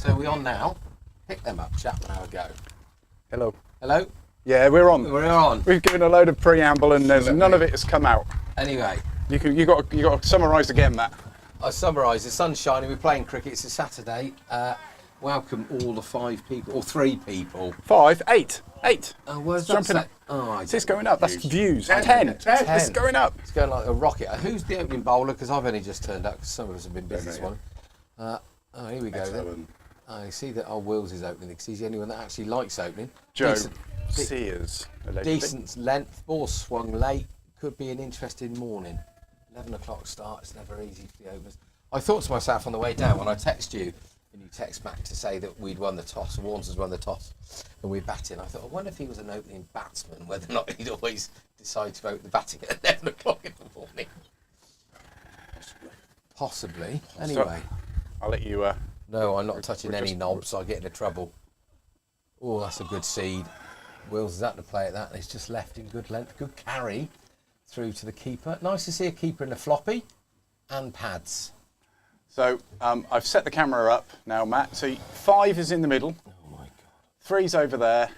So we're on now. Pick them up, Chapman, have a go. Hello. Hello? Yeah, we're on. We're on. We've given a load of preamble and none of it has come out. Anyway. You got to summarise again, Matt. I summarise. The sun's shining. We're playing cricket. It's a Saturday. Welcome all the 5 people, or 3 people. 5, 8. Oh, where's that jumping up? Oh, it's going up. That's views. 10. 10. It's going up. It's going like a rocket. Who's the opening bowler? Because I've only just turned up. Because some of us have been busy this morning. Oh, here we go then. I see that our Wills is opening because he's the only one that actually likes opening. Joe Sears. Decent length. Ball swung late. Could be an interesting morning. 11 o'clock start. It's never easy for the openers. I thought to myself on the way down when I text you, and you text back to say that we'd won the toss, Warnes has won the toss, and we're batting. I thought, I wonder if he was an opening batsman, whether or not he'd always decide to vote the batting at 11 o'clock in the morning. Possibly. Anyway. So, I'll let you... No, I'm not touching any knobs, so I get into trouble. Oh, that's a good seed. Wills is out to play at that, and it's just left in good length. Good carry through to the keeper. Nice to see a keeper in a floppy and pads. So I've set the camera up now, Matt. So 5 is in the middle. Oh my God. 3's over there.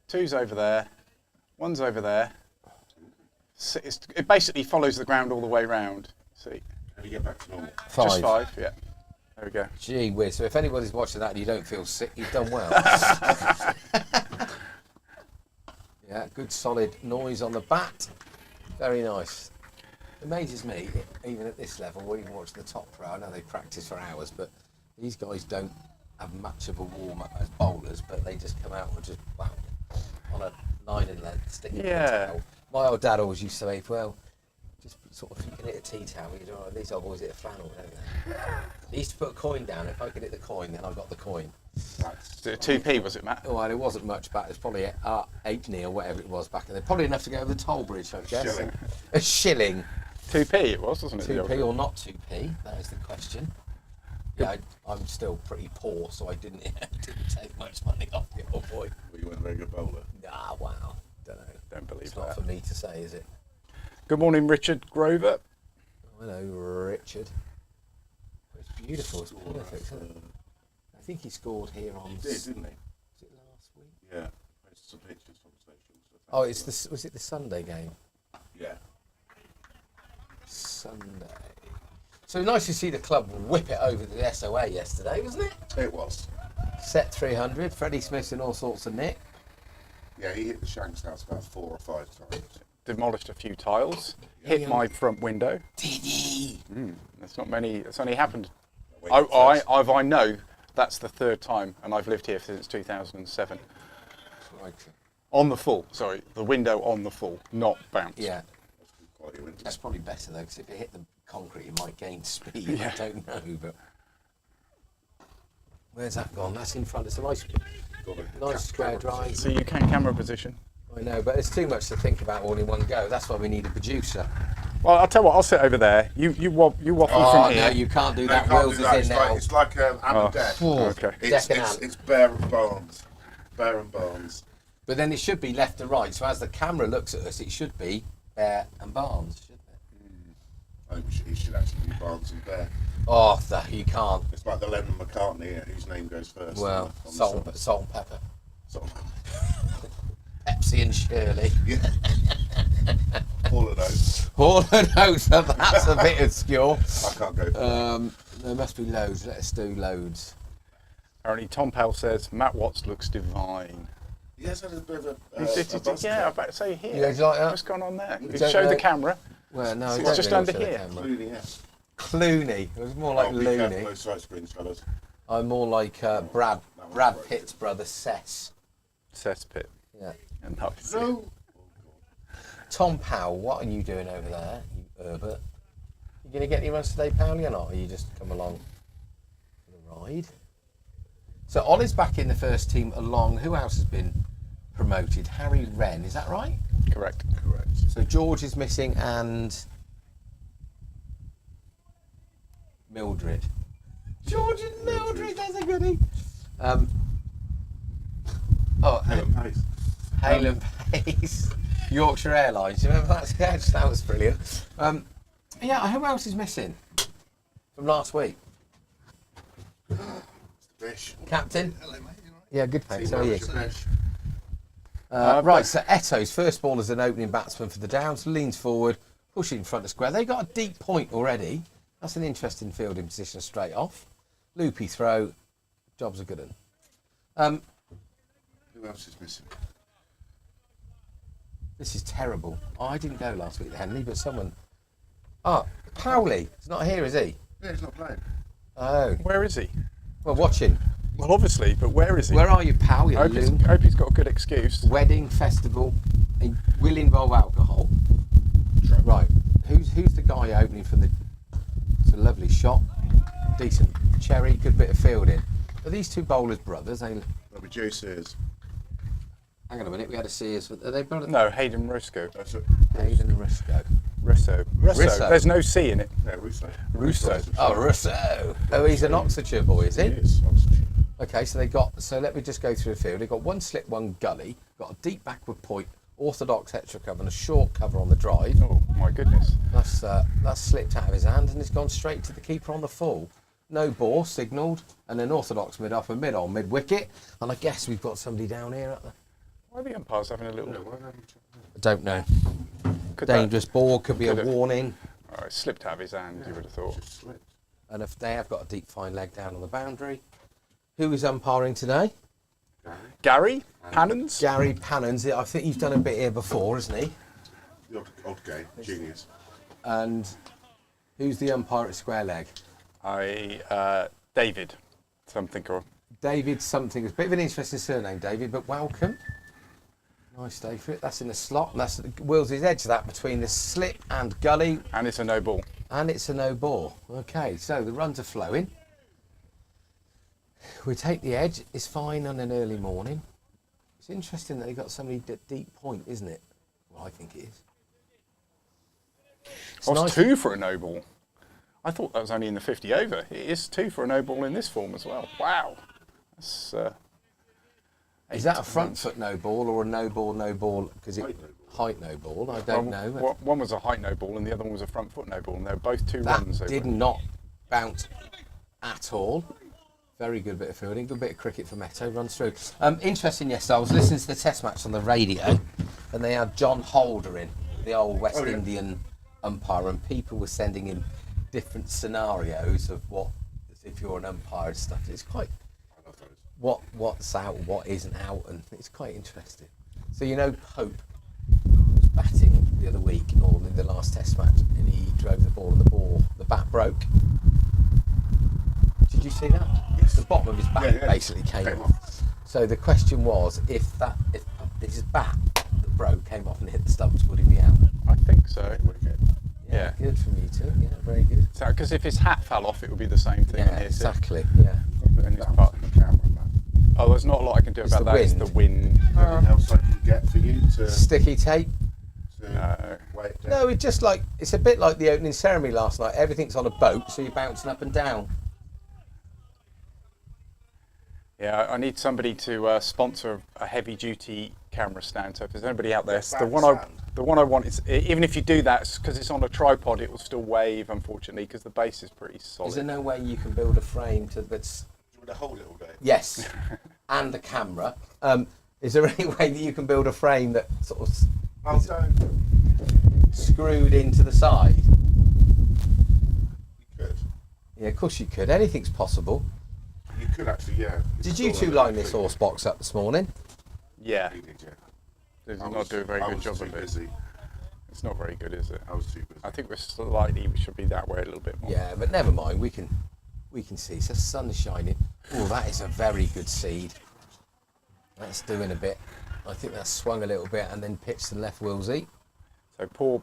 2's over there. 1's over there. So it basically follows the ground all the way round. See? How do you get back to normal? 5. Just 5, yeah. There we go. Gee whiz. So if anybody's watching that and you don't feel sick, you've done well. Yeah, good solid noise on the bat. Very nice. It amazes me, even at this level, or even watching the top pro, I know they practice for hours, but these guys don't have much of a warm-up as bowlers, but they just come out and just whack on a line in length, stick it in the towel. My old dad always used to say, well, just sort of, you can hit a tea towel, you know, these old boys hit a flannel, don't they? They used to put a coin down. If I could hit the coin, then I got the coin. So 2p, was it, Matt? Oh, well, it wasn't much back. It was probably 8 or whatever it was back then. Probably enough to go over the toll bridge, I guess. Shilling. A shilling. 2p it was, wasn't it? 2p or not 2p? That is the question. Yeah, I'm still pretty poor, so I didn't take much money off the old boy. Well, you weren't a very good bowler. Ah, wow. Don't know. Don't believe it's that. Not for me to say, is it? Good morning, Richard Grover. Oh, hello, Richard. It's beautiful. It's perfect, isn't it? I think he scored here on... He did, didn't he? Was it last week? Yeah. It's some pictures from the station. Oh, was it the Sunday game? Yeah. Sunday. So nice to see the club whip it over the SOA yesterday, wasn't it? It was. Set 300. Freddie Smith's in all sorts of nick. Yeah, he hit the shanks house about 4 or 5 times. Demolished a few tiles. Hit my front window. Did he? There's not many. It's only happened. I know that's the 3rd time, and I've lived here since 2007. Right. On the full. Sorry, the window on the full, not bounce. Yeah. That's good quality window. That's probably better though, because if it hit the concrete, it might gain speed. Yeah. I don't know, but where's that gone? That's in front. It's a nice square drive. So you can camera position. I know, but it's too much to think about all in one go. That's why we need a producer. Well, I'll tell you what. I'll sit over there. You waffle from here. No, you can't do No, that. can't Wills do that. is in It's now. like, it's like Am and Dead. Okay. It's Bear and Barnes. Bear and Barnes. But then it should be left to right. So as the camera looks at us, it should be Bear and Barnes, shouldn't it? I think it should actually be Barnes and Bear. Oh, you can't. It's like the Lennon McCartney, whose name goes first. Well, on the salt song. and pepper. Salt and Pepsi and Shirley. Yeah. All of those. All of those, that's a bit obscure. I can't go for There must be loads. Let us do loads. Apparently, Tom Powell says Matt Watts looks divine. He has had a bit of a Yeah, I'm about to say here. Yeah, do you like that? What's going on there? You You don't show know- the camera. Well, no, It's it won't just really under show the here. camera. Clooney, yeah. Clooney. It was more like Be careful, Looney. those side screens, fellas. I'm more like Brad Pitt's brother, Cess. Cesspit. Yeah. And nice. No. Tom Powell, what are you doing over there, you Herbert? You going to get any runs today, Powell, or not? Or you just come along for the ride? So Ollie's back in the first team along. Who else has been promoted? Harry Wren, is that right? Correct. So George is missing and Mildred. George and Mildred, that's a goodie. Helen Pace. Halen Pace. Yorkshire Airlines, you remember that sketch? That was brilliant. Yeah, who else is missing from last week? Bish. Captain. Hello, mate. You all right? Yeah, good thanks. How are you? Bish. Right, so Eto's first ball as an opening batsman for the Downs, leans forward, pushing in front of square. They got a deep point already. That's an interesting fielding position straight off. Loopy throw. Job's a good one. Who else is missing? This is terrible. Oh, I didn't go last week, Henley, but someone... Oh, Powley. He's not here, is he? Yeah, he's not playing. Oh. Where is he? Well, watching. Well, obviously, but where is he? Where are you, Pow? You I loon? hope he's got a good excuse. Wedding, festival, it will involve alcohol. Right. Who's the guy opening from the... It's a lovely shot. Decent cherry, good bit of fielding. Are these two bowlers brothers? They... That'll be Joe Sears. Hang on a minute, we had a Sears. Are they brothers? No, Hayden Rusco. That's it. Hayden Rusco. Russo. Russo. There's no C in it. Yeah, Russo. Russo. Oh, Russo. Oh, he's an Oxfordshire boy, is he? He is, Oxfordshire. Okay, so let me just go through the field. They've got one slip, one gully, got a deep backward point, orthodox extra cover and a short cover on the drive. Oh, my goodness. That's slipped out of his hand and it's gone straight to the keeper on the full. No ball signalled, and then orthodox mid-off and mid-on, mid-wicket. And I guess we've got somebody down here at the... Why are the umpires having a little... I don't know. Could Dangerous ball, could be a could have- warning. Oh, it slipped out of his hand, you would have thought. Just slipped. And if they have got a deep fine leg down on the boundary. Who is umpiring today? Gary? Pannons? Gary Pannons. I think he's done a bit here before, hasn't he? The odd gay, genius. And who's the umpire at square leg? David. Something or... David something. It's a bit of an interesting surname, David, but welcome. Nice day for it. That's in the slot. And that's Wills's edge, that between the slip and gully. And it's a no ball. And it's a no ball. Okay, so the runs are flowing. We take the edge. It's fine on an early morning. It's interesting that they got somebody at deep point, isn't it? Well, I think it is. It's That's nice. 2 for a no ball. I thought that was only in the 50 over. It is 2 for a no ball in this form as well. Wow. That's... Is that a front foot no ball or a no ball? Because it height no ball. I don't know. One was a height no ball and the other one was a front foot no ball, and they were both 2 That runs. did not bounce at all. Very good bit of fielding, good bit of cricket from Eto, runs through. Interesting yesterday, I was listening to the test match on the radio and they had John Holder in, the old West Indian umpire, and people were sending him different scenarios of what, if you're an umpire and stuff. It's quite, what's out, what isn't out, and it's quite interesting. So you know Pope was batting the other week, or in the last test match, and he drove the ball and the bat broke. Did you see that? Yes. The bottom of his bat basically came off. So the question was, if his bat that broke came off and hit the stumps, would he be out? I think so. Yeah. Good from you too. Yeah, very good. So, because if his hat fell off, it would be the same thing. Yeah, exactly. Yeah. And his butt. Oh, there's not a lot I can do about that. It's the wind. Anything else I can get for you to Sticky tape. wait down? No, it's a bit like the opening ceremony last night. Everything's on a boat, so you're bouncing up and down. Yeah, I need somebody to sponsor a heavy-duty camera stand. So if there's anybody out there, the one I want is, even if you do that, because it's on a tripod, it will still wave, unfortunately, because the base is pretty solid. Is there no way you can build a frame that's... Do you want to hold it all day? Yes, and the camera. Is there any way that you can build a frame that sort of screwed into the side? You could. Yeah, of course you could. Anything's possible. You could actually, yeah. Did you two line this horse box up this morning? Yeah. You did, yeah. Does not do a very good job too of it. busy. It's not very good, is it? I was too busy. I think we should be that way a little bit more. Yeah, but never mind. We can see. So the sun's shining. Oh, that is a very good seed. That's doing a bit. I think that's swung a little bit and then pitched to the left Willsy. So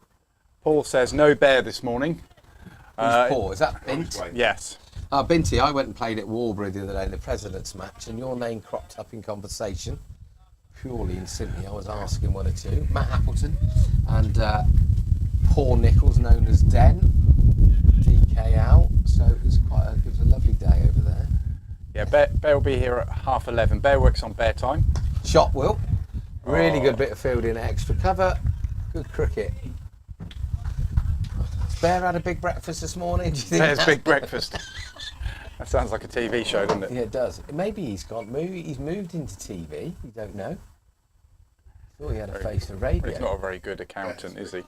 Paul says no bear this morning. Who's Paul? Is that Bint? Yes. Binty, I went and played at Warbury the other day in the President's match, and your name cropped up in conversation. Purely and simply, I was asking one or two. Matt Appleton and Paul Nichols, known as Den, DK out. So it was a lovely day over there. Yeah, Bear will be here at 11:30. Bear works on bear time. Shot Will. Really good bit of fielding at extra cover. Good cricket. Bear had a big breakfast this morning. Do you think Bear's big breakfast. That sounds like a TV show, doesn't it? Yeah, it does. Maybe he's moved into TV. You don't know. Thought he had a face for radio. He's not a very good accountant, is he?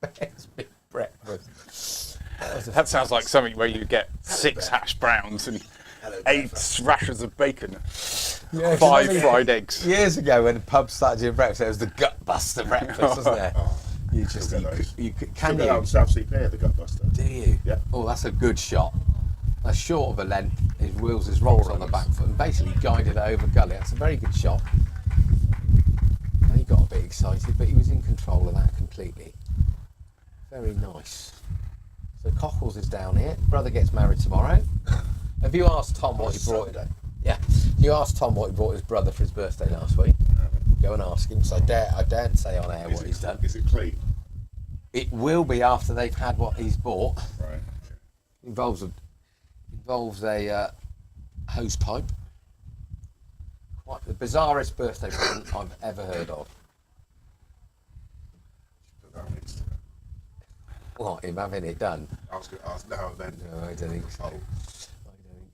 Best big breakfast. That sounds like something where you get 6 hash browns and 8 rashers of bacon, Yeah, 5 fried eggs. Years ago, when the pub started doing breakfast, there was the gut buster breakfast, wasn't there? You just can you? South Sea Pier, the Gutbuster. Do you? Yeah. Oh, that's a good shot. That's short of a length. His wheels, his rocks on the back foot, and basically guided it over gully. That's a very good shot. He got a bit excited, but he was in control of that completely. Very nice. So Cockles is down here. Brother gets married tomorrow. Have you asked Tom what he brought? Yeah. You asked Tom what he brought his brother for his birthday last week. Go and ask him. So I daren't say on air what he's done. Is it clean? It will be after they've had what he's bought. Right. Involves a hose pipe. Quite the bizarrest birthday present I've ever heard of. Put that on Instagram. What, him having it done? I was going to ask now and then. No, I don't think so. I don't think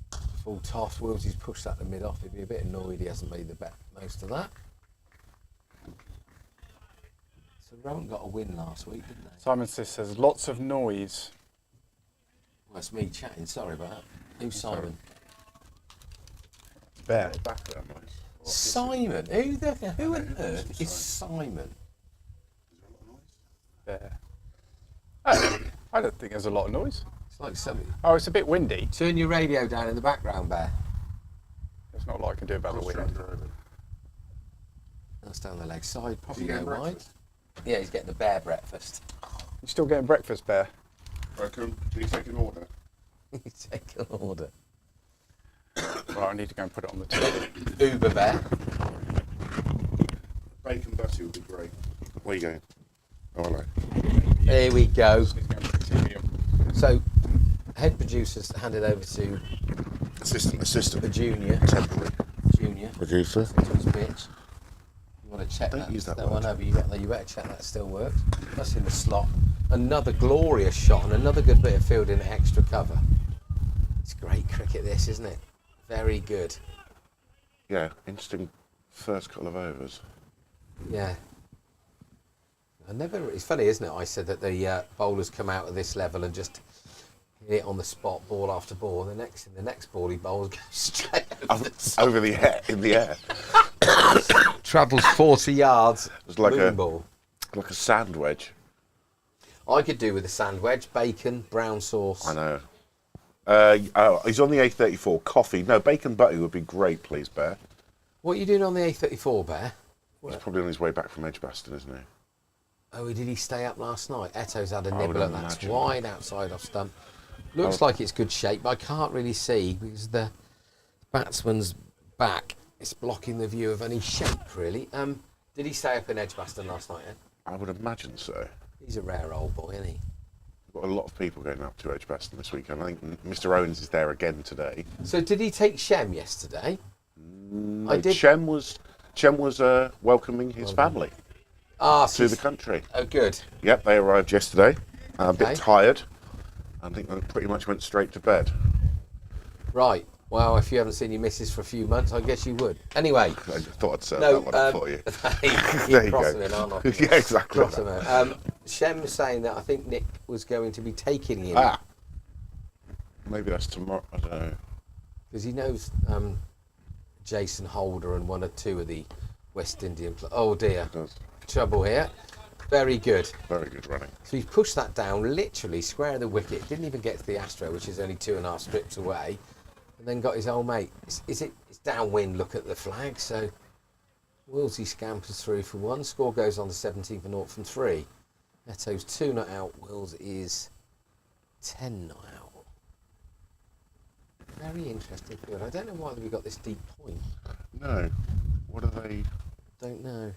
so. Full toss. Willsy's pushed that to mid off. He'd be a bit annoyed he hasn't made the most of that. So Rowant got a win last week, didn't they? Simon says lots of noise. Well, that's me chatting. Sorry about that. Who's Simon? Bear. Back there, mate. Simon? Who on earth is Simon? Bear. I don't think there's a lot of noise. It's like something. Oh, it's a bit windy. Turn your radio down in the background, Bear. There's not a lot I can do about the wind. That's down the leg side. Probably Is he go getting wide. breakfast? Yeah, he's getting the bear breakfast. You still getting breakfast, Bear? Can you take an order? He's taking an order. Right, I need to go and put it on the TV. Uber Bear. Bacon butty would be great. Where are you going? Oh, hello. Here we go. Just need to go and put the TV on. So, head producer's handed over to Assistant. the junior. Temporary. Junior. Producer. To his pitch. You want to check Don't that? use that No, word. I know, but you better check that still works. That's in the slot. Another glorious shot and another good bit of fielding at extra cover. It's great cricket, this, isn't it? Very good. Yeah, interesting first couple of overs. Yeah. It's funny, isn't it? I said that the bowlers come out at this level and just hit it on the spot, ball after ball. The next ball he bowls goes straight Over the air, in the air. Travels 40 yards. It's like moon a ball. like a sand wedge. I could do with a sand wedge, bacon, brown sauce. I know. He's on the A34. Coffee. No, bacon butty would be great, please, Bear. What are you doing on the A34, Bear? He's probably on his way back from Edgbaston, isn't he? Oh, did he stay up last night? Eto's had a I nibble would at that. imagine. Wide outside off stump. Looks like it's good shape, but I can't really see because the batsman's back is blocking the view of any shape, really. Did he stay up in Edgbaston last night, Ed? I would imagine so. He's a rare old boy, isn't he? We've got a lot of people going up to Edgbaston this weekend. I think Mr. Owens is there again today. So did he take Shem yesterday? I did. Shem was welcoming his family to the country. Oh, good. Yep, they arrived yesterday. A Okay. bit tired. I think they pretty much went straight to bed. Right. Well, if you haven't seen your missus for a few months, I guess you would. Anyway. I just thought I'd serve No, that one up for you. There you cross go. him in, aren't I? Yeah, exactly. Cross him in. Shem was saying that I think Nick was going to be taking him. Maybe that's tomorrow. I don't know. Because he knows Jason Holder and one or two of the West Indian players. Oh dear. Does. Trouble here. Very good. Very good running. So he's pushed that down literally square of the wicket. Didn't even get to the Astro, which is only 2.5 strips away. And then got his old mate. It's downwind, look at the flag. So Willsy scampers through for one. Score goes on the 17th and 0 from 3. Eto's 2 not out. Wills is 10 not out. Very interesting field. I don't know why we got this deep point. No. What are they? Don't know.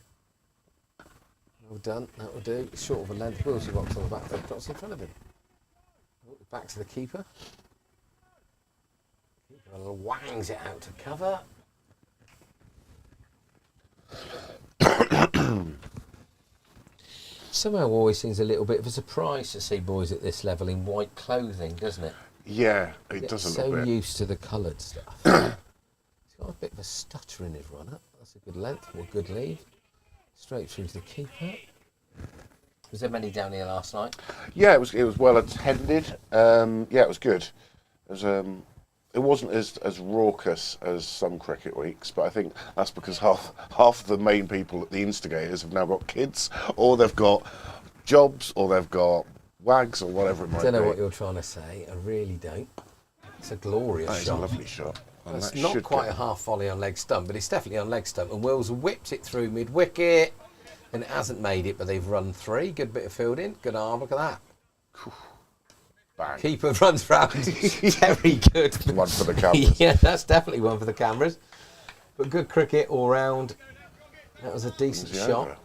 Well done. That will do. Short of a length. Willsy rocks on the back foot. Drops in front of him. Oh, back to the keeper. Keeper wangs it out to cover. Somehow always seems a little bit of a surprise to see boys at this level in white clothing, doesn't it? Yeah, it does a so little bit. used to the coloured stuff. He's got a bit of a stutter in his run-up. That's a good length, or good lead. Straight through to the keeper. Was there many down here last night? Yeah, it was well attended. Yeah, it was good. It wasn't as raucous as some cricket weeks, but I think that's because half of the main people, the instigators, have now got kids, or they've got jobs, or they've got wags, or whatever it might be. I don't know what you're trying to say. I really don't. It's a glorious shot. It's a lovely shot. And it's that not should quite go. a half volley on leg stump, but it's definitely on leg stump. And Wills whipped it through mid-wicket, and it hasn't made it, but they've run 3. Good bit of fielding. Good arm. Look at that. Bang. Keeper runs round. Very good. One for the cameras. Yeah, that's definitely one for the cameras. But good cricket all round. That was a decent shot. Over.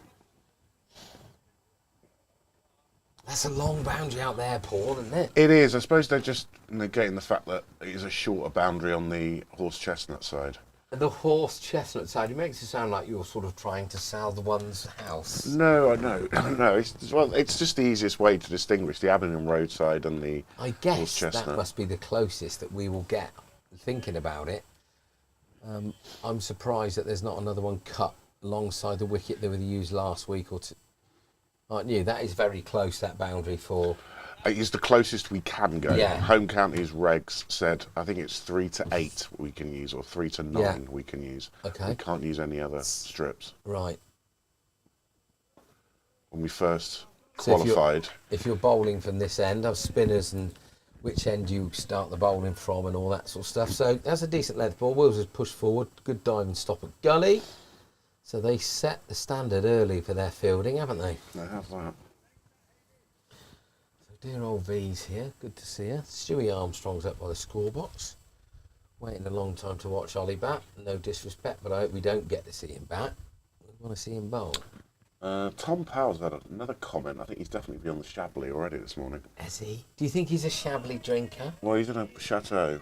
That's a long boundary out there, Paul, isn't it? It is. I suppose they're just negating the fact that it is a shorter boundary on the horse chestnut side. The horse chestnut side, it makes it sound like you're sort of trying to sell the one's house. No, I know. No, it's just the easiest way to distinguish the Abingdon Road side and the I horse guess chestnut. that must be the closest that we will get thinking about it. I'm surprised that there's not another one cut alongside the wicket that we used last week or two. Aren't you? That is very close, that boundary for... It's the closest we can go. Yeah. Home counties regs said, I think it's 3 to 8 we can use, or 3 to 9 Yeah. we can use. Okay. We can't use any other strips. Right. When we first So qualified, if you're bowling from this end, of spinners and which end you start the bowling from and all that sort of stuff. So that's a decent length ball. Wills has pushed forward. Good dive and stop at gully. So they set the standard early for their fielding, haven't they? they have that. Dear old V's here, good to see her. Stewie Armstrong's up by the score box. Waiting a long time to watch Ollie bat. No disrespect, but I hope we don't get to see him bat. We want to see him bowl. Tom Powell's had another comment. I think he's definitely been on the Shabley already this morning. Has he? Do you think he's a Shabley drinker? Well, he's in a chateau.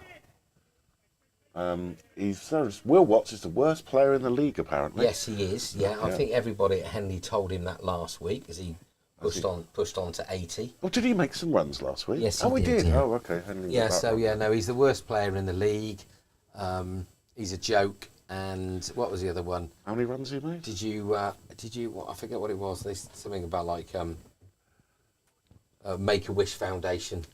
Will Watts is the worst player in the league, apparently. Yes, he is. Yeah, I think everybody at Henley told him that last week as he pushed on to 80. Well, did he make some runs last week? Yes, he did. yeah. Oh, okay. Henry Yeah, was that so one. yeah, no, he's the worst player in the league. He's a joke. And what was the other one? How many runs he made? Did you? What, I forget what it was. There's something about like Make-A-Wish Foundation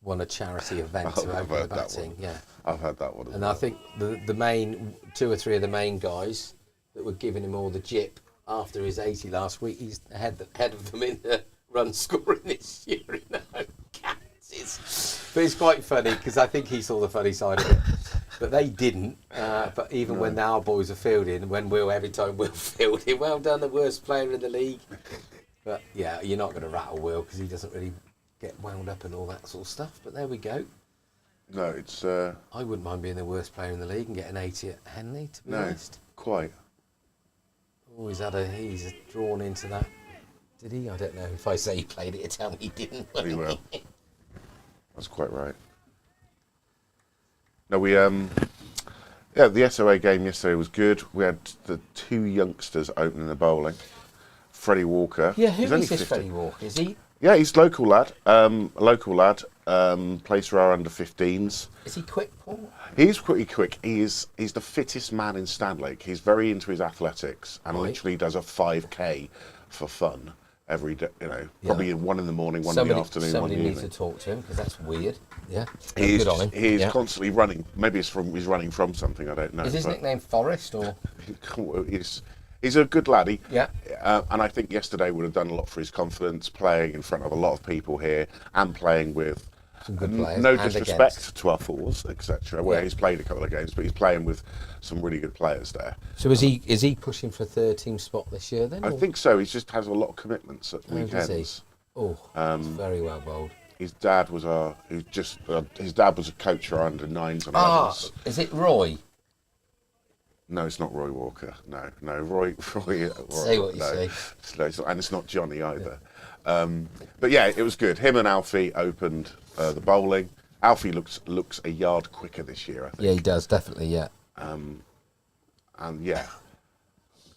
won a charity event to open the batting. Yeah, I've had that one. As and well. I think the main 2 or 3 of the main guys that were giving him all the jip after his 80 last week, he's ahead of them in the run scoring this year in the home counties. But it's quite funny because I think he saw the funny side of it. But they didn't. But even when our boys are fielding, every time Will fielding, well done, the worst player in the league. But yeah, you're not going to rattle Will because he doesn't really get wound up and all that sort of stuff. But there we go. No, it's I wouldn't mind being the worst player in the league and getting 80 at Henley, to be honest. quite. Oh, he's drawn into that. Did he? I don't know. If I say he played it, you tell me he didn't. He will. That's quite right. No, the SOA game yesterday was good. We had the 2 youngsters opening the bowling. Freddie Walker. Yeah, he's who only is this 50. Freddie Walker? Is he? Yeah, he's local lad. Plays for our under-15s. Is he quick, Paul? He's pretty quick. He's the fittest man in Stanley. He's very into his athletics and Right. literally does a 5K for fun every day. Probably 1 in the morning, 1 in the afternoon, 1 Somebody in the needs to evening. talk to him because that's weird. Yeah, He's good on him. He's Yeah. constantly running. Maybe he's running from something. I don't know. Is his but nickname Forrest or? He's a good laddie. Yeah. And I think yesterday would have done a lot for his confidence, playing in front of a lot of people here and playing with Some good players. no and disrespect against. to our fours, etc. Where Yeah. he's played a couple of games, but he's playing with some really good players there. So is he pushing for a 3rd-team spot this year then? I think so. He just has a lot of commitments at Oh, does he? weekends. Oh, that's very well bowled. His dad was a coach for under 9s and 11s. Ah, is it Roy? No, it's not Roy Walker. No, Roy. Say what you say. No, and it's not Johnny either. But yeah, it was good. Him and Alfie opened the bowling. Alfie looks a yard quicker this year, I think. Yeah, he does definitely. Yeah. And yeah,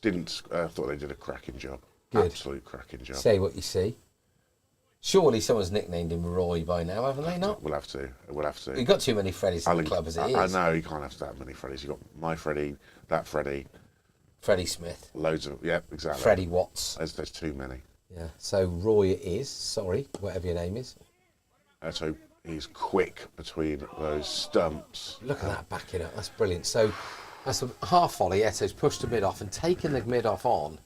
thought they did a cracking job. Good. Absolute cracking job. Say what you see. Surely someone's nicknamed him Roy by now, haven't they not? We'll have to. We'll have to. You've got too many Freddies in the club as it is. I know, you can't have that many Freddies. You've got my Freddie, that Freddie. Freddie Smith. Loads of, yeah, exactly. Freddie Watts. There's too many. Yeah, so Roy it is, sorry, whatever your name is. So he's quick between those stumps. Look at that backing up, that's brilliant. So that's a half volley, Eto's pushed the mid off and taken the mid off on.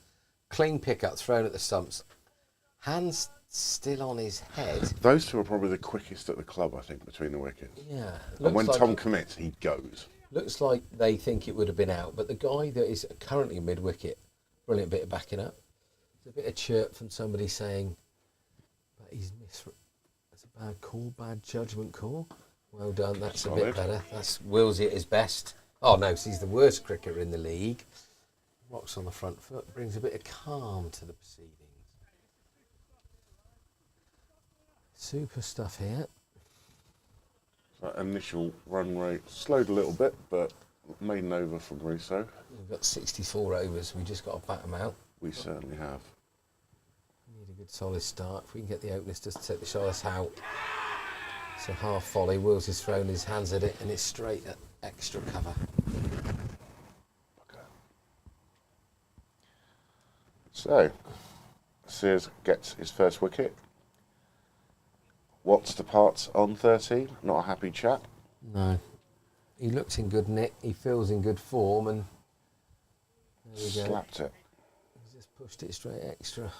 Clean pick up, thrown at the stumps. Hands still on his head. Those two are probably the quickest at the club, I think, between the wickets. Yeah. And when Tom commits, he goes. Looks like they think it would have been out, but the guy that is currently mid-wicket, brilliant bit of backing up. There's a bit of chirp from somebody saying that he's it's a bad call, bad judgment call. Well done, that's solid. A bit better. That's Willsy at his best. Oh no, so he's the worst cricketer in the league. Rocks on the front foot, brings a bit of calm to the proceedings. Super stuff here. That initial run rate slowed a little bit, but made an over from Russo. We've got 64 overs, we just got to bat them out. We certainly have. Need a good solid start. If we can get the openers just to take the shot, that's how. It's a half volley. Wills has thrown his hands at it and it's straight at extra cover. Okay. So, Sears gets his first wicket. Watts departs on 13. Not a happy chap. No. He looks in good nick. He feels in good form and there we go. Slapped it. He's just pushed it straight extra.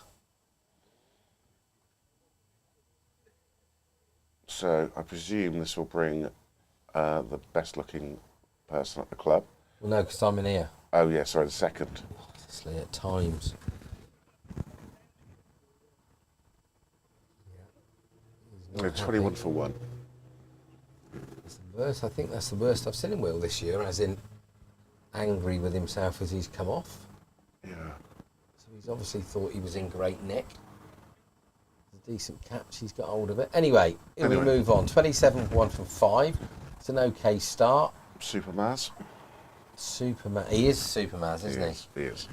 So I presume this will bring the best looking person at the club. Well, no, because I'm in here. Oh yeah, sorry, the second. Obviously, at times. No, 21 for 1. That's the worst. I think that's the worst I've seen him, Will, this year, as in angry with himself as he's come off. Yeah. So he's obviously thought he was in great nick. It's a decent catch, he's got hold of it. Anyway, we move on. 27 for 1 from 5. It's an okay start. Supermaz. He is Supermaz, isn't he? He is.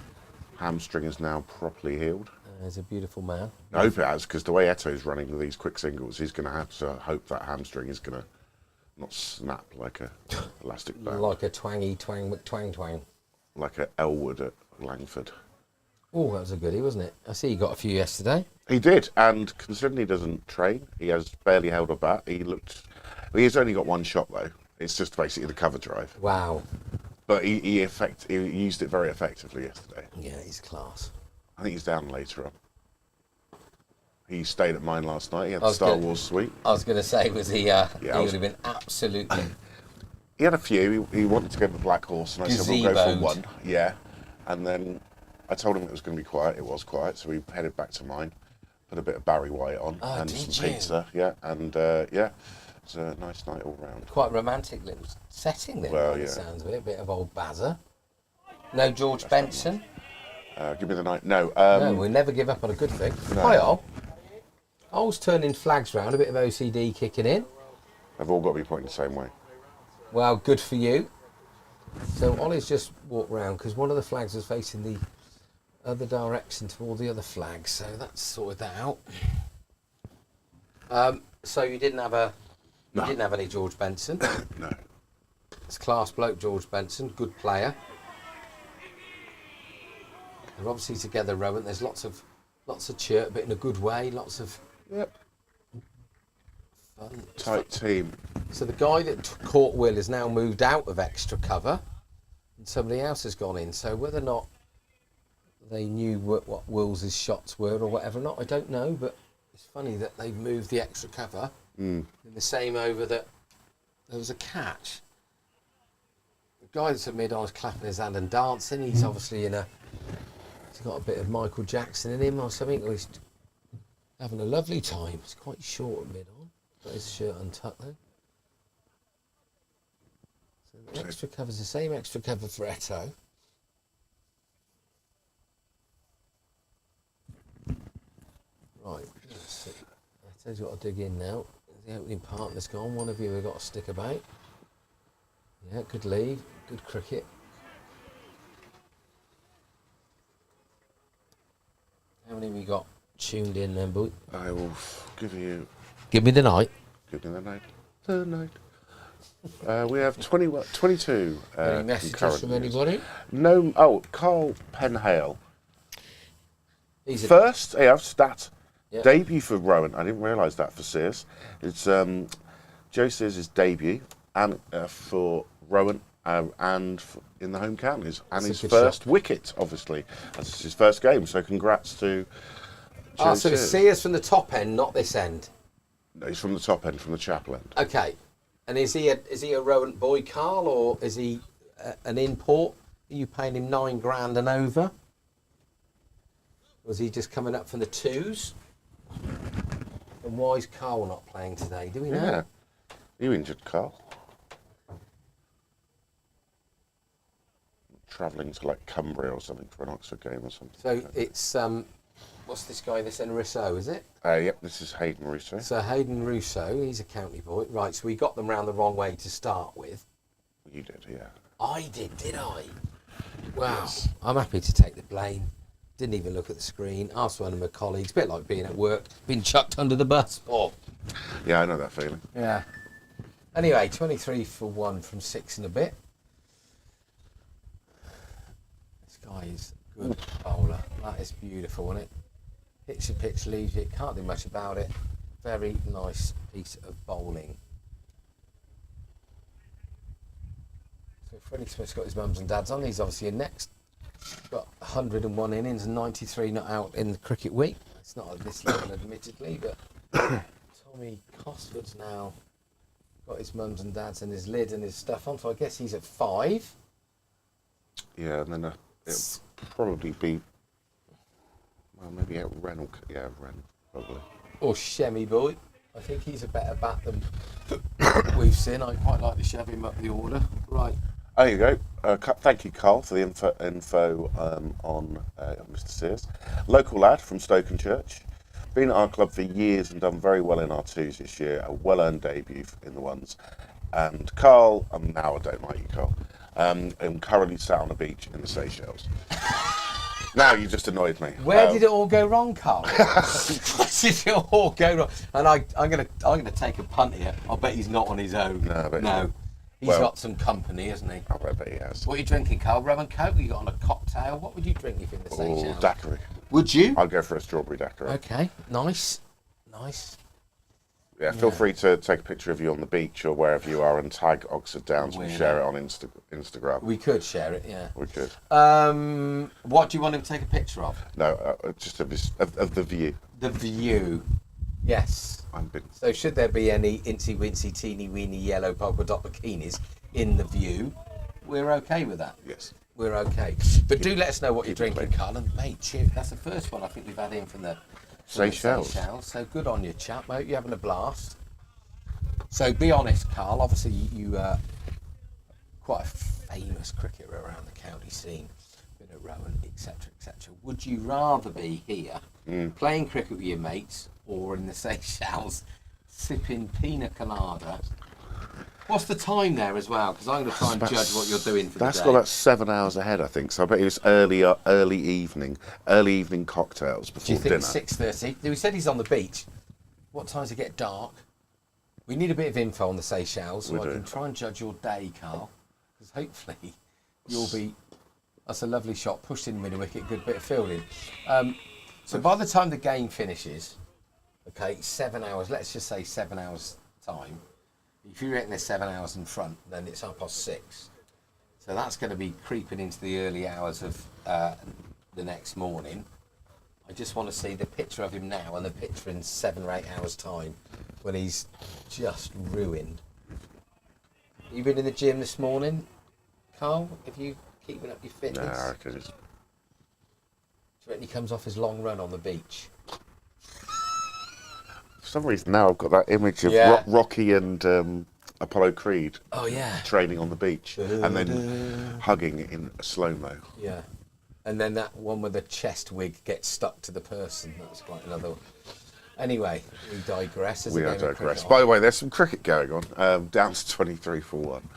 Hamstring is now properly healed. He's a beautiful man. I hope it has, because the way Eto's running with these quick singles, he's going to have to hope that hamstring is going to not snap like a elastic band. Like a twangy twang. Like a Elwood at Langford. Oh, that was a goodie, wasn't it? I see you got a few yesterday. He did, and considering he doesn't train, he has barely held a bat. He's only got one shot though. It's just basically the cover drive. Wow. But he used it very effectively yesterday. Yeah, he's class. I think he's down later on. He stayed at mine last night. He had the Star Wars suite. I was going to say, was he? He would have been absolutely. He had a few. He wanted to go to the Black Horse, and I said we'll go for one. Yeah, and then I told him it was going to be quiet. It was quiet, so we headed back to mine, put a bit of Barry White on, and some pizza. Yeah, and yeah, it's a nice night all round. Quite romantic little setting there. Well, yeah. Sounds of it. A bit of old Bazza. No George Benson. Give me the night. No. No, we never give up on a good thing. No. Hi, Ol. Ol's turning flags round, a bit of OCD kicking in. They've all got to be pointing the same way. Well, good for you. So Ollie's just walked round because one of the flags was facing the other direction to all the other flags, so that's sorted that out. So you didn't have any George Benson. No. It's class bloke, George Benson, good player. They're obviously together, Rowan. There's lots of chirp, but in a good way. Lots of fun. Tight team. So the guy that caught Will has now moved out of extra cover, and somebody else has gone in. So whether or not they knew what Will's shots were or whatever, not I don't know. But it's funny that they've moved the extra cover in the same over that there was a catch. The guy that's at mid-on is clapping his hand and dancing. He's obviously he's got a bit of Michael Jackson in him or something. Or he's having a lovely time. It's quite short at mid-on. Got his shirt untucked though. So the extra cover's the same extra cover for Eto. Right, let's see. Eto's got to dig in now. The opening partner's gone. One of you have got to stick about. Yeah, good lead, good cricket. How many we got? tuned in then, boy. I will give you. Give me the night. Give me the night. The night. We have 22. Any messages from anybody? No. Oh, Carl Penhale. He's First, that Yeah. debut for Rowan. I didn't realise that for Sears. It's Joe Sears' debut and for Rowan and in the home counties and That's his a good first wicket. Obviously, that's his first game. So congrats to Joe so it's Sears. Sears from the top end, not this end. No, he's from the top end, from the chapel end. Okay. And is he a Rowan boy, Carl, or is he an import? Are you paying him £9,000 and over? Was he just coming up from the twos? And why is Carl not playing today? Do we know? Yeah. You injured, Carl? Travelling to like Cumbria or something for an Oxford game or something. So it's what's this guy? This end Rousseau, is it? Yep, this is Hayden Russo. So Hayden Rousseau, he's a county boy, right? So we got them round the wrong way to start with. You did, yeah. I did I? Wow. Yes. I'm happy to take the blame. Didn't even look at the screen. Asked one of my colleagues, a bit like being at work, been chucked under the bus. Oh. Yeah, I know that feeling. Yeah. Anyway, 23 for 1 from 6 and a bit. This guy is a good bowler. That is beautiful, isn't it? Hits your pitch, leaves it. Can't do much about it. Very nice piece of bowling. So Freddie Smith's got his mums and dads on. He's obviously in next. Got 101 innings and 93 not out in the cricket week. It's not at this level, admittedly, but Tommy Cosford's now got his mums and dads and his lid and his stuff on, so I guess he's at 5. Yeah, and then it'll probably be, well, maybe Ren, probably. Or Shemmy Boy. I think he's a better bat than we've seen. I quite like to shove him up the order. Right. There you go. Thank you, Carl, for the info on Mr. Sears. Local lad from Stokenchurch. Been at our club for years and done very well in our twos this year. A well-earned debut in the ones. And Carl, now I don't like you, Carl. I'm currently sat on a beach in the Seychelles. Now you just annoyed me. Where did it all go wrong, Carl? Where did it all go wrong? And I'm gonna take a punt here. I bet he's not on his own. No. He's got some company, hasn't he? I bet he has. What are you drinking, Carl? Rum and Coke? You got on a cocktail? What would you drink if in the Seychelles? Daiquiri. Would you? I'd go for a strawberry daiquiri. Okay, nice. Yeah, feel free to take a picture of you on the beach or wherever you are and tag Oxford Downs and share it on Instagram. We could share it, yeah. We could. What do you want him to take a picture of? No, just of the view. The view. Yes. So should there be any incy wincy teeny weeny yellow polka dot bikinis in the view, we're okay with that. Yes. We're okay. But do let us know what you're drinking, Carl. And mate, cheers. That's the first one I think we've had in from the Seychelles. So good on you, chap, mate. You're having a blast. So be honest, Carl. Obviously you quite a famous cricketer around the county scene. Been at Rowan, etc., etc. Would you rather be here playing cricket with your mates or in the Seychelles sipping pina colada? What's the time there as well? Because I'm going to try and judge what you're doing for the day. That's got about 7 hours ahead, I think. So I bet it's early evening cocktails before dinner. Do you think 6:30? We said he's on the beach. What time does it get dark? We need a bit of info on the Seychelles so I can try and judge your day, Carl. Because hopefully you'll be... That's a lovely shot, pushed in the mini wicket, good bit of fielding. So by the time the game finishes, okay, 7 hours, let's just say 7 hours time. If you reckon there's 7 hours in front, then it's 6:30. So that's going to be creeping into the early hours of the next morning. I just want to see the picture of him now and the picture in 7 or 8 hours' time when he's just ruined. You been in the gym this morning, Carl? Have you keeping up your fitness? No, I reckon it's... Do you reckon he comes off his long run on the beach? For some reason now I've got that image of Rocky and Apollo Creed training on the beach and then hugging in slow-mo. Yeah. And then that one with the chest wig gets stuck to the person. That's quite another one. Anyway, we digress. We digress. By the way, there's some cricket going on. Down to 23 for 1.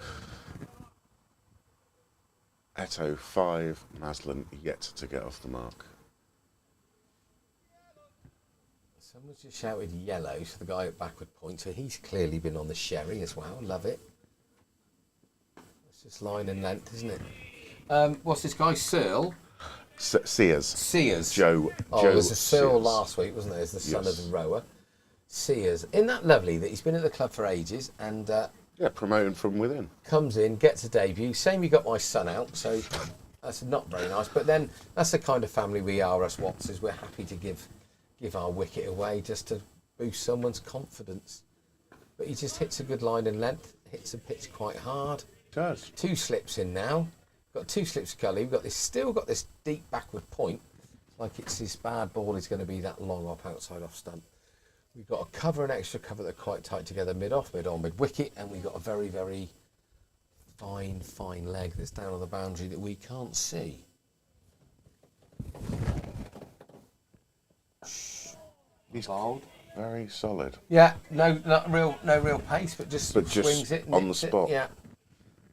Eto 5, Maslin yet to get off the mark. Someone's just shouted yellow to the guy at backward point, so he's clearly been on the sherry as well. Love it. It's just line and length, isn't it? What's this guy, Searle? Sears. Joe. Oh, Joe there was a Searle Sears. last week, wasn't there? As the son Yes. of the rower. Sears. Isn't that lovely that he's been at the club for ages and Yeah, promoting from within. comes in, gets a debut. Same, you got my son out, so that's not very nice. But then that's the kind of family we are, us Wattses. We're happy to give our wicket away just to boost someone's confidence. But he just hits a good line and length, hits the pitch quite hard. Does. 2 slips in now. Got 2 slips gully. We've got this, still got this deep backward point. Like it's his bad ball is going to be that long up outside off stump. We've got a cover and extra cover that are quite tight together, mid off, mid on, mid wicket, and we've got a very, very fine leg that's down on the boundary that we can't see. He's Bold. very solid. Yeah, no real pace, but just Just swings it, on the nips it. spot. Yeah.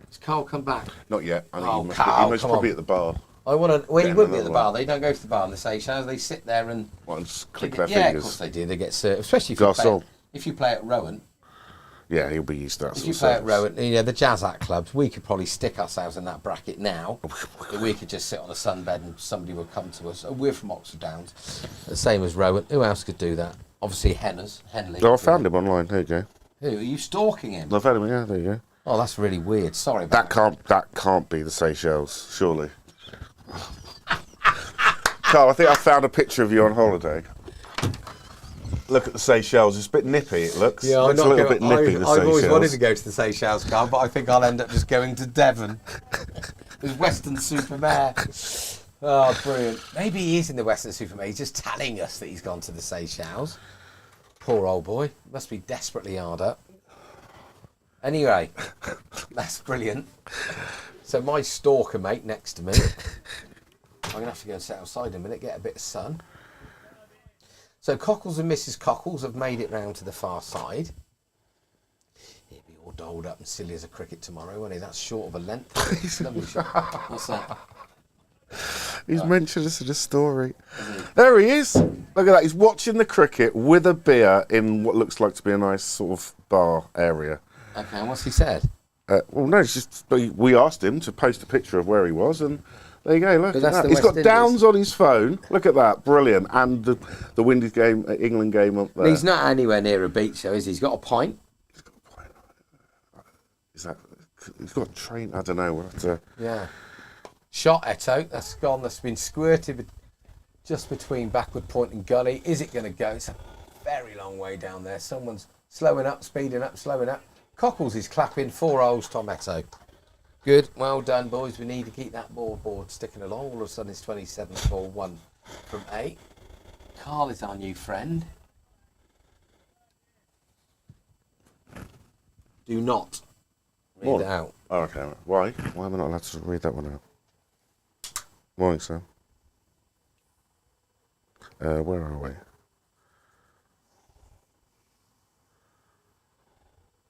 Has Carl come back? Not yet. I think Oh, he must, Carl, he must come probably on. at the bar. I want to. Well, he Getting wouldn't be at another the bar. one. They don't go to the bar in the Seychelles. They sit there and Once click their yeah, fingers. of course they do. They get served, especially if you play at Rowan. Yeah, he'll be used to that If sort you of play at service. Rowan, you know the Jazz Act clubs. We could probably stick ourselves in that bracket now. That we could just sit on a sunbed and somebody would come to us. We're from Oxford Downs, the same as Rowan. Who else could do that? Obviously Henley. Oh, I found him online. There you go. Who are you stalking him? I found him. Yeah, there you go. Oh, that's really weird. Sorry about That can't be the Seychelles, surely. Carl, I think I found a picture of you on holiday. Look at the Seychelles. It's a bit nippy. It looks. Yeah, Looks a little bit nippy. The I've always Seychelles. wanted to go to the Seychelles, Carl, but I think I'll end up just going to Devon. There's Western Supermare. Oh, brilliant. Maybe he is in the Western Supermare. He's just telling us that he's gone to the Seychelles. Poor old boy. Must be desperately hard up. Anyway, that's brilliant. So my stalker mate next to me, I'm going to have to go and sit outside in a minute, get a bit of sun. So Cockles and Mrs. Cockles have made it round to the far side. He'll be all dolled up and silly as a cricket tomorrow, won't he? That's short of a length. Lovely shot. What's that? He's mentioned us in a story. There he is. Look at that. He's watching the cricket with a beer in what looks like to be a nice sort of bar area. Okay, and what's he said? Well, no, it's just we asked him to post a picture of where he was, and there you go. Look But at that's that. the He's West got Indies. Downs on his phone. Look at that, brilliant. And the Windies game, England game up there. He's not anywhere near a beach, though, is he? He's got a pint. Is that? He's got a train. I don't know. We'll have to. Yeah. Shot Eto. That's gone. That's been squirted just between backward point and gully. Is it going to go? It's a very long way down there. Someone's slowing up, speeding up, slowing up. Cockles is clapping 4 holes, Tom Eto. Good. Well done, boys. We need to keep that board sticking along. All of a sudden, it's 27 for 1 from 8. Carl is our new friend. Do not read What? it out. Oh, okay. Why? Why am I not allowed to read that one out? Morning, Sam. Where are we?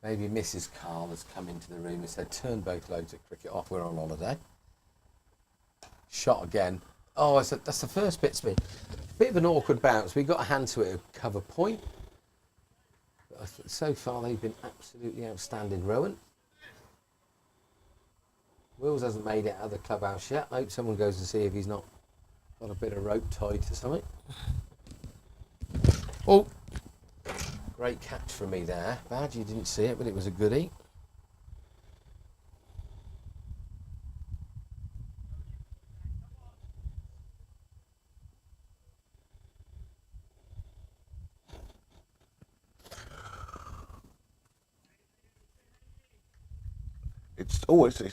Maybe Mrs. Carl has come into the room and said, turn both loads of cricket off, we're on holiday. Shot again. Oh, that's the first bit to me. Bit of an awkward bounce. We got a hand to it at cover point. But so far, they've been absolutely outstanding. Rowan. Wills hasn't made it out of the clubhouse yet. I hope someone goes to see if he's not got a bit of rope tied to something. Oh, great catch from me there. Bad you didn't see it, but it was a goodie.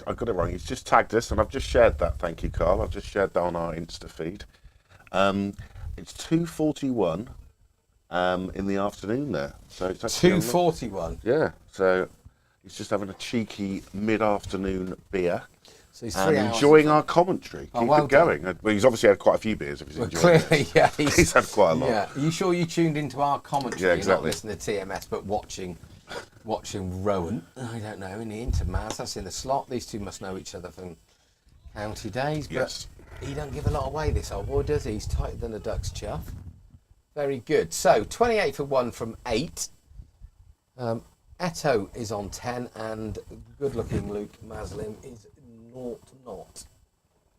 I got it wrong. He's just tagged us, and I've just shared that. Thank you, Carl. I've just shared that on our Insta feed. It's 2:41 in the afternoon there. So it's actually 2:41. Yeah. So he's just having a cheeky mid-afternoon beer So he's and 3 hours. enjoying our commentary. Oh, Keep well it going. Well, he's obviously had quite a few beers if he's Well, enjoying clearly, it. yeah. He's had quite a lot. Yeah. Are you sure you tuned into our commentary? Yeah, exactly. You're not listening to TMS, but watching Rowan. I don't know, in the intermass, that's in the slot. These two must know each other from county days, but Yes. he don't give a lot away, this old boy, does he? He's tighter than a duck's chuff. Very good. So 28 for 1 from 8. Eto is on 10, and good-looking Luke Maslim is 0-0.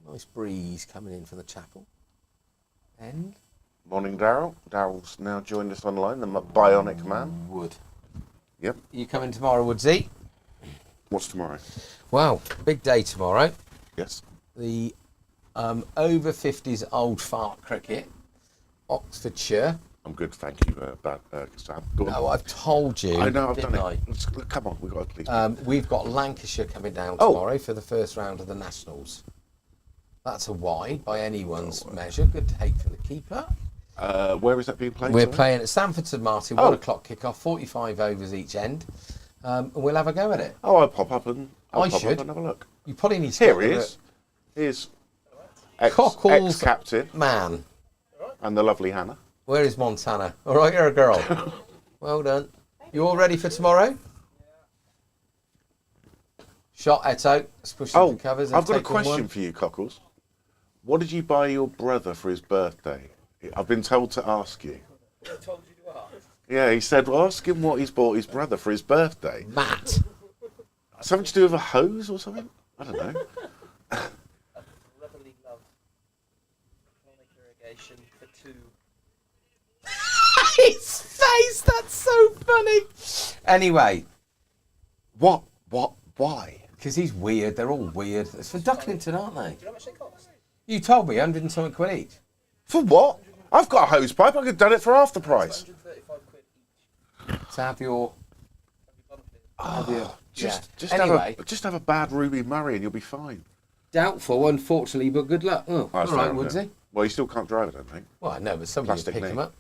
Nice breeze coming in from the chapel. End. Morning, Daryl. Daryl's now joined us online, the bionic man. Wood. Yep. You coming tomorrow, Woodsy? What's tomorrow? Wow, big day tomorrow. Yes. The over 50s old fart cricket, Oxfordshire. I'm good, thank you, Sam. Go on. No, I've told you. I know, I've didn't done it. Come on, we've got to please. We've got Lancashire coming down Oh. tomorrow for the first round of the Nationals. That's a wide by anyone's measure. Good take from the keeper. Where is that being played? We're sorry? playing at Stamford St Martin, 1 o'clock kick-off, 45 overs each end. And we'll have a go at it. Oh, I'll pop up and I pop should. up and have a look. You probably need to Here get he the is. Here's Cockles ex-captain man. and the lovely Hannah. Where is Montana? All right, you're a girl. Well done. You all ready for tomorrow? Shot Eto. Let's push Oh, the covers. I've got a take on question one. for you, Cockles. What did you buy your brother for his birthday? I've been told to ask you. I told you to ask. Yeah, he said, well, ask him what he's bought his brother for his birthday. Matt. Something to do with a hose or something? I don't know. A brotherly love. Chronic irrigation for 2. His face, that's so funny. Anyway, What? Why? because he's weird, they're all weird. It's for Ducklington, aren't they? Do you know how much they cost? You told me 100 and something quid each. For what? I've got a hose pipe. I could have done it for half the price. 135 quid each. To have your... Have you Oh, just Anyway. just have a bad Ruby Murray and you'll be fine. Doubtful, unfortunately, but good luck. Oh, all That's right, fair, Woodsy. yeah. Well, you still can't drive it, I don't think. Well, I know, but somebody will Plastic pick knee. him up.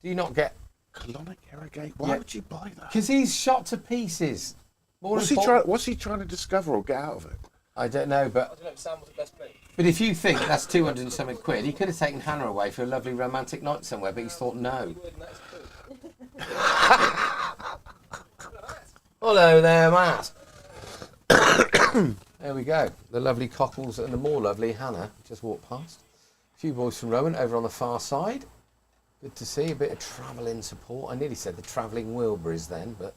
Do you not get... Colonic irrigate? Why Yeah. would you buy that? Because he's shot to pieces. More What's he trying to discover or get out of it? I don't know, I but don't know if Sam was the best player. but if you think that's 200 and something quid, he could have taken Hannah away for a lovely romantic night somewhere, but he's thought no. Good, and that's good. Hello there, Matt. There we go. The lovely Cockles and the more lovely Hannah just walked past. A few boys from Rowan over on the far side. Good to see a bit of travelling support. I nearly said the travelling Wilburys then, but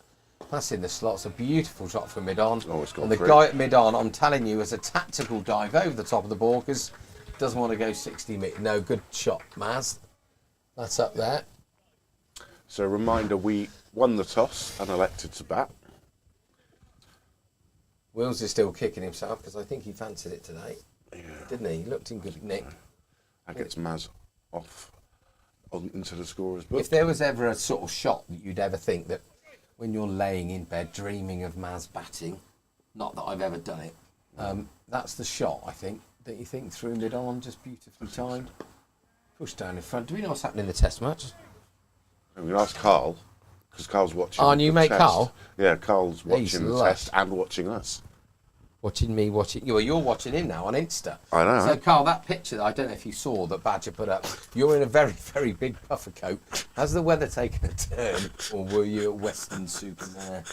that's in the slots. A beautiful shot from mid-on. Oh, it's gone and the through. guy at mid-on, I'm telling you, has a tactical dive over the top of the ball because doesn't want to go 60 metres. No, good shot, Maz. That's up there. So, reminder, we won the toss and elected to bat. Wills is still kicking himself because I think he fancied it today, Yeah. didn't he? He looked in good nick. That gets Maz off into the scorer's book. If there was ever a sort of shot that you'd ever think that when you're laying in bed dreaming of Maz batting, not that I've ever done it, that's the shot, I think, that you think through mid-on, just beautifully timed. Push down in front. Do we know what's happening in the test match? I'm going to ask Carl, because Carl's watching. Oh, and you the mate test. Carl? Yeah, Carl's He's watching the lush. test and watching us. Watching me, watching you. Well, you're watching him now on Insta. I know. So, Carl, that picture, I don't know if you saw that Badger put up, you're in a very, very big puffer coat. Has the weather taken a turn, or were you at Western-super-Mare?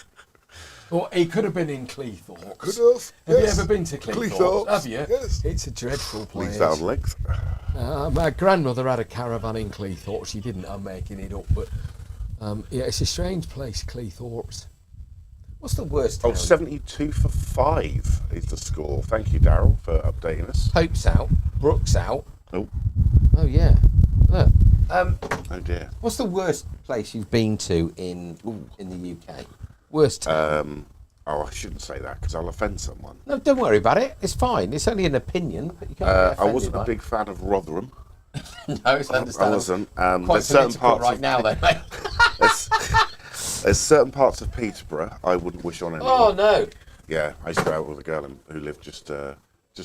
Or he could have been in Cleethorpes. Could have, Have you yes. ever been to Cleethorpes? Cleethorpes, Have you? yes. It's a dreadful place. Please down length. My grandmother had a caravan in Cleethorpes. She didn't. I'm making it up, but yeah, it's a strange place, Cleethorpes. What's the worst Oh, town? 72 for 5 is the score. Thank you, Daryl, for updating us. Pope's out. Brooks out. Oh, Oh yeah. Look. oh dear. What's the worst place you've been to in the UK? Worst town? Oh, I shouldn't say that because I'll offend someone. No, don't worry about it. It's fine. It's only an opinion, but you can't get I offended wasn't by a it. big fan of Rotherham. No, it's understandable. I wasn't. Quite There's certain political parts right of now, though, mate. there's certain parts of Peterborough I wouldn't wish on anyone. Oh no. Yeah, I used to go out with a girl who lived just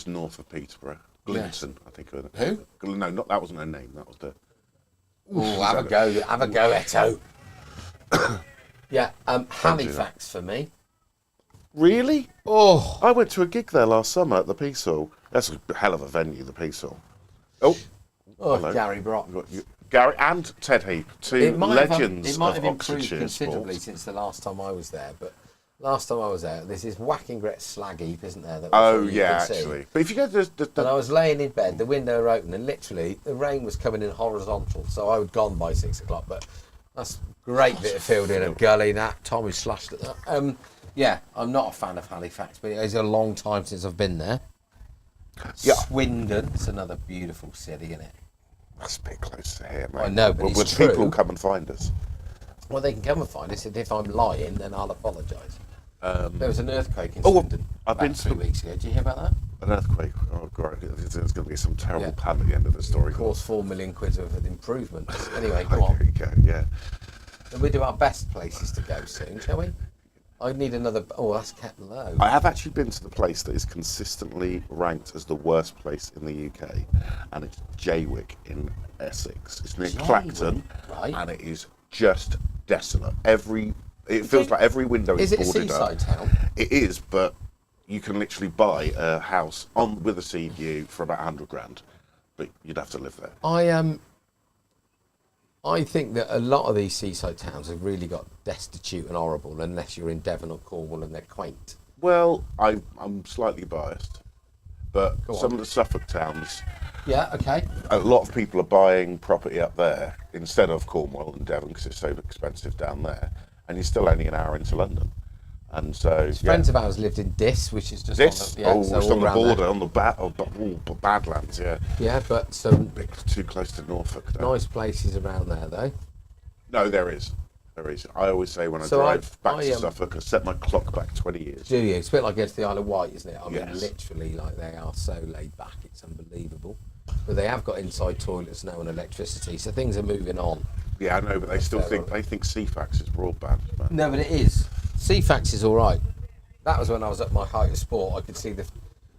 north of Peterborough. Glinton, I think. Who? No, not that wasn't her name. That was the. Oh, have a go, Eto. Yeah, Halifax for me. Really? Oh, I went to a gig there last summer at the Peace Hall. That's a hell of a venue, the Peace Hall. Oh, hello. Gary Brock. You've got Gary and Ted Heap, two legends It might of have improved Oxfordshire considerably sports. since the last time I was there, but last time I was out, there's this whacking great slag heap, isn't there? That Oh you yeah, can see? actually. But if you go to And I was laying in bed, the window were open, and literally the rain was coming in horizontal. So I was gone by 6 o'clock. But that's a great bit of fielding and gully. That Tommy slashed at that. Yeah, I'm not a fan of Halifax, but it's a long time since I've been there. Yeah. Swindon's another beautiful city, isn't it? that's a bit close to here, mate. I know, but Will it's people true. come and find us? Well, they can come and find us, and if I'm lying, then I'll apologise. There was an earthquake in Oh, Swindon I've about been 3 weeks ago. Did you hear about that? An earthquake. Oh, great. There's going to be some terrible Yeah. pun at the end of the story. Of course, 4 million quid worth of improvements. Anyway, go There on. you go, yeah. And we do our best places to go soon, shall we? I need another. Oh, that's kept low. I have actually been to the place that is consistently ranked as the worst place in the UK, and it's Jaywick in Essex. It's near Jaywick, Clacton, right. and it is just desolate. It feels like every window is Is it a boarded up. seaside town? It is, but you can literally buy a house with a sea view for about 100 grand, but you'd have to live there. I think that a lot of these seaside towns have really got destitute and horrible, unless you're in Devon or Cornwall and they're quaint. Well, I'm slightly biased, but Go some on. of the Suffolk towns, Yeah. Okay. a lot of people are buying property up there instead of Cornwall and Devon because it's so expensive down there, and you're still only an hour into London. And so, Friends of ours lived in Diss, which is just this, on the, it's all on the round border, there. on the Badlands, yeah. Yeah, but some Bit too close to Norfolk. Though. nice places around there, though. No, there is. I always say when I So drive back I, to Suffolk, I set my clock back 20 years. Do you? It's a bit like going to the Isle of Wight, isn't it? I mean, Yes. literally, like they are so laid back, it's unbelievable. But they have got inside toilets now and electricity, so things are moving on. Yeah, I know, but they still fair think CFAX is broadband. Man. No, but it is. CFAX is all right. That was when I was at my height of sport. I could see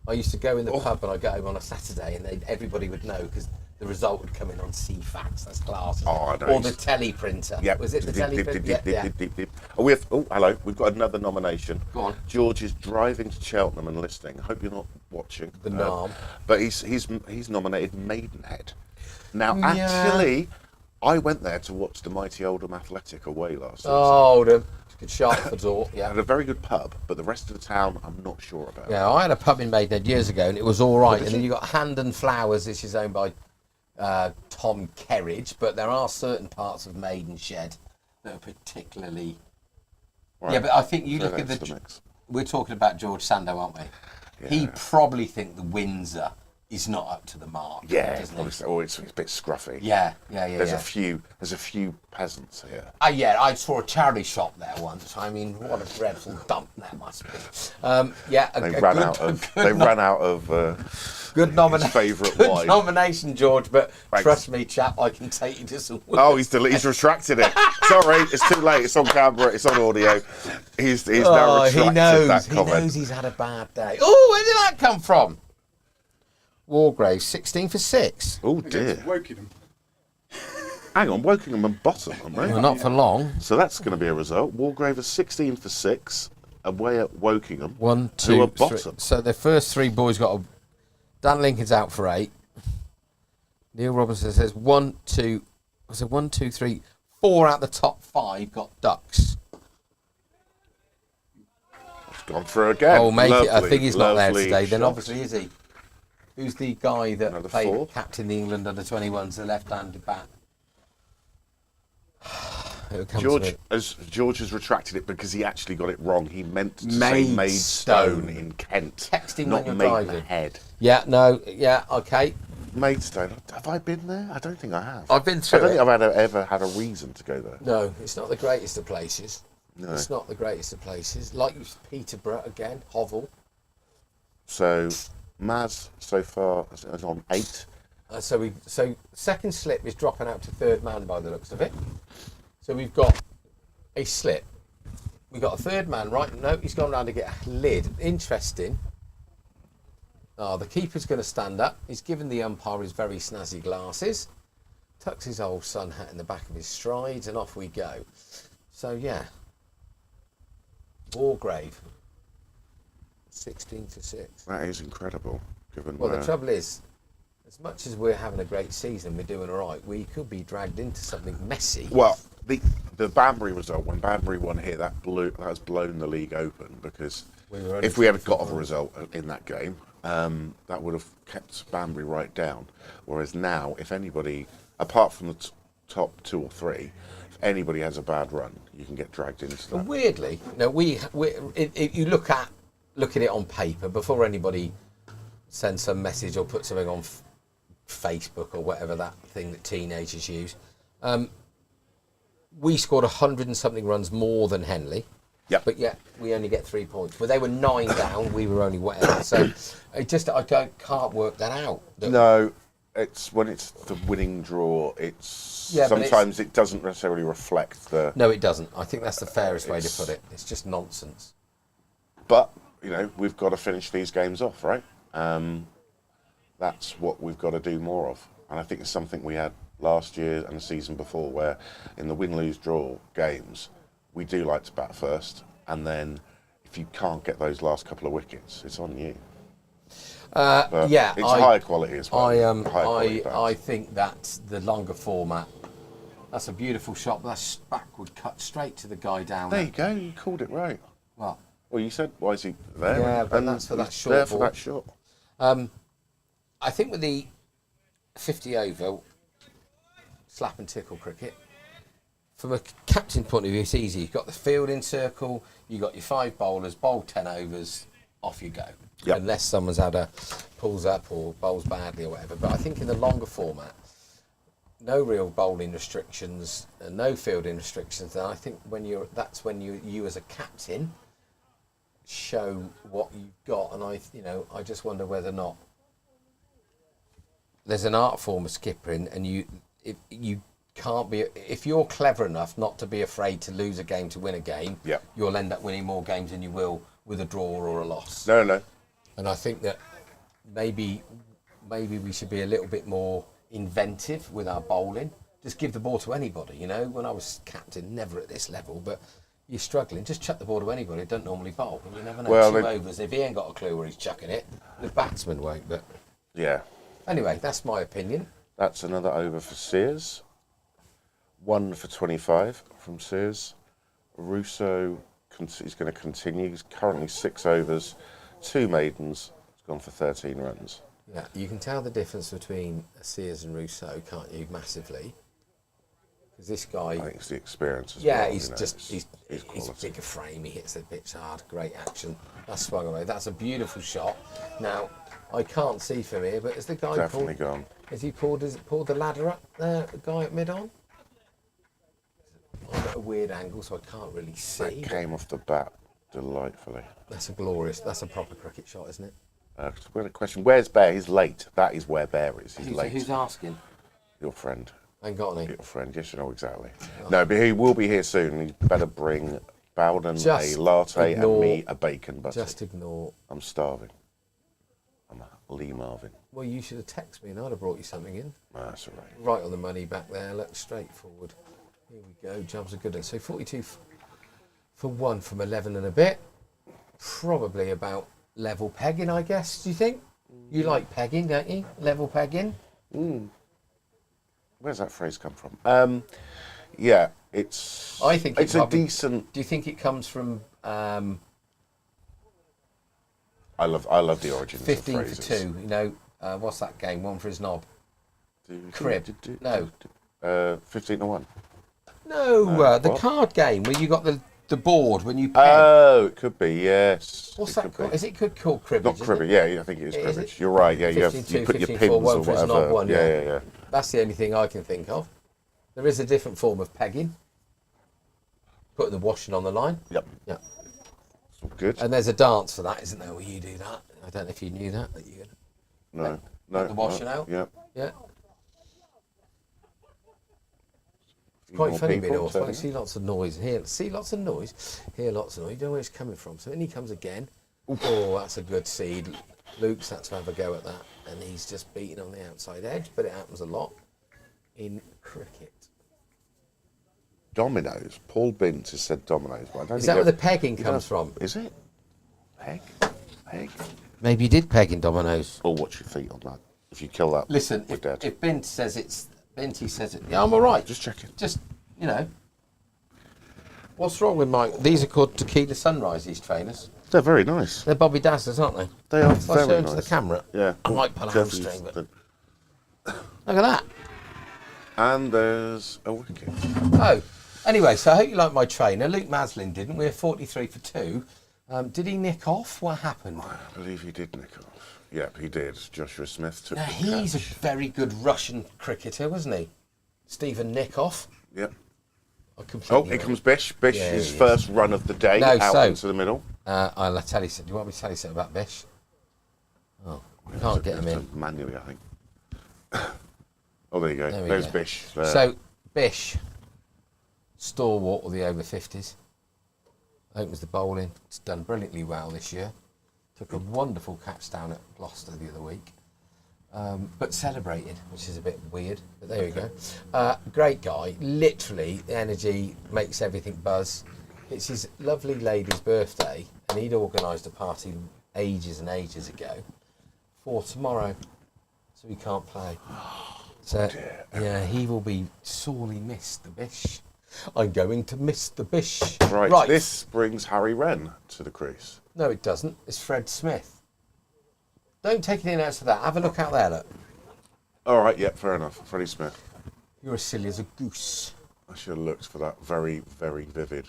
I used to go in the pub and I'd go home on a Saturday, and everybody would know because the result would come in on CFAX. That's class. isn't it? Oh, I know. Or the telly printer. Yep. Was it the telly printer? Yeah. Oh, hello. We've got another nomination. Go on. George is driving to Cheltenham and listening. I hope you're not watching. The Narm. But he's nominated Maidenhead. Now, Yeah. actually, I went there to watch the mighty Oldham Athletic away last season. Oh, the good sharp for door. Had Yeah. a very good pub, but the rest of the town, I'm not sure about. Yeah, I had a pub in Maidenhead years ago, and it was all right. And then you got Hand and Flowers, which is owned by Tom Kerridge, but there are certain parts of Maidenhead that are particularly. Right. Yeah, but I think you Throw look that at into the. mix. We're talking about George Sando, aren't we? He Yeah. probably think the Windsor is not up to the mark. Yeah, doesn't he? obviously. Oh, it's a bit scruffy. Yeah. There's Yeah. a few peasants here. Yeah, I saw a charity shop there once. I mean, what a dreadful dump that must be. Yeah, They ran out of good his nomination. favourite Good wine. nomination, George. But Thanks. trust me, chap, I can take you to some. Oh, he's retracted it. Sorry, it's too late. It's on camera. It's on audio. He's now retracted he knows. that He comment. knows he's had a bad day. Oh, where did that come from? Wargrave, 16 for 6. Oh dear. Wokingham. Hang on, Wokingham and Bottom, aren't they? Well, not for long. So that's going to be a result. Wargrave is 16 for 6 away at Wokingham. 1, Who 2, are 3. bottom. So the first 3 boys got a. Dan Lincoln's out for 8. Neil Robinson says 1, 2. I said 1, 2, 3. 4 out the top 5 got ducks. It's gone through again. Oh, make it. I Lovely, think he's not there lovely today. Then shot. obviously is he? Who's the guy that Another played 4. captain the England under 21s, the left-handed bat? It'll come to George me. has retracted it because he actually got it wrong. He meant to say Maidstone. Maidstone in Kent, Text him not when you're driving. Maidenhead. Yeah, no, yeah, okay. Maidstone. Have I been there? I don't think I have. I've been I through don't it. think I've ever had a reason to go there. No, it's not the greatest of places. No. It's not the greatest of places. Like Peterborough again, Hovel. So, Maz so far is on 8. So second slip is dropping out to third man by the looks of it. So we've got a slip. We've got a third man, right? No, he's gone round to get a lid. Interesting. Oh, the keeper's going to stand up. He's given the umpire his very snazzy glasses. Tucks his old sun hat in the back of his strides, and off we go. So, yeah. Wargrave. 16 for 6. That is incredible. Given Well, the trouble is, as much as we're having a great season, we're doing all right, we could be dragged into something messy. Well, the Banbury result, when Banbury won here, that has blown the league open, because if we had got a result in that game, that would have kept Banbury right down. Whereas now, if anybody, apart from the top 2 or 3, if anybody has a bad run, you can get dragged into that. And weirdly, if you look at it on paper before anybody sends some message or puts something on Facebook or whatever that thing that teenagers use. We scored 100 and something runs more than Henley. Yeah. But yet we only get 3 points. Well, they were 9 down. We were only whatever. So I can't work that out. No, it's when it's the winning draw. Sometimes it doesn't necessarily reflect the. No, it doesn't. I think that's the fairest way to put it. It's just nonsense. But we've got to finish these games off, right? That's what we've got to do more of, and I think it's something we had last year and the season before, where in the win-lose-draw games, we do like to bat first, and then if you can't get those last couple of wickets, it's on you. But it's high quality as well. I think that the longer format, that's a beautiful shot, but that's backward cut straight to the guy down there. There you go, you called it right. What? Well, you said, why is he there? Yeah, but that's for that short there ball. for that shot. I think with the 50 over slap and tickle cricket, from a captain point of view, it's easy. You've got the fielding circle, you've got your 5 bowlers, bowl 10 overs, off you go. Yep. Unless someone's pulls up or bowls badly or whatever. But I think in the longer format, no real bowling restrictions and no fielding restrictions. And I think that's when you as a captain show what you've got. And I just wonder whether or not there's an art form of skippering, and you can't be, if you're clever enough not to be afraid to lose a game to win a game, yep, you'll end up winning more games than you will with a draw or a loss. No. And I think that maybe we should be a little bit more inventive with our bowling. Just give the ball to anybody. When I was captain, never at this level, but you're struggling, just chuck the ball to anybody. Don't normally bowl, and you never know. Well, 2 overs. If he ain't got a clue where he's chucking it, the batsman won't. But yeah. Anyway, that's my opinion. That's another over for Sears. 1 for 25 from Sears. Russo is going to continue. He's currently 6 overs, 2 maidens. He's gone for 13 runs. Yeah, you can tell the difference between Sears and Russo, can't you? Massively. Because this guy, I think it's the experience as well. Yeah, he's bigger frame. He hits the pitch hard. Great action. That's swung away. That's a beautiful shot. Now, I can't see from here, but has the guy definitely gone? Has he pulled the ladder up there? The guy at mid-on. I've got a weird angle, so I can't really see. That came off the bat delightfully. That's a proper cricket shot, isn't it? We had a question. Where's Bear? He's late. That is where Bear is. He's late. Who's asking? Your friend. Ain't got any. Your friend. Yes, you know exactly. Oh. No, but he will be here soon. You better bring Bowden a latte and me a bacon butter. Just ignore. I'm starving. I'm a Lee Marvin. Well, you should have texted me and I'd have brought you something in. That's all right. Right on the money back there. Look straight forward. Here we go. Jobs are good. And so 42 for 1 from 11 and a bit. Probably about level pegging, I guess. Do you think? You like pegging, don't you? Level pegging. Where's that phrase come from? Yeah, it's. I think it's a decent. Do you think it comes from? I love the origins 15 of phrases. for 2. What's that game? 1 for his knob. Crib. No. 15 to 1. No, the card game where you got the board when you peg. Oh, it could be, yes. What's that called? Is it called cribbage? Not cribbage, yeah, I think it is cribbage. You're right, yeah, you put your pins or whatever. Yeah. That's the only thing I can think of. There is a different form of pegging. Putting the washing on the line. Yep. Yeah. It's all good. And there's a dance for that, isn't there, where you do that? I don't know if you knew that. No. The washing out? Yeah. Yeah. It's quite funny being horse. You see lots of noise, hear lots of noise. You don't know where it's coming from. So when he comes again, oh, that's a good seed. Luke's had to have a go at that, and he's just beating on the outside edge, but it happens a lot in cricket. Dominoes. Paul Bint has said dominoes, but I don't Is think that where the pegging comes from? Is it? Peg? Maybe you did peg in dominoes. Or watch your feet on that. If you kill that, Listen, we're dead. if Bint says it's Binty says it. Yeah, I'm all right. Just checking. Just, What's wrong with Mike? These are called Tequila Sunrise, these trainers. They're very nice. They're Bobby Dazzlers, aren't they? They are If I very show them nice. to the camera, Yeah. I might pull a Jeffy's hamstring, but the- look at that. And there's a wicket. Oh, anyway, so I hope you like my trainer. Luke Maslin didn't. We're 43 for 2. Did he nick off? What happened? I believe he did nick off. Yep, he did. Joshua Smith took Now, the he's a catch. very good Russian cricketer, wasn't he? Stephen Nikoff. Yep. I completely Oh, here comes Bish. Bish, Yeah, his he is. first run of the day, No, out so- into the middle. I'll tell you something. Do you want me to tell you something about Bish? Oh, I can't get him in. Manually, I think. Oh, there you go. There we There's go. Bish. There. So, Bish, stalwart of the over 50s, opens the bowling. It's done brilliantly well this year. Took a wonderful catch down at Gloucester the other week, but celebrated, which is a bit weird. But there we go. Great guy. Literally, the energy makes everything buzz. It's his lovely lady's birthday, and he'd organised a party ages and ages ago for tomorrow, so he can't play. So, yeah, he will be sorely missed, the Bish. I'm going to miss the Bish. right, this brings Harry Wren to the crease. No, it doesn't. It's Fred Smith. Don't take it in out to that. Have a look out there, look. All right, yep, fair enough. Freddie Smith. You're as silly as a goose. I should have looked for that very, very vivid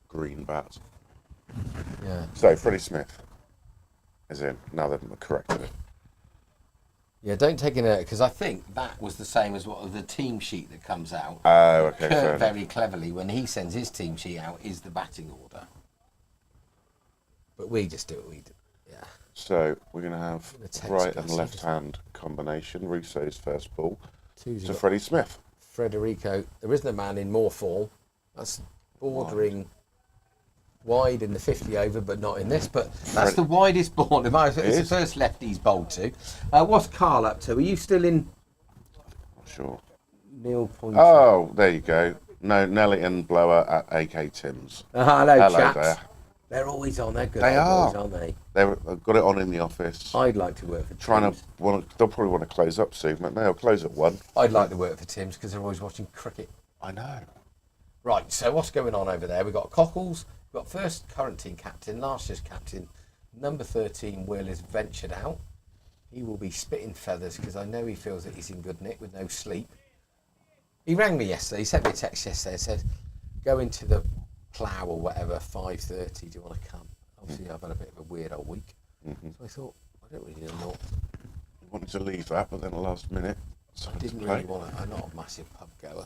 green bat. Yeah. So, Freddie Smith is in. Now they've corrected it. Yeah, don't take it out, because I think that was the same as what the team sheet that comes out. Oh, okay, fair Kurt enough. very cleverly, when he sends his team sheet out, is the batting order. But we just do what we do. Yeah. So, we're going to have The text right and message. left hand combination. Russo's first ball Two's to got Freddie Smith. Federico. There isn't a man in more form. That's bordering wide in the 50 over, but not in this. But that's the widest ball. It's the is. first left he's bowled to. What's Carl up to? Are you still in Not sure. Neil Point? Oh, there you go. No, Nelly and Blower at AK Tim's. Hello, Hello chaps. there. They're always on. They're good They old boys, are. aren't they? They've got it on in the office. I'd like to work for Trying Tim's. to, they'll probably want to close up soon, but they'll close at 1. I'd like to work for Tim's because they're always watching cricket. I know. Right, so what's going on over there? We've got Cockles, we've got first current team captain, last year's captain, number 13, Will, has ventured out. He will be spitting feathers because I know he feels that he's in good nick with no sleep. He rang me yesterday, he sent me a text yesterday and said, go into the plough or whatever, 5:30, do you want to come? Obviously, I've had a bit of a weird old week. So I thought, I don't really know. I wanted to leave that, but then at the last minute, I decided to didn't play. really want to, I'm not a massive pub goer.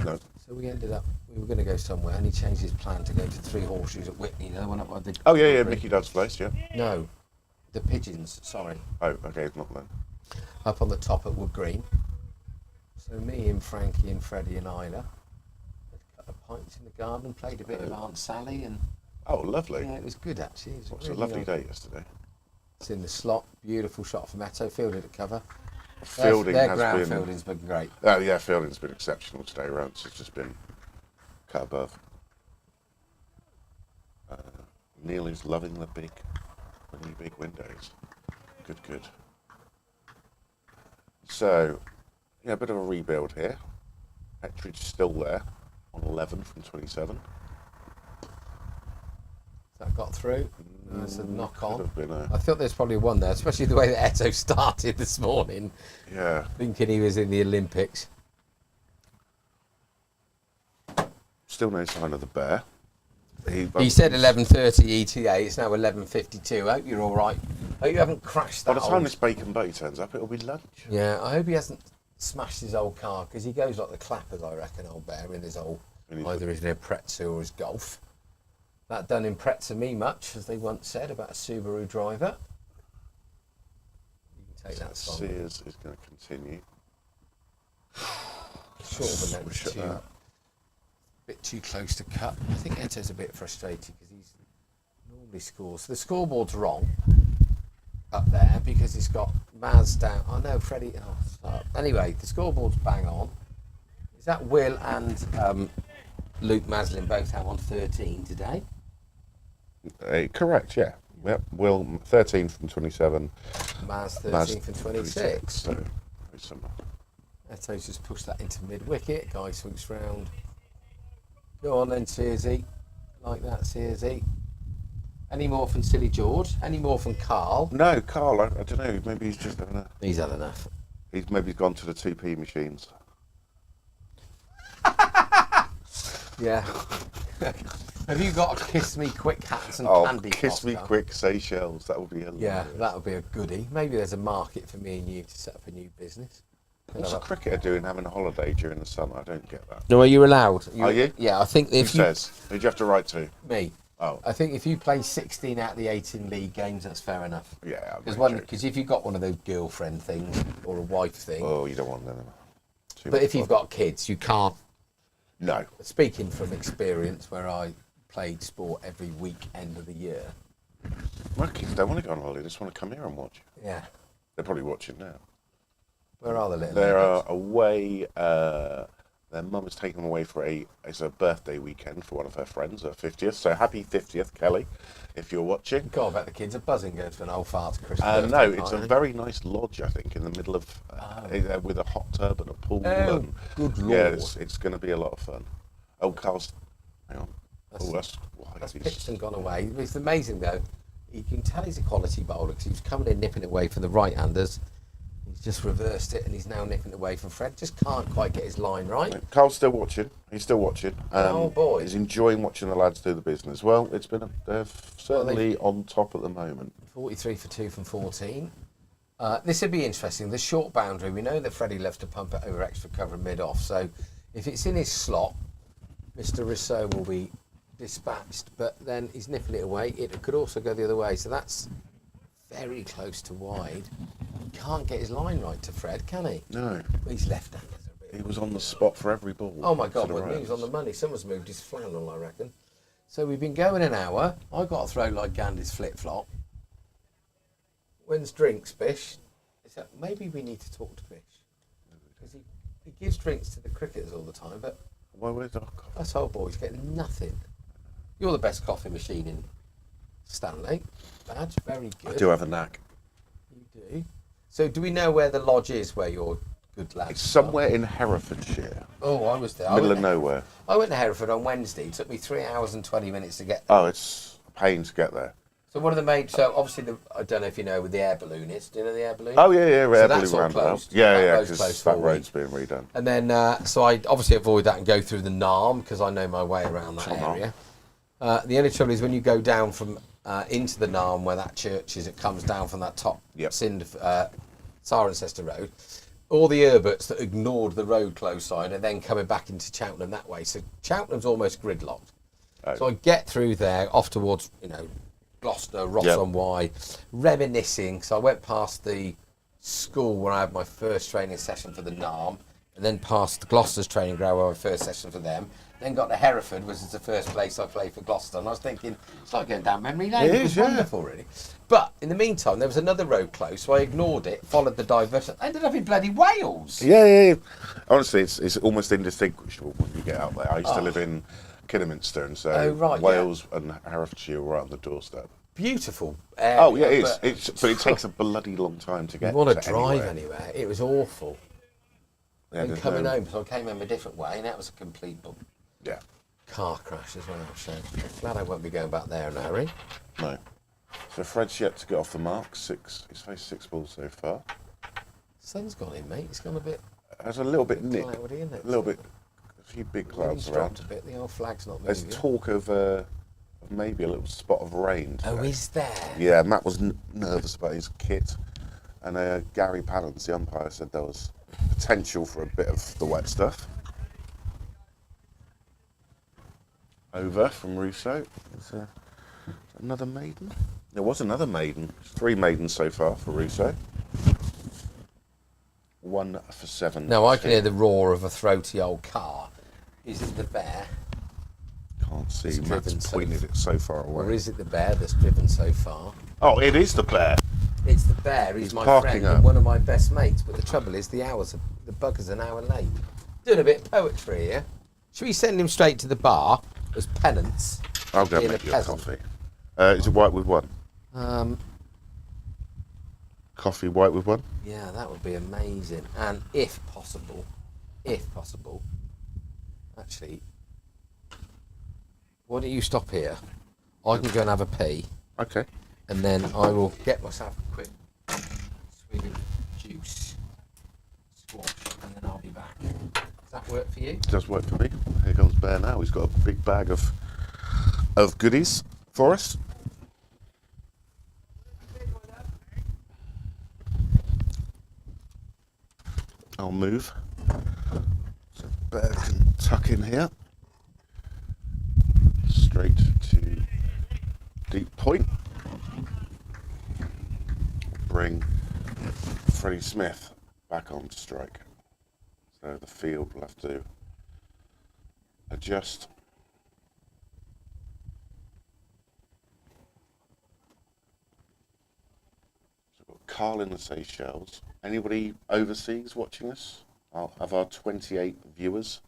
No. So we ended up, we were going to go somewhere and he changed his plan to go to Three Horseshoes at Whitney. You know, the one up by the... Oh, yeah, Mickey Dodd's place, yeah. No, the Pigeons, sorry. Oh, okay, it's not then. Up on the top at Wood Green. So me and Frankie and Freddie and Isla had a couple of pints in the garden, played a bit of Aunt Sally, and Oh, lovely. yeah, it was good actually. It was It was a really lovely nice. day yesterday. It's in the slot, beautiful shot from Eto, fielded at cover. Fielding their has ground been... fielding's been great. Oh, yeah, fielding's been exceptional today. Rance has just been cut above. Neil is loving the really big windows. Good, good. So, yeah, a bit of a rebuild here. Ettridge still there on 11 from 27. That got through. That's a knock Could on. have been a... I thought there's probably one there, especially the way that Eto started this morning, Yeah. thinking he was in the Olympics. Still no sign of the bear. He said 11:30 ETA. It's now 11:52. I hope you're all right. I hope you haven't crashed By that. the time old- this bacon butty turns up, it'll be lunch. Yeah, I hope he hasn't smashed his old car because he goes like the clappers, I reckon, old bear, in his old And he's either his Impreza or his Golf. That done impreza me much, as they once said about a Subaru driver. You can take that song. Sears is going to continue. Short of a note, Swish at too. that. Bit too close to cut. I think Eto's a bit frustrated because he's normally scores. The scoreboard's wrong up there because it's got Maz down. Oh no, Freddie. Oh, stop. Anyway, the scoreboard's bang on. Is that Will and Luke Maslin both have on 13 today? Correct, yeah. Yep. Will 13 from 27. Maz 13 Maz from 26. So, very similar. Eto's just pushed that into mid wicket. Guy swings round. Go on then, Searsy. Like that, CSE. Any more from Silly George? Any more from Carl? No, Carl, I don't know. Maybe he's just having a. He's had enough. He's maybe gone to the 2p machines. Yeah. Have you got a Kiss Me Quick hats and Oh, candy? kiss me Oscar? quick, Seychelles. That would be hilarious. Yeah, that would be a goodie. Maybe there's a market for me and you to set up a new business. What's a cricketer doing having a holiday during the summer? I don't get that. No, are you allowed? Are you? Yeah, I think Who if you says? Who'd you have to write to? me, Oh, I think if you play 16 out of the 18 league games, that's fair enough. yeah. Because if you've got one of those girlfriend things or a wife thing, Oh, you don't want them. but if you've got kids, you can't. No. Speaking from experience, where I played sport every weekend of the year. My kids don't want to go on holiday. They just want to come here and watch. Yeah. They're probably watching now. Where are the little? They're ladies? away. Their mum has taken them away for it's a birthday weekend for one of her friends, her 50th. So happy 50th, Kelly, if you're watching. God, I bet the kids are buzzing going to an old fart's Christmas. No, birthday it's a party. very nice lodge, I think, in the middle of with a hot tub and a pool. Oh, and, good yeah, lord. it's going to be a lot of fun. Oh, Carl's. Hang on. That's That's pitched and gone away. It's amazing though. You can tell he's a quality bowler because he was coming in nipping away from the right-handers. He's just reversed it and he's now nipping away from Fred. Just can't quite get his line right. Carl's still watching. He's still watching. Oh, boy. He's enjoying watching the lads do the business. Well, it's been they're certainly on top at the moment. 43 for 2 from 14. This would be interesting. The short boundary, we know that Freddie loves to pump it over extra cover and mid-off. So if it's in his slot, Mr. Rousseau will be dispatched, but then he's nipping it away. It could also go the other way. So that's very close to wide. He can't get his line right to Fred, can he? No, He's left-handed. he was on the spot for every ball. Oh my to God, the well, he was on Rams. the money. Someone's moved his flannel, I reckon. So we've been going an hour. I got to throw like Gandhi's flip-flop. When's drinks, Bish? Maybe we need to talk to Bish. Because he gives drinks to the cricketers all the time, but Well, where's our us old boys getting nothing. You're the best coffee machine in Stanley. Badge, very good. I do have a knack. You do. So do we know where the lodge is where your good lads It's are? somewhere in Herefordshire, Oh, I was there. middle of nowhere. I went to Hereford on Wednesday. It took me 3 hours and 20 minutes to get. Oh, it's a pain to get there. So what are the main? So obviously, I don't know if you know with the air balloon is. Do you know the air balloon? Oh yeah, So Rare that's Blue all Roundabout. closed. Yeah, That yeah, road's because closed that for a road's week. being redone. And then, so I obviously avoid that and go through the Narm because I know my way around that Narm. area. The only trouble is when you go down from into the Narm where that church is, it comes down from that top Yep. Cirencester Road. All the Herberts that ignored the road close sign are then coming back into Cheltenham that way. So Cheltenham's almost gridlocked. Oh. So I get through there, off towards, Gloucester, Ross Yep. on Wye, reminiscing. So I went past the school where I had my first training session for the NARM, and then past Gloucester's training ground where I had my first session for them. Then got to Hereford, which is the first place I played for Gloucester. And I was thinking, it's like going down memory lane. It It was is, yeah. wonderful, really. But in the meantime, there was another road close, so I ignored it, followed the diversion. I ended up in bloody Wales. Yeah. Honestly, it's almost indistinguishable when you get out there. I used to live in Kidderminster, and so Oh, right, yeah. Wales and Herefordshire were right on the doorstep. Beautiful area. Oh yeah, it is. but But it takes a bloody long time to you get. want to to drive anywhere. anywhere. It was awful. Yeah, And there's coming no- home, so I came home a different way, and that was a complete Yeah, car crash as well. So glad I won't be going back there in a hurry. no. So Fred's yet to get off the mark. He's faced 6 balls so far. Sun's gone in, mate. It's gone a bit There's a little bit nip, cloudy, isn't it? a little bit, a few big clouds Wind's dropped around. a bit. The old flag's not There's moving. talk of maybe a little spot of rain. Oh, today. is there? Yeah, Matt was nervous about his kit, and Gary Pallants, the umpire, said there was potential for a bit of the wet stuff. Over from Russo. There's another maiden. There was another maiden. 3 maidens so far for Russo. 1 for 7. Now I can hear the roar of a throaty old car. Is it the bear, Can't see. It's Matt's driven so pointed it so far away. or is it the bear that's driven so far? Oh, it is the bear. It's the bear. He's He's my parking friend up. and one of my best mates. But the trouble is, the bugger's an hour late. Doing a bit of poetry here. Should we send him straight to the bar as penance? I'll go being make a you a peasant? coffee. Is it white with 1? Coffee white with 1? Yeah, that would be amazing. And if possible, actually, Why don't you stop here? I can go and have a pee, Okay. and then I will get myself a quick swig of juice, squash, and then I'll be back. Does that work for you? Does work for me. Here comes Bear now. He's got a big bag of goodies for us. I'll move. So Bear can tuck in here. Straight to deep point. Bring Freddie Smith back on strike. So the field will have to adjust. So we've got Carl in the Seychelles. Anybody overseas watching us? I'll have our 28 viewers.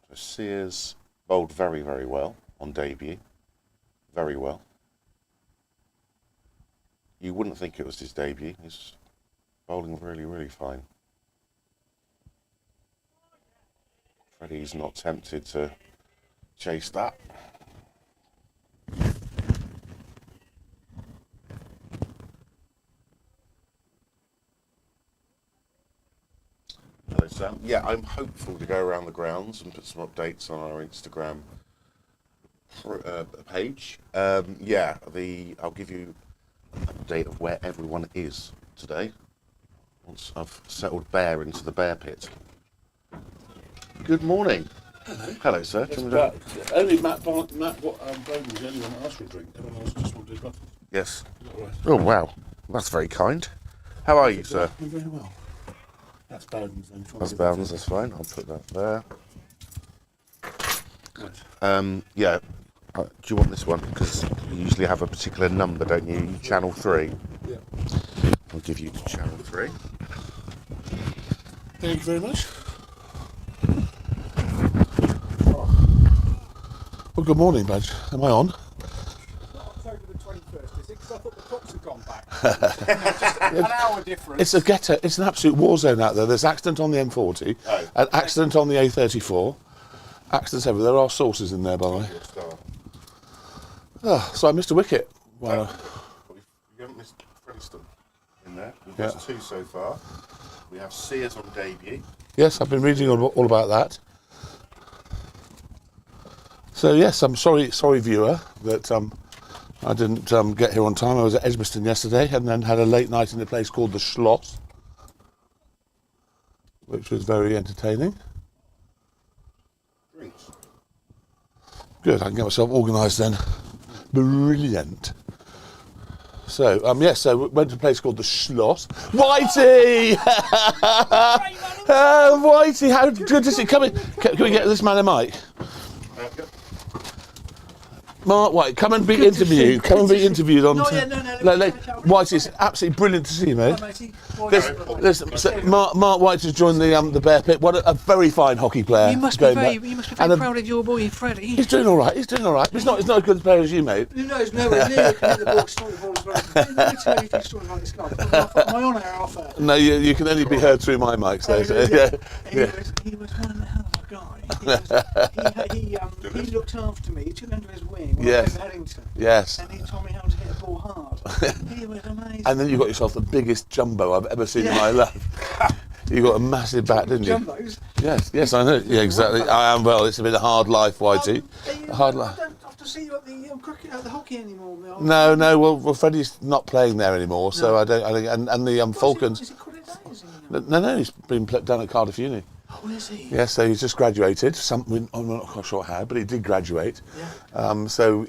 So Sears bowled very, very well on debut. Very well. You wouldn't think it was his debut. He's bowling really, really fine. Freddie's not tempted to chase that. Hello, Sam. Yeah, I'm hopeful to go around the grounds and put some updates on our Instagram page. Yeah, I'll give you an update of where everyone is today once I've settled Bear into the bear pit. Good morning. Hello. Hello, sir. Only Matt Bowden was the only one that asked for a drink. Everyone else just wanted a bottle. Yes. Is that all right? Oh, wow. That's very kind. How are you, sir? I'm very well. That's Bowden's then. That's Bowden's, that's fine. I'll put that there. Right. Yeah. Do you want this one? Because you usually have a particular number, don't you? You channel 3. Yeah. I'll give you to channel 3. Thank you very much. Well, good morning, Badge. Am I on? October the 21st, is it? Because I thought the clocks had gone back. Just an hour difference. It's a ghetto. It's an absolute war zone out there. There's accident on the M40, an accident on the A34, accidents everywhere. There are sources in there, by the way. Oh, so I missed a wicket. Wow. You haven't missed Freddyston in there. We've Yeah. missed 2 so far. We have Sears on debut. Yes, I've been reading all about that. So yes, I'm sorry, viewer, that I didn't get here on time. I was at Edgbaston yesterday and then had a late night in a place called the Schloss, which was very entertaining. Drinks. Good, I can get myself organised then. Brilliant. So, yes, so we went to a place called the Schloss. Whitey! Whitey, how good to see you. Come in. Can we get this man a mic? Mark White, come and be interviewed. Come and be interviewed on. White, it's absolutely brilliant to see you, mate. Mark White has joined the Bear Pit. What a very fine hockey player. You must be very proud of your boy, Freddie. He's doing all right. He's not as good a player as you, mate. No, it's nowhere near the ball, story ball as well. Let me tell you a story like this guy. My honour off air. No, you can only be heard through my mic. So, He was one hell of a guy. He looked after me. He took under his wing when I was at Headington. Yes. And he taught me how to hit a ball hard. He was amazing. And then you got yourself the biggest jumbo I've ever seen in my life. You got a massive bat, didn't you? Jumbos. Yes, I know. Yeah, exactly. I am. Well, it's been a hard life, Whitey. A hard I life. don't have to see you at the cricket, at the hockey anymore. No. Well, Freddie's not playing there anymore, so I don't. And the Falcons. Is he quit it down? Is he? No, he's been down at Cardiff Uni. Oh, is he? Yes, so he's just graduated. I'm not quite sure how, but he did graduate. Yeah. So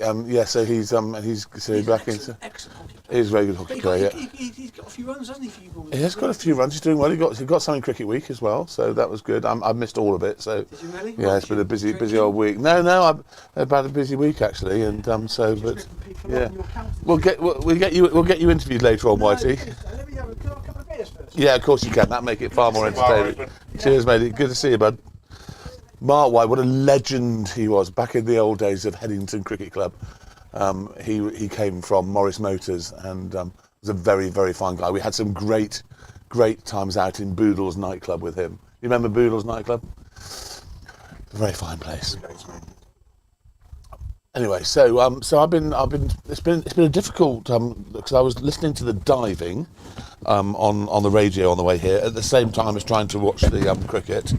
he's back into. Excellent hockey player. He's a very good hockey player. Yeah. He's got a few runs, hasn't he, for you boys? He has got a few runs. He's doing well. He got some in Cricket Week as well, so that was good. I've missed all of it. So Did you really? yeah, it's been a busy old week. No, I've had a busy week actually, and yeah, we'll get you interviewed later on, Whitey. Let me have a couple of beers first. Yeah, of course you can. That'll make it far more entertaining. Cheers, mate. Good to see you, bud. Mark White, what a legend he was back in the old days of Headington Cricket Club. He came from Morris Motors and was a very, very fine guy. We had some great times out in Boodle's nightclub with him. You remember Boodle's nightclub? A very fine place. Anyway, so I've been it's been a difficult because I was listening to the diving on the radio on the way here at the same time as trying to watch the cricket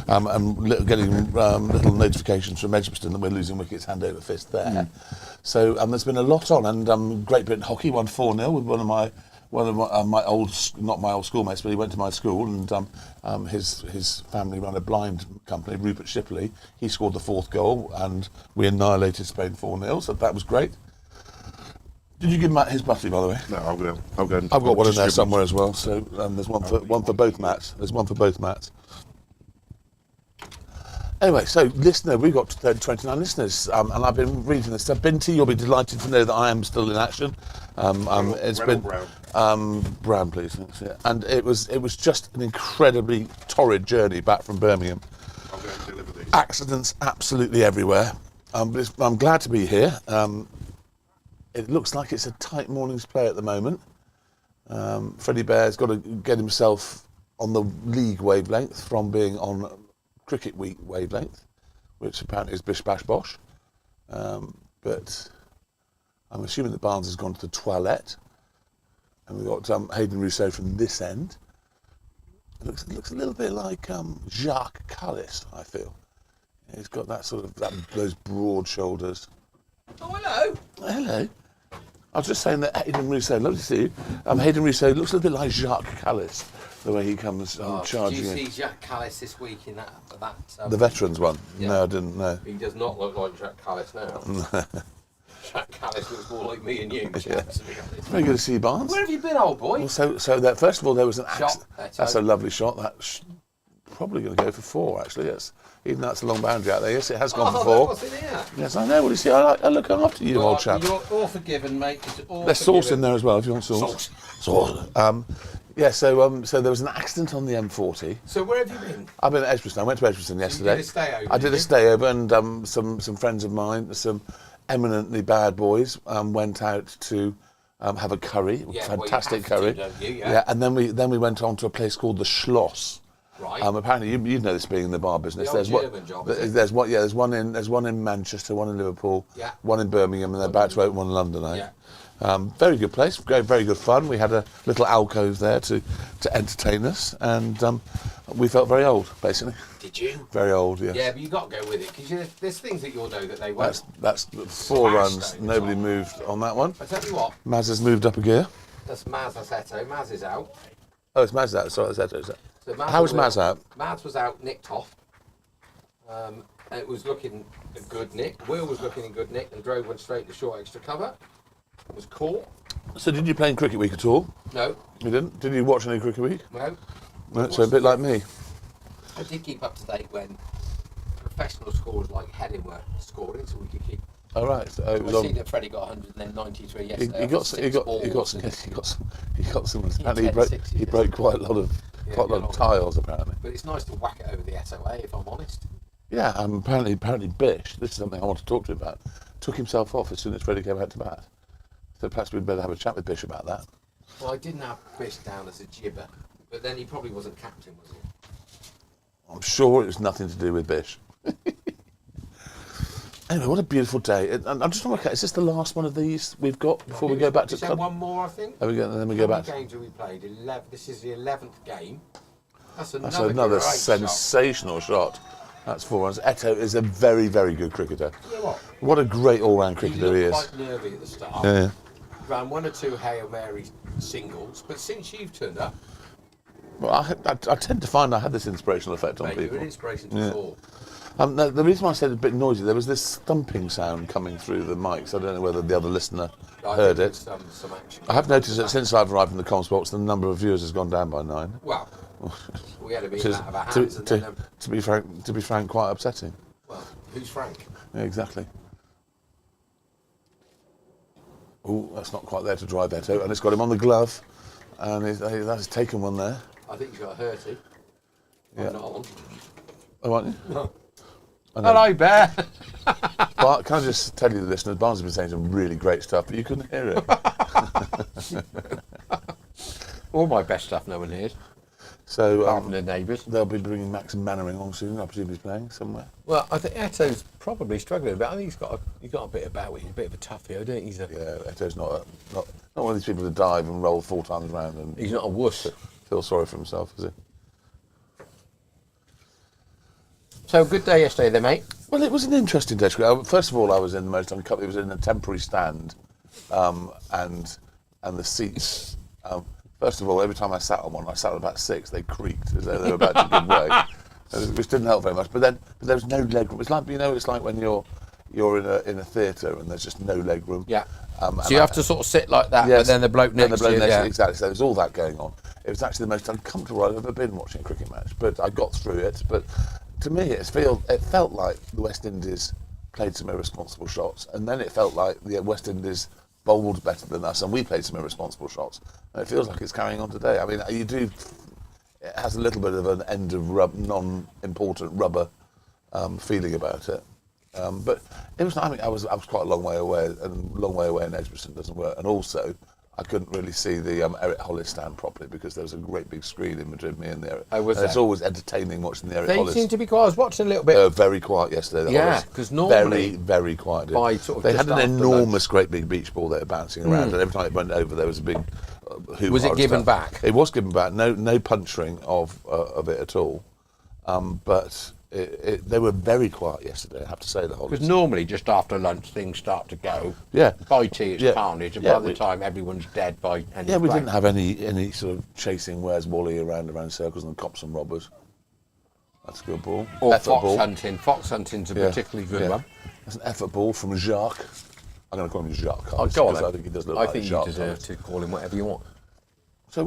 and getting little notifications from Edgbaston that we're losing wickets hand over fist there. So there's been a lot on, and Great Britain hockey won 4-0 with one of my old, not my old schoolmates, but he went to my school, and his family run a blind company, Rupert Shipley. He scored the 4th goal, and we annihilated Spain 4-0. So that was great. Did you give Matt his butty, by the way? No, I'll go. I've got one in there somewhere as well. So there's one for both Matts. There's one for both Matts. Anyway, so listener, we've got 29 listeners, and I've been reading this stuff. Binti, you'll be delighted to know that I am still in action. It's been Brown, please. That's it. And it was just an incredibly torrid journey back from Birmingham. I'll go and deliver these. Accidents absolutely everywhere. But I'm glad to be here. It looks like it's a tight morning's play at the moment. Freddie Bear's got to get himself on the league wavelength from being on Cricket Week wavelength, which apparently is bish bash bosh. But I'm assuming that Barnes has gone to the toilette, and we've got Hayden Rousseau from this end. It looks a little bit like Jacques Callis, I feel. He's got that sort of those broad shoulders. Oh, hello. Hello. I was just saying that Hayden Rousseau, lovely to see you. Hayden Rousseau looks a little bit like Jacques Callis, the way he comes charging in. Did you see Jacques Callis this week in that The veterans one? Yeah. No, I didn't know. He does not look like Jacques Callis now. Jacques Callis looks more like me and you, chaps, to be honest. Very good to see you, Barnes. Where have you been, old boy? Well, so that first of all, there was an Shot. That's a lovely shot. That's probably going to go for 4, actually. Yes, even though it's a long boundary out there. Yes, it has gone for 4. What's in here? Yes, I know. Well, you see, I look after you, old chap. You're all forgiven, mate. There's sauce in there as well, if you want sauce. Sauce. Yeah, so there was an accident on the M40. So where have you been? I've been at Edgbaston. I went to Edgbaston yesterday. You did a stay over, I did a stay over, and some friends of mine, some eminently bad boys, went out to have a curry, fantastic curry. Don't you? Yeah. And then we went on to a place called the Schloss. Right. Apparently, you know this being in the bar business. The old German job, is it? There's one in Manchester, one in Liverpool, Yeah. one in Birmingham, and they're about to open one in London. Yeah. Very good place, very good fun. We had a little alcove there to entertain us, and we felt very old, basically. Did you? Very old, yes. Yeah, but you got to go with it because there's things that you'll know that they won't. That's 4 runs. Nobody moved on that one. I tell you what. Maz has moved up a gear. That's Maz Assetto. Maz is out. Oh, it's Maz out. Sorry, that's Eto. So How was Maz out? Maz was out, nicked off. It was looking a good nick. Will was looking in good nick and drove one straight to short extra cover. Was caught. So did you play in Cricket Week at all? No. You didn't? Did you watch any Cricket Week? No. No, so a bit like me. I did keep up to date when professional scorers like Heading were scoring, so we could keep. Oh right. So it was I on. see that Freddie got 193 yesterday. He got some. Apparently he broke quite a lot of tiles apparently. But it's nice to whack it over the SOA, if I'm honest. Yeah, apparently Bish. This is something I want to talk to you about. Took himself off as soon as Freddie came out to bat. So perhaps we'd better have a chat with Bish about that. Well, I didn't have Bish down as a gibber, but then he probably wasn't captain, was he? I'm sure it was nothing to do with Bish. Anyway, what a beautiful day. I'm just wondering, is this the last one of these we've got before we go back to Is there one more, I think? Then we go back. How many games have we played? 11. This is the 11th game. That's That's another another great sensational shot. That's 4 runs. Eto is a very, very good cricketer. shot. You know what? What a great all-round He cricketer he looked is. quite nervy at the start. Yeah. Ran 1 or 2 Hail Mary singles, but since you've turned up, Well, I tend to find I had this inspirational effect on mate, you're people. an inspiration to us all. The reason why I said it a bit noisy, there was this thumping sound coming through the mics. I don't know whether the other listener heard it. Some action. I have noticed that since I've arrived in the comms box, the number of viewers has gone down by 9. Well, we had a bit Which is, out of our hands, and then, to be frank, quite upsetting. well, who's Frank? Yeah, exactly. Oh, that's not quite there to drive Eto, and it's got him on the glove, and that's taken one there. I think he's got a hurty. Yeah. I'm not on. Oh, aren't you? No. I know. Hello, Bear. But can I just tell you, the listeners, Barnes has been saying some really great stuff, but you couldn't hear it. All my best stuff no one hears. So apart from the neighbours. they'll be bringing Max Mannering on soon. I presume he's playing somewhere. Well, I think Eto's probably struggling a bit. I think he's got a bit about it. He's a bit of a toughie, I don't think he's a... Yeah, Eto's not one of these people to dive and roll 4 times round and He's not a wuss. feel sorry for himself, is he? So, good day yesterday then, mate. Well, it was an interesting day. First of all, I was in the most uncomfortable. It was in a temporary stand, and the seats. First of all, every time I sat on one, I sat on about 6. They creaked as though they were about to give way, which didn't help very much. But there was no leg room. It's like it's like when you're in a theatre and there's just no leg room. Yeah. So you have to sort of sit like that, yes, but then the bloke next to you. Yeah. Exactly. So there was all that going on. It was actually the most uncomfortable I've ever been watching a cricket match. But I got through it. But to me, it felt like the West Indies played some irresponsible shots, and then it felt like the West Indies bowled better than us, and we played some irresponsible shots. And it feels like it's carrying on today. I mean, it has a little bit of an end of non-important rubber feeling about it. But it was. I mean, I was quite a long way away, and long way away in Edgbaston doesn't work. And also, I couldn't really see the Eric Hollis stand properly because there was a great big screen in between me and the Eric. Oh, was there? It's always entertaining watching the Eric They Hollis. seem to be quiet. I was watching a little bit. Very quiet yesterday. Yeah, because normally very quiet. by sort of they just had an after enormous, lunch. great big beach ball they were bouncing around, and every time it went over, there was a big. Was it given back? It was given back. No puncturing of it at all. But they were very quiet yesterday. I have to say, the whole. Because normally just after lunch things start to go. Yeah. By tea it's Yeah. carnage, and Yeah, by the time everyone's dead by end Yeah, of we play. didn't have any sort of chasing Where's Wally around circles and cops and robbers. That's a good ball. Or Effort fox ball. hunting. Fox hunting's a Yeah, particularly good yeah. one. That's an effort ball from Jacques. I'm going to call him Jacques. Oh, go on. because I think he does look I like think you Jacques. deserve to call him whatever you want. So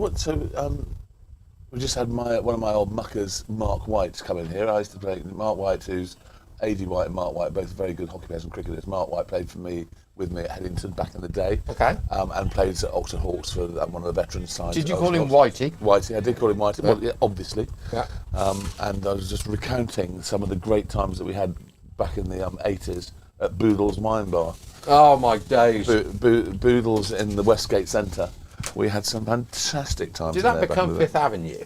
we just had one of my old muckers, Mark White, come in here. I used to play Mark White, who's A.D. White and Mark White, both very good hockey players and cricketers. Mark White played with me at Headington back in the day. Okay. And played at Oxford Hawks for one of the veterans' sides. Did you at call him Oxford. Whitey? Whitey, I did call him Whitey. Yeah. Well, yeah, obviously. Yeah. And I was just recounting some of the great times that we had back in the 80s at Boodle's Wine Bar. Oh my days! Boodle's in the Westgate Centre. We had some fantastic times. Did in that there back in become the day. Fifth Avenue?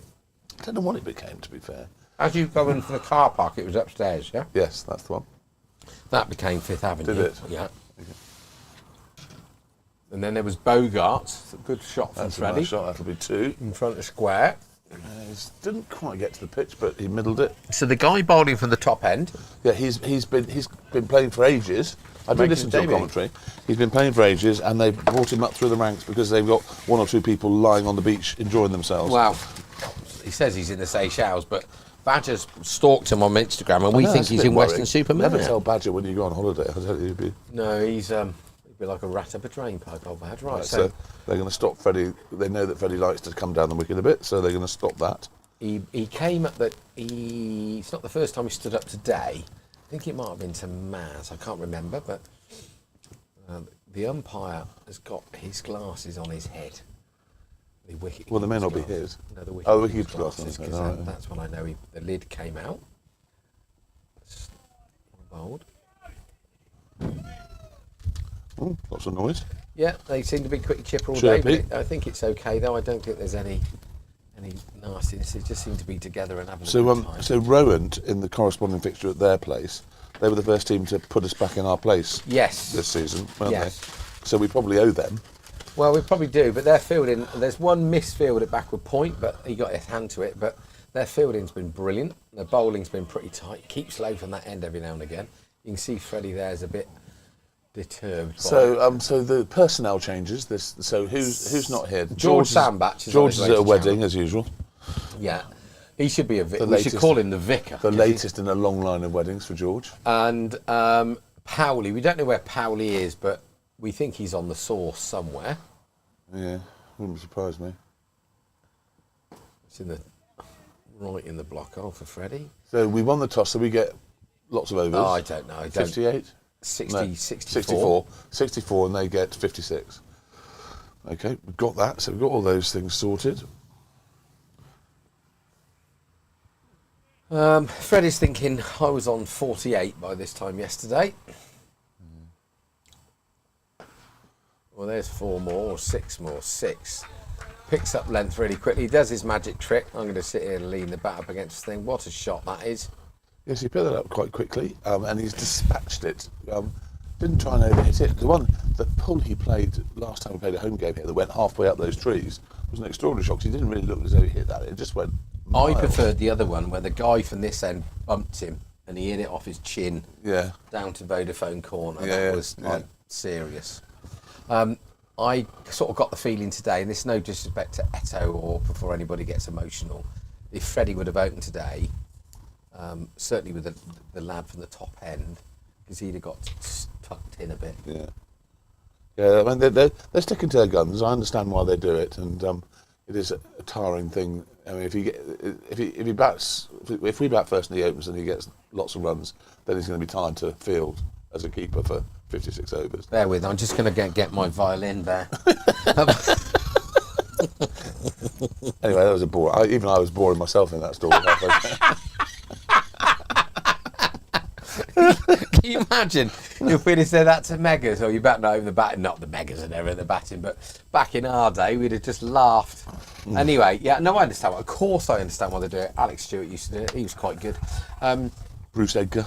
I don't know what it became, to be fair. As you go into the car park, it was upstairs, yeah? Yes, that's the one. That became Fifth Avenue. Did it? Yeah. And then there was Bogart's, a good shot from That's a Freddie, nice shot. That'll be 2. in front of square. He didn't quite get to the pitch, but he middled it. So the guy bowling from the top end. Yeah, he's been playing for ages. I did Making listen to a debut. commentary. He's been playing for ages, and they've brought him up through the ranks because they've got 1 or 2 people lying on the beach enjoying themselves. Well, he says he's in the Seychelles, but Badger's stalked him on Instagram, and I we know, think that's a he's bit in worrying. Western Superman. Never tell Badger when you go on holiday. I tell you, he'd be. No, he'd be like a rat up a drain pipe, old Badger. Right, So they're going to stop Freddie. They know that Freddie likes to come down the wicket a bit, so they're going to stop that. He came at the. It's not the first time he stood up today. I think it might have been to Maz. I can't remember, but the umpire has got his glasses on his head. The wicket. Well, they may not be glasses. his. No, the wicket. Oh, the wicketkeeper's glasses on his head, 'cause all right. that's when I know the lid came out. Bold. Lots of noise. Yeah, they seem to be quick chipper all Chirpy. day. But I think it's okay though. I don't think there's any nastiness. They just seem to be together and having a good time. So Rowant in the corresponding fixture at their place, they were the first team to put us back in our place. Yes. This season, weren't Yes. they? So we probably owe them. Well, we probably do, but their fielding, there's one misfield at backward point, but he got his hand to it, but their fielding's been brilliant. Their bowling's been pretty tight. Keeps low from that end every now and again. You can see Freddie there's a bit deterred. So the personnel changes. So who's not here? George Sandbach is George on is his at a way to wedding town. as usual. Yeah. He should be a vicar. The We should latest- call him the vicar. The latest in a long line of weddings for George. And Powley, we don't know where Powley is, but we think he's on the source somewhere. Yeah, wouldn't surprise me. It's right in the block. Oh, for Freddie. So we won the toss, so we get lots of overs. Oh, I don't know. 58? 60, No, 64. 64, and they get 56. Okay, we've got that, so we've got all those things sorted. Freddie's thinking I was on 48 by this time yesterday. Well, there's 4 more, or 6 more. 6. picks up length really quickly. He does his magic trick. I'm going to sit here and lean the bat up against the thing. What a shot that is. Yes, he picked it up quite quickly, and he's dispatched it. Didn't try and overhit it. The pull he played last time we played a home game here that went halfway up those trees was an extraordinary shot, 'cause he didn't really look as though he hit that. It just went miles. I preferred the other one where the guy from this end bumped him and he hit it off his chin down to Vodafone corner. That was like serious. I sort of got the feeling today, and this is no disrespect to Eto or before anybody gets emotional, if Freddie would have opened today, certainly with the lad from the top end, because he'd have got tucked in a bit. Yeah, I mean they're sticking to their guns. I understand why they do it, and it is a tiring thing. I mean, if we bat first and he opens and he gets lots of runs, then he's going to be tired to field as a keeper for 56 overs. Bear with, I'm just going to get my violin there. Anyway, that was a bore. Even I was boring myself in that story. Can you imagine if we'd have said that to Megas, or you bat not over the batting, not the Megas are never in the batting, but back in our day, we'd have just laughed. Anyway, I understand. Of course I understand why they do it. Alex Stewart used to do it. He was quite good. Bruce Edgar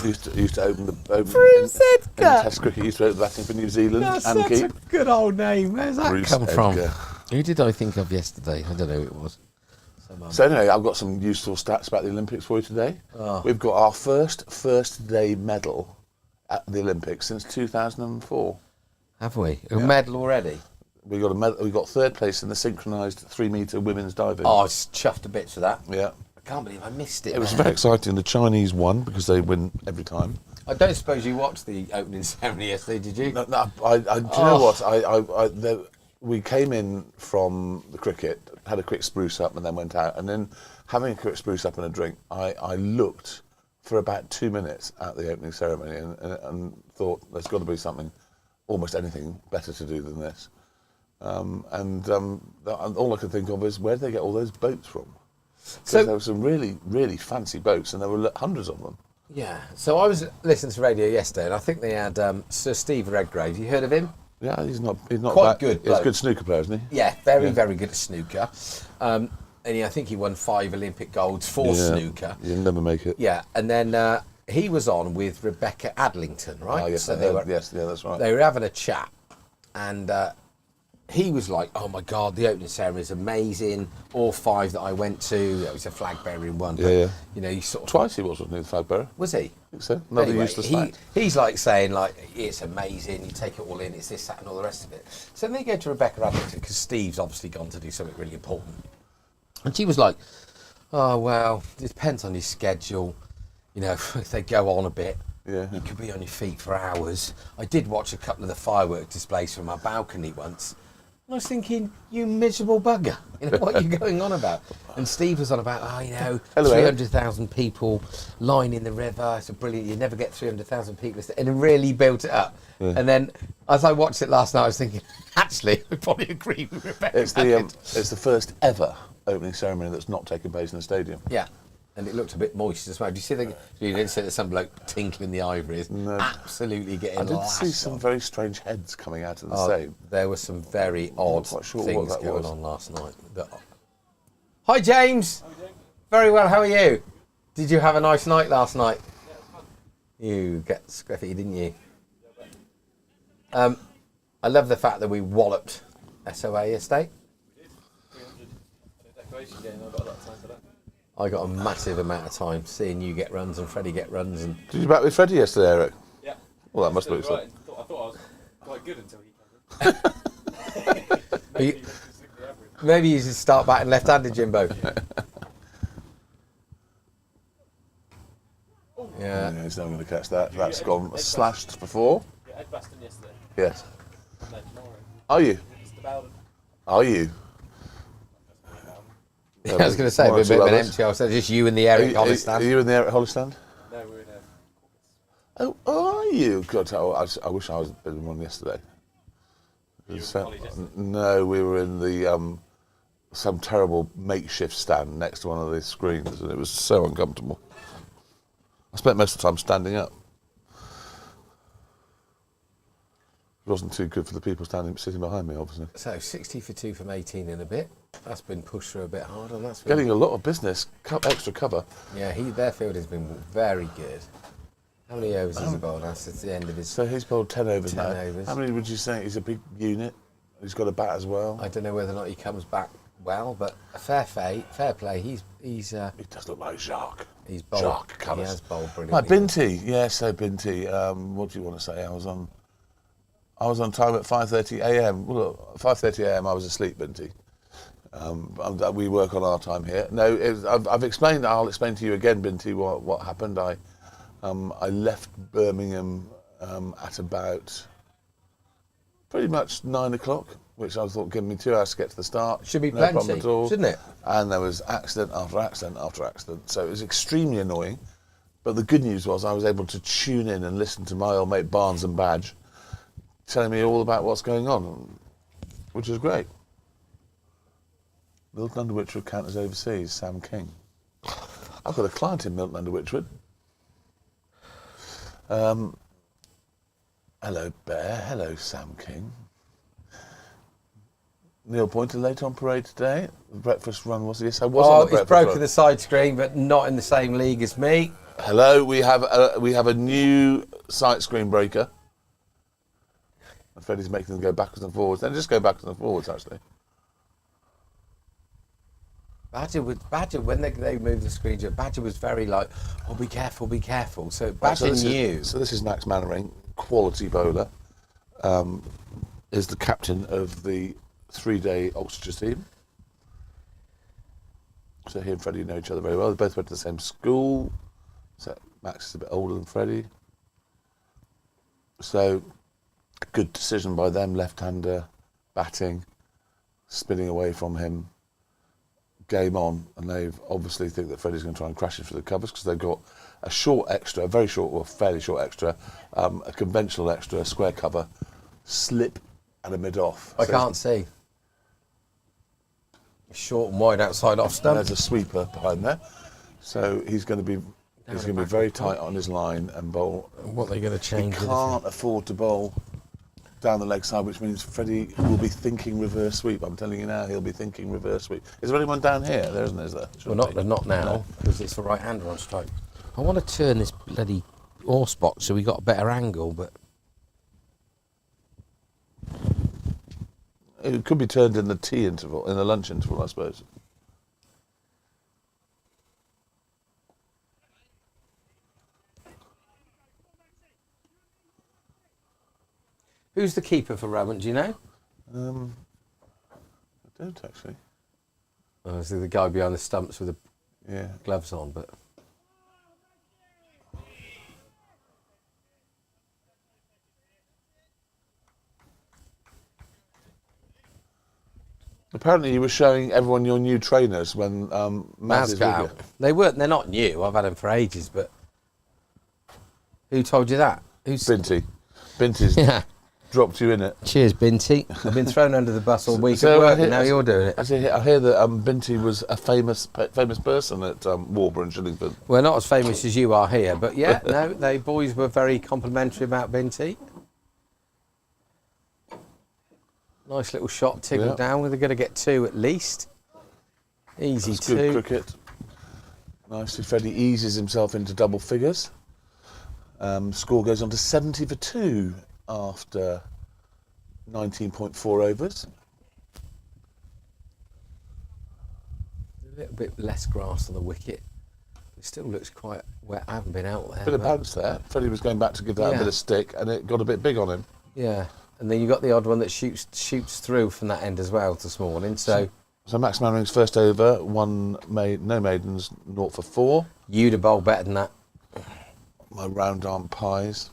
used to open the Bruce in Edgar. Test cricket. He used to open the batting for New Zealand That's and such keep. a good old name. Where's that Bruce come from? Edgar. Who did I think of yesterday? I don't know who it was. So anyway, I've got some useful stats about the Olympics for you today. We've got our first day medal at the Olympics since 2004. Have we? A medal already? We got a medal. We got third place in the synchronised 3-metre women's diving. Oh, I was chuffed a bit for that. Yeah. I can't believe I missed it. It was very exciting. The Chinese won because they win every time. I don't suppose you watched the opening ceremony yesterday, did you? No, do you know what? We came in from the cricket, had a quick spruce up and then went out. And then having a quick spruce up and a drink, I looked for about 2 minutes at the opening ceremony and thought there's got to be something, almost anything better to do than this. All I could think of is where did they get all those boats from? So there were some really, really fancy boats and there were hundreds of them. Yeah. So I was listening to radio yesterday and I think they had Sir Steve Redgrave. You heard of him? Yeah, he's not quite bad. good. He's a good snooker player, isn't he? Yeah, very good at snooker. And I think he won 5 Olympic golds for snooker. He'll never make it. Yeah, and then he was on with Rebecca Adlington, right? Oh, yes, so that's right. They were having a chat, and he was like, "Oh my God, the opening ceremony is amazing. All 5 that I went to, it was a flag bearing one. But, you know, he sort of Twice he wasn't he, the flag bearer? Was he? I think so. Another Anyway, useless fact. he's like saying, like, it's amazing, you take it all in, it's this, that, and all the rest of it. So then they go to Rebecca Adlington, because Steve's obviously gone to do something really important. And she was like, oh, well, it depends on your schedule. You know, if they go on a bit, you could be on your feet for hours. I did watch a couple of the firework displays from our balcony once. I was thinking, you miserable bugger, you know, what are you going on about? And Steve was on about, 300,000 people lining the river, it's brilliant, you never get 300,000 people, and it really built it up. Yeah. And then, as I watched it last night, I was thinking, actually, I probably agree with Rebecca. It's the first ever opening ceremony that's not taken place in a stadium. Yeah. And it looked a bit moist as well. Do you see you didn't see that some bloke tinkling the ivories? No. Absolutely getting lashed. I did see some very strange heads coming out of the stadium. There were some very odd things going on last night. Hi, James. Very well, how are you? Did you have a nice night last night? You get scruffy, didn't you? I love the fact that we walloped SOA yesterday. I got a massive amount of time seeing you get runs and Freddie get runs. And did you bat with Freddie yesterday, Eric? Yeah. Well, that must be so. Right. I thought I was quite good until he came in. Maybe you should start batting left-handed, Jimbo. Yeah. He's not going to catch that. That's gone slashed before. Yeah, Ed Baston yesterday. Yes. And then tomorrow. Are you? Mr. Bowden. Are you? I was going to say, a bit of an empty house. Just you and the Eric Hollistand. Are you in the Eric Hollistand? No, we're in Oh, are you? God, I wish I was in one yesterday. No, we were in the some terrible makeshift stand next to one of the screens, and it was so uncomfortable. I spent most of the time standing up. wasn't too good for the people sitting behind me, obviously. So 60 for 2 from 18 and a bit. That's been pushed through a bit hard, and that's Getting a lot of business, extra cover. Yeah, their field has been very good. How many overs has he bowled? That's at the end of his. So he's bowled 10 overs 10 now. overs. How many would you say? He's a big unit. He's got a bat as well. I don't know whether or not he comes back well, but fair play. He does look like Jacques. He's bowled. Jacques He colours. has bowled Right, brilliantly. Binti. Yeah, so Binti. What do you want to say? I was on time at 5:30 a.m. Well, 5:30 a.m. I was asleep, Binti. We work on our time here. No, I've explained. I'll explain to you again, Binti, what happened. I left Birmingham at about pretty much 9 o'clock, which I thought gave me 2 hours to get to the start. Should be no plenty, problem at all, shouldn't it? And there was accident after accident after accident, so it was extremely annoying. But the good news was I was able to tune in and listen to my old mate Barnes and Badge telling me all about what's going on, which is great. Milton Under Witchwood count as overseas, Sam King. I've got a client in Milton Under Witchwood. Hello, Bear. Hello, Sam King. Neil Pointer late on parade today. The breakfast run was yes, I was on the breakfast He's broken run. the side screen, but not in the same league as me. Hello, we have a new sight screen breaker. I'm afraid he's making them go backwards and forwards. Then just go backwards and forwards, actually. Badger, when they moved the screen, Badger was very like, oh, be careful. So Badger knew. So this is Max Mannering, quality bowler. Is the captain of the 3-day Oxfordshire team. So he and Freddie know each other very well. They both went to the same school. So Max is a bit older than Freddie. So a good decision by them, left-hander, batting, spinning away from him. Game on, and they obviously think that Freddie's going to try and crash it for the covers because they've got a short extra, a very short or fairly short extra, a conventional extra, a square cover, slip and a mid-off. I can't see. Short and wide outside off stump. There's a sweeper behind there, so he's going to be very tight on his line and bowl. What are they going to change? He can't afford to bowl down the leg side, which means Freddie will be thinking reverse sweep. I'm telling you now, he'll be thinking reverse sweep. Is there anyone down here? There isn't, is there? Well, not now, because it's the right-hander on strike. I want to turn this bloody horse box so we got a better angle, but it could be turned in the tea interval, in the lunch interval, I suppose. who's the keeper for Rowant, do you know? I don't actually. I see the guy behind the stumps with the Yeah. gloves on, but Apparently, you were showing everyone your new trainers when Maz is with got you. out. They're not new. I've had them for ages, but who told you that? Who's Binty's Yeah. dropped you in it. Cheers, Binty. I've been thrown under the bus all week So at work, I hear- and now you're doing it. I hear that Binty was a famous person at Warburton and Shillingford. We're not as famous as you are here, but yeah, no, they boys were very complimentary about Binty. Nice little shot, tickled down. They're going to get 2 at least. Easy That's 2. good cricket. Nicely, Freddie eases himself into double figures. Score goes on to 70 for 2 after 19.4 overs. A little bit less grass on the wicket. It still looks quite wet. I haven't been out there. Bit of but- bounce there. Freddie was going back to give that a Yeah. bit of stick, and it got a bit big on him. Yeah, and then you got the odd one that shoots through from that end as well this morning. So So Max Mannering's first over, no maidens, 0 for 4. you'd have bowled better than that. My round arm pies.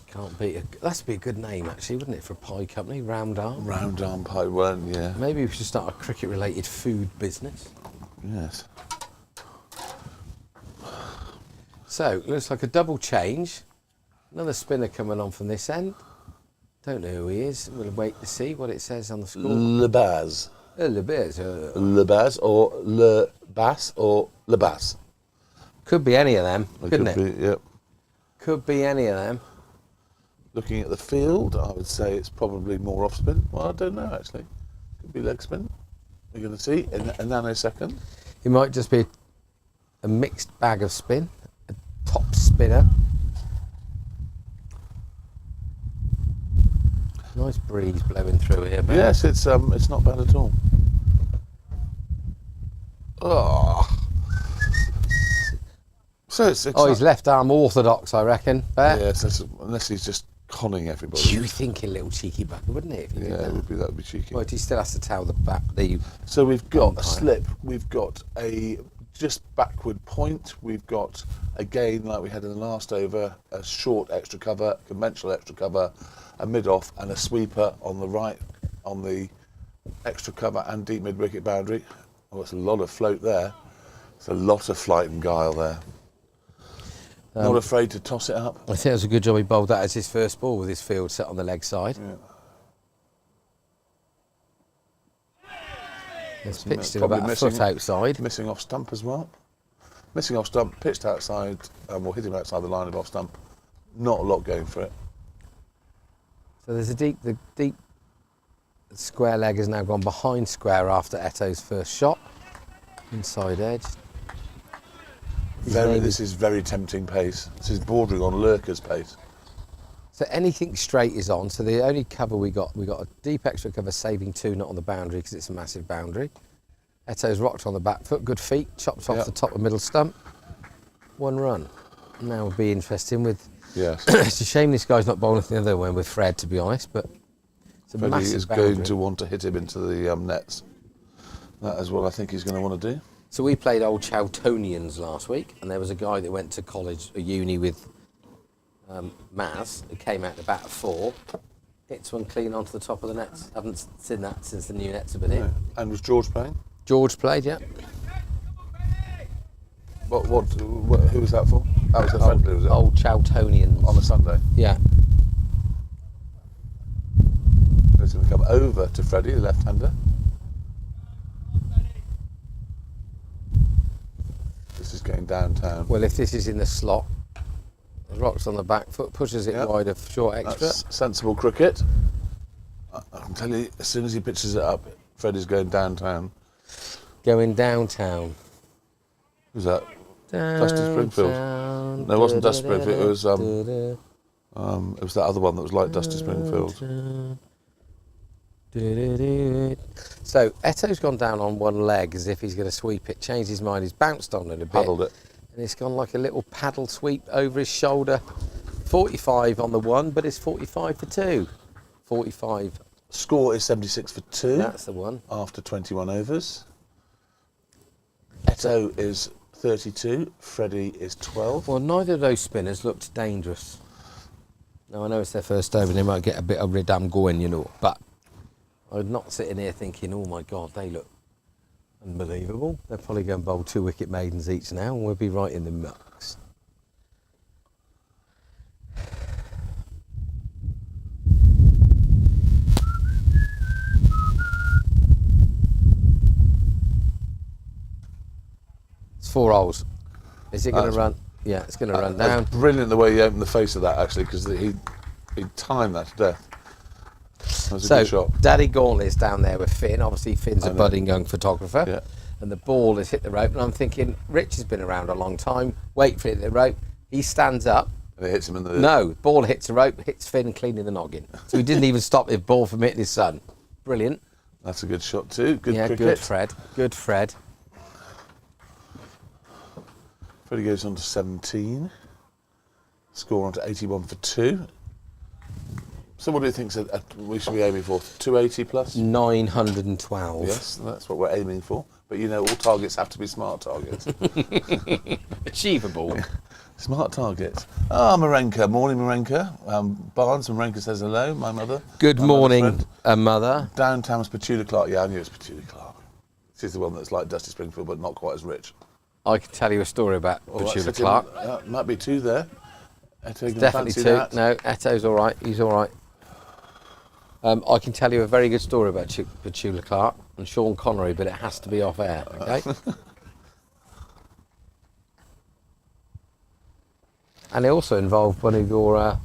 Can't beat that'd be a good name actually, wouldn't it, for a pie company? Round arm. Round arm pie, well, yeah. Maybe we should start a cricket-related food business. Yes. So looks like a double change. Another spinner coming on from this end. Don't know who he is. We'll wait to see what it says on the score. Le Baz. A little bit. Le Baz or Le Bass or Le Bass. Could be any of them, couldn't it? Be, yep. Could be any of them. Looking at the field, I would say it's probably more off spin. Well, I don't know actually. Could be leg spin. We're going to see in a nanosecond. It might just be a mixed bag of spin, a top spinner. Nice breeze blowing through here, man. Yes, it's not bad at all. Oh. So it's Oh, he's left arm orthodox, I reckon. Bear. Yes, unless he's just conning everybody. You think a little cheeky bugger, wouldn't it? If you did Yeah, that? that would be cheeky. Well, he still has to tell the back. So we've got a umpire. slip, we've got a just backward point, we've got a gain like we had in the last over, a short extra cover, conventional extra cover, a mid-off and a sweeper on the right on the extra cover and deep mid-wicket boundary. Oh, it's a lot of float there. It's a lot of flight and guile there. Not afraid to toss it up. I think it was a good job he bowled that as his first ball with his field set on the leg side. Yeah. It's pitched him Probably about a foot outside. Missing off stump as well. Missing off stump, pitched outside, we'll hit him outside the line of off stump. Not a lot going for it. So there's the deep square leg has now gone behind square after Eto's first shot. Inside edge. This is very tempting pace. This is bordering on lurker's pace. So anything straight is on. So the only cover we got a deep extra cover saving 2, not on the boundary because it's a massive boundary. Eto's rocked on the back foot, good feet, chops off the top of middle stump. 1 run. Now will be interesting with. Yes. It's a shame this guy's not bowling the other way with Fred, to be honest, but it's a Freddie massive is boundary. going to want to hit him into the nets. That is what I think he's going to want to do. So we played Old Chowtonians last week, and there was a guy that went to college, a uni with Maz, who came out the bat at 4, hits one clean onto the top of the nets. Haven't seen that since the new nets have been in. And was George playing? George played, yeah. Who was that for? That was a friendly, was it? Old Chowtonians. On a Sunday. Yeah. He's going to come over to Freddie, the left-hander. This is going downtown. Well, if this is in the slot, the rocks on the back foot, pushes it wide of short extra. That's sensible cricket. I can tell you, as soon as he pitches it up, Freddie's going downtown. Going downtown. Who's that? Dusty Springfield. No, it wasn't Dusty Springfield. It was that other one that was like Dusty Springfield. So Eto's gone down on one leg as if he's going to sweep it. Changed his mind. He's bounced on it a bit. Paddled it. And it's gone like a little paddle sweep over his shoulder. 45 on the 1, but it's 45 for 2. 45. Score is 76 for 2. That's the one. After 21 overs. Eto is 32. Freddie is 12. Well, neither of those spinners looked dangerous. Now, I know it's their first over and they might get a bit of ridam going, you know, but I'm not sitting here thinking, oh my God, they look unbelievable. They're probably going to bowl 2 wicket maidens each now and we'll be right in the mix. It's 4 holes. Is it going to run? Yeah, it's going to run down. That's brilliant the way he opened the face of that, actually, because he timed that to death. That was a good shot. Daddy Gauntlet's down there with Finn. Obviously, Finn's a budding young photographer. Yeah. And the ball has hit the rope. And I'm thinking, Rich has been around a long time. Wait for it to hit the rope. He stands up. And it hits him in the... No, ball hits the rope, hits Finn clean in the noggin. So he didn't even stop the ball from hitting his son. Brilliant. That's a good shot too. Good cricket. Good Fred. Good Fred. Freddie goes on to 17. Score on to 81 for 2. So what do you think we should be aiming for? 280 plus? 912. Yes, that's what we're aiming for. But you know, all targets have to be smart targets. Achievable. Yeah. Smart targets. Marenka. Morning, Marenka. Barnes, Marenka says hello, my mother. Good morning, mother. Downtown's Petula Clark. Yeah, I knew it's Petula Clark. She's the one that's like Dusty Springfield, but not quite as rich. I can tell you a story about Petula Clark. Might be 2 there. Definitely 2. That. No, Eto's all right. He's all right. I can tell you a very good story about Petula Clark and Sean Connery, but it has to be off air, okay? And it also involved one of your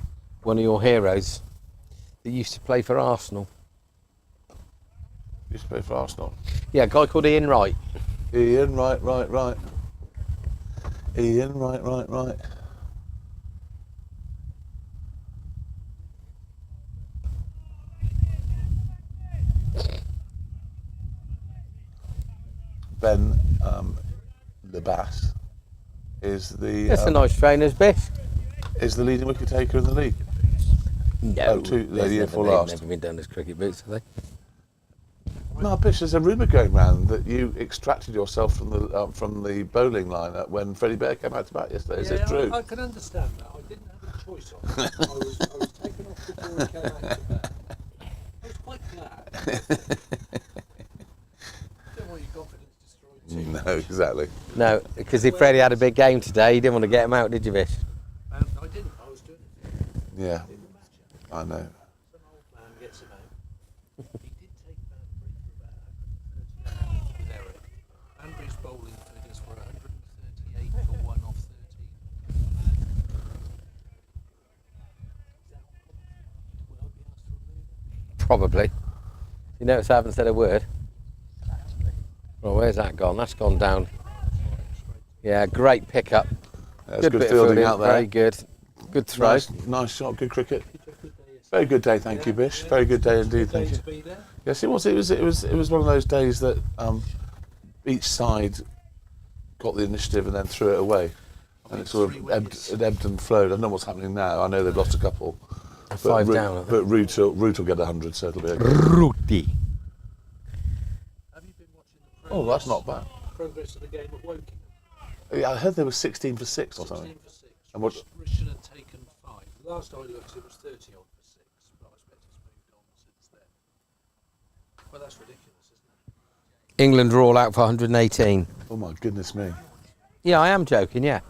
one of your heroes that used to play for Arsenal. Used to play for Arsenal. Yeah, a guy called Ian Wright. Ian, right. Ian, right. Ben Lebas is the That's a nice trainer's Biff. is the leading wicket taker in the league. No, the they've year before they've last. never been done as cricket boots, have they? No, Bish, there's a rumour going round that you extracted yourself from the bowling lineup when Freddie Bear came out to bat yesterday. Is it true? I can understand that. I didn't have a choice on it. I was taken off before he came out to bat. I was quite glad. Don't want your confidence destroyed too much. No, exactly. No, because if Freddie had a big game today, you didn't want to get him out, did you, Bish? I didn't. I was doing it Yeah, in the match. I know. Some old man gets him out. He did take Banbury for about 138 with Eric. Banbury's bowling figures were 138 for 1 off 13. Will I be asked to remove it? Probably. You notice I haven't said a word? Well, where's that gone? That's gone down. Yeah, great pickup. That's good bit of fielding out there. Very good. Good throw. Nice shot, good cricket. Very good day, thank you, Bish. Very good day indeed, thank you. To be there. Yes, it was. It was one of those days that each side got the initiative and then threw it away, and it sort of ebbed and flowed. I don't know what's happening now. I know they've lost a couple. Five down, I think. But Root will get 100, so it'll be okay. Rudy. Have you been watching the Oh, that's not bad. progress of the game at Woking? Yeah, I heard they were 16 for 6 or something. 16 for 6. And what- Richard had taken 5. Last I looked, it was 30 odd for 6, but I expect it's moved on since then. Well, that's ridiculous, isn't it? England are all out for 118. Oh my goodness me! Yeah, I am joking, yeah.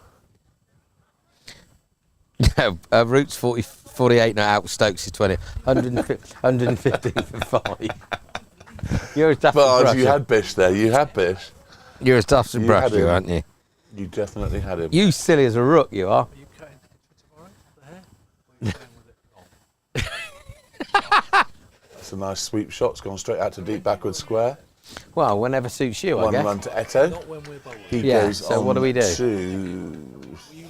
Yeah, Root's 48 now out, Stokes is 20. 115 for 5. You're as daft as But brush. you had Bish there. You had Bish. You're as daft as you brush, had you him. aren't you? You definitely had him. You silly as a rook, you are. Are you cutting the picture tomorrow? The hair? Or are you going with it long? That's a nice sweep shot. It's gone straight out to deep backward square. Well, whenever suits you, I One guess. run to Eto. Not when we're bowling. He Yeah, goes so on what do we do? to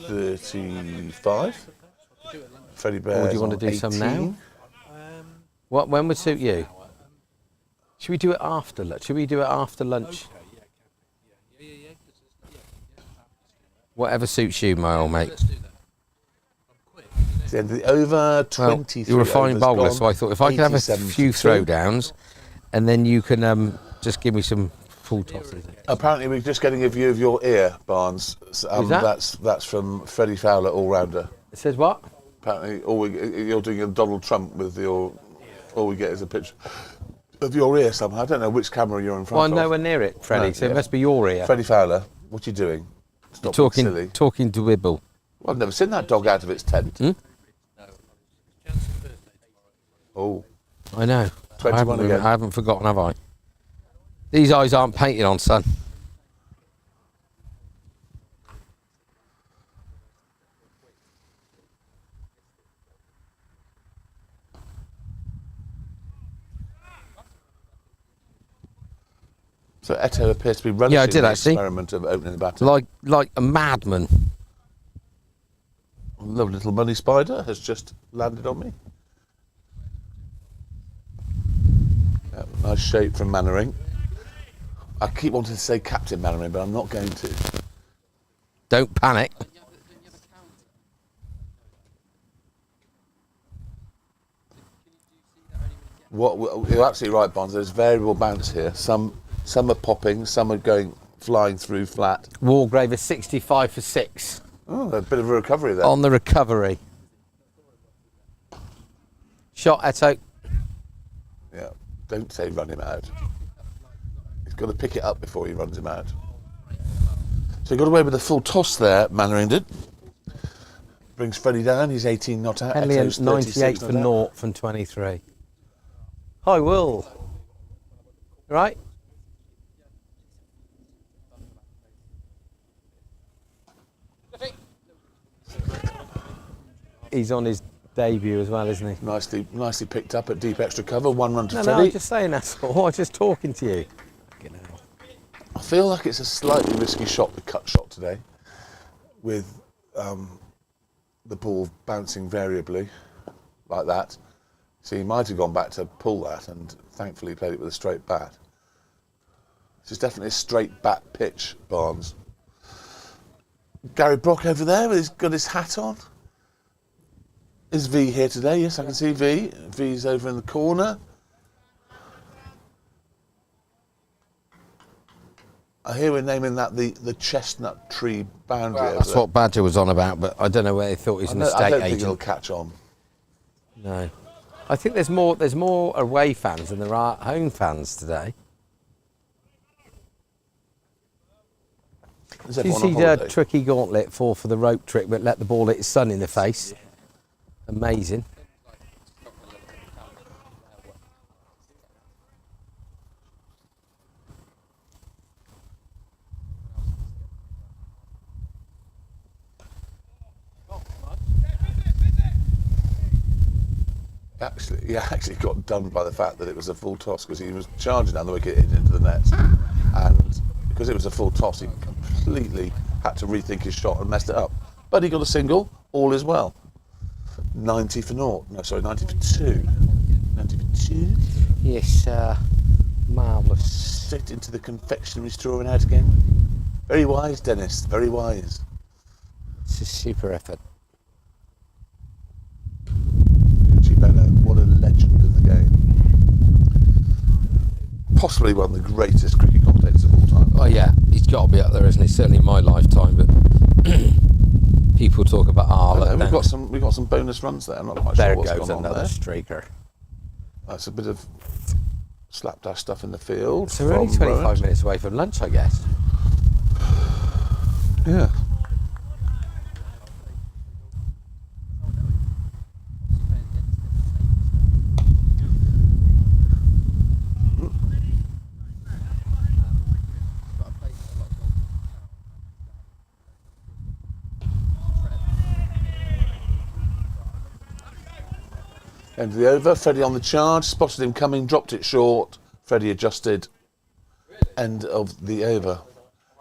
35. Freddie Bear. Or do you want to do some now? What? When would suit you? Should we do it after lunch? Should we do it after lunch? Yeah. Whatever suits you, my old mate. Let's do that. I'm quick. It's the end of the over. Well, 23. you're a fine overs bowler, gone. so I thought if I could have a 87 few to 2. throwdowns, and then you can just give me some full tosses. Apparently, we're just getting a view of your ear, Barnes. Who's that? That's from Freddie Fowler, all rounder. It says what? Apparently, you're doing a Donald Trump with your. All we get is a picture of your ear somehow. I don't know which camera you're in front Well, I'm of. nowhere near it, Freddie, No, so yeah. it must be your ear. Freddie Fowler, what are you doing? Stop being silly. Talking to Wibble. Well, I've never seen that dog out of its tent. Hmm? Jansen's birthday tomorrow. Oh, I know. 21 again. I haven't forgotten, have I? These eyes aren't painted on, son. so Eto appears to be relishing Yeah, I did the actually. experiment of opening the batter. Like a madman. Lovely little money spider has just landed on me. Yeah, nice shape from Mannering. I keep wanting to say Captain Mannering, but I'm not going to. Don't panic. You're absolutely right, Bonds. There's variable bounce here. Some are popping, some are going flying through flat. Wargrave is 65 for 6 Oh, a bit of a recovery there. on the recovery. Shot Eto. Yeah, don't say run him out. He's got to pick it up before he runs him out. So he got away with a full toss there, Mannering did. Brings Freddie down, he's 18 not out. Henley Eto's 98 36 for not out. 0 from 23. Hi, Will. Right? He's on his debut as well, isn't he? Nicely picked up at deep extra cover. 1 run to No, Freddie. I'm just saying that's all. I'm just talking to you. Fucking hell. I feel like it's a slightly risky shot, the cut shot today, with the ball bouncing variably like that. So he might have gone back to pull that, and thankfully played it with a straight bat. This is definitely a straight bat pitch, Barnes. Gary Brock over there, he's got his hat on. Is V here today? Yes, I can see V. V's over in the corner. I hear we're naming that the chestnut tree boundary. Well, that's what Badger was on about, but I don't know where they thought he was an estate I don't agent. think it'll catch on. No. I think there's more away fans than there are home fans today. Is Did you everyone on see holiday? Tricky Gauntlet fall for the rope trick but let the ball hit his son in the face? Amazing. He actually got done by the fact that it was a full toss because he was charging down the wicket into the nets, and because it was a full toss, he completely had to rethink his shot and messed it up. But he got a single. All is well. 90 for 0. No, sorry, 90 for 2. 90 for 2. Yes, marvellous. Straight into the confectionery straw and out again. Very wise, Dennis. Very wise. It's a super effort. Benno, what a legend of the game. Possibly one of the greatest cricket commentators of all time. Oh yeah, he's got to be up there, isn't he? Certainly in my lifetime, but people talk about We've got some bonus runs there. I'm not quite there sure what's goes gone on another there. streaker. That's a bit of slapdash stuff in the field. So we're only from 25 Rowant. minutes away from lunch, I guess. Yeah. End of the over. Freddie on the charge. Spotted him coming. Dropped it short. Freddie adjusted. End of the over.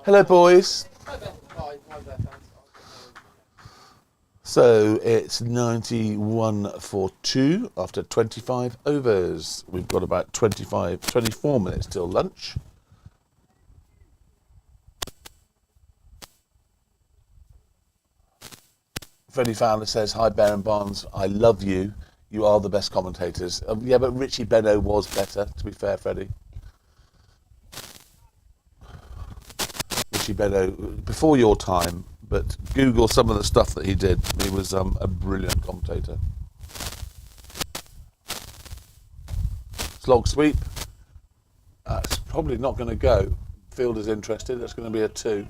Hello, boys. So it's 91 for 2 after 25 overs. We've got about 24 minutes till lunch. Freddie Fowler says, "Hi, Bear and Barnes. I love you. You are the best commentators." Yeah, but Richie Benno was better, to be fair, Freddie. Richie Benno, before your time, but Google some of the stuff that he did. He was a brilliant commentator. Slog sweep. It's probably not going to go. Fielder's interested. That's going to be a 2.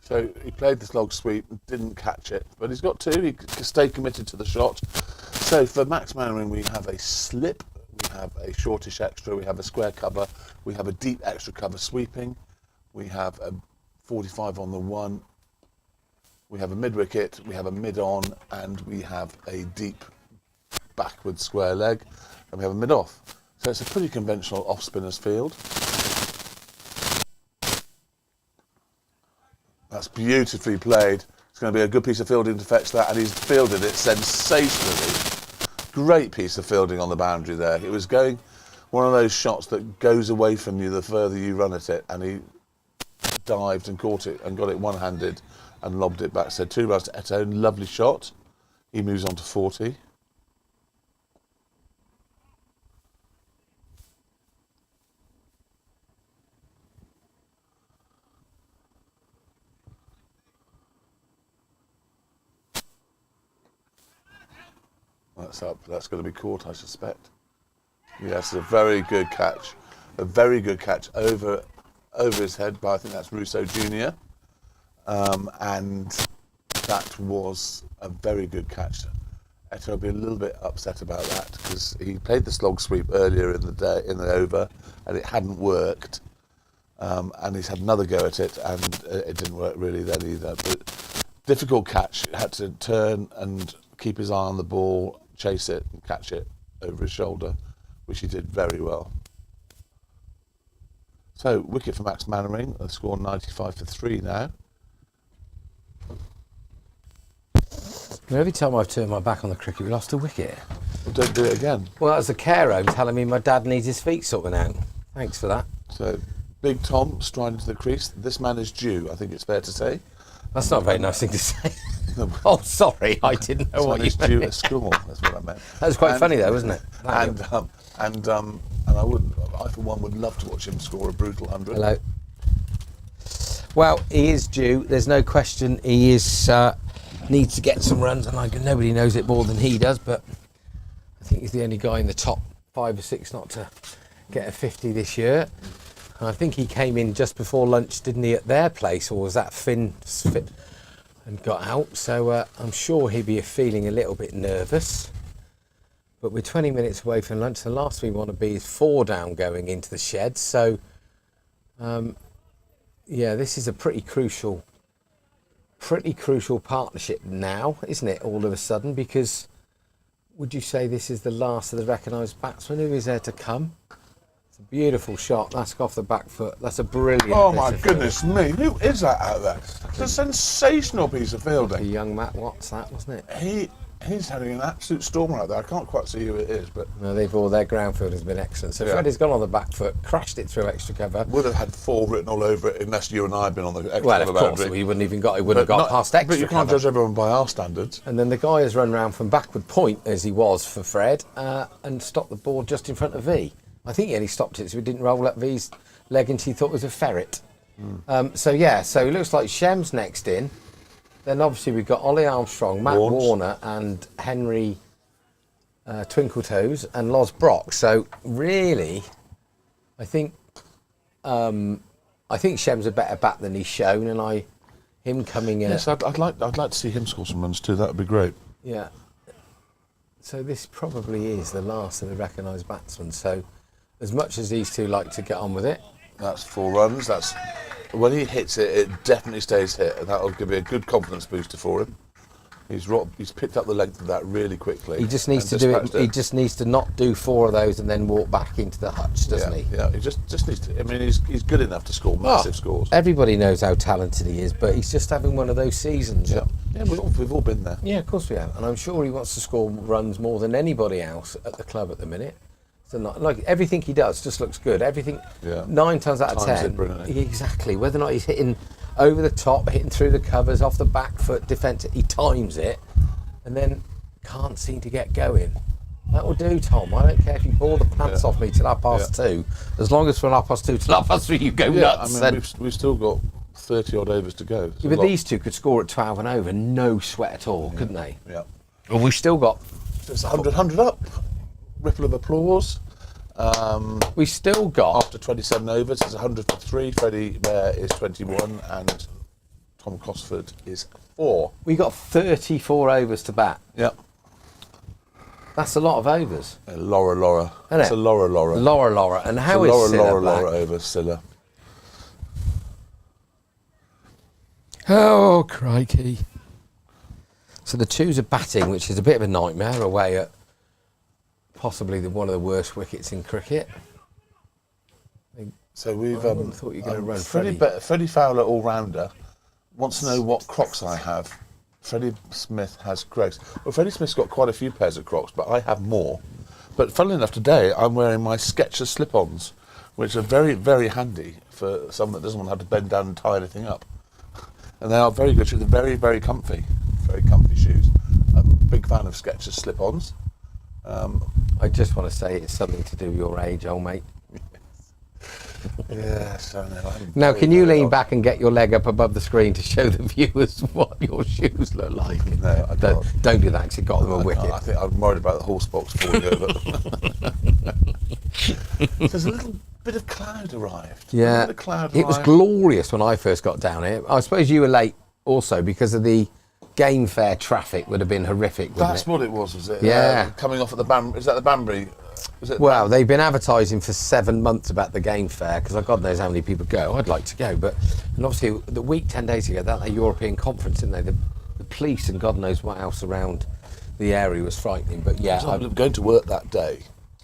So he played the slog sweep and didn't catch it, but he's got 2. He stayed committed to the shot. So for Max Mannering, we have a slip, we have a shortish extra, we have a square cover, we have a deep extra cover sweeping, we have a 45 on the 1, we have a mid-wicket, we have a mid-on, and we have a deep backward square leg, and we have a mid-off. So it's a pretty conventional off-spinners field. That's beautifully played. It's going to be a good piece of fielding to fetch that, and he's fielded it sensationally. Great piece of fielding on the boundary there. It was going one of those shots that goes away from you the further you run at it, and he dived and caught it and got it one-handed and lobbed it back. So 2 runs to Eto, lovely shot. He moves on to 40. That's up. That's going to be caught, I suspect. Yes, a very good catch. A very good catch over his head by, I think that's Russo Jr. And that was a very good catch. Eto will be a little bit upset about that because he played the slog sweep earlier in the over, and it hadn't worked. And he's had another go at it, and it didn't work really then either. But difficult catch. Had to turn and keep his eye on the ball, chase it and catch it over his shoulder, which he did very well. So, wicket for Max Mannering, a score 95 for 3 now. Every time I've turned my back on the cricket, we lost a wicket. Well, don't do it again. Well, that was the care home telling me my dad needs his feet sorting out. Thanks for that. So, Big Tom striding to the crease. This man is due, I think it's fair to say. That's not a very nice thing to say. Oh, sorry, I didn't know This what man you is due meant. at school. That's what I meant. That was quite funny, though, wasn't it? And I for one would love to watch him score a brutal 100. Hello. Well, he is due. There's no question. He is needs to get some runs, and nobody knows it more than he does. But I think he's the only guy in the top 5 or 6 not to get a 50 this year. And I think he came in just before lunch, didn't he, at their place, or was that Finn and got out? So I'm sure he'd be feeling a little bit nervous. But we're 20 minutes away from lunch. The last we want to be is 4 down going into the shed. So, yeah, this is a pretty crucial partnership now, isn't it, all of a sudden? Because would you say this is the last of the recognised batsmen? Who is there to come? It's a beautiful shot. That's off the back foot. That's a brilliant Oh bit my of goodness me, who is that out there? It's a sensational piece of fielding. fielding. Young Matt Watts, that, wasn't it? He's having an absolute stormer out there. I can't quite see who it is, but No, their ground field has been excellent. So Yeah. Freddie's gone on the back foot, crashed it through extra cover. would have had 4 written all over it unless you and I had been on the extra Well, of cover course, boundary. he wouldn't have got past extra But you can't cover. judge everyone by our standards. And then the guy has run round from backward point, as he was for Fred, and stopped the ball just in front of V. I think he only stopped it so he didn't roll up V's leg into he thought it was a ferret. So it looks like Shem's next in. Then obviously we've got Ollie Armstrong, Matt Warner and Henry Twinkletoes and Loz Brock. So really, I think Shem's a better bat than he's shown, and him coming in. Yes, I'd like to see him score some runs too. That would be great. Yeah. So this probably is the last of the recognised batsmen. So as much as these two like to get on with it, That's 4 runs. That's when he hits it, it definitely stays hit, and that'll give me a good confidence booster for him. He's picked up the length of that really quickly. he just needs to do it. He just needs to not do 4 of those and then walk back into the hutch, doesn't he? Yeah, he just needs to. I mean, he's good enough to score massive scores. Everybody knows how talented he is, but he's just having one of those seasons. Yeah, we've all been there. Yeah, of course we have, and I'm sure he wants to score runs more than anybody else at the club at the minute. So everything he does just looks good. Everything, 9 times out of Times 10, it brilliantly. exactly. Whether or not he's hitting over the top, hitting through the covers, off the back foot, defence, he times it, and then can't seem to get going. That will do, Tom. I don't care if you bore the pants off me till 2:30. As long as from 2:30 till 3:30 you go nuts. I mean, we've still got 30 odd overs to go. But these two could score at 12 and over, no sweat at all, couldn't they? Yeah. Well, we've still got. It's 100 up. Ripple of applause. We've still got. After 27 overs, it's 100 for 3. Freddie Bear is 21, and Tom Cosford is 4. We got 34 overs to bat. Yep. That's a lot of overs. Laura. Isn't It's it? a Laura. Laura. And how is Silla back? Laura over Silla. Oh, crikey. So the twos are batting, which is a bit of a nightmare, away at possibly one of the worst wickets in cricket. So we've I wouldn't have thought you were going to run Freddie Fowler all-rounder wants to know what Crocs I have. Freddie Smith has Crocs. Well, Freddie Smith's got quite a few pairs of Crocs, but I have more. But funnily enough, today I'm wearing my Skechers slip-ons, which are very, very handy for someone that doesn't want to have to bend down and tie anything up. And they are very good shoes. They're very, very comfy shoes. I'm a big fan of Skechers slip-ons. I just want to say it's something to do with your age, old mate. Yes, I know. Now, can you lean back and get your leg up above the screen to show the viewers what your shoes look like? No, I can't. Don't do that, because you got them a I wicket. can't. I think I'm worried about the horse box falling over. There's a little bit of cloud arrived. Yeah, it was glorious when I first got down here. I suppose you were late also because of the game fair traffic would have been horrific, wouldn't That's it? what it was it? Yeah. Coming off at the Banbury. Is that the Banbury? Was it Well, they've been advertising for 7 months about the game fair because God knows how many people go. I'd like to go, and obviously the week 10 days ago, that European conference, didn't they? The police and God knows what else around the the area was frightening. But yeah, So I'm going to work that day.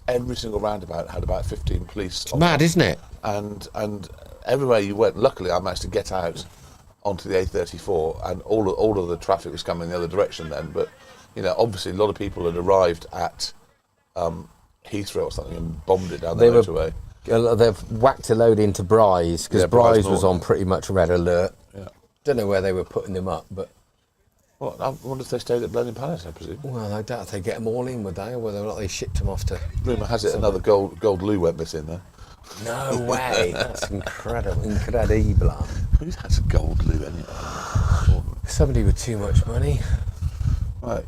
Every single roundabout had about 15 police. it's mad, isn't it? And everywhere you went, luckily I managed to get out onto the A34, and all of the traffic was coming the other direction then. But you know, obviously a lot of people had arrived at Heathrow or something and bombed it down the motorway. They've whacked a load into Bryce because Bryce was on pretty much red alert. Yeah. Don't know where they were putting them up, but Well, I wonder if they stayed at Blenheim Palace, I presume. well, I doubt they get them all in, would they? Or whether or not they shipped them off to. Rumour has it another gold loo went missing there. No way! That's incredible, incredible. Who has a gold loo anyway? Somebody with too much money. Right.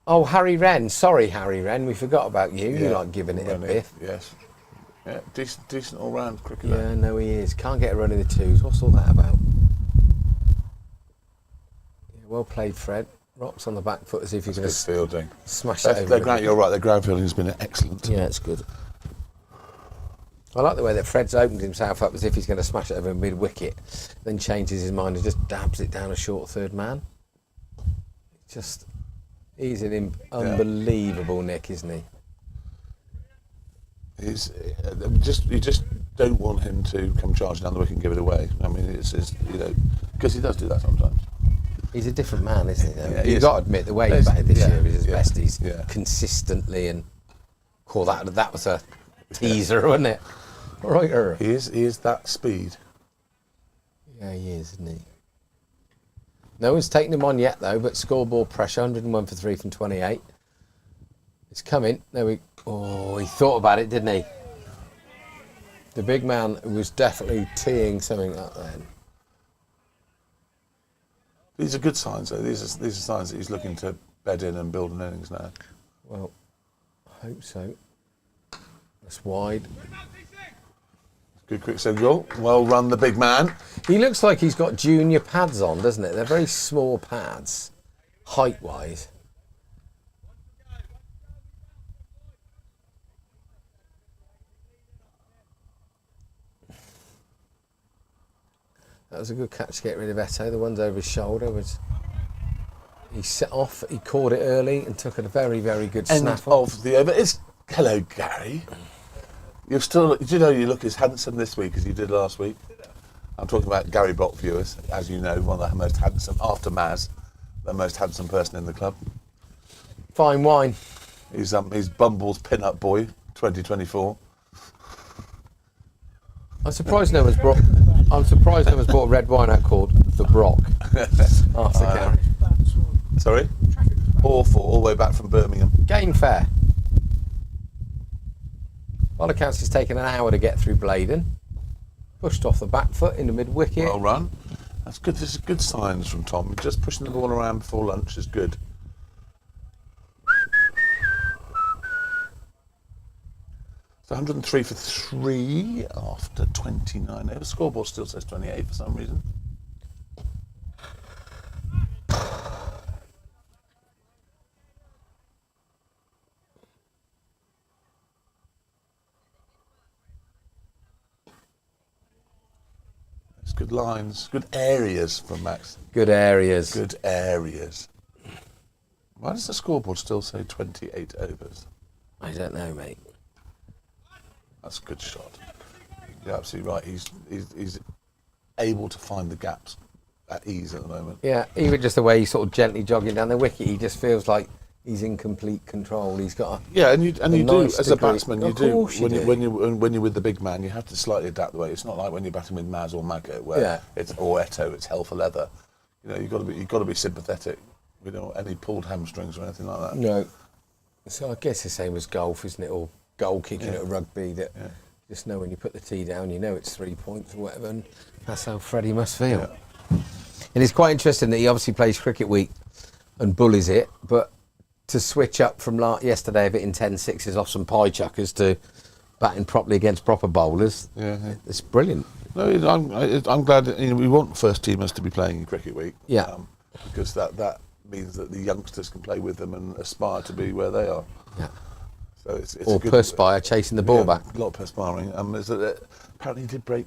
Oh, Harry Wren. Sorry, Harry Wren. We forgot about you. You Yeah. like giving it a Rennie, biff. Yes. Yeah, decent all-round cricketer. Yeah, no, he is. Can't get a run in the twos. What's all that about? Yeah, well played, Fred. Rocks on the back foot as if he's going Good to fielding. smash it over. You're right, their ground fielding has been excellent. Yeah, it's good. I like the way that Fred's opened himself up as if he's going to smash it over mid-wicket, then changes his mind and just dabs it down a short third man. Just, he's an unbelievable nick, isn't he? You just don't want him to come charging down the wicket and give it away. I mean, it's you know, because he does do that sometimes. He's a different man, isn't he? Though? Yeah, he You've is. got to admit the way he batted this year is his yeah, best. He's yeah. consistently and call that was a teaser, wasn't it? Right, He is that speed. yeah, he is, isn't he? No one's taken him on yet though, but scoreboard pressure, 101 for 3 from 28. It's coming. Oh, he thought about it, didn't he? The big man was definitely teeing something up then. These are good signs, though. These are signs that he's looking to bed in and build an innings now. Well, I hope so. That's wide. Good quick send goal. Well run, the big man. He looks like he's got junior pads on, doesn't it? They're very small pads, height-wise. That was a good catch to get rid of Eto. The one's over his shoulder was. He set off. He caught it early and took a very, very good End snap of the over. Hello, Gary. You're still. Do you know you look as handsome this week as you did last week? I'm talking about Gary Brock viewers, as you know, one of the most handsome after Maz, the most handsome person in the club. Fine wine. He's Bumble's pin-up boy, 2024. I'm surprised no one's brought a red wine out called the Brock after Gary. Sorry? Awful, all the way back from Birmingham. Game fair. By all accounts, it's taken an hour to get through Bladen. Pushed off the back foot in the mid-wicket. Well run. That's good. This is good signs from Tom. Just pushing the ball around before lunch is good. So 103 for 3 after 29. The scoreboard still says 28 for some reason. It's good lines, good areas from Max. Good areas. Good areas. Why does the scoreboard still say 28 overs? I don't know, mate. That's a good shot. You're absolutely right. He's able to find the gaps at ease at the moment. Yeah, even just the way he's sort of gently jogging down the wicket, he just feels like he's in complete control. He's got a And you do nice as a degree. batsman. You Of do course you do. when you're with the big man. You have to slightly adapt the way. It's not like when you're batting with Maz or Maggot, where it's or Eto, it's hell for leather. You know, you've got to be sympathetic. We don't want any pulled hamstrings or anything like that. no. So I guess the same as golf, isn't it? Or goal kicking at rugby. That just know when you put the tee down, you know it's 3 points or whatever. And that's how Freddie must feel. Yeah. And it's quite interesting that he obviously plays cricket week and bullies it, but to switch up from yesterday of hitting 10 sixes off some pie chuckers to batting properly against proper bowlers, it's brilliant. No, I'm glad that, we want first teamers to be playing in cricket week. Yeah. Because that means that the youngsters can play with them and aspire to be where they are. Yeah. So it's Or a good, perspire chasing the ball back. A lot of perspiring. Apparently he did break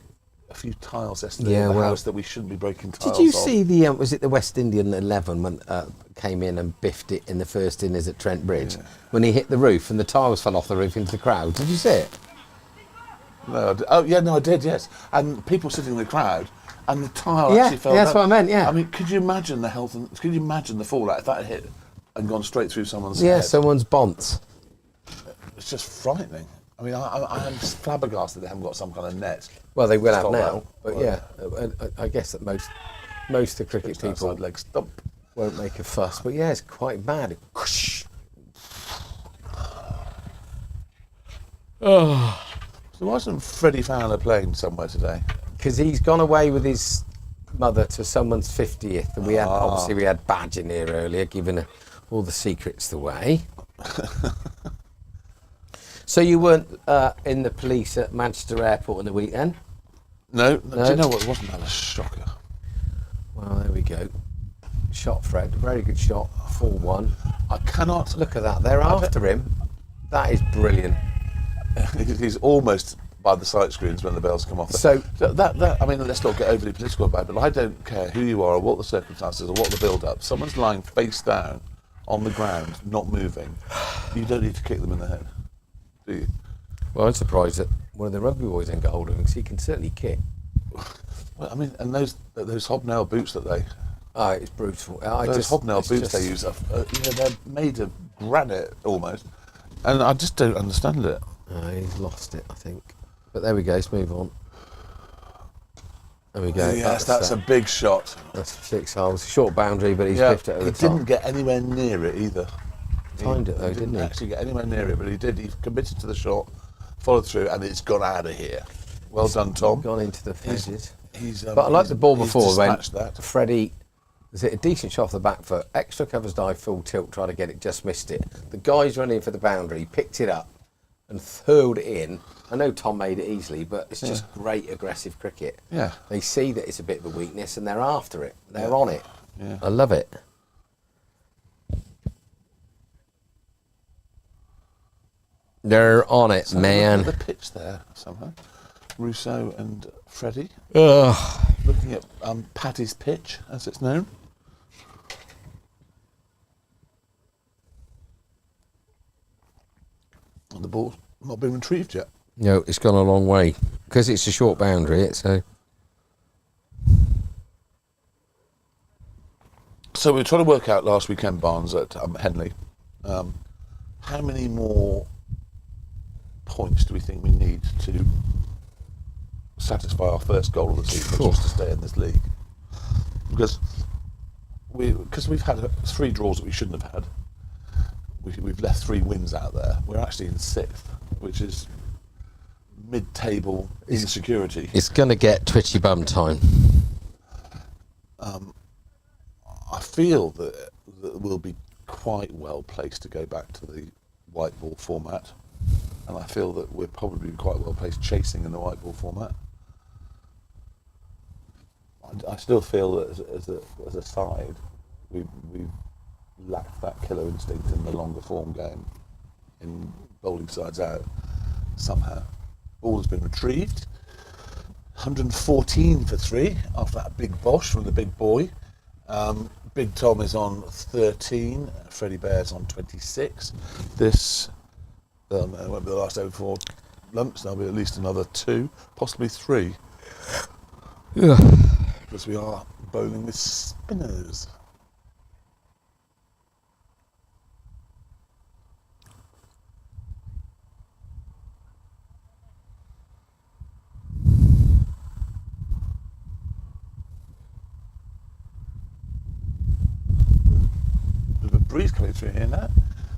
a few tiles yesterday Yeah, in the well, house that we shouldn't be breaking tiles Did you on. see the, was it the West Indian 11 when came in and biffed it in the first innings at Trent Bridge? Yeah. When he hit the roof and the tiles fell off the roof into the crowd. Did you see it? No, I did, yes. And people sitting in the crowd, and the tile Yeah, actually fell yeah, that's down. what I meant, yeah. I mean, could you imagine the health and could you imagine the fallout if that had hit and gone straight through someone's Yeah, head? someone's bonce. It's just frightening. I mean, I am flabbergasted they haven't got some kind of net. Well, they will Stop have now, that. but Well, yeah, I guess that most of the cricket Just people outside leg stump. won't make a fuss. But yeah, it's quite bad. So why isn't Freddie Fowler playing somewhere today? Because he's gone away with his mother to someone's 50th, and we had obviously we had Badge in here earlier, giving all the secrets away. So you weren't in the police at Manchester Airport on the weekend? No. No. Do you know what? Wasn't that a shocker? Well, there we go. Shot, Fred. Very good shot. 4-1. I cannot. Look at that. They're after him. That is brilliant. He's almost by the sight screens when the bells come off. So- that I mean, let's not get overly political about it, but I don't care who you are or what the circumstances or what the build-up. Someone's lying face down on the ground, not moving. You don't need to kick them in the head, do you? Well, I'm surprised that one of the rugby boys didn't get hold of him, because he can certainly kick. Well, I mean, and those hobnail boots that they, Oh, it's brutal. those hobnail boots they use, they're made of granite almost, and I just don't understand it. He's lost it, I think. But there we go. Let's move on. There we go. Yes, that's a big shot. That's 6 holes. Short boundary, but he's Yeah, biffed it over he the top. didn't get anywhere near it either. Timed it though, didn't he? Actually get anywhere near it, but he did. He committed to the shot, followed through, and it's gone out of here. Well done, Tom. Gone into the edges. But But I like the ball before when that. Freddie, was it a decent shot off the back foot, extra covers dive, full tilt, try to get it, just missed it. The guy's running for the boundary, picked it up and hurled it in. I know Tom made it easily, but it's just great aggressive cricket. Yeah. They see that it's a bit of a weakness and they're after it. They're on it. Yeah. I love it. They're on it, So man. look at the pitch there somehow. Rousseau and Freddie Ugh. looking at Paddy's pitch, as it's known. And the ball's not been retrieved yet. No, it's gone a long way. Because it's a short boundary, So we were trying to work out last weekend, Barnes, at Henley. How many more points do we think we need to satisfy our first goal of the season, just to stay in this league? Because we've had 3 draws that we shouldn't have had. We've left 3 wins out there. We're actually in 6th, which is mid-table insecurity. It's going to get twitchy bum time. I feel that we'll be quite well placed to go back to the white ball format, and I feel that we're probably quite well placed chasing in the white ball format. I still feel that as a side, we've lacked that killer instinct in the longer form game, in bowling sides out somehow. Ball has been retrieved. 114 for 3 after that big bosh from the big boy. Big Tom is on 13. Freddie Bear's on 26. This won't be the last over 4 lumps. There'll be at least another 2, possibly 3. Yeah. Because we are bowling with spinners. Bit of a breeze coming through here now.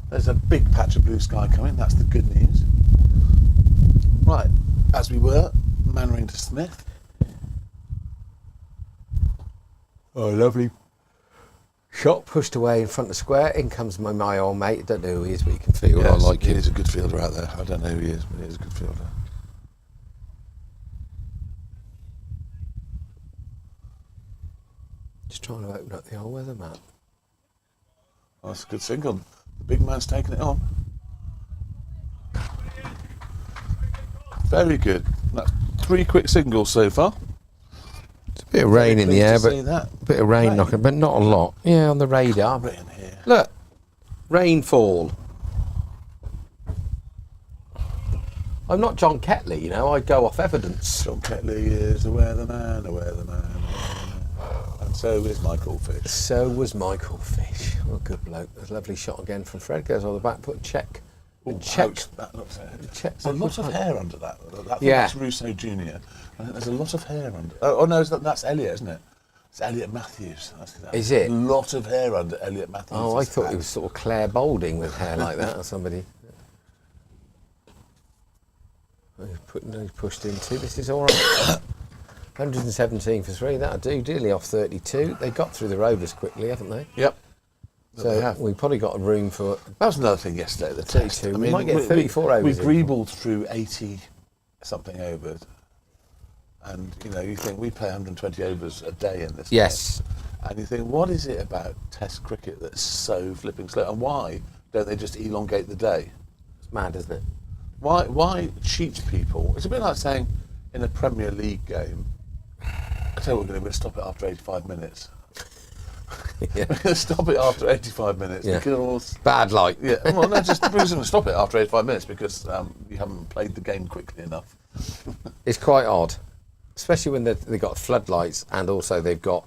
There's a big patch of blue sky coming. That's the good news. Right, as we were, Mannering to Smith. Oh, lovely. Shot pushed away in front of square. In comes my old mate. I don't know who he is, but you can feel I like he him. is a good fielder out there. I don't know who he is, but he is a good fielder. Just trying to open up the old weather map. Oh, that's a good single. The big man's taking it on. Very good. That's 3 quick singles so far. It's a bit of rain in the air, but that. a bit of rain knocking, but not a lot. Yeah, on the radar. But Rain here. look, rainfall. I'm not John Ketley, you know. I go off evidence. John Ketley is the weatherman, the weatherman. And so is Michael Fish. So was Michael Fish. Well, good bloke. There's a lovely shot again from Fred. Goes on the back, put a check. Ooh, check. ouch, that looks Check's There's a lot good of height. hair under that. Yeah. That's Russo Jr. I think there's a lot of hair under. Oh no, that's Elliot, isn't it? It's Elliot Matthews. Is it? A lot of hair under Elliot Matthews. Oh, I thought it was sort of Claire Boulding with hair like that, or somebody. He's pushed into. This is all right. 117 for 3. That'll do. Dearly off 32. They got through the rovers quickly, haven't they? Yep. They So have. we probably got a room for. That was another thing yesterday. The test. 32. We might get 34 overs We in. greebled through 80 something overs, and you know you think we play 120 overs a day in this. Yes. Test, and you think, what is it about Test cricket that's so flipping slow, and why don't they just elongate the day? It's mad, isn't it? Why cheat people? It's a bit like saying in a Premier League game, I tell you we're going to stop it after 85 minutes. Yeah. We're going to stop it after 85 minutes Yeah. because. Bad light. Yeah, well, no, just we're just going to stop it after 85 minutes because you haven't played the game quickly enough. It's quite odd, especially when they've got floodlights and also they've got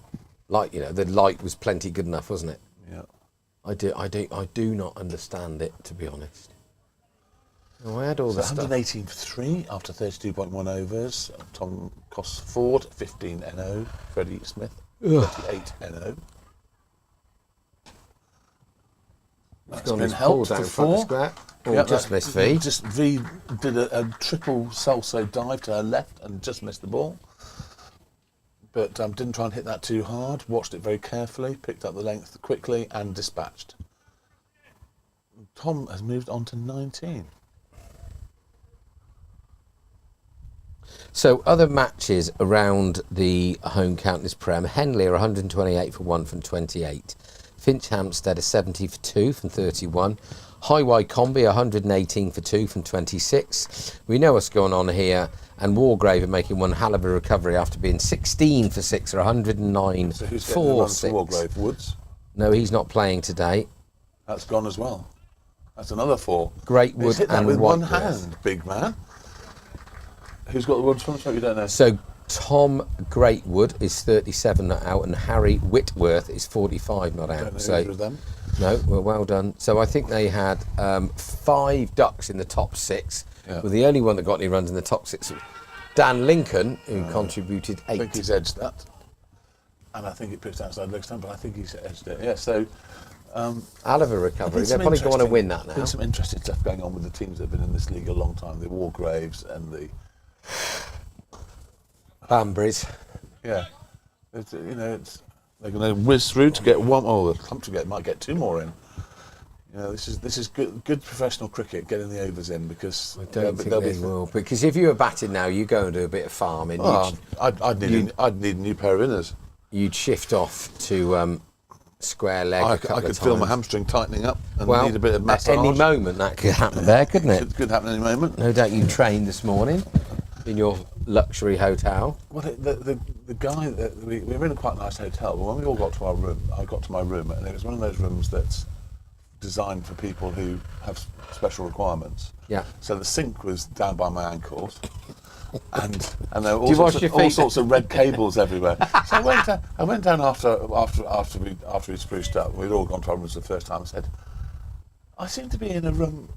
light. You know, the light was plenty good enough, wasn't it? Yeah. I do not understand it, to be honest. Oh, I had all So the stuff. 118 for 3 after 32.1 overs. Tom Cosford, 15 NO. Freddie Smith, 38 NO. That's Gone been his helped pulled for out in front of 4. square. Oh, Yep, just that- missed V. Just V did a triple salso dive to her left and just missed the ball. But didn't try and hit that too hard. Watched it very carefully, picked up the length quickly and dispatched. Tom has moved on to 19. So other matches around the home count this Prem. Henley are 128 for 1 from 28. Finch Hampstead are 70 for 2 from 31. High Wycombe 118 for 2 from 26. We know what's going on here. And Wargrave are making one hell of a recovery after being 16 for 6 or 109 So who's getting the for run 6. to Wargrave? Woods? No, he's not playing today. That's gone as well. That's another 4. Greatwood He's hit that and with one Whiteworth. hand, big man. Who's got the Woods from? So you don't know. So Tom Greatwood is 37 not out and Harry Whitworth is 45 not Don't know out. who's So with them. no, well done. So I think they had 5 ducks in the top 6. Yeah. Well, the only one that got any runs in the top 6 was Dan Lincoln, who contributed I 8. think he's edged that. And I think it pitched outside leg stump, but I think he's edged it. Yeah, so Hell of a recovery. There's They're some probably going to interesting- win that now. There's some interesting stuff going on with the teams that have been in this league a long time. The Wargraves and the Banbury's. yeah, it's, you know, it's they're going to whiz through to get one. Oh, the might get 2 more in. You know, this is good professional cricket getting the overs in because I don't think they will. Because if you were batting now, you go and do a bit of farming. Oh, I'd need a new pair of inners. You'd shift off to square leg I a couple could of feel my times. hamstring tightening up and Well, need a bit of at massage. any moment that could happen there, couldn't it? It could happen any moment. No doubt you trained this morning in your luxury hotel. Well, the guy that we were in a quite nice hotel, but when we all got to our room, I got to my room, and it was one of those rooms that's designed for people who have special requirements. Yeah. So the sink was down by my ankles, and there were Do you wash all your all feet? sorts of red cables everywhere. So I went down after we spruced up. We'd all gone to our rooms the first time. I said, I seem to be in a room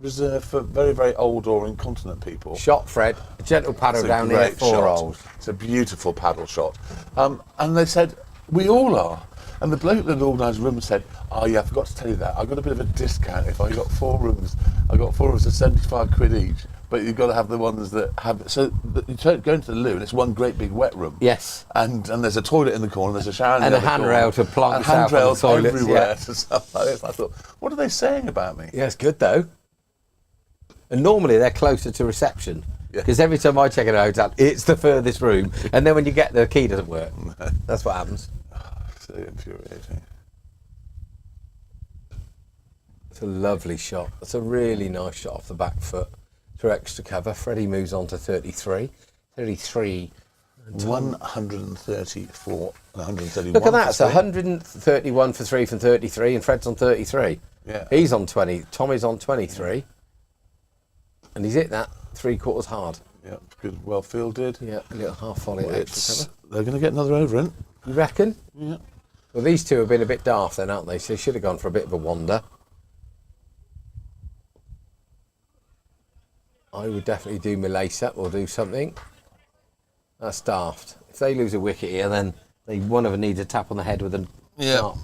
reserved for very, very old or incontinent people. Shot, Fred. A gentle paddle It's a down here, great 4 shot. holes. It's a beautiful paddle shot. And they said, we all are. And the bloke that organised the room said, oh yeah, I forgot to tell you that. I got a bit of a discount if I got 4 rooms. I got 4 rooms at 75 quid each. But you've got to have the ones that have... So you go into the loo and it's one great big wet room. Yes. And there's a toilet in the corner, there's a shower in And the a other handrail corner, to plonk and yourself on the handrails toilets, everywhere yeah. and stuff like this. I thought, what are they saying about me? Yeah, it's good though. And normally they're closer to reception. Yeah. Because every time I check in a hotel, it's the furthest room. And then when you get there, the key doesn't work. That's what happens. So infuriating. It's a lovely shot. It's a really nice shot off the back foot through extra cover. Freddie moves on to 33. 33. 134 and 131. Look at that. It's for three. 131 for 3 from 33, and Fred's on 33. Yeah. He's on 20. Tommy's on 23. And he's hit that 3/4 hard. Yeah, good, well fielded. Yeah, a little half volley extra cover. They're going to get another over in. You reckon? Yeah. Well, these two have been a bit daft then, aren't they? So they should have gone for a bit of a wander. I would definitely do my lace up or do something. That's daft. If they lose a wicket here, then one of them needs a tap on the head with a sharp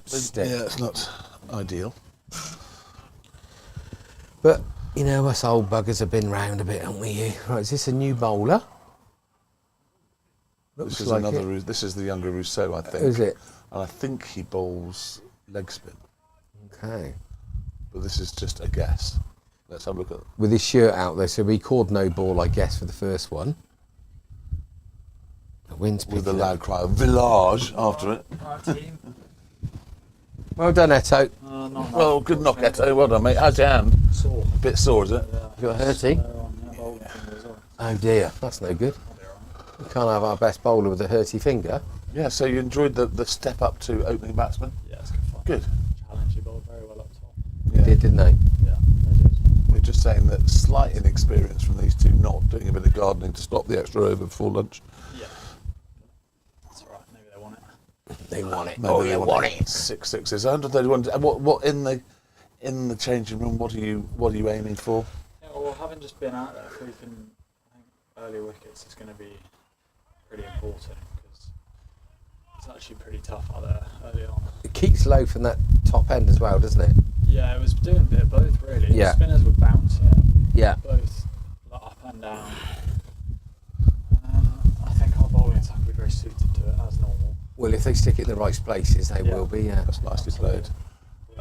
stick. Yeah, it's not ideal. But, you know, us old buggers have been round a bit, haven't we? Right, is this a new bowler? Looks This is like another. it. This is the younger Rousseau, I think. Is it? And I think he bowls leg spin. Okay. But this is just a guess. Let's have a look at. With his shirt out there, so we called no ball, I guess, for the first one. The wind's With the picking up. loud cry of Village after it. Our team. Well done, Eto. Not Well, good knock, Eto. Well done, mate. How's your hand? Sore. A bit sore, is it? Yeah. You got hurty? Bowling finger as well. Oh dear, that's no good. I'll be alright. We can't have our best bowler with a hurty finger. Yeah, so you enjoyed the step up to opening batsman? Yeah, it's good fun. Good. Challenge, you bowled very well up top. They did, didn't they? Yeah, they did. We're just saying that slight inexperience from these two not doing a bit of gardening to stop the extra over before lunch. Yeah. That's alright, maybe they want it. They won it. Maybe Oh, they you want won it. 6 sixes. 131. And what in the changing room? What are you aiming for? Yeah, well, having just been out there, if we can, I think early wickets is going to be pretty important because it's actually pretty tough out there early on. It keeps low from that top end as well, doesn't it? Yeah, it was doing a bit of both really. Yeah. Spinners would bounce, Yeah. both like, up and down. I think our bowling attack will be very suited to it as normal. Well, if they stick it in the right places, they will be. Yeah. That's nicely played.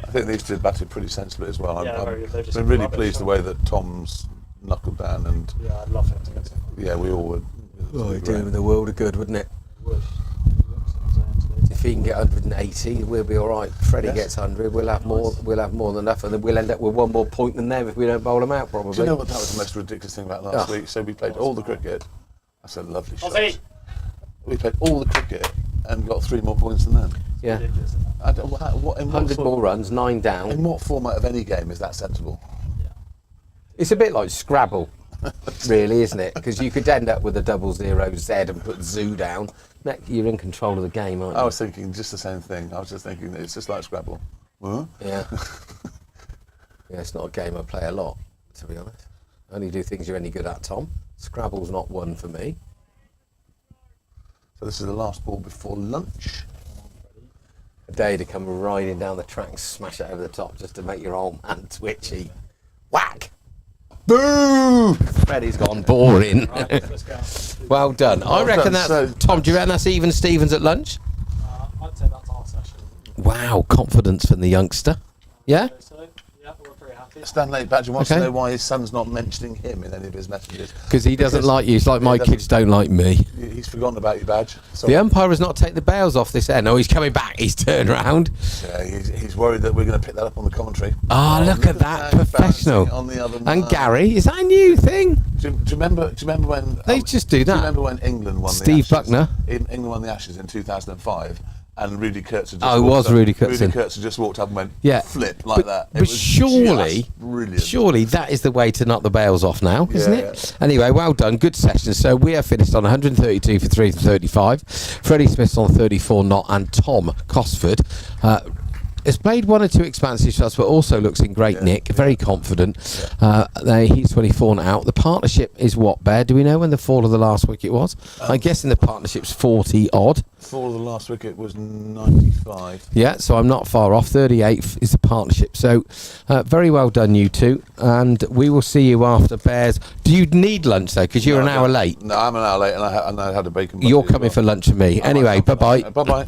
I think these two batted pretty sensibly as well. Yeah, very good. They've I've just been really rubbish, pleased the haven't way that Tom's knuckled down, and Yeah, I'd love him to get some. yeah, we all would. Oh, it'd do him the world of good, wouldn't it? Would. He looks in his own today. If he can get 180, we'll be all right. Freddie Yes. gets 100, we'll have more. Nice. We'll have more than enough, and then we'll end up with one more point than them if we don't bowl them out. Probably. Do you know what that was the most ridiculous thing about last Oh. week? So we played all the cricket. That's a lovely shot. Ozzy! We played all the cricket and got 3 more points than them. Yeah. Ridiculous, isn't it? I don't, what, in what 100 sort- more runs, 9 down. In what format of any game is that sensible? Yeah. It's a bit like Scrabble, really, isn't it? Because you could end up with a 000Z and put zoo down. You're in control of the game, aren't you? I was thinking just the same thing. I was just thinking that it's just like Scrabble. Huh? Yeah. Yeah, it's not a game I play a lot, to be honest. I only do things you're any good at, Tom. Scrabble's not one for me. So this is the last ball before lunch. A day to come riding down the track and smash it over the top just to make your old man twitchy. Whack! Boo! Freddie's gone boring. Right, let's go. Well done. I Well reckon done. that's... So Tom, do you reckon that's even Stevens at lunch? I'd say that's our session. Wow, confidence from the youngster. Yeah? So, yeah, we're pretty happy. Stanley Badger wants Okay. to know why his son's not mentioning him in any of his messages. Because he doesn't Because like you. It's like he my doesn't- kids don't like me. He's forgotten about you, Badge. Sorry. The umpire has not taken the bails off this end. Oh, he's coming back. He's turned round. Yeah, he's worried that we're going to pick that up on the commentary. Oh, look at that. Professional. On the other And night. Gary, is that a new thing? Do you remember when They just do Do you that. remember when England won Steve the Ashes? Buckner. England won the Ashes in 2005, and Rudy Kurtz had just Oh, it walked was up- Rudy Kurtz. Rudy Kurtz had just walked up and went Yeah. flip like But- that. It but was surely- just brilliant. Surely that is the way to knock the bails off now, isn't Yeah, it? Anyway, well done. Good session. So we are finished on 132 for 3 from 35. Freddie Smith's on 34 not, and Tom Cosford has played 1 or 2 expansive shots, but also looks in great nick, very confident. He's 24 and out. The partnership is what, Bear? Do we know when the fall of the last wicket was? I'm guessing the partnership's 40 odd. Fall of the last wicket was 95. Yeah, so I'm not far off. 38 is the partnership. So very well done, you two. And we will see you after Bears. Do you need lunch, though? Because you're No, an I hour don't. late. No, I'm an hour late, and I had a bacon. You're butty as coming well. for lunch with me. Anyway, bye-bye. Bye-bye.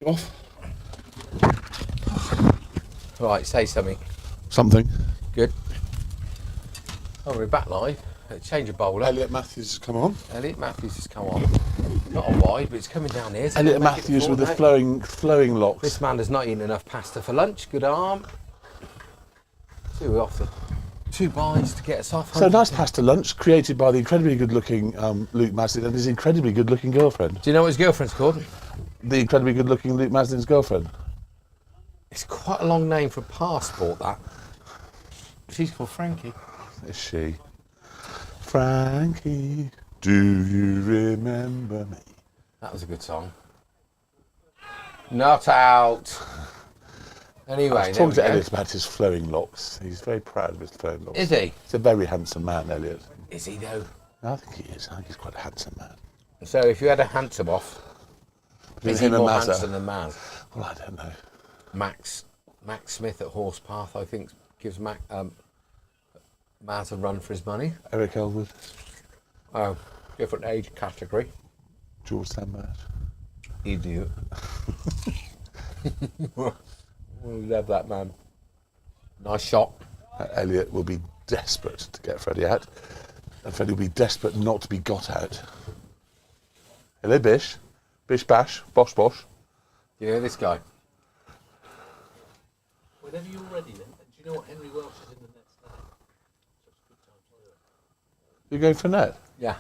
Off. Right, say something. Something. Good. Oh, we're back live. Change of bowler. Elliot Matthews has come on. Elliot Matthews has come on. Not a wide, but it's coming down here. So Elliot we'll make it Matthews with the fortnight. flowing locks. This man has not eaten enough pasta for lunch. Good arm. So we're off the 2 buys to get us off. So nice pasta lunch created by the incredibly good-looking Luke Maslin and his incredibly good-looking girlfriend. Do you know what his girlfriend's called? The incredibly good-looking Luke Maslin's girlfriend. It's quite a long name for a passport, that. She's called Frankie. Is she? Frankie, do you remember me? That was a good song. Not out. Anyway, I was talking to Elliot about his flowing locks. He's very proud of his flowing locks. Is he? He's a very handsome man, Elliot. Is he though? I think he is. I think he's quite a handsome man. So if you had a handsome off, is he him and more Mazza. handsome than Maz? Well, I don't know. Max Smith at Horsepath, I think, gives Maz a run for his money. Eric Elwood, Oh, different age category. George Sandberg. Idiot. We love that man. Nice shot. Elliot will be desperate to get Freddie out. And Freddie will be desperate not to be got out. Hello, Bish. Bish Bash. Bosh Bosh. Do you know this guy? Whenever you're ready, then. Do you know what Henry Welsh is in the nets now? Such a good time to do it. You're going for net? Yeah.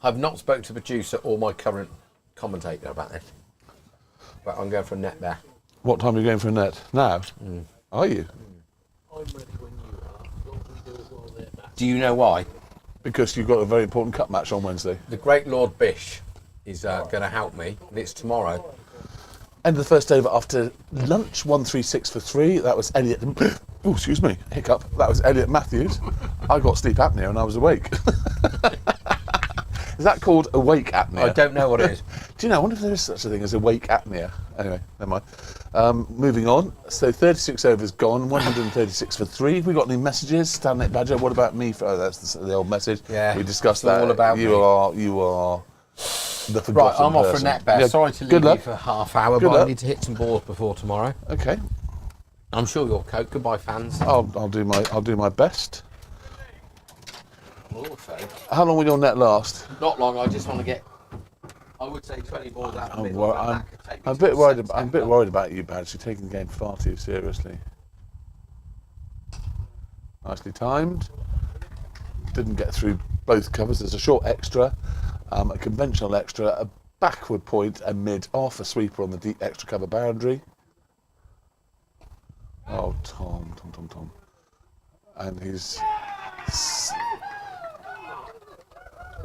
I've not spoken to the producer or my current commentator about this. But I'm going for a net there. What time are you going for a net? Now? Are you? I'm ready when you are. What can we do as well there, Matt? Do you know why? Because you've got a very important cup match on Wednesday. The great Lord Bish is going to help me, and it's tomorrow. End of the first over after lunch, 136 for 3. That was Elliot. Oh, excuse me, hiccup. That was Elliot Matthews. I got sleep apnea and I was awake. Is that called awake apnea? I don't know what it is. Do you know, I wonder if there is such a thing as awake apnea. Anyway, never mind. Moving on. So 36 overs gone, 136 for 3. Have we got any messages? Stanley Badger, what about me? Oh, that's the old message. Yeah, we discussed it's that. all about you me. are the forgotten Right, I'm off for person. net bet. Yeah, Sorry to good leave you luck. for half hour, Good but I luck. need to hit some balls before tomorrow. Okay. I'm sure you'll cope. Goodbye, fans. I'll do my best. Also, How long will your net last? not long. I just want to get. I would say 20 balls out. I'm a bit worried about you, Badge. You're taking the game far too seriously. Nicely timed. Didn't get through both covers. There's a short extra, a conventional extra, a backward point, a mid off, a sweeper on the deep extra cover boundary. Oh, Tom. And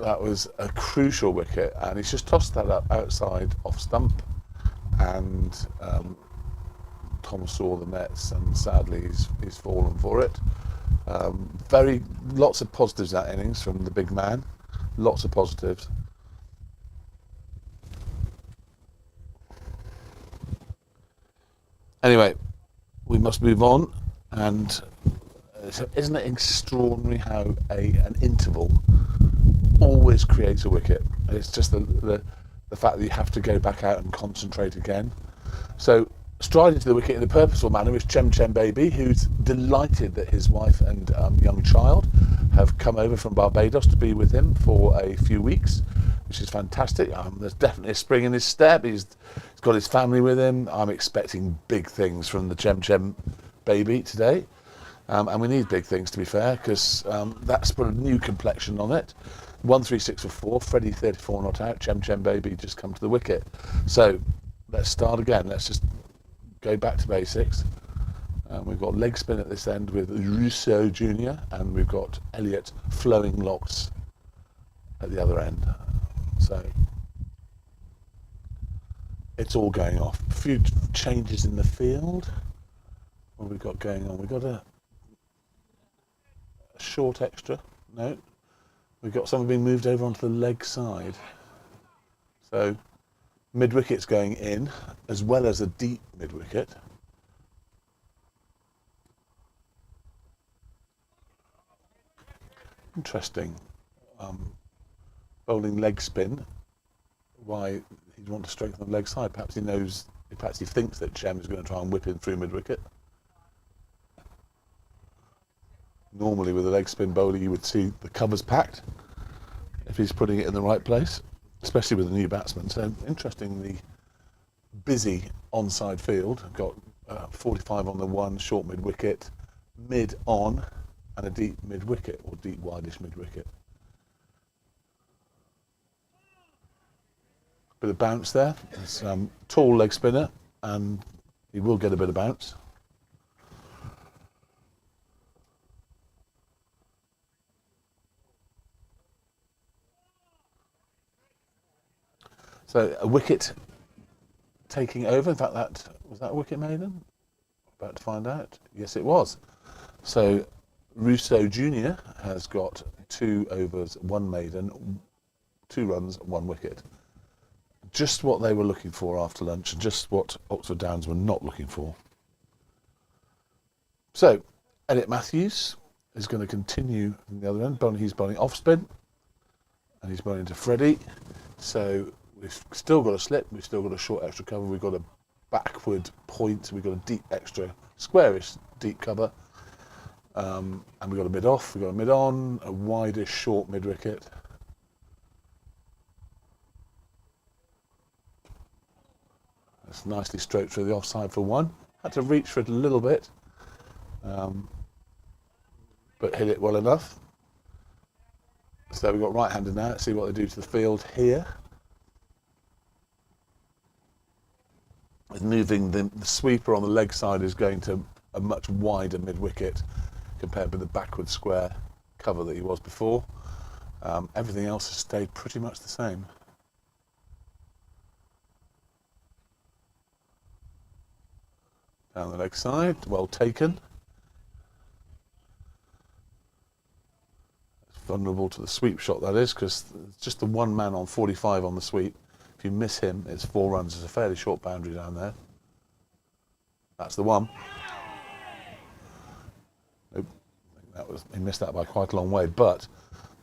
that was a crucial wicket, and he's just tossed that up outside off stump, and Tom saw the nets, and sadly he's fallen for it. Lots of positives that innings from the big man, lots of positives. Anyway, we must move on, and isn't it extraordinary how an interval always creates a wicket? It's just the fact that you have to go back out and concentrate again. So striding to the wicket in a purposeful manner is Chem Chem Baby, who's delighted that his wife and young child have come over from Barbados to be with him for a few weeks, which is fantastic. There's definitely a spring in his step. He's got his family with him. I'm expecting big things from the Chem Chem Baby today. And we need big things, to be fair, because that's put a new complexion on it. 136 for 4, Freddie 34 not out, Chem Chem Baby just come to the wicket. So let's start again. Let's just go back to basics. We've got leg spin at this end with Rousseau Jr. and we've got Elliot flowing locks at the other end. So it's all going off. A few changes in the field. What have we got going on? We've got a short extra. No. We've got someone being moved over onto the leg side. So mid-wicket's going in, as well as a deep mid-wicket. Interesting. Bowling leg spin why he'd want to strengthen the leg side. Perhaps he knows, perhaps he thinks that Chem is going to try and whip in through mid-wicket. Normally with a leg spin bowler you would see the covers packed if he's putting it in the right place, especially with a new batsman. So interestingly busy onside field. Got 45 on the one, short mid-wicket, mid-on, and a deep mid-wicket, or deep wideish mid-wicket. Bit of bounce there. It's tall leg spinner, and he will get a bit of bounce. So a wicket taking over. In fact, was that a wicket maiden? About to find out. Yes, it was. So Russo Jr. has got 2 overs, 1 maiden, 2 runs, 1 wicket. Just what they were looking for after lunch, and just what Oxford Downs were not looking for. So Elliot Matthews is going to continue from the other end. He's bowling off spin, and he's bowling to Freddie. So we've still got a slip, we've still got a short extra cover, we've got a backward point, we've got a deep extra, squarish deep cover, and we've got a mid off, we've got a mid on, a wideish short mid wicket. That's nicely stroked through the offside for 1. Had to reach for it a little bit, but hit it well enough. So we've got right-handed now. Let's see what they do to the field here. With moving the sweeper on the leg side is going to a much wider mid-wicket compared with the backward square cover that he was before. Everything else has stayed pretty much the same. Down the leg side, well taken. It's vulnerable to the sweep shot, that is, because it's just the one man on 45 on the sweep. If you miss him, it's 4 runs. There's a fairly short boundary down there. That's the one. Nope. He missed that by quite a long way, but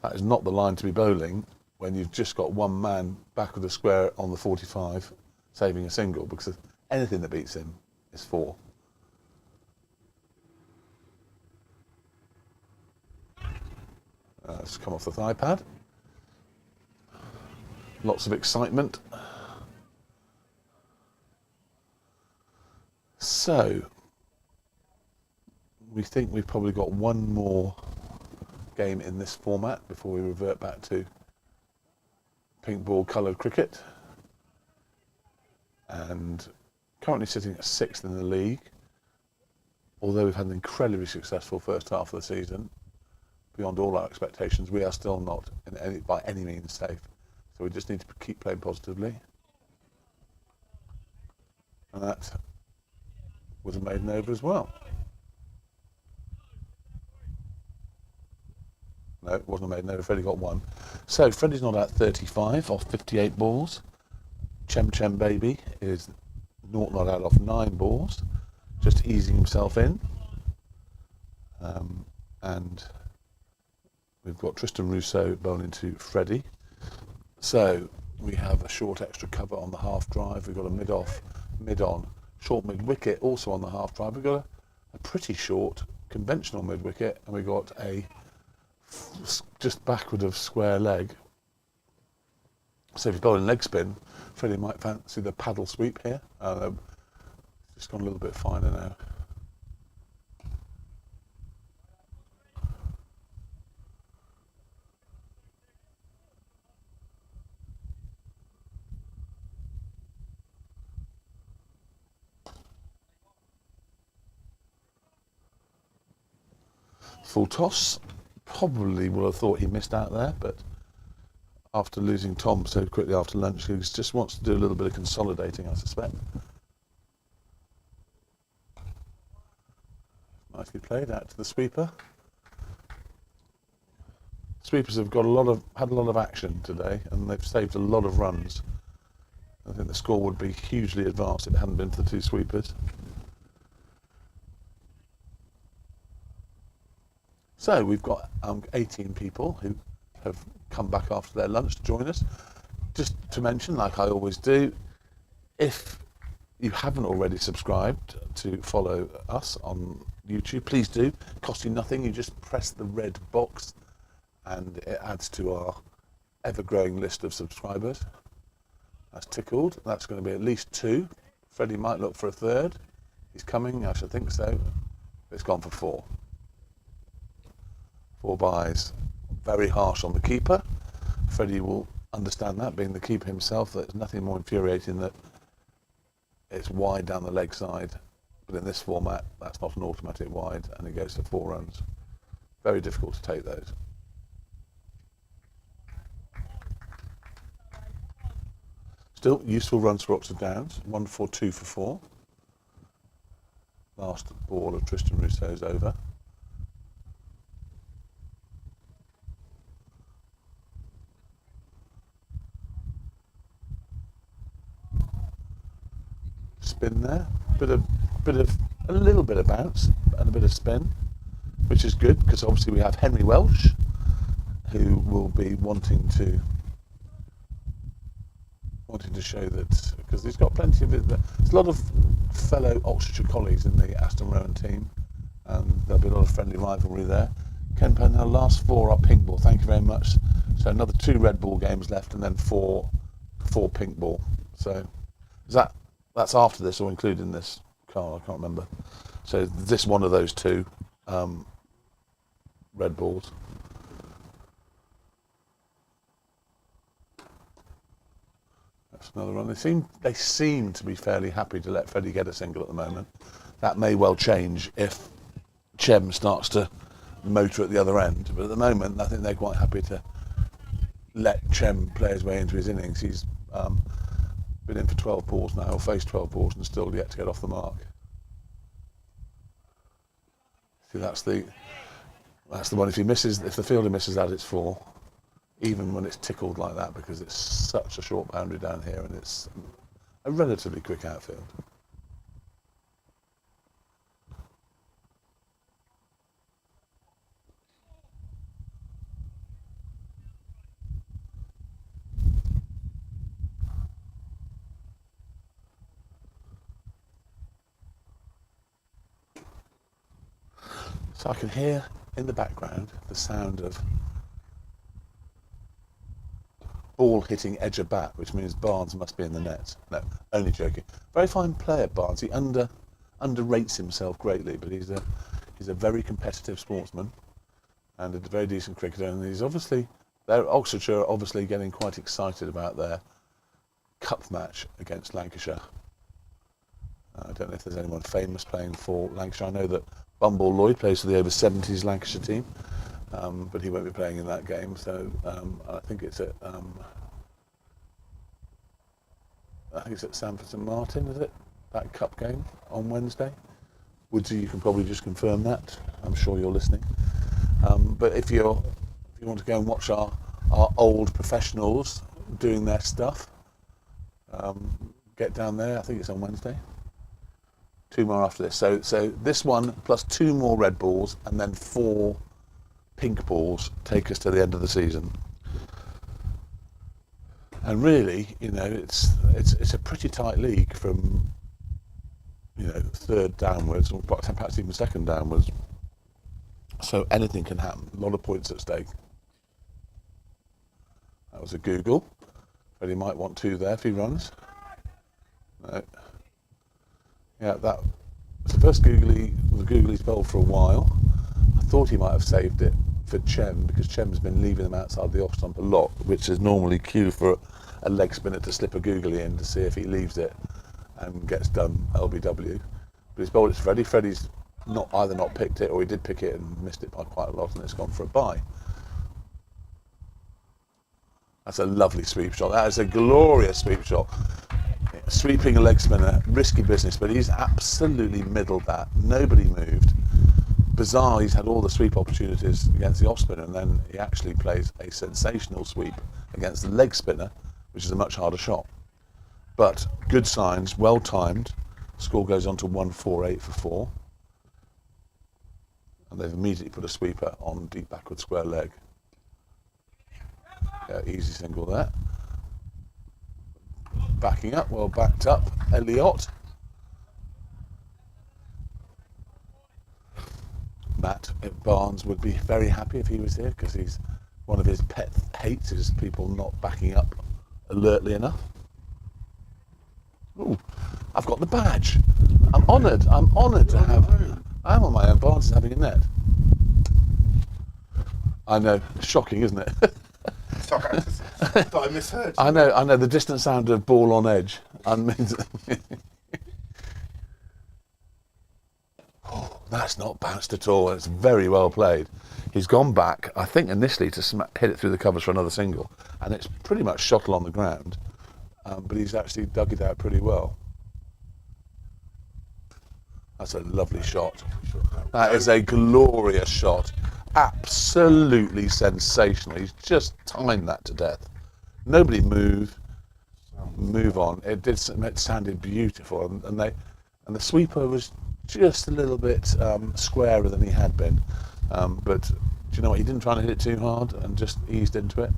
that is not the line to be bowling when you've just got one man back of the square on the 45 saving a single, because anything that beats him is 4. It's come off the thigh pad. Lots of excitement. So, we think we've probably got one more game in this format before we revert back to pink ball coloured cricket. And currently sitting at 6th in the league, although we've had an incredibly successful first half of the season, beyond all our expectations, we are still not by any means safe. So we just need to keep playing positively. And that was a maiden over as well. No, it wasn't a maiden over. Freddie got 1. So Freddie's not at 35 off 58 balls. Chem Baby is not out off 9 balls, just easing himself in. And we've got Tristan Russo bowling to Freddie. So we have a short extra cover on the half drive. We've got a mid off, mid on, short mid wicket also on the half drive. We've got a pretty short conventional mid wicket, and we've got a just backward of square leg. So if you're bowling leg spin, Freddie might fancy the paddle sweep here. Just gone a little bit finer now. Full toss. Probably would have thought he missed out there, but after losing Tom so quickly after lunch, he just wants to do a little bit of consolidating, I suspect. Nicely played out to the sweeper. Sweepers have had a lot of action today, and they've saved a lot of runs. I think the score would be hugely advanced if it hadn't been for the 2 sweepers. So we've got 18 people who have come back after their lunch to join us. just to mention, like I always do, if you haven't already subscribed to follow us on YouTube, please do. It costs you nothing. You just press the red box and it adds to our ever-growing list of subscribers. That's tickled. That's going to be at least 2. Freddie might look for a 3rd. He's coming, I should think so. It's gone for 4. 4 buys. Very harsh on the keeper. Freddie will understand that, being the keeper himself, that there's nothing more infuriating that it's wide down the leg side. But in this format, that's not an automatic wide, and it goes to 4 runs. Very difficult to take those. Still, useful runs for Oxford Downs. 1-4-2 for 4. Last ball of Tristan Rousseau's over. Spin there, a little bit of bounce and a bit of spin, which is good because obviously we have Henry Welsh, who will be wanting to show that, because he's got plenty of it. There's a lot of fellow Oxfordshire colleagues in the Aston Rowant team, and there'll be a lot of friendly rivalry there. Ken Pennell, last 4 are pink ball. Thank you very much. So another 2 red ball games left, and then 4 pink ball. So is that's after this or including this card? I can't remember. So this one of those 2 red balls. That's another one. They seem to be fairly happy to let Freddie get a single at the moment. That may well change if Chem starts to motor at the other end. But at the moment, I think they're quite happy to let Chem play his way into his innings. He's been in for 12 balls now, or faced 12 balls, and still yet to get off the mark. See, that's the one. If the fielder misses that, it's 4. Even when it's tickled like that, because it's such a short boundary down here, and it's a relatively quick outfield. So I can hear in the background the sound of ball hitting edge of bat, which means Barnes must be in the net. No, only joking. Very fine player, Barnes. He underrates himself greatly, but he's a very competitive sportsman and a very decent cricketer. And he's Oxfordshire are obviously getting quite excited about their cup match against Lancashire. I don't know if there's anyone famous playing for Lancashire. I know that Bumble Lloyd plays for the over 70s Lancashire team. But he won't be playing in that game, so I think it's at Sanford St Martin, is it? That cup game on Wednesday. Woodsy, you can probably just confirm that. I'm sure you're listening. But if you want to go and watch our old professionals doing their stuff, get down there. I think it's on Wednesday. 2 more after this. So this one plus 2 more red balls and then 4 pink balls take us to the end of the season. And really, it's a pretty tight league from 3rd downwards, or perhaps even 2nd downwards. So anything can happen. A lot of points at stake. That was a Google. But he might want 2 there if he runs. No. Yeah, that was the first googly he's bowled for a while. I thought he might have saved it for Chem, because Chem's been leaving them outside the off stump a lot, which is normally cue for a leg spinner to slip a googly in to see if he leaves it and gets done LBW. But he's bowled it to Freddie. Freddie's either not picked it, or he did pick it and missed it by quite a lot, and it's gone for a bye. That's a lovely sweep shot. That is a glorious sweep shot. Sweeping a leg spinner, risky business, but he's absolutely middled that. Nobody moved. Bizarre, he's had all the sweep opportunities against the off spinner, and then he actually plays a sensational sweep against the leg spinner, which is a much harder shot. But good signs, well timed. Score goes on to 148 for 4. And they've immediately put a sweeper on deep backward square leg. Yeah, easy single there. backing up, well backed up. Elliott. Matt Barnes would be very happy if he was here because he's one of his pet hates is people not backing up alertly enough. Ooh, I've got the badge. I'm honoured to have. I'm on my own. Barnes is having a net. I know, shocking, isn't it? Sorry, I thought I misheard. I know. The distant sound of ball on edge. Oh, that's not bounced at all. It's very well played. He's gone back, I think, initially to hit it through the covers for another single, and it's pretty much shot along the ground. But he's actually dug it out pretty well. That's a lovely shot. That is a glorious shot. Absolutely sensational. He's just timed that to death. Nobody move on. It sounded beautiful, and the sweeper was just a little bit squarer than he had been. But do you know what? He didn't try to hit it too hard and just eased into it.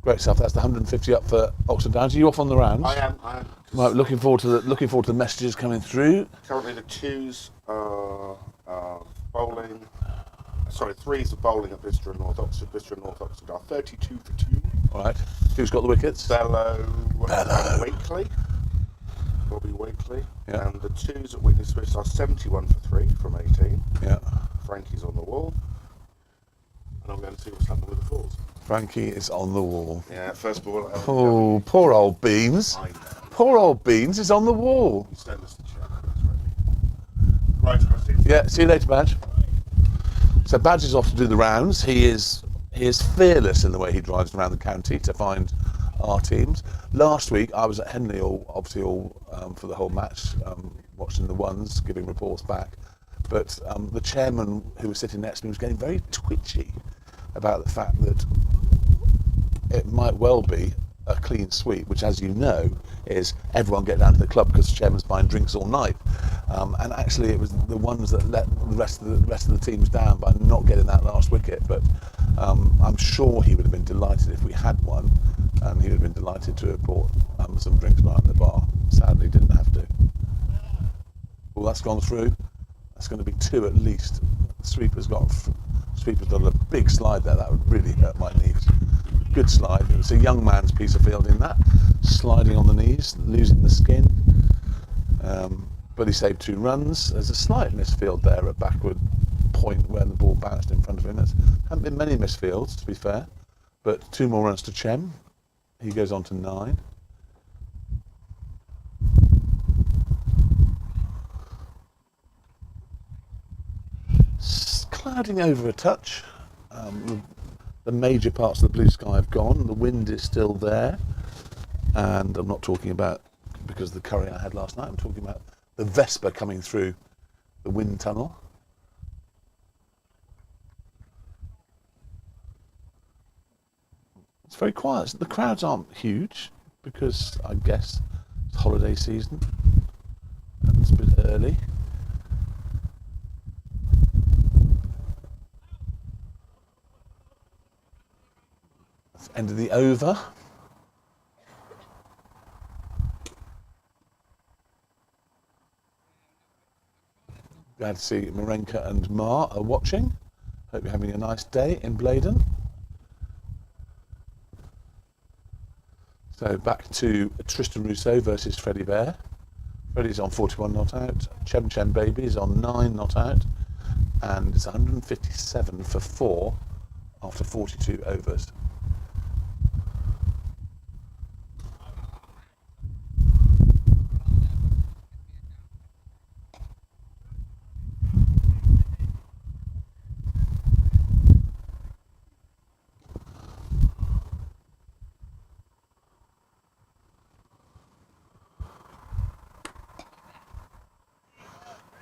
Great stuff. That's the 150 up for Oxford Downs. Are you off on the rounds? I am. Right, looking forward to the messages coming through. Currently, the twos are bowling. Sorry, threes are bowling at Bicester and North Oxford. Bicester and North Oxford are 32 for 2. All right. Who's got the wickets? Bellow. And Wakely. Bobby Wakely. Yeah. And the twos at Witney Swiss are 71 for 3 from 18. Yeah. Frankie's on the wall. And I'm going to see what's happening with the fours. Frankie is on the wall. Yeah, first ball. Oh, poor old Beans. I know. Poor old Beans is on the wall. Send us the check. Right, I think. Yeah, see you later, Badge. So Badge is off to do the rounds. He is fearless in the way he drives around the county to find our teams. Last week I was at Henley for the whole match, watching the ones, giving reports back. But the chairman who was sitting next to me was getting very twitchy about the fact that it might well be a clean sweep, which, as you know, is everyone get down to the club because the chairman's buying drinks all night. And actually, it was the ones that let the rest of the teams down by not getting that last wicket. But I'm sure he would have been delighted if we had one, and he would have been delighted to have bought some drinks behind the bar. Sadly, didn't have to. Well, that's gone through. That's going to be 2 at least. Sweeper's done a big slide there. That would really hurt my knees. Good slide. It was a young man's piece of fielding that. Sliding on the knees, losing the skin. But he saved 2 runs. There's a slight misfield there at backward point where the ball bounced in front of him. There haven't been many misfields, to be fair. But 2 more runs to Chem. He goes on to 9. Clouding over a touch. The major parts of the blue sky have gone. The wind is still there. And I'm not talking about because of the curry I had last night. I'm talking about the Vespa coming through the wind tunnel. It's very quiet. The crowds aren't huge because I guess it's holiday season and it's a bit early. That's the end of the over. Glad to see Marenka and Ma are watching. Hope you're having a nice day in Blaydon. So back to Tristan Rousseau versus Freddie Bear. Freddie's on 41 not out. Chem Chem Baby is on 9 not out. And it's 157 for 4 after 42 overs.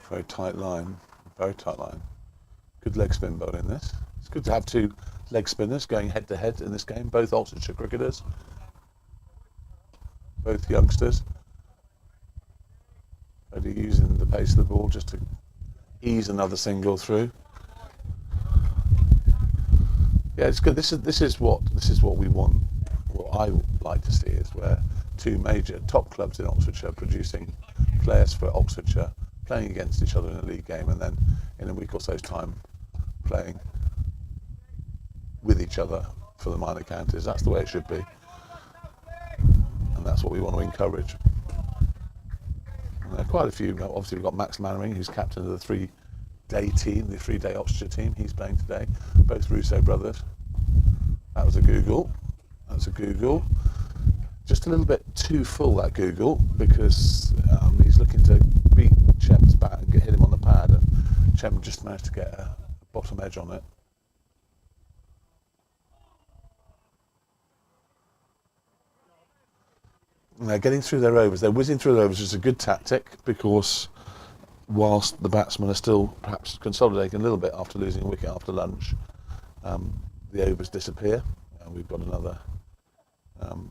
Very tight line, very tight line. Good leg spin bowling in this. It's good to have 2 leg spinners going head to head in this game, both Oxfordshire cricketers, both youngsters. Only using the pace of the ball just to ease another single through. Yeah, it's good. This is what we want. What I would like to see is where two major top clubs in Oxfordshire producing players for Oxfordshire, playing against each other in a league game, and then in a week or so's time playing with each other for the minor counties. That's the way it should be, and that's what we want to encourage. And there are quite a few. Obviously, we've got Max Mannering, who's captain of the three-day team, the three-day Oxfordshire team. He's playing today. Both Russo brothers. That was a Google. That's a Google. Just a little bit too full, that Google, because he's looking to beat Chem's bat and hit him on the pad, and Chem just managed to get a bottom edge on it. And they're getting through their overs. They're whizzing through their overs, which is a good tactic, because whilst the batsmen are still perhaps consolidating a little bit after losing a wicket after lunch, the overs disappear, and we've got another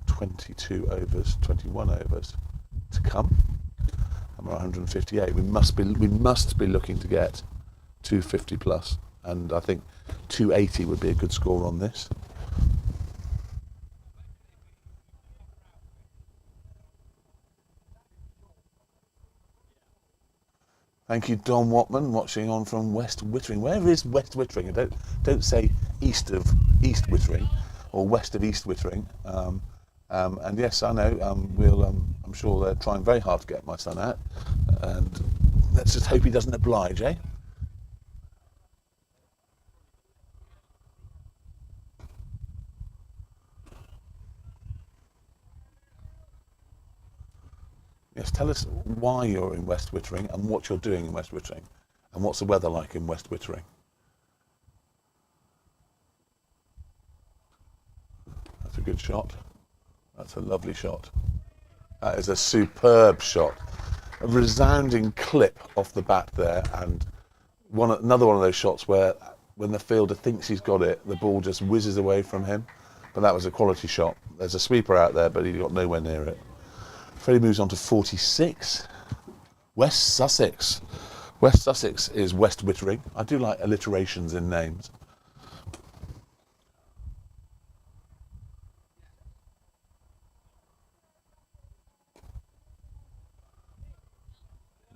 22 overs, 21 overs to come, and we're 158. We must be looking to get 250 plus, and I think 280 would be a good score on this. Thank you, Don Watman, watching on from West Wittering. Where is West Wittering? Don't say east of East Wittering or west of East Wittering. And yes, I know. I'm sure they're trying very hard to get my son out. And let's just hope he doesn't oblige, eh? Yes, tell us why you're in West Wittering and what you're doing in West Wittering, and what's the weather like in West Wittering. That's a good shot. That's a lovely shot. That is a superb shot. A resounding clip off the bat there, and another one of those shots where when the fielder thinks he's got it, the ball just whizzes away from him. But that was a quality shot. There's a sweeper out there, but he got nowhere near it. Freddie moves on to 46. West Sussex. West Sussex is West Wittering. I do like alliterations in names.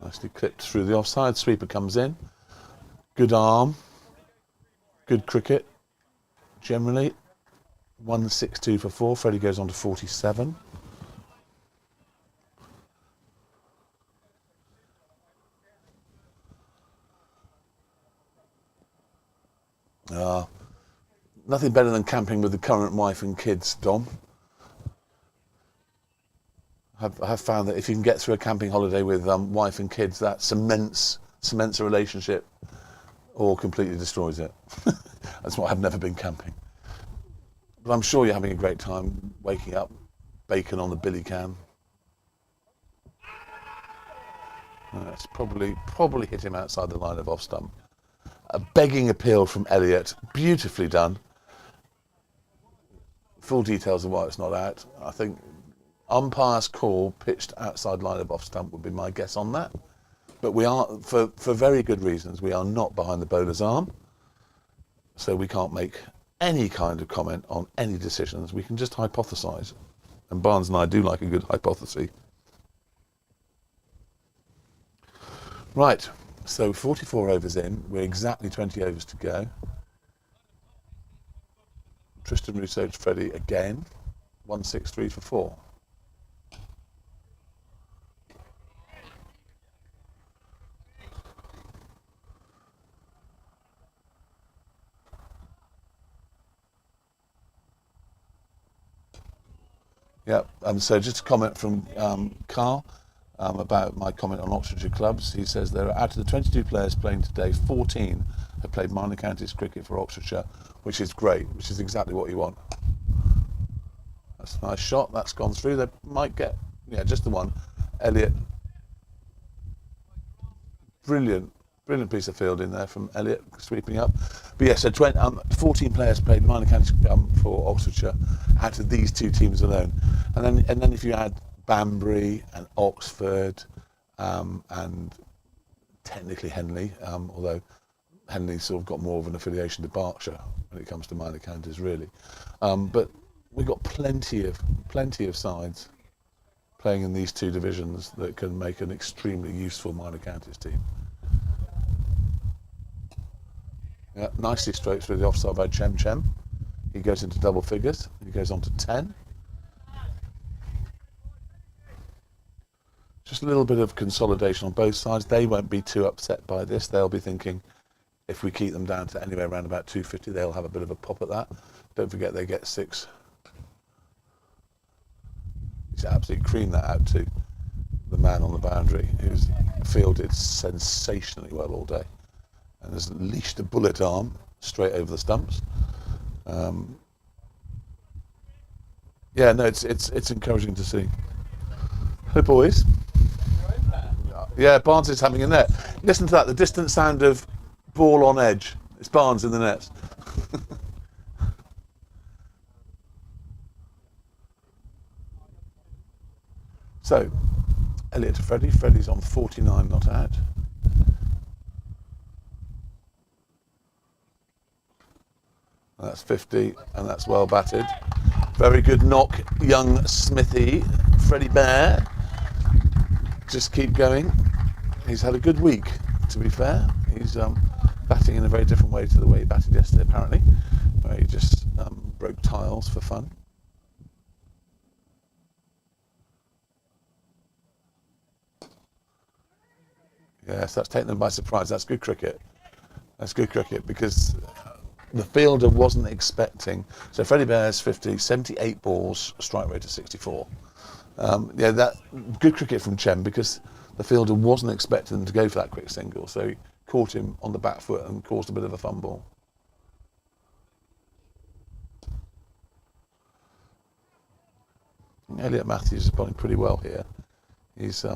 Nicely clipped through the offside. Sweeper comes in. Good arm. Good cricket. Generally. 162 for 4. Freddie goes on to 47. Nothing better than camping with the current wife and kids, Dom. I have found that if you can get through a camping holiday with wife and kids, that cements a relationship or completely destroys it. That's why I've never been camping. But I'm sure you're having a great time waking up, bacon on the billy can. It's probably hit him outside the line of off stump. A begging appeal from Elliott, beautifully done. Full details of why it's not out. I think umpire's call pitched outside line of off stump would be my guess on that. But we are, for very good reasons, we are not behind the bowler's arm. So we can't make any kind of comment on any decisions. We can just hypothesise. And Barnes and I do like a good hypothesis. Right, so 44 overs in. We're exactly 20 overs to go. Tristan Rousseau to Freddie again. 163 for 4. Yeah, so just a comment from Carl about my comment on Oxfordshire clubs. He says there are, out of the 22 players playing today, 14 have played minor counties cricket for Oxfordshire, which is great, which is exactly what you want. That's a nice shot, that's gone through. They might get, just the one. Elliott, brilliant piece of fielding there from Elliott, sweeping up. But yeah, so 14 players played minor counties for Oxfordshire out of these two teams alone. And then if you add Banbury and Oxford and technically Henley, although Henley's sort of got more of an affiliation to Berkshire when it comes to minor counties, really. But we've got plenty of sides. playing in these two divisions that can make an extremely useful minor counties team. Yeah, nicely straight through the offside by Chem. He goes into double figures. He goes on to 10. Just a little bit of consolidation on both sides. They won't be too upset by this. They'll be thinking, if we keep them down to anywhere around about 250, they'll have a bit of a pop at that. Don't forget they get 6. He's absolutely creamed that out to the man on the boundary, who's fielded sensationally well all day and has leashed a bullet arm straight over the stumps. Yeah, no, it's encouraging to see. Hey boys. Yeah, Barnes is having a net. Listen to that, the distant sound of ball on edge. It's Barnes in the net. So, Elliot to Freddie. Freddie's on 49 not out. That's 50, and that's well batted. Very good knock, young Smithy. Freddie Bear. Just keep going. He's had a good week, to be fair. He's batting in a very different way to the way he batted yesterday, apparently, where he just broke tiles for fun. Yes, that's taken them by surprise. That's good cricket. That's good cricket because the fielder wasn't expecting. So Freddie Bear's 50, 78 balls, strike rate of 64. Yeah, that good cricket from Chem because the fielder wasn't expecting him to go for that quick single. So he caught him on the back foot and caused a bit of a fumble. Elliot Matthews is bowling pretty well here. He's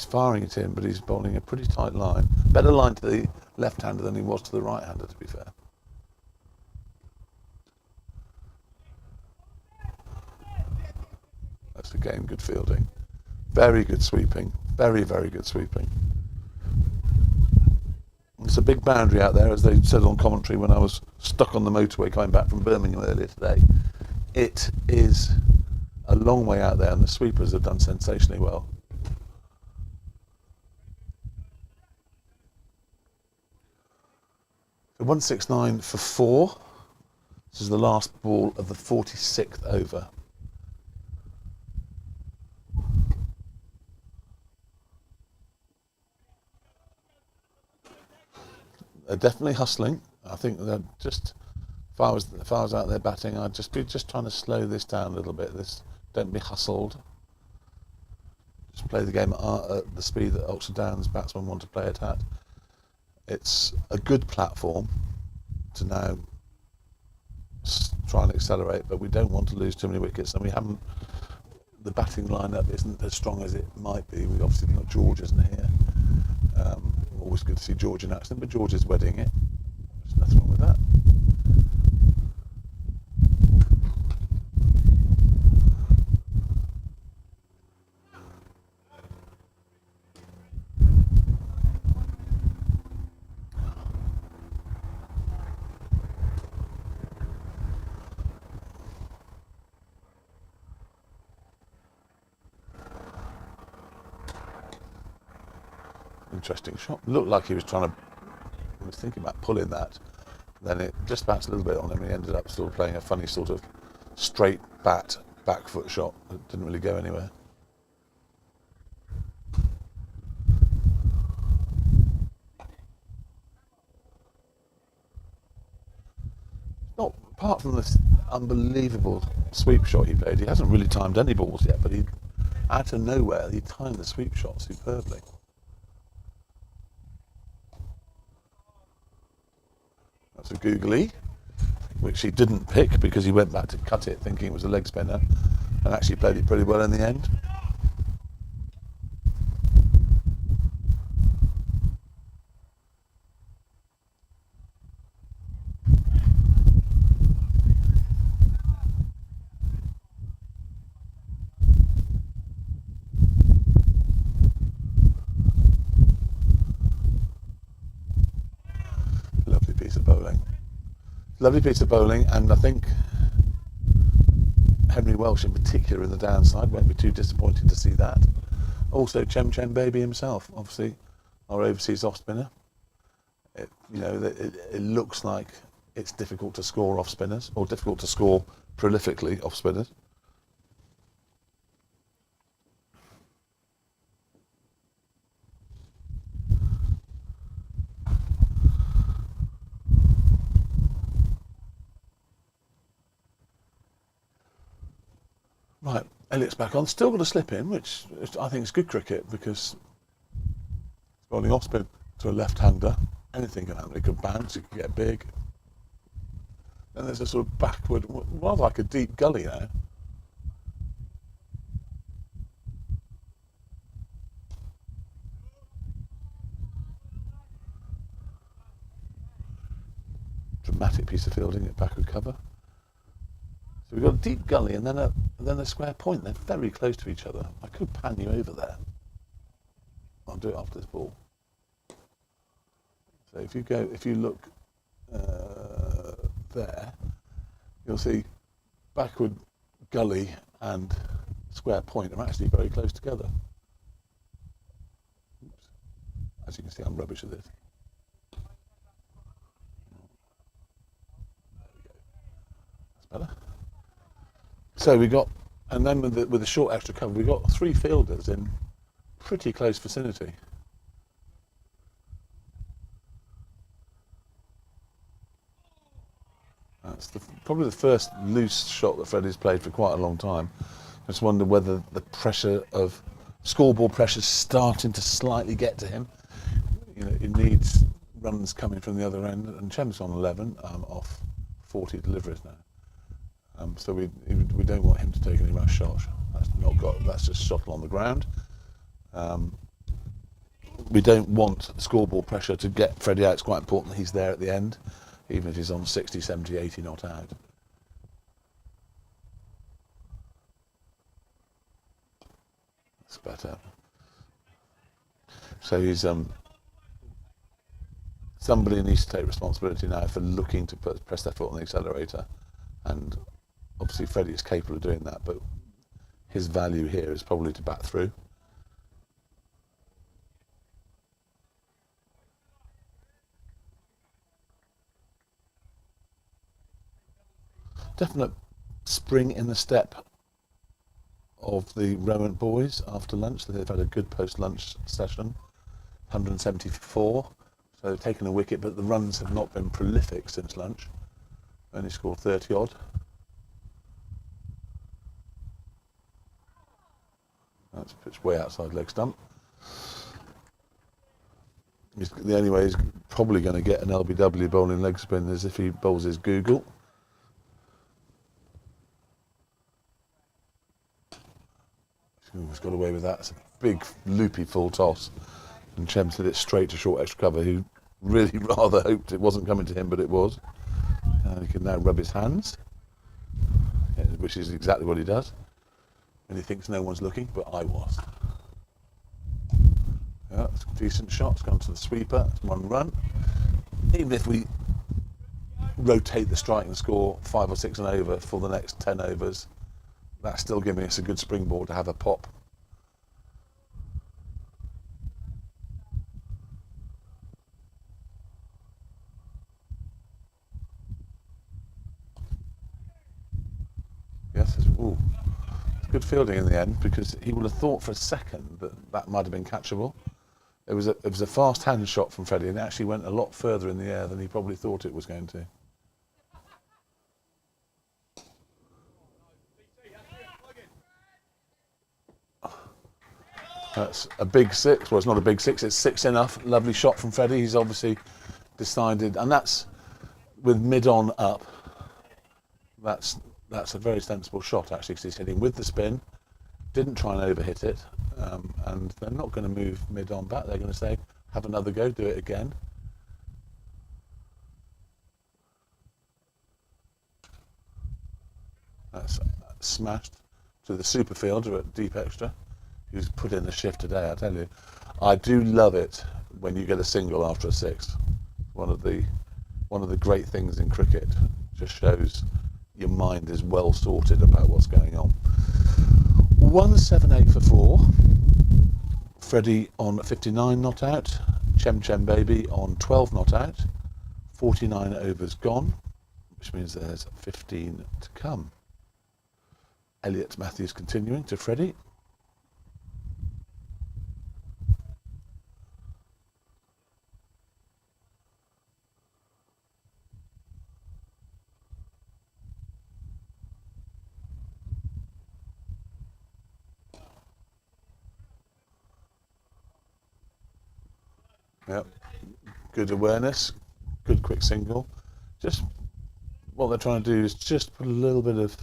firing at him, but he's bowling a pretty tight line. Better line to the left-hander than he was to the right-hander, to be fair. That's again good fielding. Very good sweeping. Very, very good sweeping. It's a big boundary out there, as they said on commentary when I was stuck on the motorway coming back from Birmingham earlier today. It is a long way out there, and the sweepers have done sensationally well. So 169 for 4. This is the last ball of the 46th over. They're definitely hustling. I think they're just, if I was out there batting, I'd just be trying to slow this down a little bit. Don't be hustled. Just play the game at the speed that Oxford Downs batsmen want to play it at. It's a good platform to now try and accelerate, but we don't want to lose too many wickets, and we haven't. The batting lineup isn't as strong as it might be. We obviously got George isn't here. Always good to see George in action, but George is wedding it. There's nothing wrong with that. Interesting shot. Looked like he was thinking about pulling that. Then it just bounced a little bit on him. He ended up sort of playing a funny sort of straight back foot shot that didn't really go anywhere. Not apart from this unbelievable sweep shot he played, he hasn't really timed any balls yet, but he out of nowhere he timed the sweep shot superbly. That's a googly, which he didn't pick because he went back to cut it thinking it was a leg spinner and actually played it pretty well in the end. Lovely piece of bowling, and I think Henry Welsh in particular in the downside. Won't be too disappointed to see that. Also, Chem Baby himself, obviously, our overseas off spinner. It looks like it's difficult to score off spinners, or difficult to score prolifically off spinners. Right, Elliott's back on. Still got a slip in, which I think is good cricket because bowling off spin to a left-hander. Anything can happen. It could bounce, it could get big. Then there's a sort of backward, rather like a deep gully now. Dramatic piece of fielding at backward cover. So we've got a deep gully and then a square point. They're very close to each other. I could pan you over there. I'll do it after this ball. So if you look there, you'll see backward gully and square point are actually very close together. Oops. As you can see, I'm rubbish at this. There we go. That's better. So we got, and then with the short extra cover, we got 3 fielders in pretty close vicinity. That's probably the first loose shot that Freddie's played for quite a long time. I just wonder whether the pressure of scoreboard pressure is starting to slightly get to him. It needs runs coming from the other end, and Chem's on 11 off 40 deliveries now. So we don't want him to take any rash shots. That's just shot on the ground. We don't want scoreboard pressure to get Freddie out. It's quite important that he's there at the end, even if he's on 60, 70, 80 not out. That's better. So he's somebody needs to take responsibility now for looking to press their foot on the accelerator, and obviously Freddie is capable of doing that, but his value here is probably to bat through. Definite spring in the step of the Rowant boys after lunch. They've had a good post-lunch session, 174. So they've taken a wicket, but the runs have not been prolific since lunch. Only scored 30 odd. That's pitched way outside leg stump. The only way he's probably going to get an LBW bowling leg spin is if he bowls his Google. He's got away with that. It's a big loopy full toss, and Chem hit it straight to short extra cover, who really rather hoped it wasn't coming to him, but it was. He can now rub his hands, which is exactly what he does, and he thinks no one's looking, but I was. Yeah, it's a decent shot. It's gone to the sweeper. It's 1 run. Even if we rotate the strike and score 5 or 6 and over for the next 10 overs, that's still giving us a good springboard to have a pop. Yes, it's good fielding in the end, because he would have thought for a second that might have been catchable. It was a fast hand shot from Freddie, and it actually went a lot further in the air than he probably thought it was going to. That's a big 6. Well, it's not a big 6. It's 6 enough. Lovely shot from Freddie. He's obviously decided, and that's with mid on up. That's a very sensible shot actually, because he's hitting with the spin. Didn't try and overhit it, and they're not going to move mid on back. They're going to say, have another go, do it again. That's smashed to the super fielder at deep extra, who's put in the shift today. I tell you, I do love it when you get a single after a 6. One of the great things in cricket. Just shows your mind is well sorted about what's going on. 178 for 4. Freddie on 59 not out. Chem Chem Baby on 12 not out. 49 overs gone, which means there's 15 to come. Elliot Matthews continuing to Freddie. Yep, good awareness, good quick single. Just what they're trying to do is just put a little bit of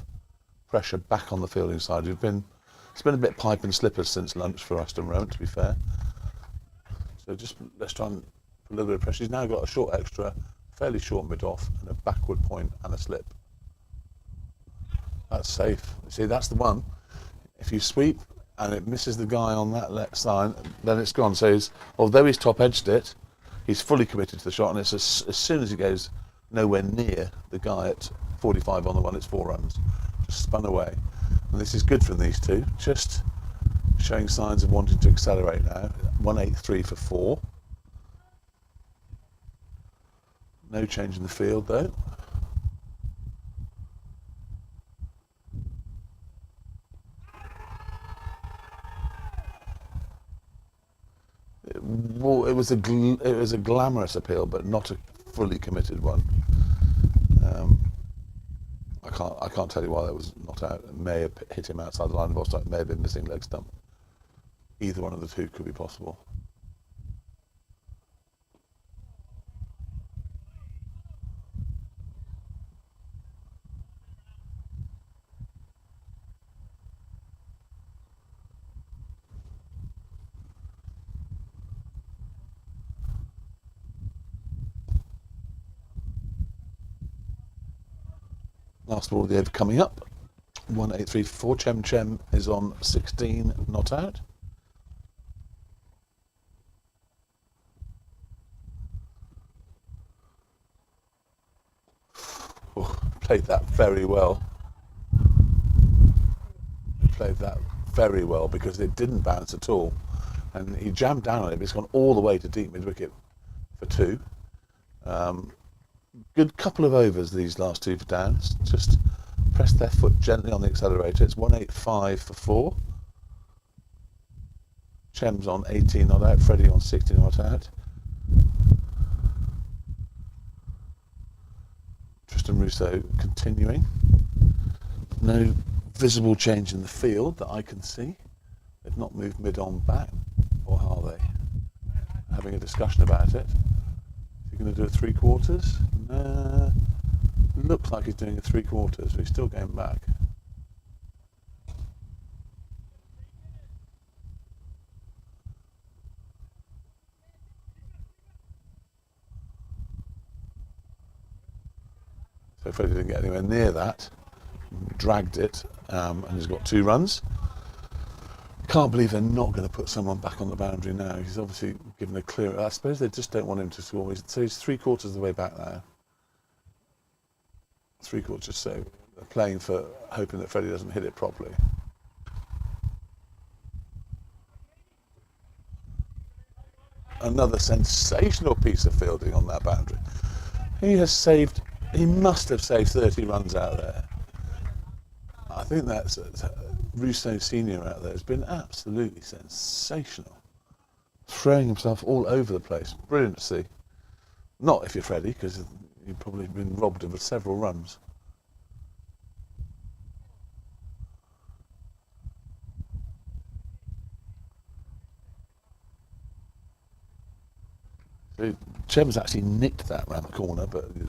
pressure back on the fielding side. It's been a bit pipe and slippers since lunch for Aston Rowant, to be fair. So just let's try and put a little bit of pressure. He's now got a short extra, fairly short mid-off, and a backward point and a slip. That's safe. See, that's the one. If you sweep and it misses the guy on that left side, then it's gone. So although he's top edged it, he's fully committed to the shot, and it's as soon as he goes nowhere near the guy at 45 on the one, it's 4 runs. Just spun away. And this is good from these two, just showing signs of wanting to accelerate now. 183 for 4. No change in the field though. Well, it was a glamorous appeal, but not a fully committed one. I can't tell you why that was not out. It may have hit him outside the line of offside. It may have been missing leg stump. Either one of the two could be possible. Last ball of the over coming up. 183 Chem Chem is on 16 not out. Oh, played that very well. Played that very well because it didn't bounce at all. And he jammed down on it, but it's gone all the way to deep mid-wicket for 2. Good couple of overs these last 2 for Downs. Just pressed their foot gently on the accelerator. It's 185 for 4. Chem's on 18 not out. Freddie on 16 not out. Tristan Russo continuing. No visible change in the field that I can see. They've not moved mid-on back, or are they? Having a discussion about it. Is he going to do a 3/4? No. Looks like he's doing a 3/4, but he's still going back. So Freddie didn't get anywhere near that. Dragged it, and he's got 2 runs. Can't believe they're not going to put someone back on the boundary now. He's obviously given a clear. I suppose they just don't want him to score. So he's 3/4 of the way back now. 3/4, so they're playing for hoping that Freddie doesn't hit it properly. Another sensational piece of fielding on that boundary. He must have saved 30 runs out there. I think that's Russo Senior out there has been absolutely sensational. Throwing himself all over the place. Brilliant to see. Not if you're Freddie, because you've probably been robbed of several runs. So Chem's actually nicked that round the corner, but the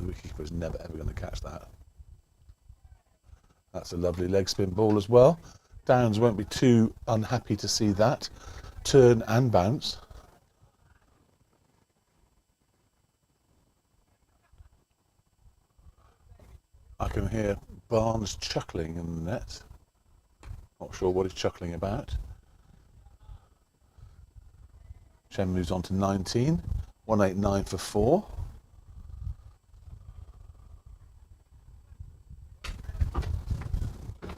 wicketkeeper was never ever going to catch that. That's a lovely leg spin ball as well. Downs won't be too unhappy to see that. Turn and bounce. I can hear Barnes chuckling in the net. Not sure what he's chuckling about. Chem moves on to 19. 189 for 4.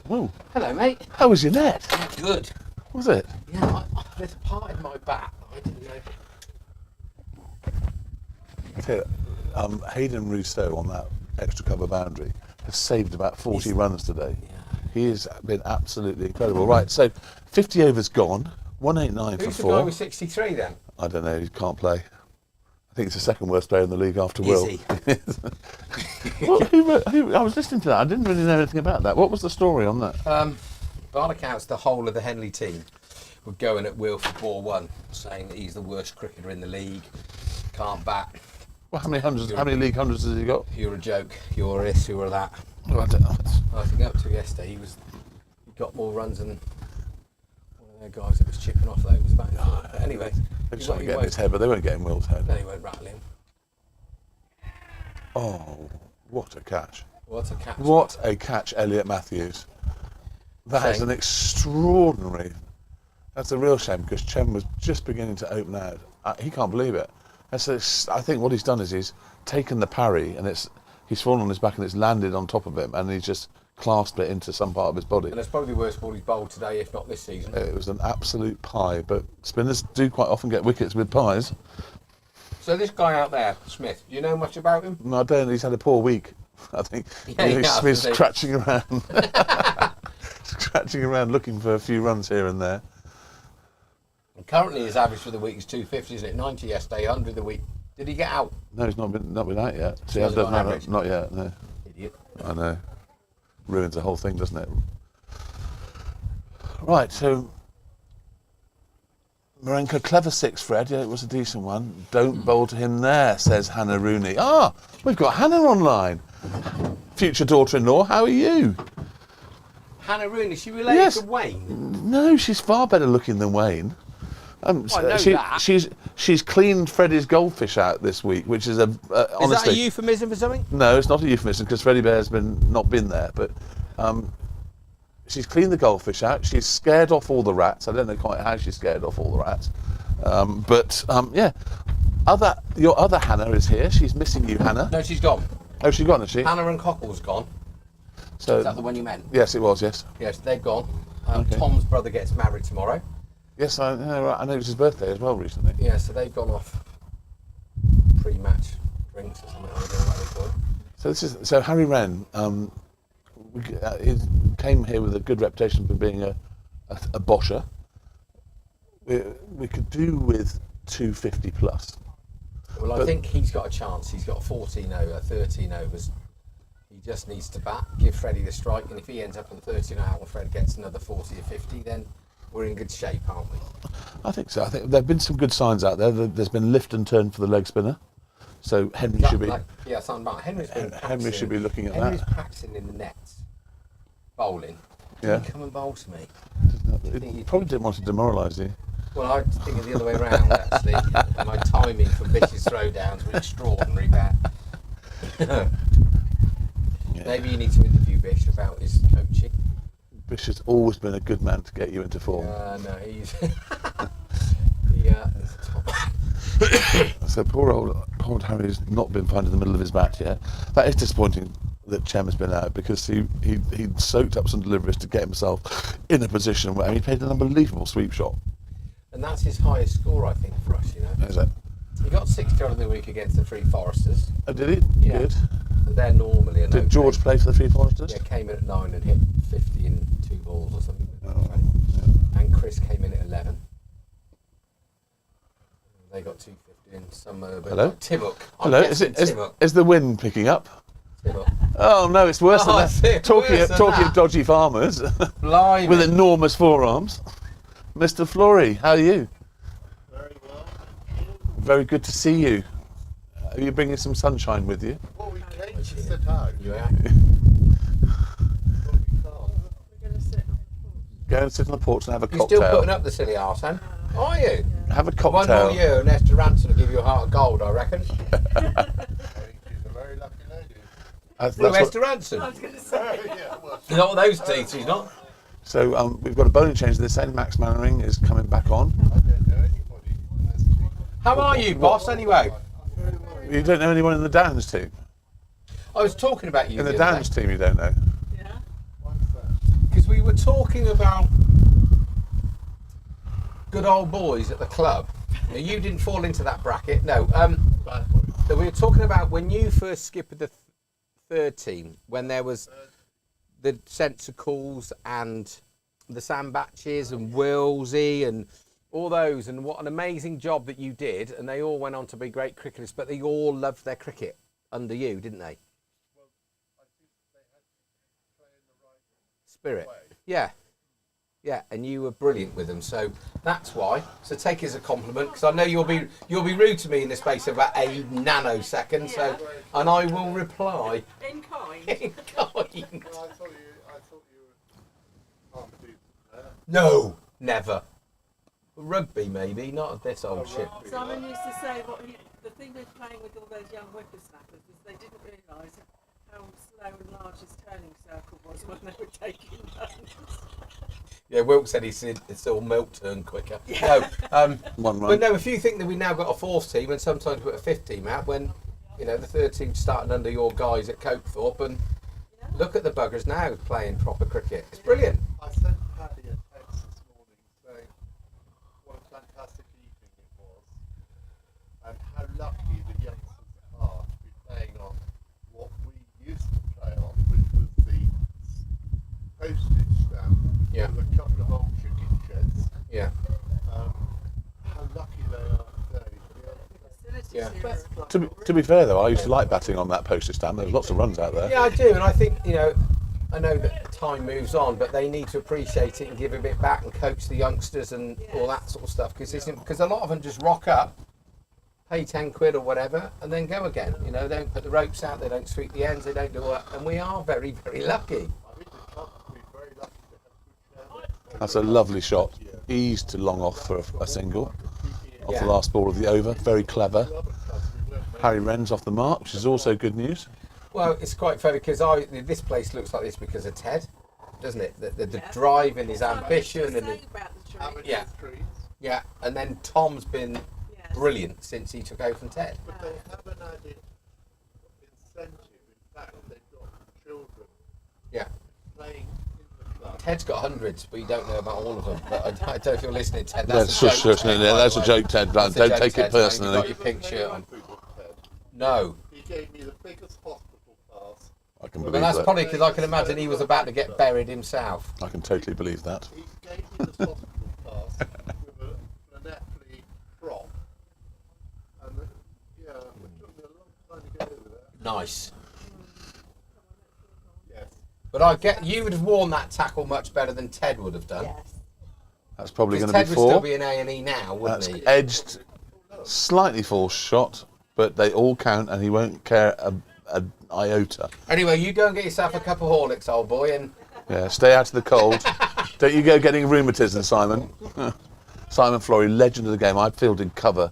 Oh, Hello, mate. how was your net? Good. Was it? Yeah, there's a part in my bat I didn't know. Hayden Rousseau on that extra cover boundary has saved about 40 runs today. Yeah. He has been absolutely incredible. Right, so 50 overs gone, 189 Who's for the guy 4. with 63 then? I don't know, he can't play. I think it's the second worst player in the league after Is Will. he? Well, I was listening to that. I didn't really know anything about that. What was the story on that? By all accounts, the whole of the Henley team were going at Will for ball 1, saying that he's the worst cricketer in the league, can't bat. Well, how many league hundreds has he got? You're a joke, you're this, you're that. Well, I don't know. I think up to yesterday, he got more runs than one of their guys that was chipping off though. Was back. But anyway, They just want to get in his head, but they won't get in Will's head. Then he won't rattle him. Oh, what a catch. What a catch. What a catch, Elliot Matthews. That is Shame. an extraordinary... That's a real shame, because Chen was just beginning to open out. He can't believe it. I think what he's done is he's taken the parry, and he's fallen on his back, and it's landed on top of him, and he's just clasped it into some part of his body. And that's probably the worst ball he's bowled today, if not this season. It was an absolute pie, but spinners do quite often get wickets with pies. So this guy out there, Smith, do you know much about him? No, I don't. He's had a poor week, I think. Yeah, he has, He's hasn't he? scratching around. Scratching around, looking for a few runs here and there. And currently his average for the week is 250, isn't it? 90 yesterday, 100 the week. Did he get out? No, he's not been out yet. See, hasn't got an average? not yet, no. Idiot. I know. Ruins the whole thing, doesn't it? Right, so Marenka, clever 6, Fred. Yeah, it was a decent one. Don't bowl to him there, says Hannah Rooney. Ah, we've got Hannah online. Future daughter-in-law, how are you? Hannah Rooney, is she related Yes. to Wayne? No, she's far better looking than Wayne. I know that. She's cleaned Freddie's goldfish out this week, which is Is honestly. that a euphemism for something? No, it's not a euphemism because Freddie Bear's not been there, but she's cleaned the goldfish out. She's scared off all the rats. I don't know quite how she's scared off all the rats, yeah. Your other Hannah is here. She's missing you, Hannah. No, she's gone. Oh, she's gone, is she? Hannah and Cockle's gone. So Is that the one you meant? yes, it was. Yes, Yes, they've gone. Okay. Tom's brother gets married tomorrow. yes. I know it was his birthday as well recently. Yeah, so they've gone off pre-match drinks or something. I don't know what they call it. So Harry Wren, he came here with a good reputation for being a bosher. We could do with 250 plus. Well, I But- think he's got a chance. He's got 13 over, 13 overs. He just needs to bat, give Freddie the strike, and if he ends up on 13 out and Fred gets another 40 or 50, then we're in good shape, aren't we? I think so. I think there have been some good signs out there. There's been lift and turn for the leg spinner. So Henry should be. Yeah, something about Henry's been practicing. Henry should be looking at Henry's that. practicing in the nets, bowling. Yeah. Can he come and bowl to me? He probably didn't want to demoralise you. Well, I was thinking the other way around, actually. My timing for Bish's throwdowns was extraordinary bad. Yeah. Maybe you need to interview Bish about his coaching. Bish has always been a good man to get you into form. No, he's... So poor old Harry's not been found in the middle of his bat yet. That is disappointing that Chem has been out because he soaked up some deliveries to get himself in a position where he played an unbelievable sweep shot. And that's his highest score, I think, for us, you know. Is it? He got 60 on the week against the Three Foresters. Oh, did he? Yeah. Good. And they're normally an Did George play for the Three Foresters? Yeah, came in at 9 and hit 50 in 2 balls or something. Oh, And Chris came in at 11. They got 250 in some Hello? Timmock. Hello, is the wind picking up? Timmock. Oh no, it's worse Oh, than it's that. Talking worse than talking that. of dodgy farmers Blimey. with enormous forearms. Mr. Flory, how are you? Very well. Very good to see you. Are you bringing some sunshine with you? Well, we came to sit out, You out? but we can't. Go and sit on the porch and have a You're still cocktail. putting up the silly arse, then? Are you? Have a One more cocktail. year and Esther Ranson will give you a heart of gold, I reckon. I think she's a very lucky lady. That's No, what- Esther Ranson. Yeah, well, Not with those teeth, she's not. So we've got a bowling change this end. Max Mannering is coming back on. I don't know anybody. Unless we- How are you, boss, anyway? I'm very well. You don't know anyone in the Downs team? I was talking about you In the other Downs day. team, you don't know. What's that? Because we were talking about good old boys at the club. Now, you didn't fall into that bracket, no. So we were talking about when you first skipped the third team, when there was the Sensor Calls and the Sam Batches and Willsey and all those, and what an amazing job that you did, and they all went on to be great cricketers, but they all loved their cricket under you, didn't they? Spirit. Yeah. Yeah, and you were brilliant with them, so that's why. So take it as a compliment, because I know you'll be rude to me in the space of about a nanosecond. So, and I will reply in kind. in kind. I thought you were half a decent player. No, never. Rugby maybe, not at this old shit. Simon used to say the thing with playing with all those young whippersnappers is they didn't realise how slow and large his turning circle was when they were taking runs. Yeah, Wilk said it's all milk turn quicker. No, One run. but no, if you think that we now got a fourth team and sometimes put a fifth team out, when you know the third team's starting under your guys at Copethorpe, and look at the buggers now playing proper cricket. It's brilliant. I sent Paddy a text this morning saying what a fantastic evening it was and how lucky the youngsters are to be playing on what we used to play on, which was the postage stamp Yeah. with a couple of old chicken sheds. Yeah. How lucky they are today. Yeah. To be fair though, I used to like batting on that postage stamp. There was lots of runs out there. Yeah, I do, and I think I know that time moves on, but they need to appreciate it and give a bit back and coach the youngsters and all that sort of stuff, because a lot of them just rock up, pay 10 quid or whatever, and then go again. They don't put the ropes out, they don't sweep the ends, they don't do all that, and we are very, very lucky. I think the club will be very lucky to have good channels. That's a lovely shot. Eased to long off for a single. Off Yeah. the last ball of the over. Very clever. Harry Wren's off the mark, which is also good news. Well, it's quite funny because this place looks like this because of Ted, doesn't it? The drive and his ambition and yeah. Yeah, and then Tom's been brilliant since he took over from Ted. But they have an added incentive. In fact, they've got children Yeah. playing in the club. Ted's got hundreds, but you don't know about all of them. But I don't know if you're listening, Ted. That's That's a joke. Ted, by that's the a way. joke, Ted. That's a Don't joke, take Ted, it mate. personally. You've got your pink shirt on. No. He gave me the biggest hospital pass. I can But believe that's that. probably because I can imagine he was about to get buried himself. I can totally believe that. He gave me this hospital pass with a Flynn prop. And yeah, it took me a long time to get over that. Nice. Yes. But I get you would have worn that tackle much better than Ted would have done. Yes. That's probably Because going to Ted be would still four. be an A&E now, wouldn't That's he? edged, slightly false shot, but they all count, and he won't care a iota. Anyway, you go and get yourself a cup of Horlicks, old boy, and Yeah, stay out of the cold. Don't you go getting rheumatism, Simon. Simon Flory, legend of the game. I fielded cover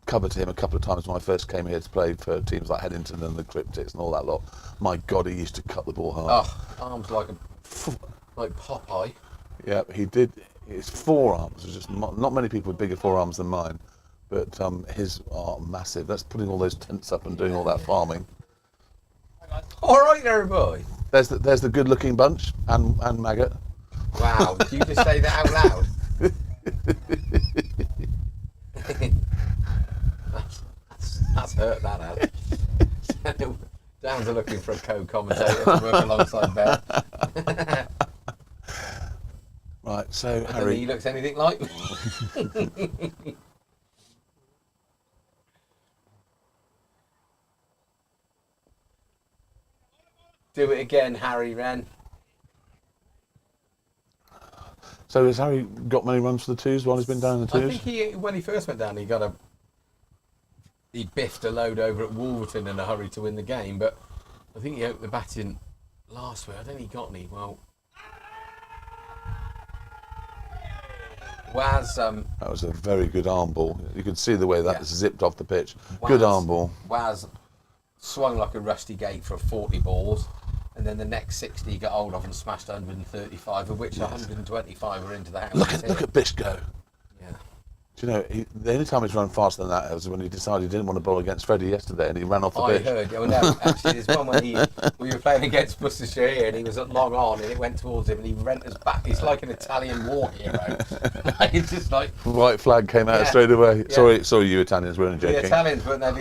to him a couple of times when I first came here to play for teams like Headington and the Cryptics and all that lot. My God, he used to cut the ball hard. arms like Popeye. Yeah, he did. His forearms are just not many people with bigger forearms than mine, but his are massive. That's putting all those tents up and doing all that farming. All right, there, boy. There's the good-looking bunch and Maggot. Wow, did you just say that out loud? that's hurt, that has. Dan's looking for a co-commentator to work alongside Ben. Right, so I don't think Harry. he looks anything like me. Do it again, Harry Wren. So has Harry got many runs for the twos while he's been down in the I twos? think when he first went down, he biffed a load over at Wolverton in a hurry to win the game, but I think he opened the batting last week. I don't think he got any. Well, That was a very good arm ball. You could see the way that Yeah. zipped off the pitch. Good arm ball. Waz swung like a rusty gate for 40 balls, and then the next 60 he got hold of and smashed 135, of which 125 were into the house. Look at Bish go. Yeah. Do you know, the only time he's run faster than that was when he decided he didn't want to bowl against Freddie yesterday and he ran off the I pitch. heard. Oh no, actually, there's one when We were playing against Worcestershire and he was at long on and it went towards him and he rent us back. He's like an Italian war hero. It's just like White flag came out Yeah. straight away. Yeah. Sorry, you Italians, weren't joking. the Italians weren't they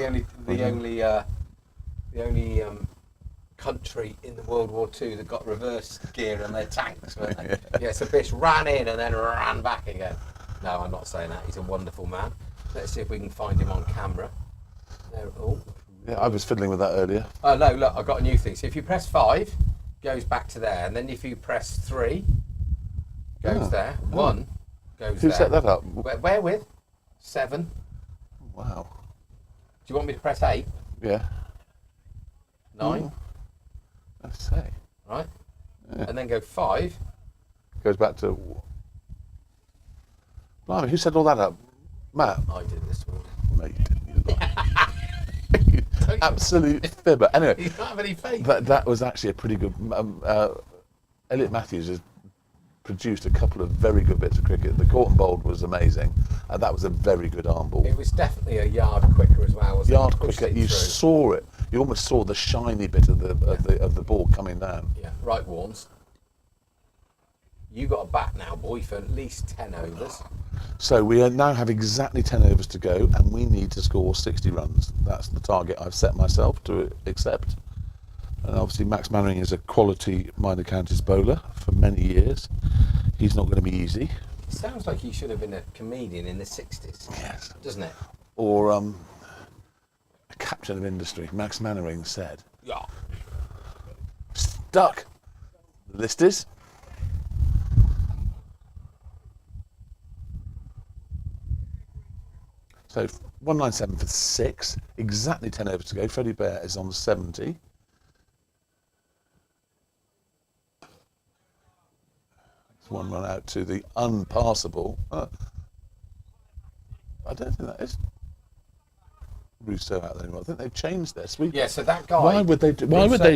the only country in the World War II that got reverse gear on their tanks, weren't they? Yeah, so Bish ran in and then ran back again. No, I'm not saying that. He's a wonderful man. Let's see if we can find him on camera. There, oh. Yeah, I was fiddling with that earlier. Oh no, look, I've got a new thing. So if you press 5, goes back to there, and then if you press 3, goes there. 1 goes Who there. set that up? Where with? 7. Wow. Do you want me to press 8? Yeah. 9? Let's say. Right? Yeah. And then go 5. Goes back to. Blimey, who set all that up? Matt? I did this one. Mate, you absolute fibber. Anyway, You don't have any faith. that was actually a pretty good. Elliot Matthews has produced a couple of very good bits of cricket. The caught and bowled was amazing, and that was a very good arm ball. It was definitely a yard quicker as well, wasn't Yard it? Pushed quicker, it you through. saw it. You almost saw the shiny bit of the ball coming down. Yeah, right, Warnes. You got a bat now, boy, for at least 10 overs. So we now have exactly 10 overs to go, and we need to score 60 runs. That's the target I've set myself to accept. And obviously Max Mannering is a quality minor counties bowler for many years. He's not going to be easy. It sounds like he should have been a comedian in the 60s. Yes. Doesn't it? Or a captain of industry. Max Mannering said, Yeah. stuck. The list is. So 197 for 6, exactly 10 overs to go. Freddie Bear is on 70. It's one run out to the unpassable. I don't think that is Rousseau out there anymore. I think they've changed their sweep. Yeah, so that guy. Why would they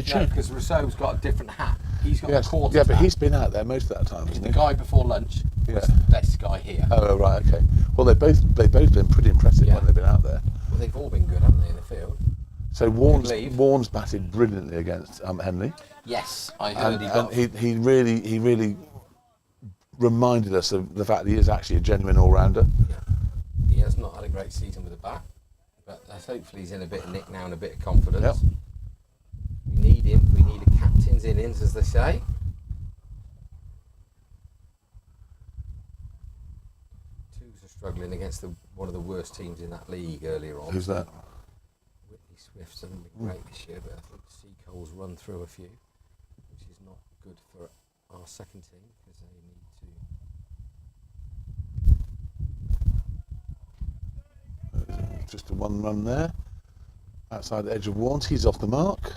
change? Because Rousseau's got a different hat. He's got a Yes. quarter. Yeah, but hat. he's been out there most of that time, hasn't The he? guy before lunch was Yeah. the best guy here. Oh, right, okay. Well, they've both been pretty impressive Yeah. when they've been out there. Well, they've all been good, haven't they, in the field? So Leave. Warnes batted brilliantly against Henley, Yes, I heard and, he got. he really reminded us of the fact that he is actually a genuine all-rounder. He has not had a great season with the bat, but hopefully he's in a bit of nick now and a bit of confidence. Yep. We need him. We need a captain's innings, as they say. Twos are struggling against one of the worst teams in that league earlier on. Who's that? Whitney Swift's hasn't been great this year, but I think Seacole's run through a few, which is not good for our second team because they need to. Just a one run there. Outside the edge of Warnes, he's off the mark.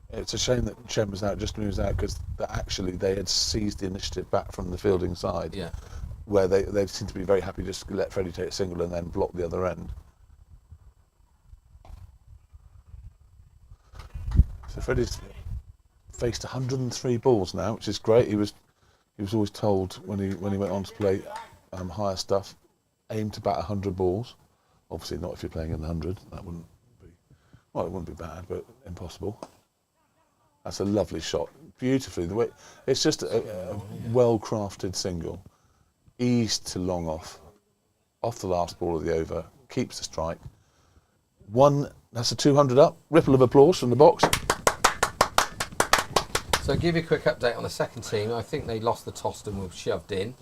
It's a shame that Chen was out, just moves out, because actually they had seized the initiative back from the fielding side, Yeah. where they seem to be very happy just to let Freddie take a single and then block the other end. So Freddie's faced 103 balls now, which is great. He was always told when he went on to play higher stuff, aim to bat 100 balls. Obviously not if you're playing in the 100. That wouldn't be, well, it wouldn't be bad, but impossible. That's a lovely shot, beautifully. The way it's just a well-crafted single, eased to long off the last ball of the over, keeps the strike. That's a 200 up. Ripple of applause from the box. So I'll give you a quick update on the second team. I think they lost the toss and were shoved in.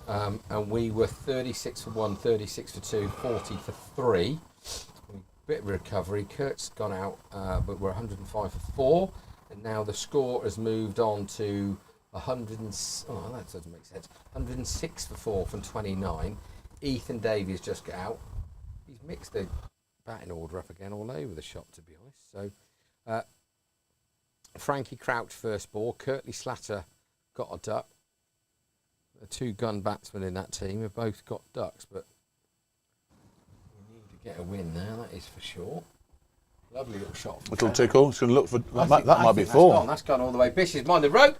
And we were 36 for 1, 36 for 2, 40 for 3. Bit of recovery. Kurt's gone out, but we're 105 for 4. And now the score has moved on to 100. Oh, that doesn't make sense. 106 for 4 from 29. Ethan Davies just got out. He's mixed the batting order up again all over the shop, to be honest. So Frankie Crouch first ball. Curtly Slatter got a duck. The two gun batsmen in that team have both got ducks, but we need to get a win now, that is for sure. Lovely little shot. Little tickle. It's going to look for that might be that's 4. gone. That's gone all the way. Bish is mind the rope.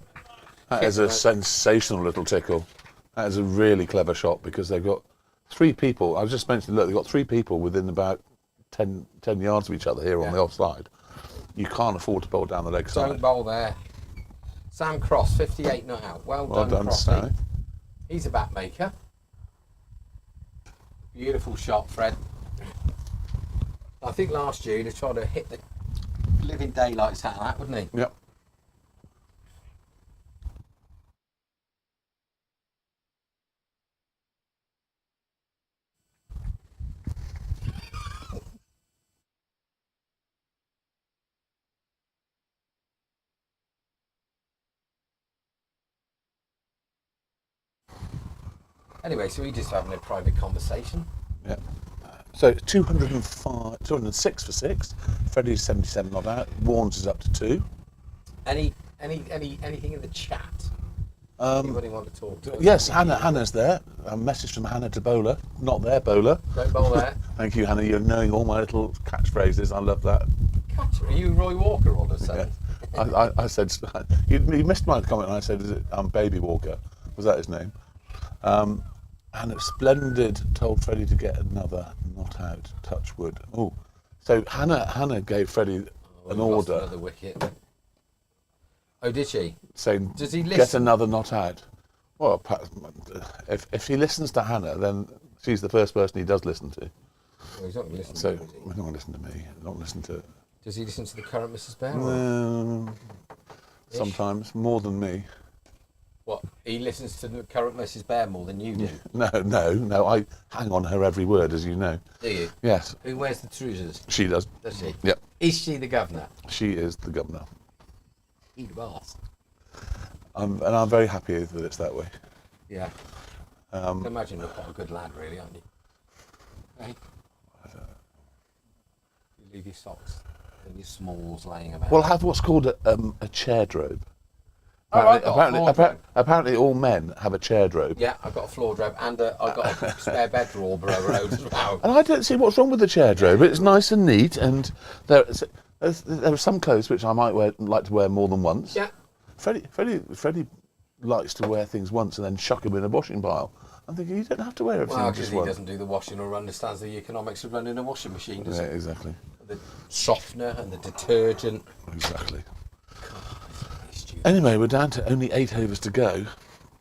That is a sensational little tickle. That is a really clever shot because they've got 3 people. I was just mentioning, look, they've got 3 people within about 10 yards of each other here on the offside. You can't afford to bowl down the leg side. Don't bowl there. Sam Cross, 58 not out. Well done, Crossy. Sam. He's a bat maker. Beautiful shot, Fred. I think last year he'd have tried to hit the living daylights out of that, wouldn't he? Yep. Anyway, so we're just having a private conversation. Yeah. So 206 for 6. Freddie's 77 not out. Warnes is up to 2. Anything in the chat? Anybody want to talk to us? Yes, Hannah's there. A message from Hannah to bowler. Not there, bowler. Don't bowl there. Thank you, Hannah. You're knowing all my little catchphrases. I love that. Catch. Are you Roy Walker all of a sudden? Yeah. I said you missed my comment. I said, "Is it Baby Walker?" Was that his name? Hannah, splendid. Told Freddie to get another not out. Touch wood. Oh, so Hannah gave Freddie an order. Another wicket. Oh, did she? Saying, does he listen? Get another not out. Well, if he listens to Hannah, then she's the first person he does listen to. Well, he's not going to listen So to me, is he? he's not going to listen to me. Not listen to. Does he listen to the current Mrs. Bear? Sometimes more than me. What? He listens to the current Mrs. Bear more than you do? No. I hang on her every word, as you know. Do you? Yes. Who wears the trousers? She does. Does she? Yep. Is she the governor? She is the governor. He's the boss. And I'm very happy that it's that way. Yeah. I can imagine you're quite a good lad, really, aren't you? Hey? You leave your socks and your smalls laying about. We'll have what's called a chair drobe. Oh, Apparently all men have a chair drobe. Yeah, I've got a floor drobe and I've got a spare bed drawer over as well. And I don't see what's wrong with the chair drobe. It's nice and neat, and there are some clothes which I might like to wear more than once. Yeah. Freddie likes to wear things once and then chuck them in a washing pile. I'm thinking, you don't have to wear everything Well, because just he once. doesn't do the washing or understands the economics of running a washing machine, does Yeah, he? exactly. The softener and the detergent. Exactly. Stupid. Anyway, we're down to only 8 overs to go,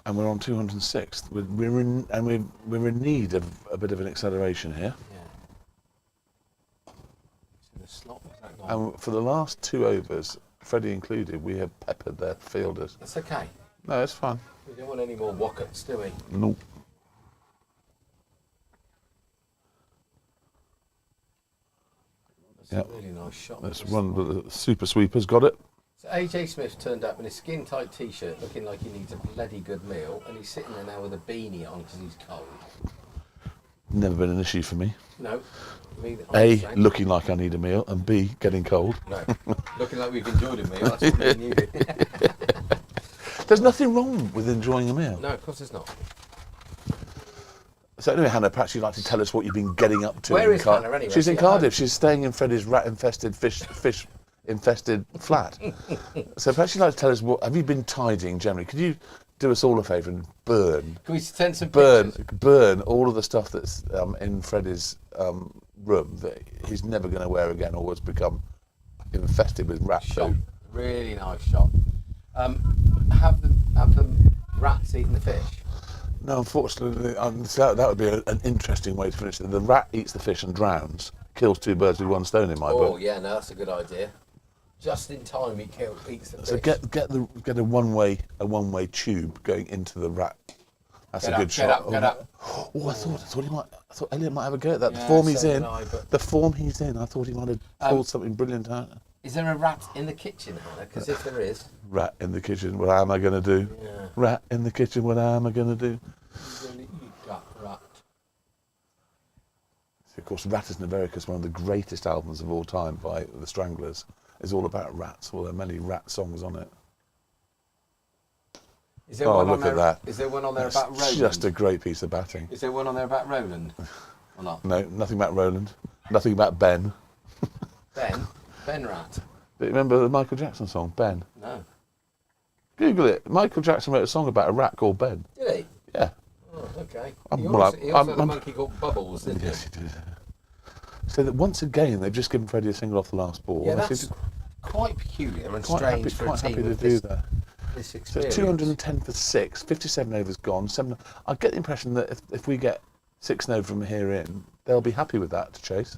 and we're on 206. We're in need of a bit of an acceleration here. Yeah. So the slot was that gone? And for the last 2 overs, Freddie included, we have peppered their fielders. That's okay. No, it's fine. We don't want any more wockets, do we? Nope. That's Yep. a really nice shot. That's one of the super sweepers, got it. So AJ Smith turned up in a skin-tight T-shirt, looking like he needs a bloody good meal, and he's sitting there now with a beanie on because he's cold. Never been an issue for me. No. Me, A, looking like I need a meal, and B, getting cold. No. Looking like we've enjoyed a meal. That's what me and you do. There's nothing wrong with enjoying a meal. No, of course it's not. So anyway, Hannah, perhaps you'd like to tell us what you've been getting up to. Where is Hannah anyway? She's in Is she at Cardiff. home? She's staying in Freddie's rat-infested, fish-infested flat. So perhaps you'd like to tell us, what have you been tidying generally? Could you do us all a favour and burn Can we send some pictures? burn all of the stuff that's in Freddie's room that he's never going to wear again, or has become infested with rat Shot. poo? Really nice shot. Have the rats eaten the fish? No, unfortunately, so that would be an interesting way to finish it. The rat eats the fish and drowns, kills 2 birds with 1 stone in my book. Oh yeah, no, that's a good idea. Just in time, he eats the fish. So get a one-way tube going into the rat. That's Get a up, good get shot. up, get up. Oh, I thought Elliot might have a go at that. Yeah, The form he's so in, did I, but- the form he's in. I thought he might have pulled something brilliant out. Is there a rat in the kitchen, Hannah? Because if there is, Rat in the kitchen. What am I going to do? yeah, Rat in the kitchen. What am I going to do? you're going to eat that rat. Of course, Rat is Navaricus, one of the greatest albums of all time by the Stranglers, is all about rats. Well, there are many rat songs on it. Is there Oh, one on look at there? that. Is there one on there That's about Roland? just a great piece of batting. Is there one on there about Roland? Or not? No, nothing about Roland. Nothing about Ben. Ben Rat. Do you remember the Michael Jackson song, Ben? No. Google it. Michael Jackson wrote a song about a rat called Ben. Did he? Yeah. Oh, okay. I'm- He well, also, he also had a I'm- monkey called Bubbles, didn't Yes, he? he did. So that once again they've just given Freddie a single off the last ball. Yeah, They that's seem to- quite peculiar and quite strange happy, for a quite team happy to with do this, that. this So experience. it's 210 for 6, 57 overs gone. I get the impression that if we get 6 and over from here in, they'll be happy with that to chase.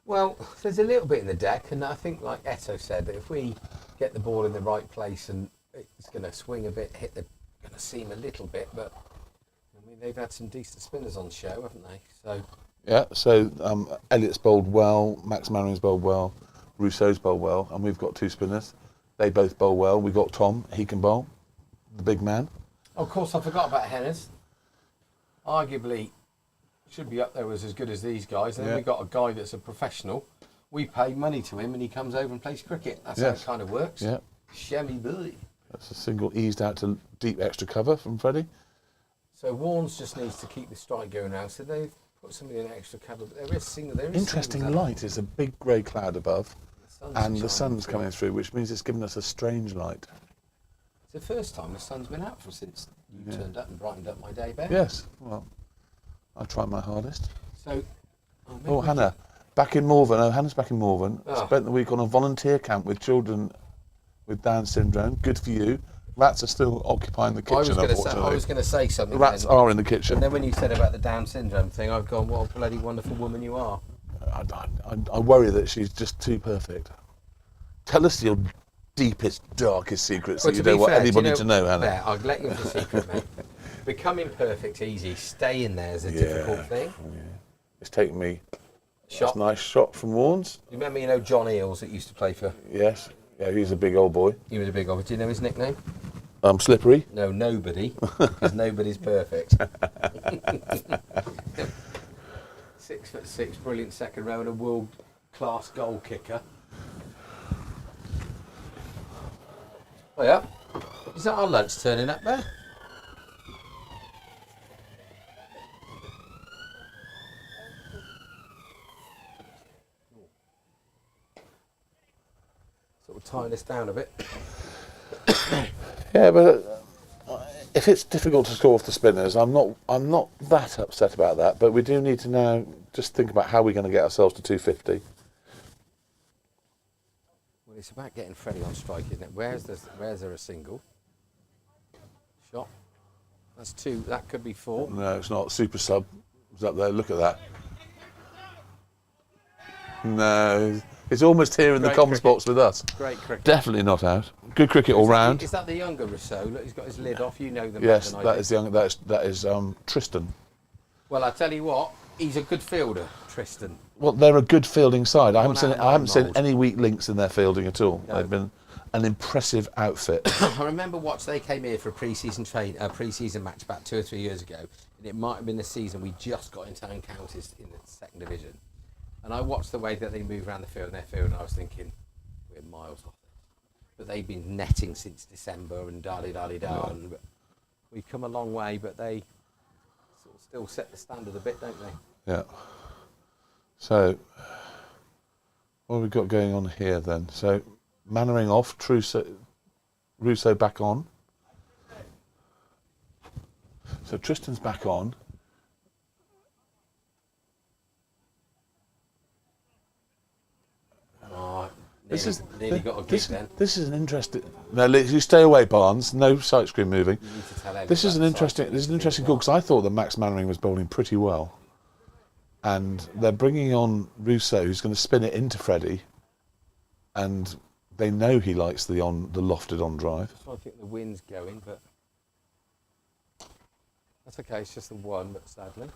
Well, there's a little bit in the deck, and I think, like Eto said, that if we get the ball in the right place and it's going to swing a bit, going to seam a little bit, but I mean they've had some decent spinners on show, haven't they? So Yeah, so Elliott's bowled well, Max Mannering's bowled well, Rousseau's bowled well, and we've got 2 spinners. They both bowl well. We've got Tom, he can bowl, the big man. of course I forgot about Henners. Arguably should be up there as good as these guys. And then Yeah. we've got a guy that's a professional. We pay money to him and he comes over and plays cricket. That's how Yes. it kind of works. Yeah, Shemmy Billy. that's a single eased out to deep extra cover from Freddie. So Warnes just needs to keep the strike going now. So they've put somebody in extra cover. But there is single. There is Interesting singles out. light is a big grey cloud above, sun's and the shining sun's through. coming through, which means it's given us a strange light. It's the first time the sun's been out since you turned up and brightened up my day, Ben. Yes, well, I tried my hardest. So, Oh, Hannah, back in Morven. Oh, Hannah's back in Morven. Ah. Spent the week on a volunteer camp with children with Down syndrome. Good for you. Rats are still occupying the I was kitchen, going to say, unfortunately. I was going to say something. Rats then. are in the kitchen. And then when you said about the Down syndrome thing, I've gone, what a bloody wonderful woman you are. I worry that she's just too perfect. Tell us your deepest, darkest secrets that you don't want anybody to know, Hannah. There, I'll let you have the secret, mate. Becoming perfect's easy. Staying there is a difficult thing. Yeah. It's taken me Shot. a nice shot from Warnes. You remember, John Eales that used to play for? Yes. Yeah, he's a big old boy. He was a big old. Do you know his nickname? Slippery. No, nobody, because nobody's perfect. 6'6", brilliant second row and a world-class goal kicker. Oh yeah, is that our lunch turning up there? Sort of tying us down a bit. Yeah, but if it's difficult to score off the spinners, I'm not that upset about that. But we do need to now just think about how we're going to get ourselves to 250. Well, it's about getting Freddie on strike, isn't it? Where's there a single? Shot. That's 2. That could be 4. No, it's not. Super sub was up there. Look at that. No, it's almost here in the Great comms cricket. box with us. Great cricket. Definitely not out. Good cricket all round. Is that the younger Rousseau? Look, he's got his lid off. You know them Yes, better than I that do. is the young. That is Tristan. Well, I tell you what, he's a good fielder, Tristan. Well, they're a good fielding side. I One haven't out of seen mould. any weak links in their fielding at all. No. They've been an impressive outfit. I remember they came here for a pre-season match about 2 or 3 years ago, and it might have been the season we just got into town counties in the 2nd division. And I watched the way that they move around the field and their field, and I was thinking, we're miles off this. But they've been netting since December and da-di-da-di-da. And we've come a long way, but they sort of still set the standard a bit, don't they? Yeah. So, what have we got going on here then? So, Mannering off, Rousseau back on. So Tristan's back on. Oh, This is nearly got a gig then. This is an interesting. No, you stay away, Barnes. No sight screen moving. You need to tell Elliot This is that an side interesting. screen This is an as interesting well. call because I thought that Max Mannering was bowling pretty well, and they're bringing on Rousseau, who's going to spin it into Freddie, and they know he likes the lofted on drive. I think the wind's going, but that's okay. It's just the one, but sadly,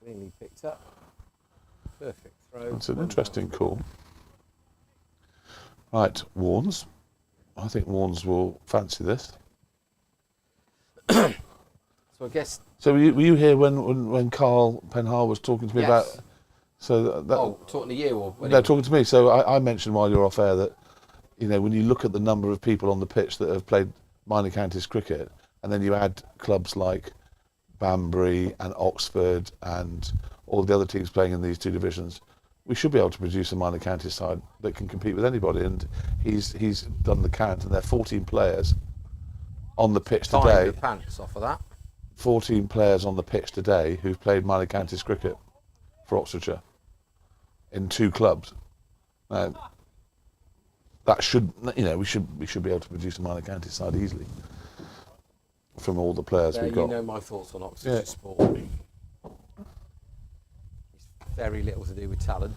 cleanly picked up. Perfect throw. It's an One interesting down. call. Right, Warnes. I think Warnes will fancy this. So I guess. So were you here when Carl Penhar was talking to me Yes. about? So that, Talking to you or when no, he- talking to me. So I mentioned while you're off air that, when you look at the number of people on the pitch that have played minor counties cricket, and then you add clubs like Banbury and Oxford and all the other teams playing in these 2 divisions, we should be able to produce a minor county side that can compete with anybody. And he's done the count, and there are 14 players on the pitch Tying today. the pants off of that. 14 players on the pitch today who've played minor counties cricket. for Oxfordshire in 2 clubs. That should, we should be able to produce a minor county side easily from all the players we've got. You know my thoughts on Oxfordshire sport. It's very little to do with talent.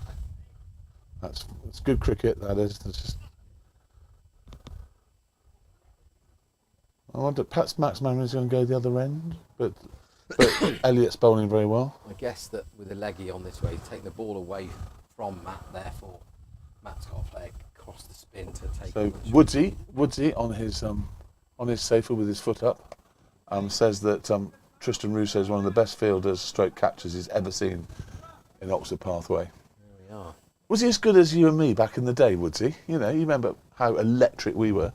It's good cricket, that is. It's just, I wonder, perhaps Max Mangan's going to go the other end, but Elliott's bowling very well. I guess that with a leggy on this way, he's taking the ball away from Matt, therefore Matt's got to play across the spin to take. So Woodsy on his sofa with his foot up, says that Tristan Russo is one of the best fielders, stroke catchers he's ever seen in Oxford Pathway. There we are. Was he as good as you and me back in the day, Woodsy? You remember how electric we were.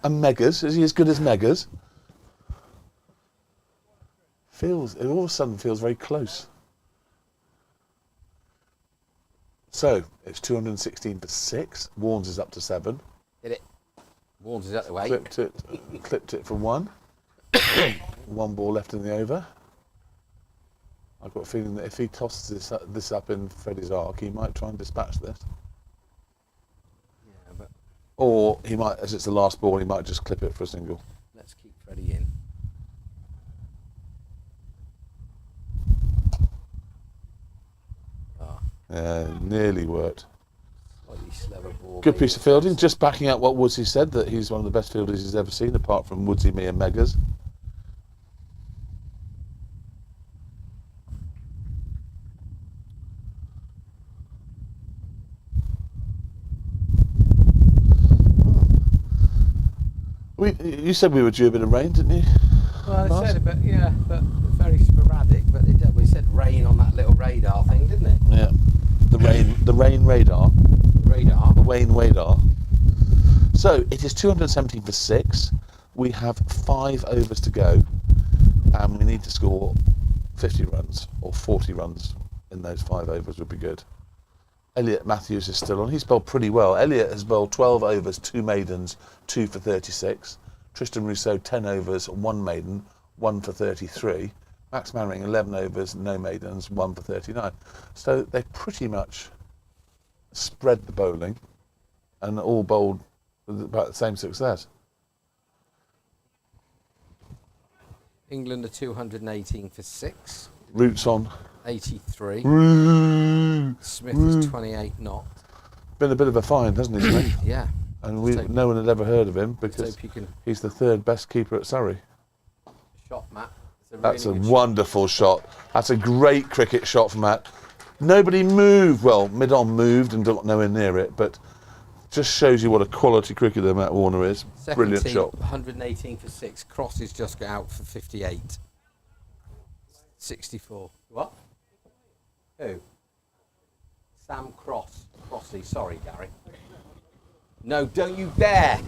And Megas, is he as good as Megas? It all of a sudden feels very close. So it's 216 for 6. Warnes is up to 7. Hit it. Warnes is out the way. Clipped it for 1. 1 ball left in the over. I've got a feeling that if he tosses this up in Freddie's arc, he might try and dispatch this. Yeah, but or he might, as it's the last ball, he might just clip it for a single. let's keep Freddie in. Nearly worked. Slightly slower ball. Good piece of fielding, just backing up what Woodsy said, that he's one of the best fielders he's ever seen, apart from Woodsy, me and Megas. You said we were due a bit of rain, didn't you? Well, I said a bit, yeah, but very sporadic. But we said rain on that little radar thing, didn't it? Yeah. The rain radar. Radar. The Wayne radar. So it is 217 for 6. We have 5 overs to go, and we need to score 50 runs or 40 runs in those 5 overs would be good. Elliot Matthews is still on. He's bowled pretty well. Elliot has bowled 12 overs, 2 maidens, 2 for 36. Tristan Rousseau 10 overs, 1 maiden, 1 for 33. Max Mannering 11 overs, no maidens, 1 for 39. So they pretty much spread the bowling and all bowled with about the same success. England are 218 for 6. Roots on. 83. Been Smith is 28 not. a bit of a find, hasn't he, Smith? Yeah. And no one had ever heard of him because hope you can he's the 3rd best keeper at Surrey. shot, Matt. That's a really good wonderful shot. That's a great cricket shot from Matt. Nobody moved. Well, mid-on moved and got nowhere near it, but just shows you what a quality cricketer Matt Warner is. Second Brilliant team, shot. 118 for 6. Cross is just got out for 58. 64. What? Who? Sam Cross. Crossy. Sorry, Gary. No, don't you dare.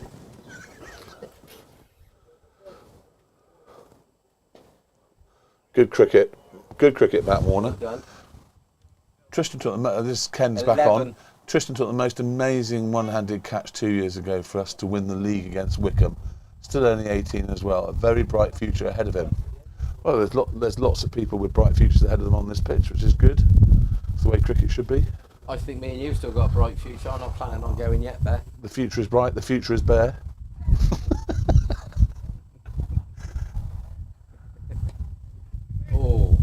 Good cricket. Good cricket, Matt Warner. Well done. Tristan took this Ken's 11. back on. Tristan took the most amazing one-handed catch 2 years ago for us to win the league against Wickham. Still only 18 as well. A very bright future ahead of him. Well, there's lots of people with bright futures ahead of them on this pitch, which is good. It's the way cricket should be. I think me and you've still got a bright future. I'm not planning on going yet, Bear. The future is bright. The future is bare. Oh.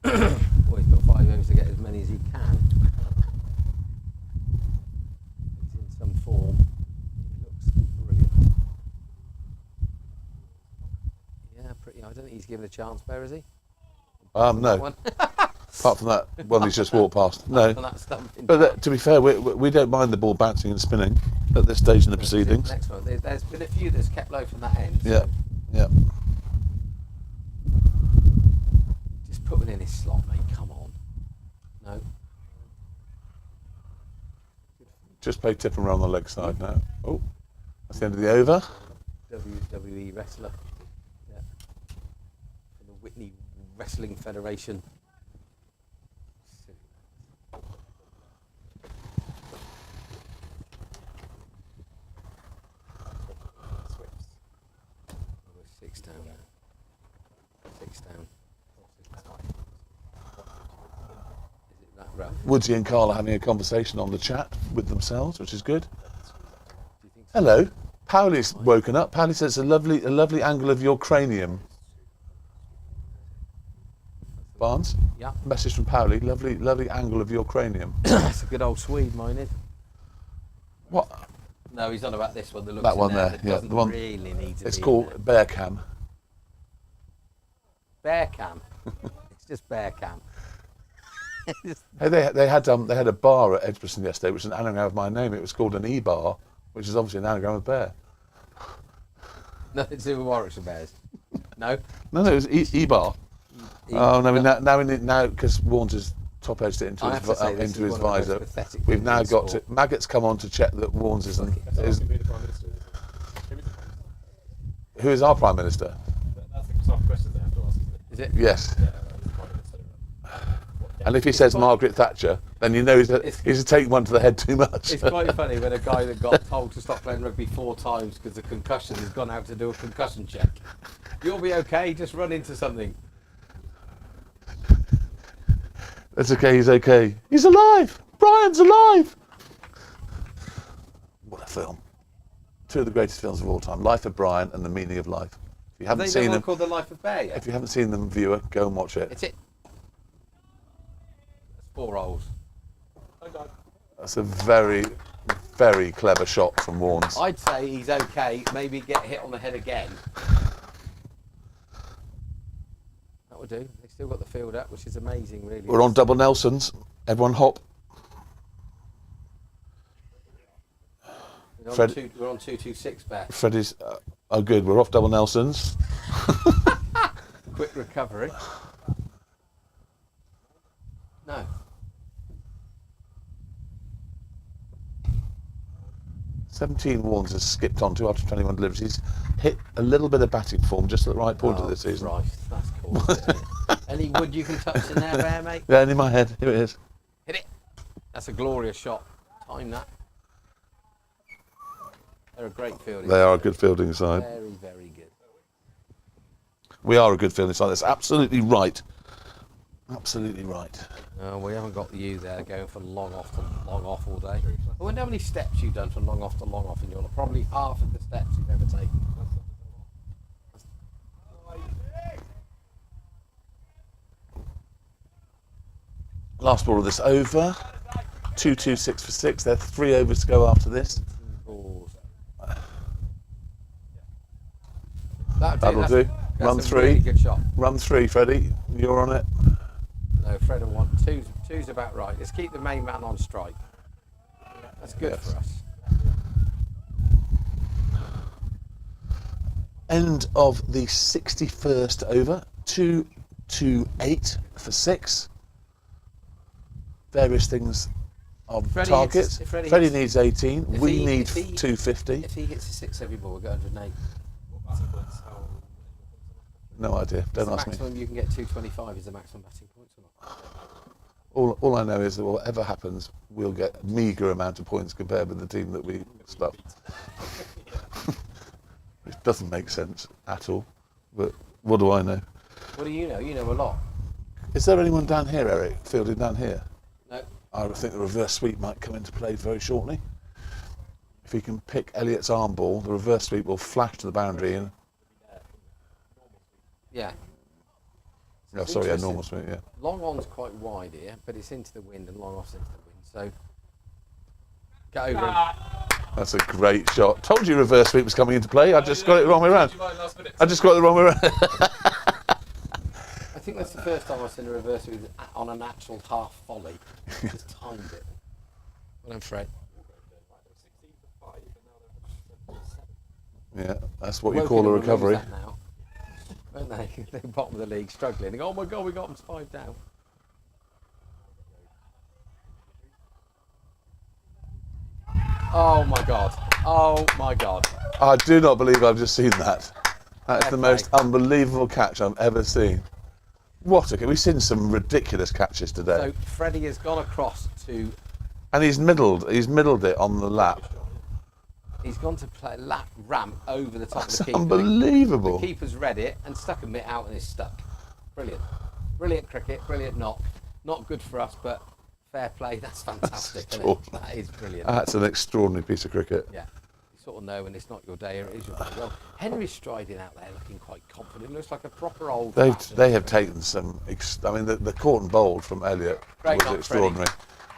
Well, he's got 5 overs to get as many as he can. He's in some form. He looks brilliant. Yeah, pretty. I don't think he's given a chance, Bear, is he? No. One. Apart from that one he's just walked past. No. And that's stumping. But to be fair, we don't mind the ball bouncing and spinning at this stage in the proceedings. Next one. There's been a few that's kept low from that end. Yeah, yeah. Just put it in his slot, mate. Come on. No. Just play tip and run on the leg side now. Oh, that's the end of the over. WWE wrestler. Yeah. For the Whitney Wrestling Federation. Swifts. Oh, we're 6 down. 6 down. that rough. Woodsy and Carl are having a conversation on the chat with themselves, which is good. Do you think so? Hello. Powley's woken up. Powley says a lovely angle of your cranium. Barnes? Yeah. Message from Powley. Lovely angle of your cranium. That's a good old Swede, mine is. What? No, he's on about this one. That one there, that yeah, doesn't the one. really need to It's be called in bear cam. there. Bear cam. It's just bear cam. Hey, they had a bar at Edgbaston yesterday, which is an anagram of my name. It was called an E-bar, which is obviously an anagram of bear. Nothing to do with Warwickshire Bears. No. No, it was E-bar. Oh no, now because Warnes has top edged it I have to say, this into is his one of the visor. most pathetic We've things now in got sport. to. Maggot's come on to check that Warnes isn't. Is, who is our Prime Minister? That's the soft questions they have to ask, isn't it? Is it? Yes. Yeah, the Prime Minister. And if he says Margaret Thatcher, then you know he's taking one to the head too much. It's quite funny when a guy that got told to stop playing rugby 4 times because of concussion has gone out to do a concussion check. You'll be okay, just run into something. That's okay, he's okay. He's alive! Brian's alive! What a film. 2 of the greatest films of all time. Life of Brian and The Meaning of Life. If you haven't They seen don't them, called The Life of Bear yet. if you haven't seen them, viewer, go and watch it. It's it. That's 4 rolls. That's a very, very clever shot from Warnes. I'd say he's okay, maybe get hit on the head again. That would do. They've still got the field up, which is amazing, really. We're on double Nelsons. Everyone hop. We're on, Fred- 226 Bear. Freddie's... oh, good. We're off double Nelsons. Quick recovery. No. "17 Warnes has skipped on 2 after 21 deliveries. He's hit a little bit of batting form just at the right point of the season. Christ, that's cool. Isn't it? Any wood you can touch in there, Bear, mate? Yeah, in my head. Here it is. Hit it. That's a glorious shot. Time that. They're a great fielding. They are a good fielding side. Very, very good. We are a good fielding side. That's absolutely Absolutely right. No, we haven't got you there going from long off to long off all day. I wonder how many steps you've done from long off to long off in your life. Probably half of the steps you've ever taken. Last ball of this over. 2-2-6 for 6. There are 3 overs to go after this. Balls. That'll do. That's Run a 3. Really good shot. Run 3, Freddie. You're on it. No, Fred will want two's about right. Let's keep the main man on strike. That's good Yes. for us. End of the 61st over. 2-2-8 for 6. Various things of Freddie targets. hits- if Freddie Freddie hits- needs 18. if We he- need if he- 250. If he hits a 6 every ball, we'll go 108. No idea. Don't The ask me. maximum you can get 225 is the maximum batting points or not? All I know is that whatever happens, we'll get a meagre amount of points compared with the team that we stuffed. Which doesn't make sense at all. But what do I know? What do you know? You know a lot. Is there anyone down here, Eric, fielding down here? No. I would think the reverse sweep might come into play very shortly. If he can pick Elliott's arm ball, the reverse sweep will flash to the boundary and... Yeah. Oh, It's sorry, yeah, interesting. normal sweep, yeah. Long on's quite wide here, but it's into the wind and long off's into the wind. So get over him. That's a great shot. Told you reverse sweep was coming into play. I just got it the wrong way around. I just got it the wrong way around. I think that's the first time I've seen a reverse with on an actual half volley. Just timed it. Well done, Fred. Yeah, that's what you Woking call a them remembers recovery. that now, weren't they? They're bottom of the league, struggling. They go, oh my God, we got them 5 down. Oh my God. Oh my God. I do not believe I've just seen that. That is Fair the play. most unbelievable catch I've ever seen. What a... We've seen some ridiculous catches today. So Freddie has gone across to, And he's middled it on the lap. he's gone to play lap ramp over the top That's of the keeper. unbelievable. The keeper's read it and stuck a mitt out and is stuck. Brilliant. Brilliant cricket, brilliant knock. Not good for us, but Fair play. That's fantastic. Isn't it? extraordinary. That is brilliant. That's an extraordinary piece of cricket. Yeah. You sort of know when it's not your day or it is your day. Well, Henry's striding out there looking quite confident. Looks like a proper old. They have taken some. I mean, the caught and bowled from Elliott Great was knock, extraordinary.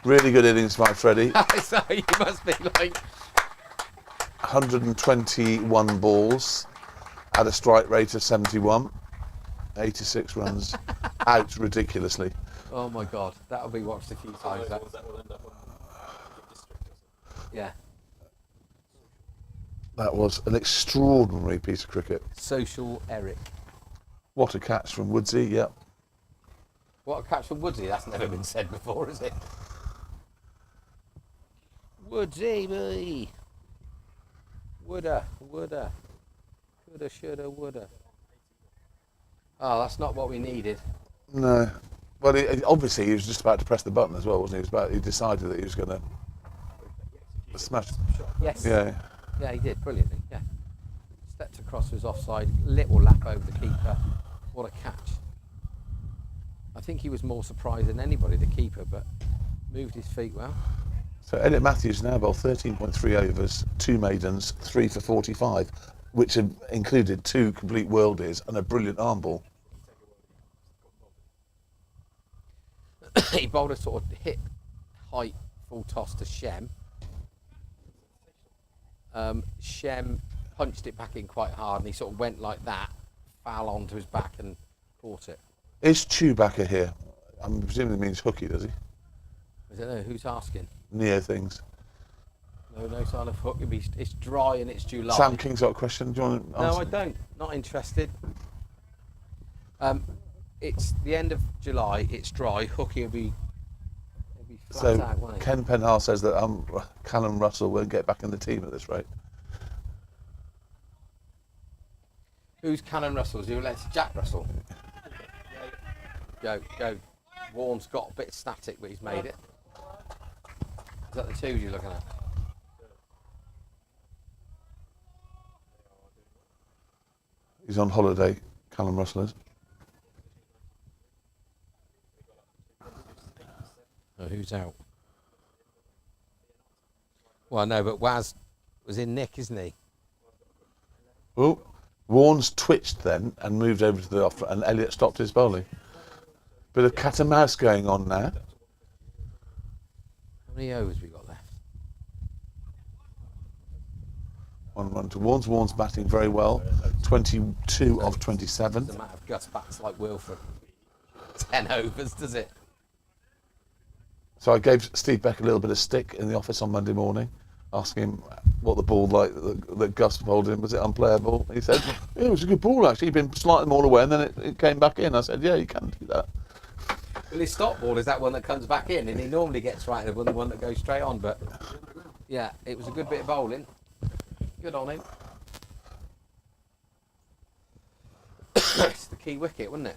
Really good innings by Freddie. So you must be like. 121 balls at a strike rate of 71. 86 runs out ridiculously. Oh my God, that'll be watched a few times. That. That will end up on district or something. Yeah. That was an extraordinary piece of cricket. Social Eric. What a catch from Woodsy, yeah. What a catch from Woodsy. That's never been said before, is it? Woodsy, boy. Woulda. Coulda, shoulda, woulda. Oh, that's not what we needed. No. Well, obviously he was just about to press the button as well, wasn't he? He decided that he was going to smash. Yes. Yeah. Yeah, he did brilliantly. Yeah. Stepped across his offside, little lap over the keeper. What a catch. I think he was more surprised than anybody, the keeper, but moved his feet well. So Elliot Matthews now bowled 13.3 overs, 2 maidens, 3 for 45, which have included 2 complete worldies and a brilliant arm ball. He bowled a sort of hit height full toss to Shem. Shem punched it back in quite hard and he sort of went like that, fell onto his back and caught it. Is Chewbacca here? I'm presuming it means hooky, does he? I don't know, who's asking? Neo things. No sign of hook. It's dry and it's July. Sam King's got a question. Do you want to answer? No, I don't. Not interested. It's the end of July. It's dry. Hooky will be flat out, won't he? Ken Penhall says that Callum Russell won't get back in the team at this rate. Who's Callum Russell? Is he related to Jack Russell? Go. Warren's got a bit static, but he's made it. Is that the twos you're looking at? He's on holiday, Callum Russell is. Oh, who's out? Well, no, but Waz was in Nick, isn't he? Oh, Warren's twitched then and moved over to the off, and Elliott stopped his bowling. Bit of cat and mouse going on now. How many overs we got left? 1 run to Warren's. Warren's batting very well. 22 of 27. Doesn't matter if Gus bats like Wilfred. 10 overs, does it? So I gave Steve Beck a little bit of stick in the office on Monday morning, asking him what the ball like that Gus bowled in, was it unplayable? He said, yeah, it was a good ball actually. He'd been sliding them all away and then it came back in. I said, yeah, you can do that. Well, his stop ball is that one that comes back in, and he normally gets right in the one that goes straight on. But yeah, it was a good bit of bowling. Good on him. It's the key wicket, wasn't it?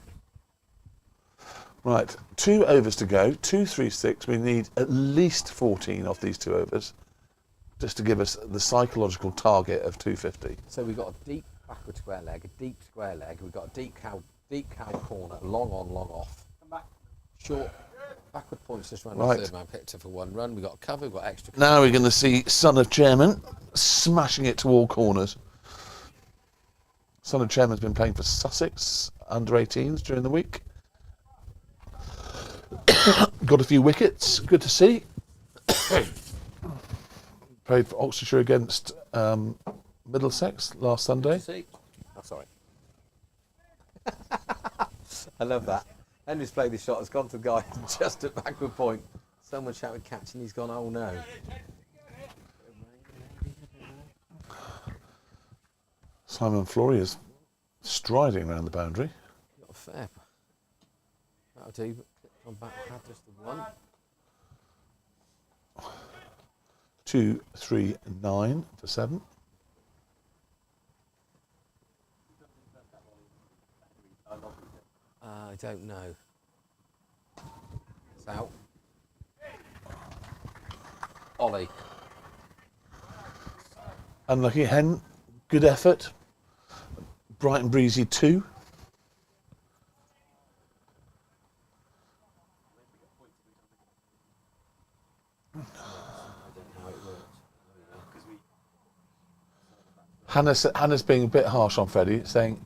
Right, 2 overs to go, 2-3-6. We need at least 14 off these 2 overs, just to give us the psychological target of 250. So we've got a deep backward square leg, a deep square leg. We've got a deep cow corner, long on, long off. Short backward points just run Right. the third man picked up for 1 run. We've got a cover, we've got extra cover. Now we're going to see Son of Chairman smashing it to all corners. Son of Chairman's been playing for Sussex under 18s during the week. Got a few wickets, good to see. Played for Oxfordshire against Middlesex last Sunday. See? Oh, sorry. I love that. Henry's played this shot, has gone to the guy just at backward point. Someone shouted catch and he's gone, oh no. Simon Flory is striding around the boundary. Not a fair. That'll do. Come back, had just the 1. 2, 3, 9 for 7. I don't know. It's out. Ollie. Unlucky Hen, good effort. Bright and breezy 2. I don't know how it works. Hannah's being a bit harsh on Freddie, saying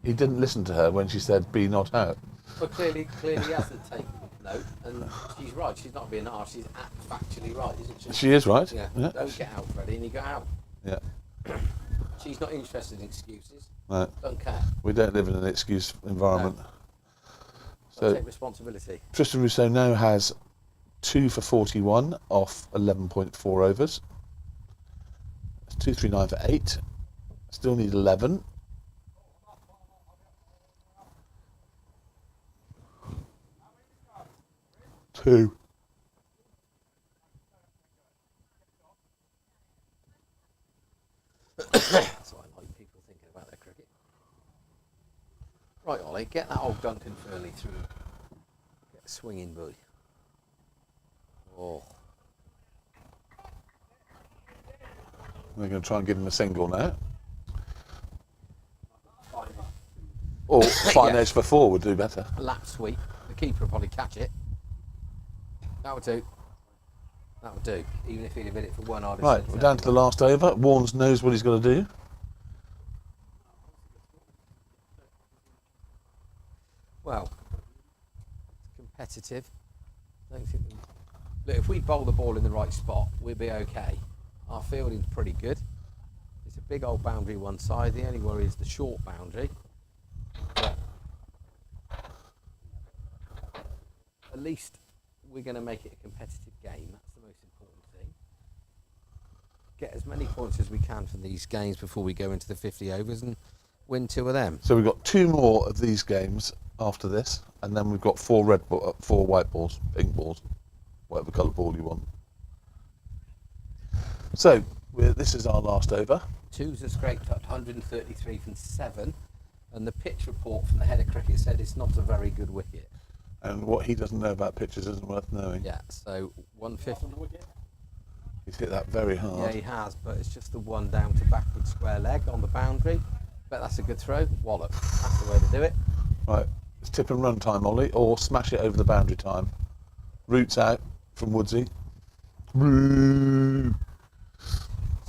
he didn't listen to her when she said "be not out." But clearly he hasn't taken note, and she's right. She's not being harsh. She's factually right, isn't she? She is right. Yeah. Yeah. Don't get out, Freddie, and you go out. Yeah. She's not interested in excuses. No, Don't care. we don't live in an excuse environment. So So take responsibility. Tristan Rousseau now has 2 for 41 off 11.4 overs. That's 239 for 8. Still need 11. Two. That's what I like, people thinking about their cricket. Right, Ollie, get that old Duncan Furley through. Get a swinging, boy. Oh. We're going to try and give him a single now. Or fine Yeah. edge for 4 would do better. Lap sweep. The keeper will probably catch it. That would do. That would do. Even if he'd have hit it for one, I'd have Right, said we're down to the last over. Warnes knows what he's got to do. Well, competitive. Don't think look, if we bowl the ball in the right spot, we'll be okay. Our fielding's pretty good. It's a big old boundary one side. The only worry is the short boundary. But at least we're going to make it a competitive game. That's the most important thing. Get as many points as we can from these games before we go into the 50 overs and win 2 of them. So we've got 2 more of these games after this, and then we've got 4 white balls, pink balls, whatever colour ball you want. So this is our last over. 2s are scraped up 133 from 7, and the pitch report from the head of cricket said it's not a very good wicket. And what he doesn't know about pitches isn't worth knowing. Yeah, so 150. He's hit that very hard. Yeah, he has, but it's just the one down to backward square leg on the boundary. But that's a good throw. Wallop. That's the way to do it. Right, it's tip and run time, Ollie, or smash it over the boundary time. Roots out from Woodsy.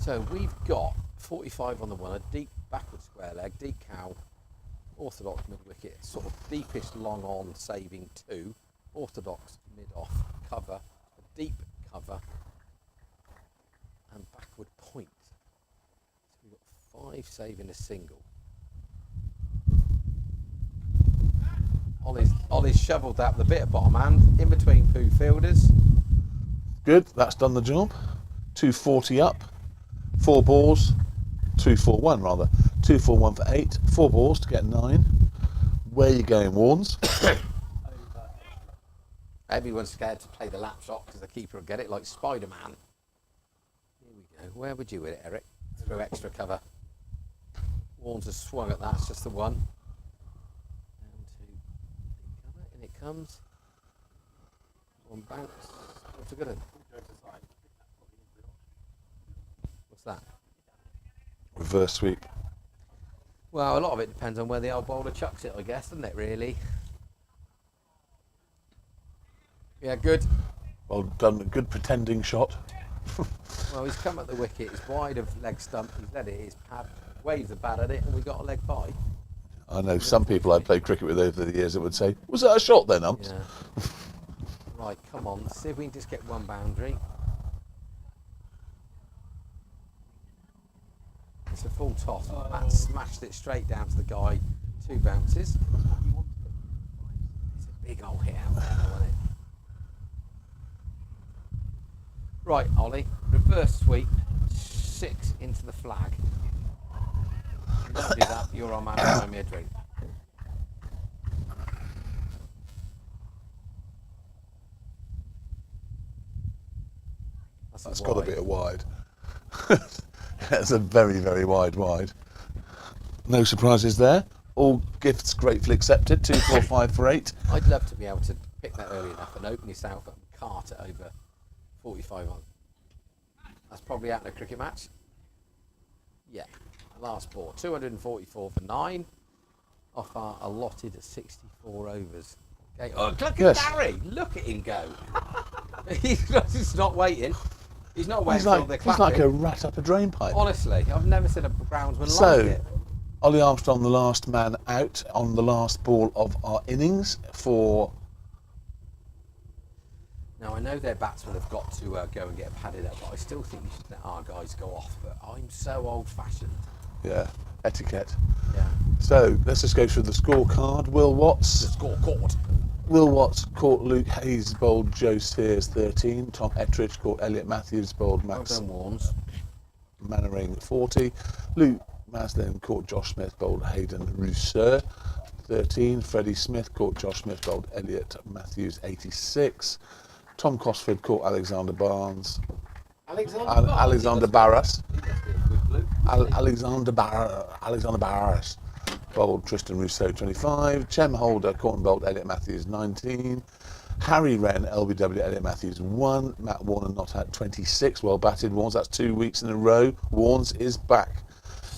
So we've got 45 on the one, a deep backward square leg, deep cow, orthodox mid wicket, sort of deepest long on, saving 2, orthodox mid off, cover, a deep cover, and backward point. So we've got 5 saving a single. Ollie's shovelled that with a bit of bottom hand in between poo fielders. Good, that's done the job. 240 up, 4 balls, 241 rather. 241 for 8, 4 balls to get 9. Where are you going, Warnes? Everyone's scared to play the lap shot because the keeper will get it like Spider-Man. Here we go. Where would you hit it, Eric? Through extra cover. Warnes has swung at that. It's just the one. Down to cover. In it comes. One bounce. What's a good one? What's that? Reverse sweep. Well, a lot of it depends on where the old bowler chucks it, I guess, doesn't it, really? Yeah, good. Well done, a good pretending shot. Well, he's come at the wicket. It's wide of leg stump. He's let it. He's waved the bat at it, and we got a leg by. I know some people I played cricket with over the years that would say, was that a shot then, umps? Yeah. Right, come on. Let's see if we can just get one boundary. It's a full toss. Matt smashed it straight down to the guy. 2 bounces. It's a big old hit out there, isn't it? Right, Ollie. Reverse sweep. 6 into the flag. If you don't do that, you're on man buy me a drink. That's got to be a wide. That's a very, very wide. No surprises there. All gifts gratefully accepted. 2, 4, 5 for 8. I'd love to be able to pick that early enough and open yourself up and cart it over 45 on. That's probably out in a cricket match. Yeah. Last ball. 244 for 9. Off our allotted 64 overs. Okay. Oh, look at Yes. Barry. Look at him go. He's not waiting. He's not waiting for all the He's clapping. like a rat up a drain pipe. Honestly, I've never seen a groundsman like So, it. Ollie Armstrong, the last man out on the last ball of our innings for. Now, I know their batsmen have got to go and get padded up, but I still think you should let our guys go off. But I'm so old-fashioned. Yeah, etiquette. Yeah. So, let's just go through the scorecard. Will Watts. Scorecard. Will Watts caught Luke Hayes, bowled Joe Sears 13. Tom Ettridge caught Elliot Matthews, bowled Max Well done, Warnes. Mannering 40. Luke Maslin caught Josh Smith, bowled Hayden Rousseau 13. Freddie Smith caught Josh Smith, bowled Elliot Matthews 86. Tom Cosford caught Alexander Barnes. Alexander Barras. He must be a good bloke. Alexander Barras bowled Tristan Rousseau 25. Chem Holder caught and bowled Elliot Matthews 19. Harry Wren, LBW Elliot Matthews 1. Matt Warner not out 26. Well batted, Warnes. That's 2 weeks in a row. Warnes is back.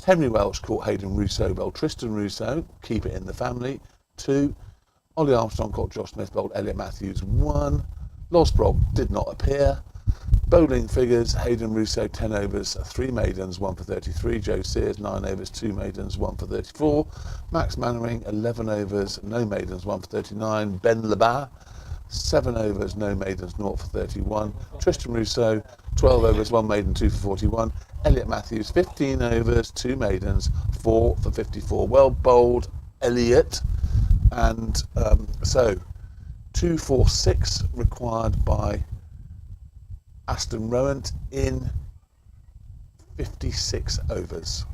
Henry Welsh caught Hayden Rousseau, bowled Tristan Rousseau. Keep it in the family 2. Ollie Armstrong caught Josh Smith, bowled Elliot Matthews 1. Losbrock did not appear. Bowling figures, Hayden Rousseau 10 overs, 3 maidens, 1 for 33. Joe Sears 9 overs, 2 maidens, 1 for 34. Max Mannering 11 overs, no maidens, 1 for 39. Ben Labar 7 overs, no maidens, 0 for 31. Tristan Rousseau 12 overs, 1 maiden, 2 for 41. Elliot Matthews 15 overs, 2 maidens, 4 for 54. Well bowled, Elliot. And so 246 required by Aston Rowant in 56 overs.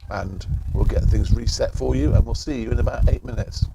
And we'll get things reset for you, and we'll see you in about 8 minutes.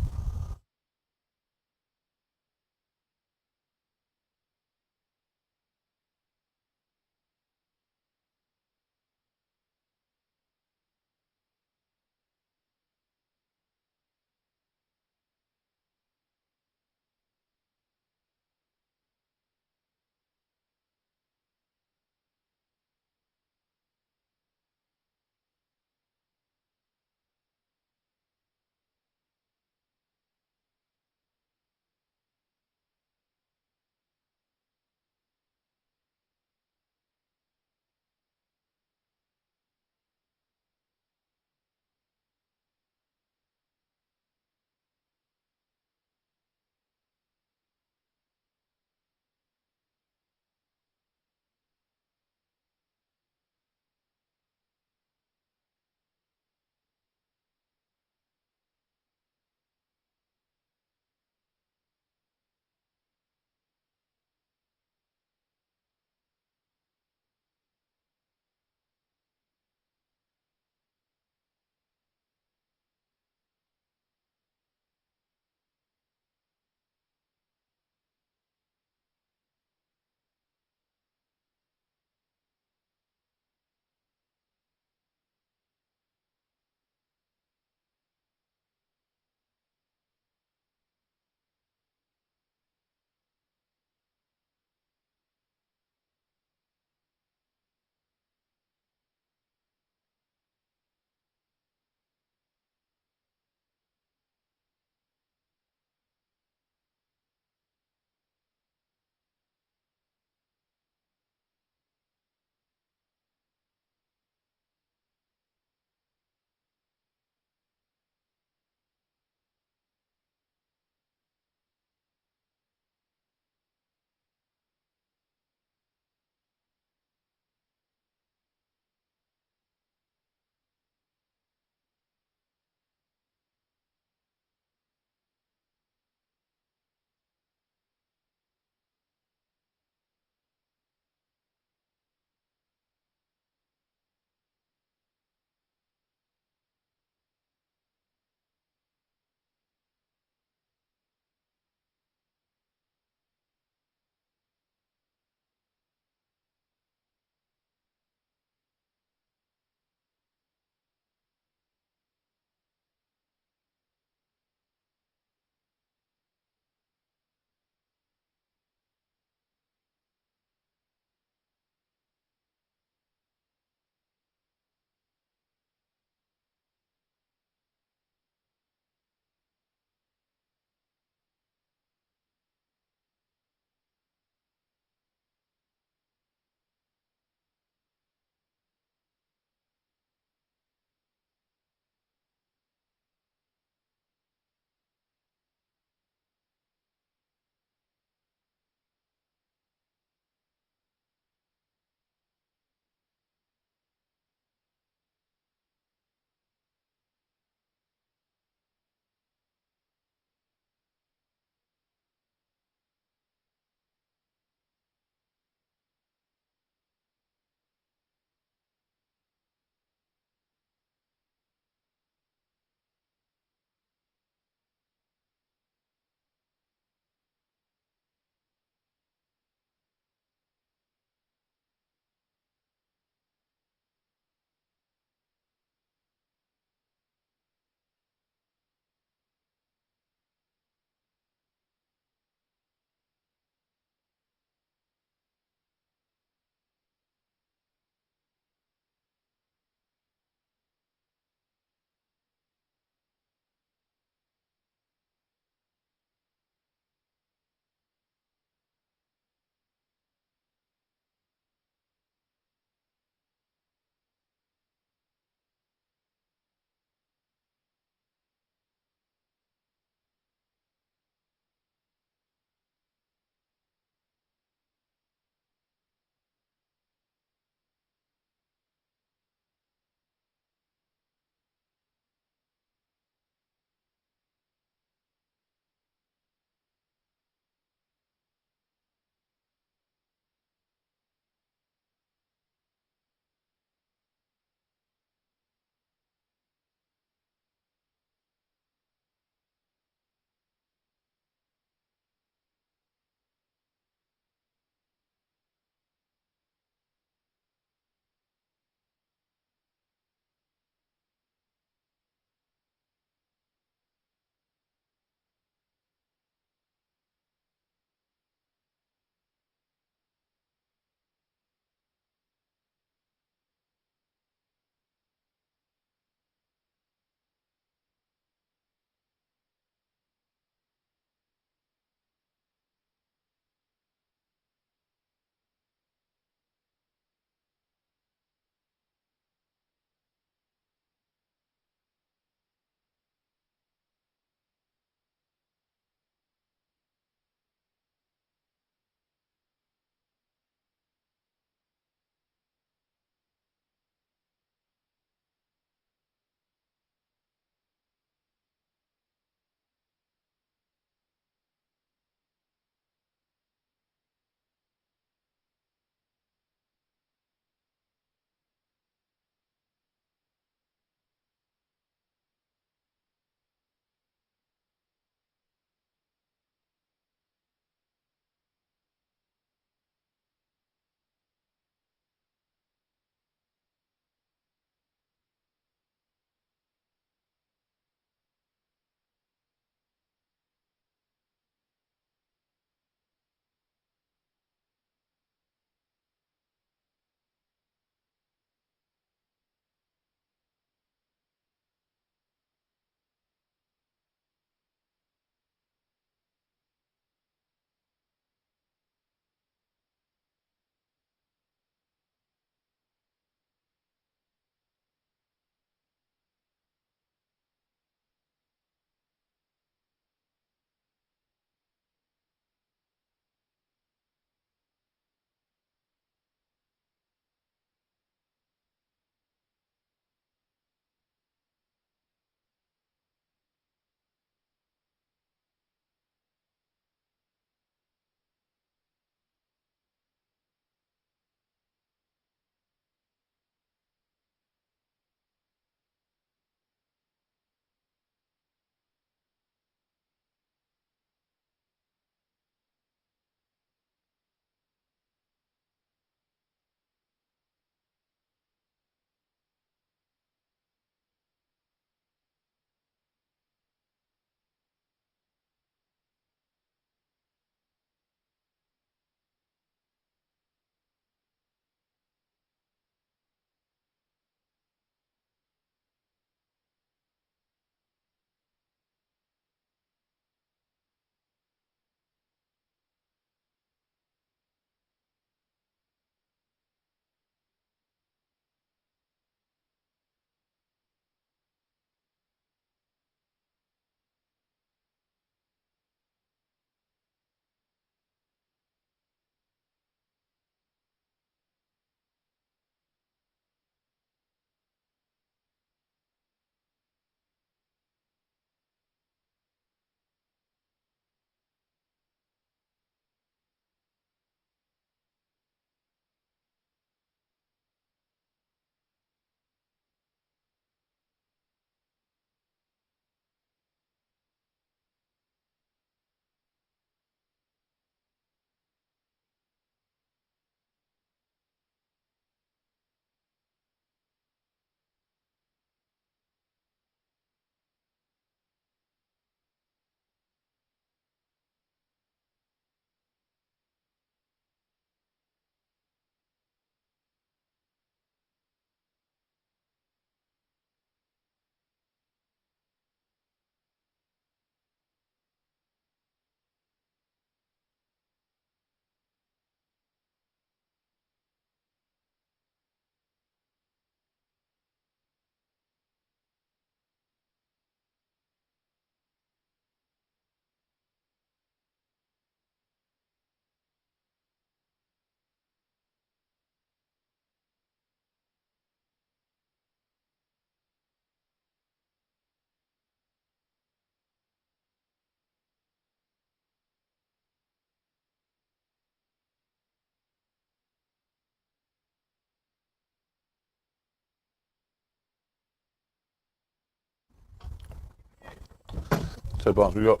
So, Barnes, we've got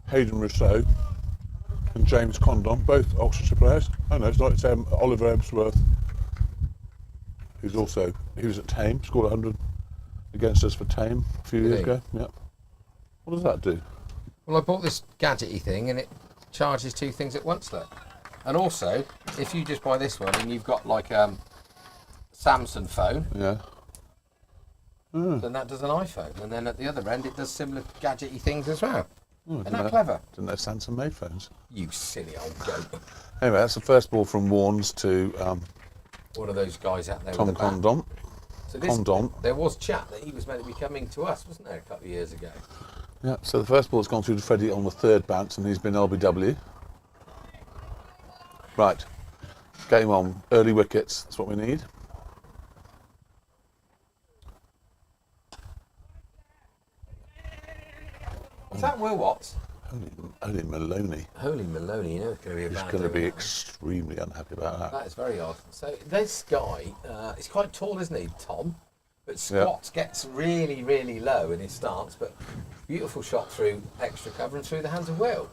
Hayden Rousseau and James Condon, both Oxfordshire players. Oh no, it's not. It's Oliver Ebsworth, he was at Tame, scored 100 against us for Tame a few years ago. Yeah. What does that do? Well, I bought this gadgety thing and it charges 2 things at once, look. And also, if you just buy this one and you've got like a Samsung phone, Yeah. then that does an iPhone. And then at the other end, it does similar gadgety things as well. Oh, Isn't that clever? Didn't know Samsung made phones. You silly old goat. Anyway, that's the first ball from Warnes to One of those guys out there Tom with a bat. Condon. So this, Condon. there was chat that he was meant to be coming to us, wasn't there, a couple of years ago? Yeah, so the first ball's gone through to Freddie on the 3rd bounce and he's been LBW. Right, game on. Early wickets, that's what we need. Is that Will Watts? Only Maloney. Holy Maloney, you know it's going to be a He's bad going to day. be extremely unhappy about that. That is very odd. So this guy, he's quite tall, isn't he, Tom? But squats gets really, really low in his stance, but beautiful shot through extra cover and through the hands of Will.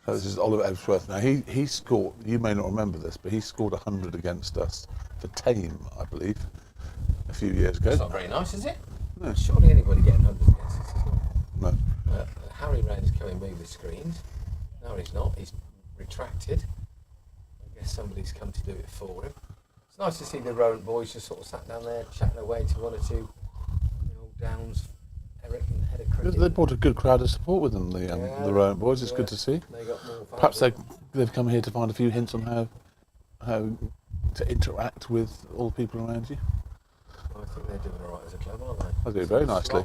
So this is Oliver Ebsworth. Now he scored, you may not remember this, but he scored 100 against us for Tame, I believe, a few years ago. That's not very nice, is it? No. Surely anybody getting hundreds against us, isn't it? No. Harry Rain's coming move the screens. No, he's not. He's retracted. I guess somebody's come to do it for him. It's nice to see the Rowant boys just sort of sat down there chatting away to one or two old Downs, Eric and head of cricket. They brought a good crowd of support with them, the Rowant boys. It's good to see. They got more Perhaps they've come here to find a few hints on how to interact with all the people around you. I think they're doing all right as a club, aren't they? They do very nicely.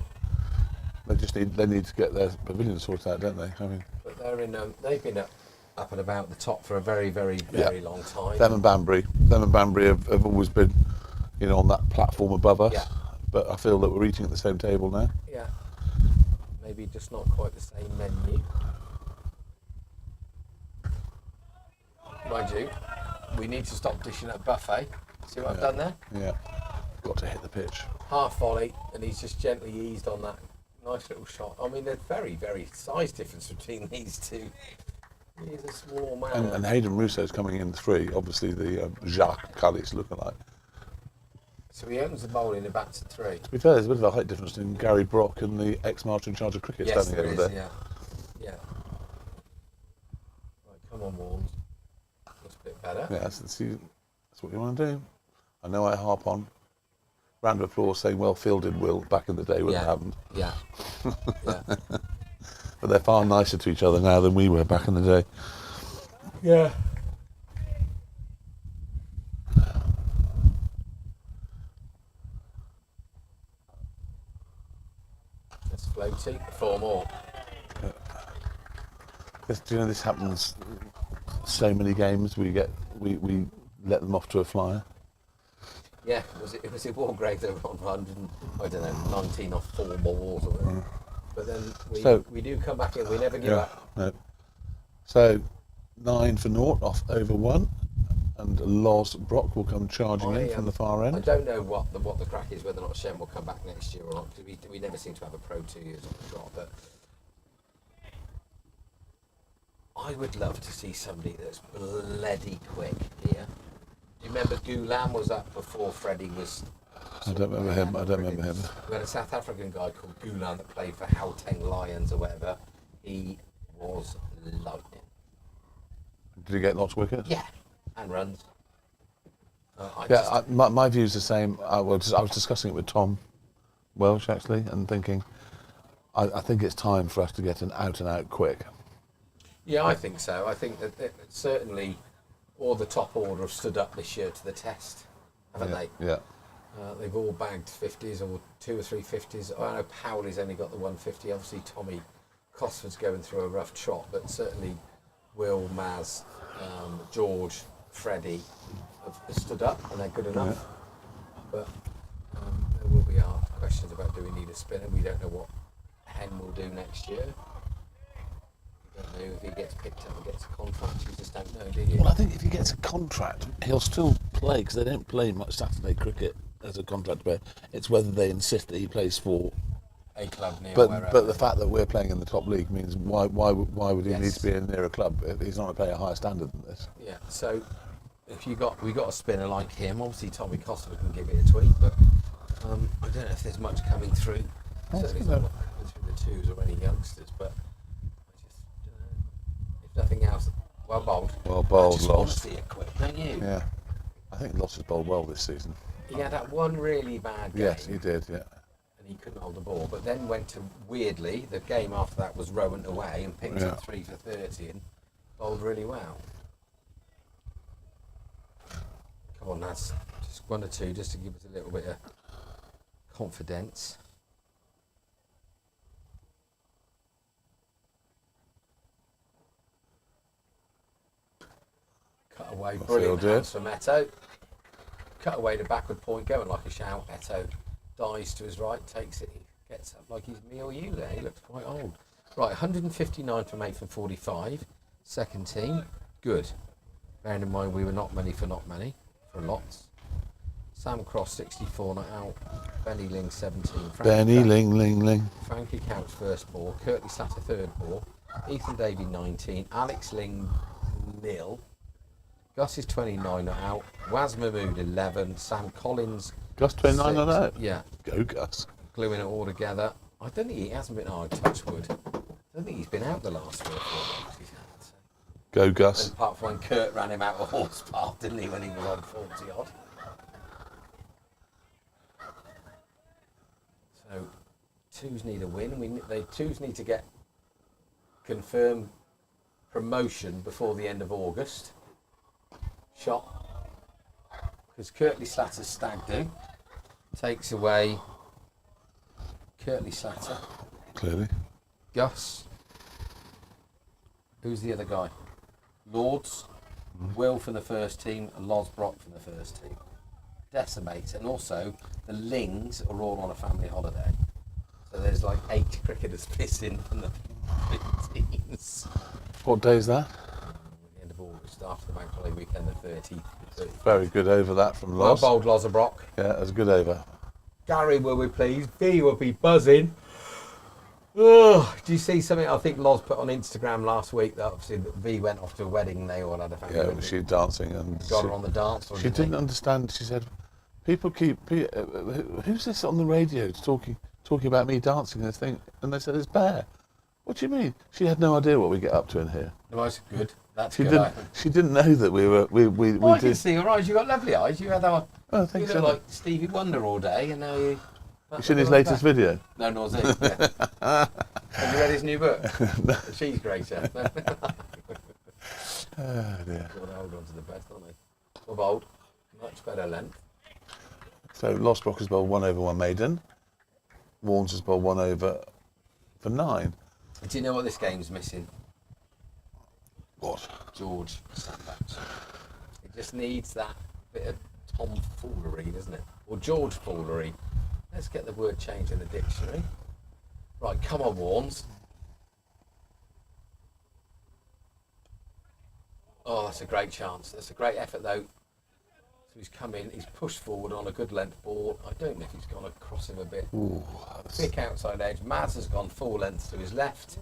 They need to get their pavilion sorted out, don't they? I mean, But they're in. They've been up and about the top for a very, very, very long time. them and Banbury have always been, on that platform above us. Yeah. But I feel that we're eating at the same table now. Yeah. Maybe just not quite the same menu. Mind you, we need to stop dishing up buffet. See what I've done there? Yeah. Got to hit the pitch. Half volley, and he's just gently eased on that nice little shot. I mean, there's very, very size difference between these two. He's a small man. And Hayden Rousseau's coming in 3. Obviously, the Jacques Callis lookalike. So he opens the bowl in the bats at 3. To be fair, there's a bit of a height difference between Gary Brock and the ex-master in charge of cricket Yes, standing there over is, there. yeah. Right, come on, Warnes. That's a bit better. Yeah, that's what you want to do. I know I harp on. Round of applause saying well fielded, Will, back in the day when it happened. Yeah. Yeah. But they're far nicer to each other now than we were back in the day. Yeah. That's floaty. 4 more. This happens so many games. We let them off to a flyer. Yeah, it was Wargrave that were on 100, I don't know, 19 off 4 balls or whatever. But then we do come back in, we never give up. No. So 9 for naught off over 1, and Loz Brock will come charging in from the far end. I don't know what the crack is, whether or not Shem will come back next year or not, because we never seem to have a pro 2 years on the trot. But I would love to see somebody that's bloody quick here. Do you remember Gulam was up before Freddie was? I don't remember him. We had a South African guy called Gulam that played for Gauteng Lions or whatever. He was lightning. Did he get lots of wickets? Yeah, and runs. My view's the same. I was discussing it with Tom Welsh actually, and thinking, I think it's time for us to get an out-and-out quick. Yeah, I think so. I think that certainly all the top order have stood up this year to the test, haven't they? Yeah. They've all bagged 50s or 2 or 3 50s. I know Powley's only got the 150. Obviously, Tommy Cosford's going through a rough trot, but certainly Will, Maz, George, Freddie have stood up and they're good enough. Yeah. But there will be questions about do we need a spinner. We don't know what Hen will do next year. We don't know if he gets picked up and gets a contract. You just don't know, do you? Well, I think if he gets a contract, he'll still play, because they don't play much Saturday cricket as a contract player. It's whether they insist that he plays for a club near But wherever. the fact that we're playing in the top league means why would he need Yes. to be near a club? He's not going to play a higher standard than this. Yeah, so if we got a spinner like him, obviously Tommy Costa can give it a tweak, but I don't know if there's much coming through. Certainly not through the twos or any youngsters, but I just don't know. If nothing else, well bowled. Well bowled, I just want to lost. see it quick, don't you? Yeah, I think Loss has bowled well this season. He had that one really bad game. Yes, he did. Yeah. And he couldn't hold the ball, but then went to, weirdly, the game after that was Rowant away and picked up 3 for 30 and bowled really well. Come on, lads, just 1 or 2 just to give us a little bit of confidence. Cut away, brilliant hands from Eto. Cut away the backward point, going like a shout. Eto dives to his right, takes it, he gets up like he's me or you there. He looks quite old. Right, 159 from 8 for 45. Second team, good. Bearing in mind we were not many for lots. Sam Cross 64 not out. Benny Ling 17. Benny Ling. Frankie Couch first ball. Curtly Slatter third ball. Ethan Davey 19. Alex Ling 0. Gus is 29 not out. Waz Mahmood 11. Sam Collins. Gus 29 not out? Yeah. Go Gus. Gluing it all together. I don't think he hasn't been hard touch wood. I don't think he's been out the last 3 or 4 months. Go Gus. And apart from when Kurt ran him out of horsepower, didn't he, when he was on 40 odd. So twos need a win. They twos need to get confirmed promotion before the end of August. Shot. Because Curtly Slatter's stag do. Takes away Curtly Slatter. Clearly. Gus. Who's the other guy? Lords. Will from the first team and Loz Brock from the first team. Decimates. And also the Lings are all on a family holiday. So there's like 8 cricketers missing from the teams. What day is that? The end of August, after the bank holiday weekend, the 30th. Very good over that from Well Loz. bowled, Lozabrock. Yeah, that was a good over. Gary will be pleased. V will be buzzing. Oh, do you see something I think Loz put on Instagram last week that obviously V went off to a wedding and they all had a family Yeah, wedding. she was dancing and Got her on the dance floor. she didn't understand. She said, "People keep who's this on the radio talking about me dancing this thing?" And they said, "It's Bear." What do you mean? She had no idea what we get up to in here. No, that's good. That's She good. didn't. She didn't know that we were. We I can did. see your eyes. You got lovely eyes. You had our. Oh, You thanks. look like Stevie Wonder all day, and now you. You seen his latest video? No, nor Z. Yeah. Have you read his new book? The Cheese Grater. Oh dear. Well, hold on to the best, aren't they? Well, bold. Much better length. So Lost Rock has bowled 1 over 1 maiden. Warnes has bowled 1 over for 9. Do you know what this game's missing? What? George Sandbach. It just needs that bit of tomfoolery, doesn't it? Or George foolery. Let's get the word changed in the dictionary. Right, come on, Warnes. Oh, that's a great chance. That's a great effort, though. So he's come in, he's pushed forward on a good length ball. I don't know if he's gone across him a bit. Ooh, Thick outside edge. Maz has gone full length to his left.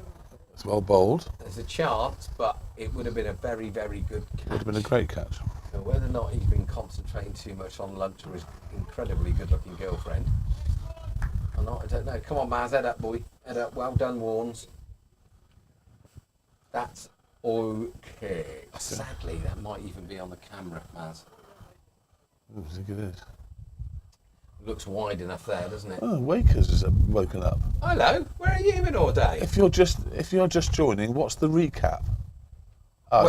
that's well bowled. There's a chance, but it would have been a very, very good catch. Would have been a great catch. So whether or not he's been concentrating too much on lunch or his incredibly good-looking girlfriend, or not, I don't know. Come on, Maz, head up, boy. Head up. Well done, Warnes. That's okay. Sadly, that might even be on the camera, Maz. Ooh, I think it is. Looks wide enough there, doesn't it? Oh, Wakers has woken up. Hello, where are you been all day? If you're just joining, what's the recap?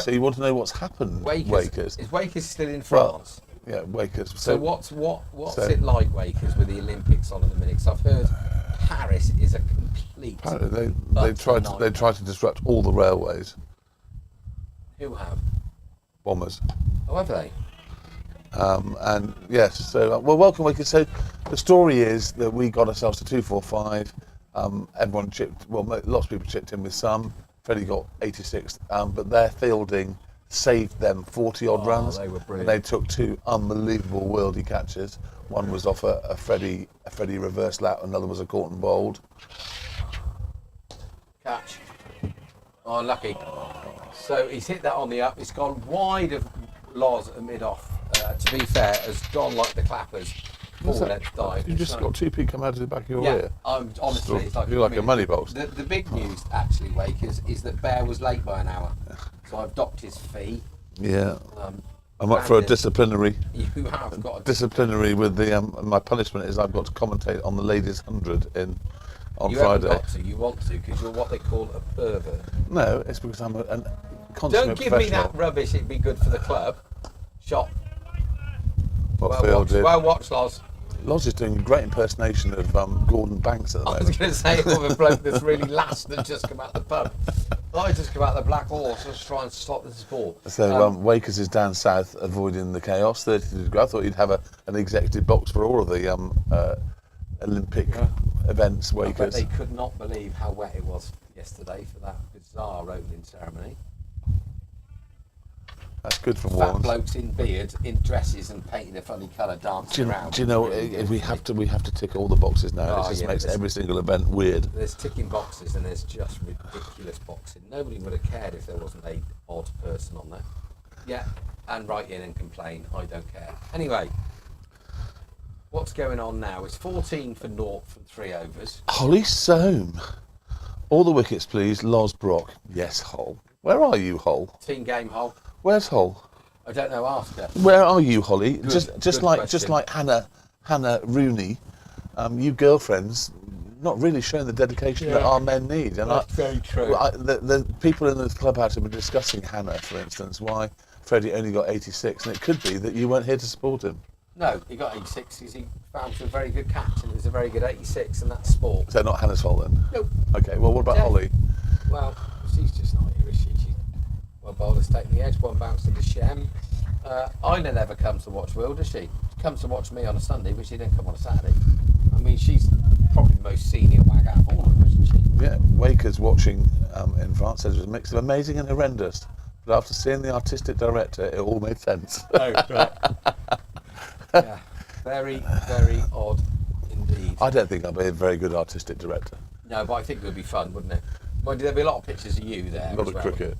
So you want to know what's happened? Wakers. Is Wakers still in Well, France? Yeah, Wakers. So what's it like, Wakers, with the Olympics on at the minute? Because I've heard Paris is a complete. Apparently they tried to disrupt all the railways. Who have? Bombers. Oh, have they? And yes, so welcome, Wakers. So the story is that we got ourselves to 245. Everyone chipped. Well, lots of people chipped in with some. Freddie got 86, but their fielding saved them 40-odd runs. They were and brilliant. they took 2 unbelievable worldie catches. One was off a Freddie reverse lap, another was a caught and bowled. Catch. Oh, lucky. So he's hit that on the up. It's gone wide of Loz at mid-off. To be fair, has gone like the clappers. What's that? Full-length dive. You just got 2p come out of the back of your Yeah, ear. honestly, it's like, You're like a money box. The big news, actually, Wake, is that Bear was late by an hour. So I've docked his fee. Yeah. I'm up for a Brandon, disciplinary. You have got a Disciplinary with the my punishment is I've got to commentate on the ladies 100 on you Friday. haven't got to, you want to, because you're what they call a pervert. No, it's because I'm a consummate Don't give me professional. that rubbish, it'd be good for the club. Shot. What Phil did. Well watched, Loz. Loz is doing a great impersonation of Gordon Banks at the I moment. was going to say, of a bloke that's really last that just come out the pub. I just come out the Black Horse and try and stop the sport. So Wakers is down south avoiding the chaos, 32 degrees. I thought you'd have an executive box for all of the Olympic events, I bet Wakers. they could not believe how wet it was yesterday for that bizarre opening ceremony. That's good from Fat Warren. blokes in beards, in dresses and painted a funny colour dancing around. Do you know, Really we have to tick all the boxes now. Oh, It just yeah, makes but every single event weird. There's ticking boxes and there's just ridiculous boxing. Nobody would have cared if there wasn't a odd person on there. Yeah, and write in and complain. I don't care. Anyway, what's going on now? It's 14 for naught from 3 overs. Holly Soame. All the wickets, please. Loz Brock. Yes, Hull. Where are you, Hull? Team game hole. Where's Hull? I don't know. Ask her. Where are you, Holly? Good- just good like question. Hannah Rooney, you girlfriends not really showing the dedication that our men need. And That's very true. The people in the clubhouse have been discussing Hannah, for instance, why Freddie only got 86, and it could be that you weren't here to support him. No, he got 86 because he found some very good catch and it was a very good 86, and that's sport. Is that not Hannah's fault then? Nope. Okay. Well, what about Yeah. Holly? Well, she's just not here, is she? Well, bowler's taking the edge, one bounce to the Shem. Ina never comes to watch Will, does she? She comes to watch me on a Sunday, but she didn't come on a Saturday. I mean, she's probably the most senior wag out of all of them, isn't she? Yeah, Wakers watching in France says it was a mix of amazing and horrendous. But after seeing the artistic director, it all made sense. Oh, right. Yeah, very, very odd indeed. I don't think I'll be a very good artistic director. No, but I think it would be fun, wouldn't it? Mind you, there'd be a lot of pictures of you there. Not as at well. cricket,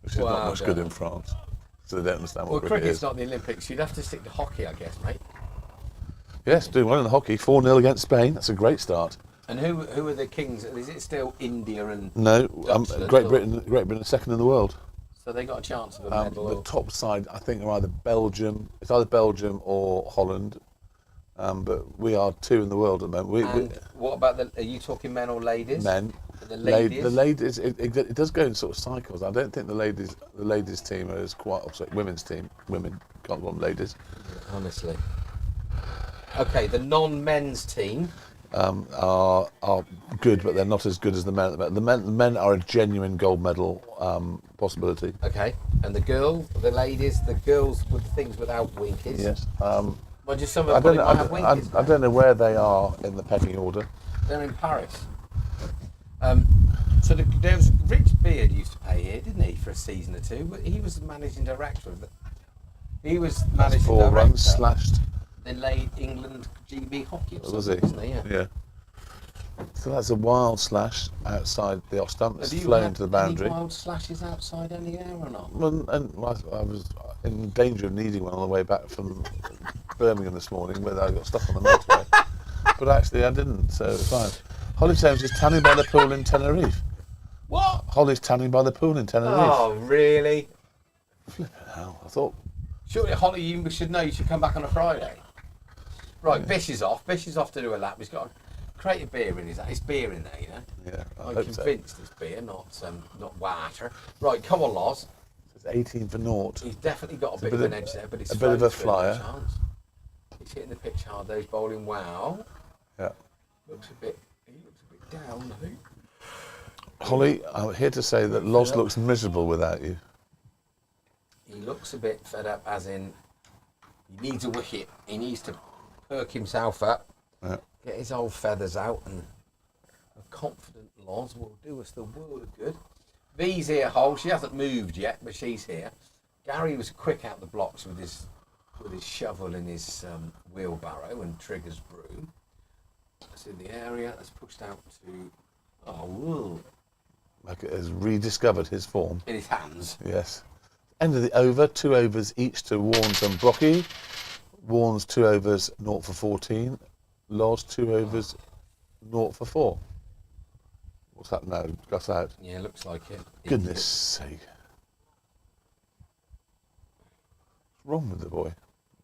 which is Well, not much good no. in France. So they don't understand Well, what cricket cricket's is. not the Olympics. You'd have to stick to hockey, I guess, mate. Yes, doing well in the hockey. 4-0 against Spain. That's a great start. And who are the kings? Is it still India and No, Dutchland, Great or- Britain is second in the world. So they got a chance of a medal. The or- top side, I think, are either Belgium. It's either Belgium or Holland. But we are 2 in the world at the moment. And what about are you talking men or ladies? Men. The ladies. The ladies. It does go in sort of cycles. I don't think the ladies team is quite opposite. Women's team. Women can't call them ladies. Honestly. Okay, the non-men's team. Are good, but they're not as good as the men. The men are a genuine gold medal possibility. Okay, and the ladies, the girls with things without winkers. Yes. Well, just some I of them don't know. might have winkers. I don't know where they are in the pecking order. They're in Paris. So there was Rich Beard used to play here, didn't he, for a season or two? But he was the managing director of the. He was managing 4 director. runs slashed. They laid England GB hockey or Was something, he? wasn't he? Yeah. Yeah. So that's a wild slash outside the off stump. It's Have you flown had to the boundary. any wild slashes outside any air or not? Well, and I was in danger of needing one on the way back from Birmingham this morning, where I got stuck on the motorway. But actually, I didn't, so it's fine. Holly Soames is tanning by the pool in Tenerife. What? Holly's tanning by the pool in Tenerife. Oh, really? Flipping hell! I thought. Surely, Holly, you should know you should come back on a Friday. Right, Bish is off. Bish is off to do a lap. He's got a crate of beer in his hand. It's beer in there, you know. Yeah, I I'm hope so. convinced it's beer, not water. Right, come on, Loz. It's 18 for naught. He's definitely got a bit bit of of- an edge there, but it's a bit of a flown through, no flyer. chance. He's hitting the pitch hard. Though he's bowling wow. Yeah. He looks a bit down, I think. Holly, I'm here to say that Loz looks miserable without you. He looks a bit fed up, as in he needs a wicket. He needs to perk himself up, Yeah. get his old feathers out, and a confident Loz will do us the world of good. V's here, Hole. She hasn't moved yet, but she's here. Gary was quick out the blocks with his shovel and his wheelbarrow and Trigger's broom. That's in the area. That's pushed out to... Oh, whoa. Mackett has rediscovered his form. In his hands. Yes. End of the over. 2 overs each to Warnes and Brocky. Warnes 2 overs, 0 for 14. Loz 2 overs, 0 for 4. What's that now? Gus out. Yeah, looks like it. Goodness sake. What's wrong with the boy?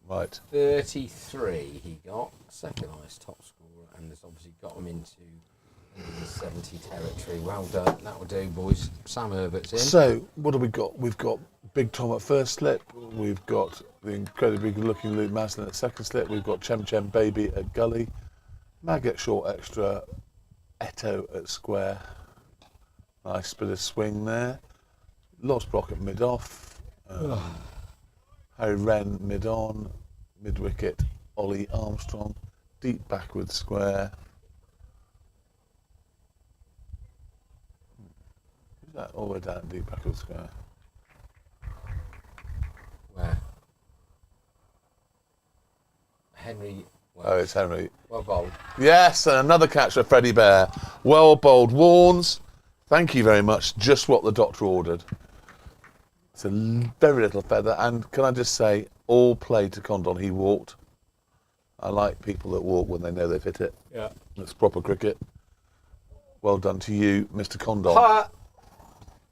Right. 33 he got. Second highest top scorer, and has obviously got him into 70 territory. Well done. That will do, boys. Sam Herbert's in. So, what have we got? We've got Big Tom at first slip. We've got the incredibly good-looking Luke Maslin at second slip. We've got Chem Chem Baby at gully. Mag at short extra. Eto at square. Nice bit of swing there. Lost Brock at mid-off. Harry Wren mid-on. Mid-wicket. Ollie Armstrong. Deep backward square. Who's that all the way down deep backward square? Where? Henry. Welsh. Oh, it's Henry. Well bowled. Yes, and another catch for Freddie Bear. Well bowled Warnes. Thank you very much. Just what the doctor ordered. It's a very little feather. And can I just say, all play to Condon. He walked. I like people that walk when they know they've hit it. Yeah. It's proper cricket. Well done to you, Mr. Condon. Ha!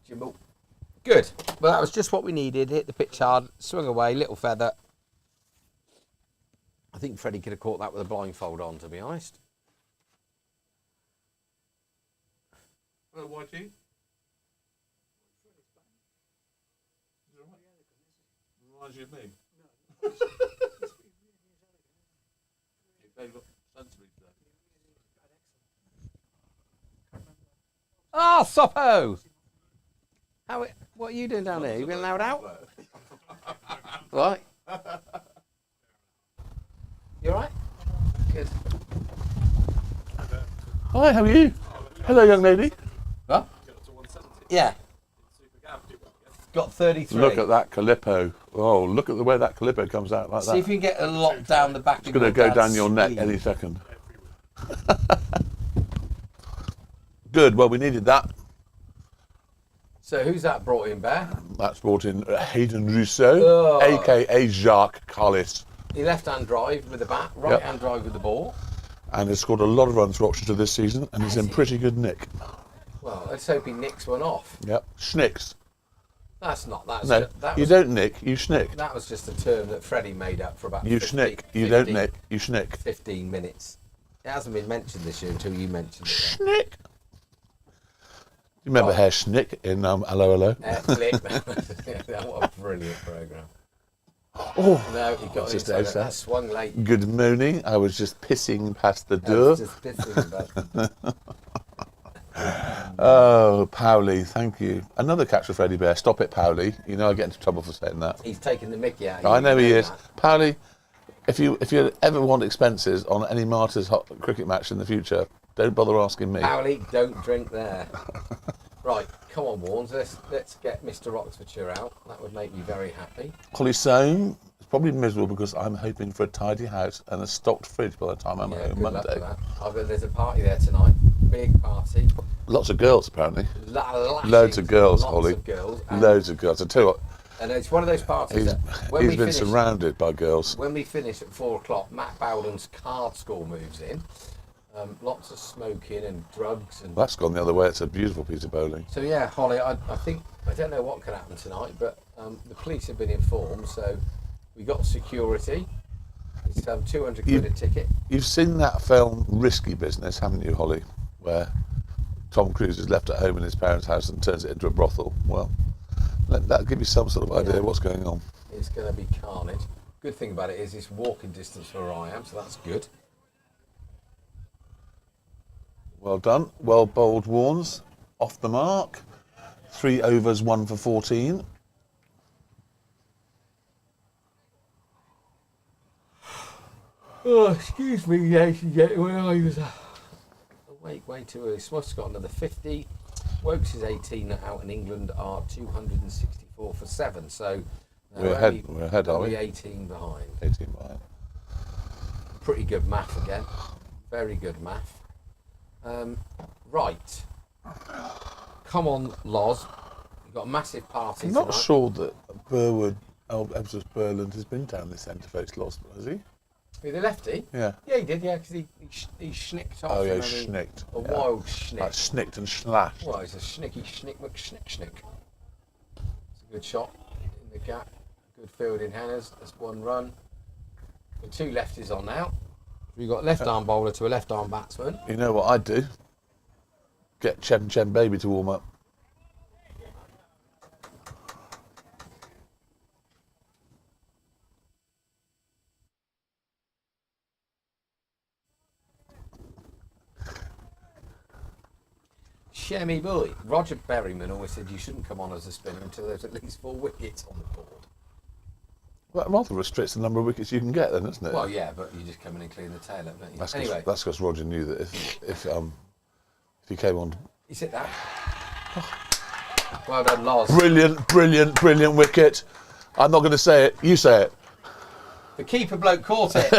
Jimbo. Good. Well, that was just what we needed. Hit the pitch hard, swung away, little feather. I think Freddie could have caught that with a blindfold on, to be honest. Hello, YG. Reminds you of me. No. Ah, Soppo! What are you doing down there? You been allowed out? Right. You alright? Good. Hi, how are you? Hello, young lady. Huh? Yeah. Got 33. Look at that Calippo. Oh, look at the way that Calippo comes out like that. See if you can get a lock down the back It's of going to your go dad's down your neck sleeve. any second. Good, well, we needed that. So who's that brought in, Bear? That's brought in Hayden Rousseau, Oh. a.k.a. Jacques Carlis. He left-hand drive with the bat, right-hand drive with the ball. And has scored a lot of runs for Oxfordshire this season, and he's in pretty good nick. Well, let's hope he nicks one off. Yep, schnicks. That's not that. No, you don't nick, you schnick. That was just a term that Freddie made up for about You 50, schnick, you 50, don't nick, you schnick. 15 minutes. It hasn't been mentioned this year until you mentioned it. Schnick. You remember Herr Schnick in Hello Hello? Flip. What a brilliant programme. Oh, No, he got just inside outside. that. Swung late. Good morning. I was just pissing past the I door. was just pissing about. Oh, Powley, thank you. Another catch for Freddie Bear. Stop it, Powley. You know I get into trouble for saying that. He's taking the mickey out. I know he is. That. Powley, if you ever want expenses on any Martyrs hot cricket match in the future, don't bother asking me. Powley, don't drink there. Right, come on, Warnes. Let's get Mr. Oxfordshire out. That would make me very happy. Holly Soane is probably miserable because I'm hoping for a tidy house and a stocked fridge by the time I'm home Good luck Monday. with that. There's a party there tonight. Big party. Lots of girls, apparently. Lashings, Loads of girls, lots Holly. Of girls. Loads of girls. I tell you what, And it's one of those parties that when he's we been finish, surrounded by girls. when we finish at 4 o'clock, Matt Bowden's card score moves in. Lots of smoking and drugs and. That's gone the other way. It's a beautiful piece of bowling. So yeah, Holly, I think I don't know what can happen tonight, but the police have been informed. So we got security. It's 200 quid a ticket. You've seen that film Risky Business, haven't you, Holly? Where Tom Cruise is left at home in his parents' house and turns it into a brothel. Well, that'll give you some sort of idea what's going on. It's going to be carnage. Good thing about it is it's walking distance from where I am, so that's good. Well done. Well bowled Warnes. Off the mark. 3 overs, 1 for 14. Oh, excuse me, ladies and gentlemen. I was awake way too early. Must have got another 50. Wokes' 18 out in England are 264 for 7. So We're ahead, are only we? 18 behind. 18 behind. Pretty good math again. Very good math. Right. Come on, Loz. You've got a massive party I'm not tonight. sure that Burwood, Ebsworth Burland has been down this end to face Loz, has he? Who, the lefty? Yeah. Yeah, he did, yeah, because he schnicked off. Oh, yeah, remember? schnicked. A yeah. wild schnick. Like snicked and slashed. Well, it's a schnicky schnick McSchnick. It's a good shot in the gap. Good field in Hannah's. That's 1 run. The 2 lefties on now. We've got left arm bowler to a left arm batsman. You know what I'd do? Get Chen Chen Baby to warm up. Shemmy boy. Roger Berryman always said you shouldn't come on as a spinner until there's at least 4 wickets on the board. Well, that rather restricts the number of wickets you can get then, doesn't it? Well, yeah, but you just come in and clean the tail up, don't you? That's Anyway, because Roger knew that if he came on. is it that? Well done, Loz. Brilliant wicket. I'm not going to say it. You say it. The keeper bloke caught it.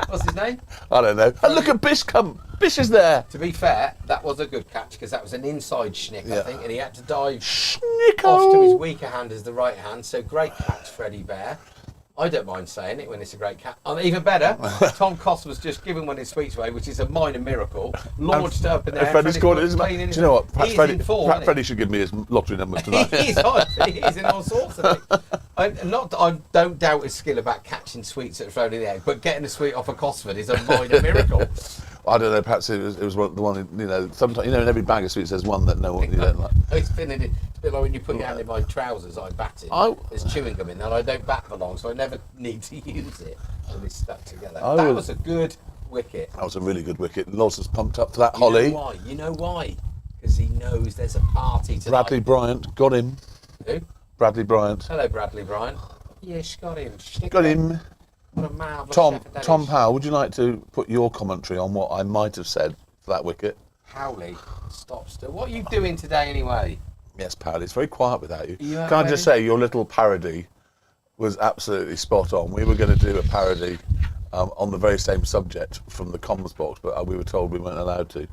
What's his name? I don't know. And look at Bish come. Bish is there. To be fair, that was a good catch because that was an inside schnick, I Yeah. think, and he had to dive Schnicko. off to his weaker hand as the right hand. So great catch, Freddie Bear. I don't mind saying it when it's a great catch. Even better, Tom Cost was just given one in Sweets Way, which is a minor miracle. Launched up in there. And Freddie's caught it. playing in Do you know what? He's in form, isn't he? Freddie should give me his lottery numbers tonight. He's in all sorts of things. I don't doubt his skill about catching sweets that are thrown in the egg, but getting a sweet off a Cosford is a minor miracle. I don't know. Perhaps it was the one. You know, sometimes in every bag of sweets there's one that no one you don't like. It's been it's a bit like when you put your hand in my trousers, I bat it. There's chewing gum in there. I don't bat for long, so I never need to use it. And it's stuck together. That was a good wicket. That was a really good wicket. Loz was pumped up for that Holly. You know why? Because he knows there's a party tonight. Bradley Bryant got him. Who? Bradley Bryant. Hello, Bradley Bryant. Yes, got him. Got him. What a marvellous Tom Powell, would you like to put your commentary on what I might have said for that wicket? Howley, stop still. What are you doing today anyway? Yes, Powell, it's very quiet without you. You Can I just say, your little parody was absolutely spot on. We were going to do a parody on the very same subject from the comms box, but we were told we weren't allowed to.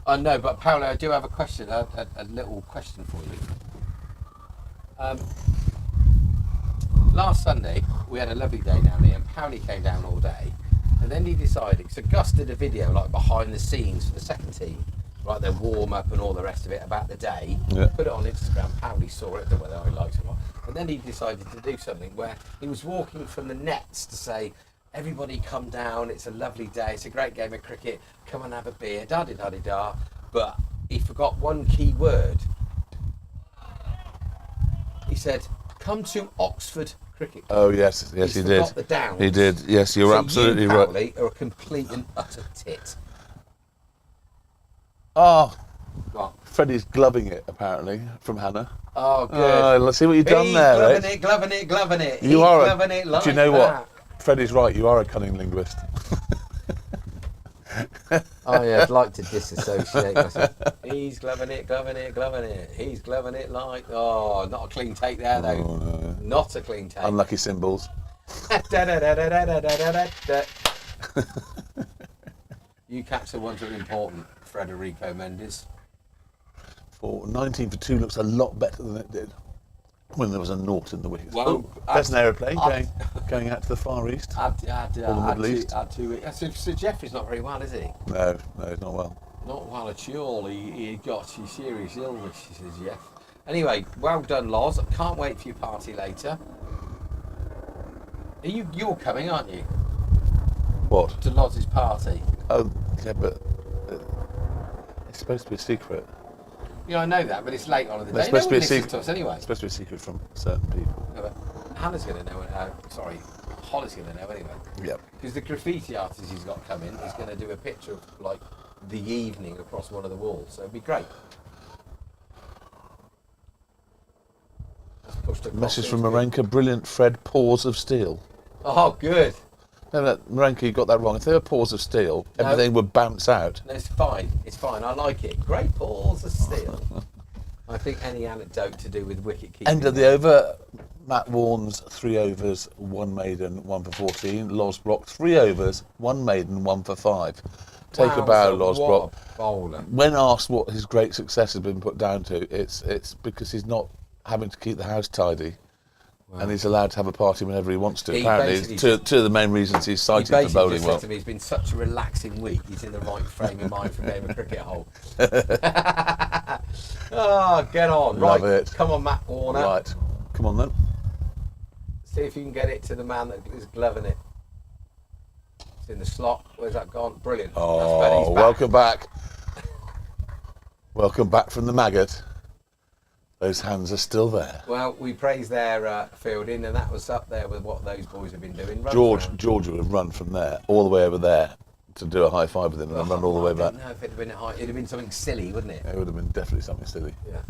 I know, but Paolo, I do have a question, a little question for you. Last Sunday, we had a lovely day down here, and Paolo came down all day, and then he decided, so Gus did a video like behind the scenes for the second team, like their warm up and all the rest of it about the day, put it on Instagram. Paolo saw it, I don't know whether I liked it or not, and then he decided to do something where he was walking from the nets to say, everybody come down, it's a lovely day, it's a great game of cricket, come and have a beer, da-di-da-di-da, but he forgot one key word. He said, come to Oxford Cricket Club. Oh, yes, he did. The Downs. He did, yes, you're absolutely right. You, are a complete and utter tit. Oh, What? Freddie's gloving it, apparently, from Hannah. Oh, good. Let's see what you've done there, Gloving it. You are gloving it like do you know that. what? Freddie's right, you are a cunning linguist. Oh, yeah, I'd like to disassociate myself. He's gloving it. He's gloving it like... Oh, not a clean take there, though. Oh, no. Not a clean take. Unlucky symbols. You catch the ones that are important, Federico Mendes. 19 for 2 looks a lot better than it did when there was a naught in the wickets. Well, there's an aeroplane going out to the Far East. Or the Middle East. So Jeffrey's not very well, is he? No, he's not well. Not well at all. He got serious illness, he says, Jeff. Anyway, well done, Loz. I can't wait for your party later. You're coming, aren't you? What? To Loz's party. Oh, yeah, but it's supposed to be a secret. Yeah, I know that, but it's late on in the day. It's supposed to be a secret secret to us anyway. It's supposed to be a secret from certain people. No, but Hannah's going to know. Holly's going to know anyway. Yep. Because the graffiti artist he's got coming is going to do a picture of like the evening across one of the walls, so it'd be great. Message from Marenka, brilliant Fred, paws of steel. Oh, good. No, Marenke got that wrong. If they were paws of steel, No. everything would bounce out. No, it's fine. It's fine. I like it. Great balls of steel. I think any anecdote to do with wicket keeping. End of the over. Matt Warnes, 3 overs, 1 maiden, 1 for 14. Losbrock, 3 overs, 1 maiden, 1 for 5. Take a bow, Losbrock. What a bowler. When asked what his great success has been put down to, it's because he's not having to keep the house tidy. And he's allowed to have a party whenever he wants to. He Apparently, basically- two of the main reasons he's He cited for basically bowling just well. said to me, it's been such a relaxing week. He's in the right frame of mind for a game of cricket hole. Oh, get on. Love right. it. Come on, Matt Warner. Right, come on then. See if you can get it to the man that is gloving it. It's in the slot. Where's that gone? Brilliant. Oh, That's Benny's back. welcome back. Welcome back from the maggot. Those hands are still there. Well, we praise their fielding, and that was up there with what those boys have been doing. Run George round. would have run from there all the way over there to do a high five with him and run all the way back. No, if it had been it'd have been something silly, wouldn't it? It would have been definitely something silly. Yeah.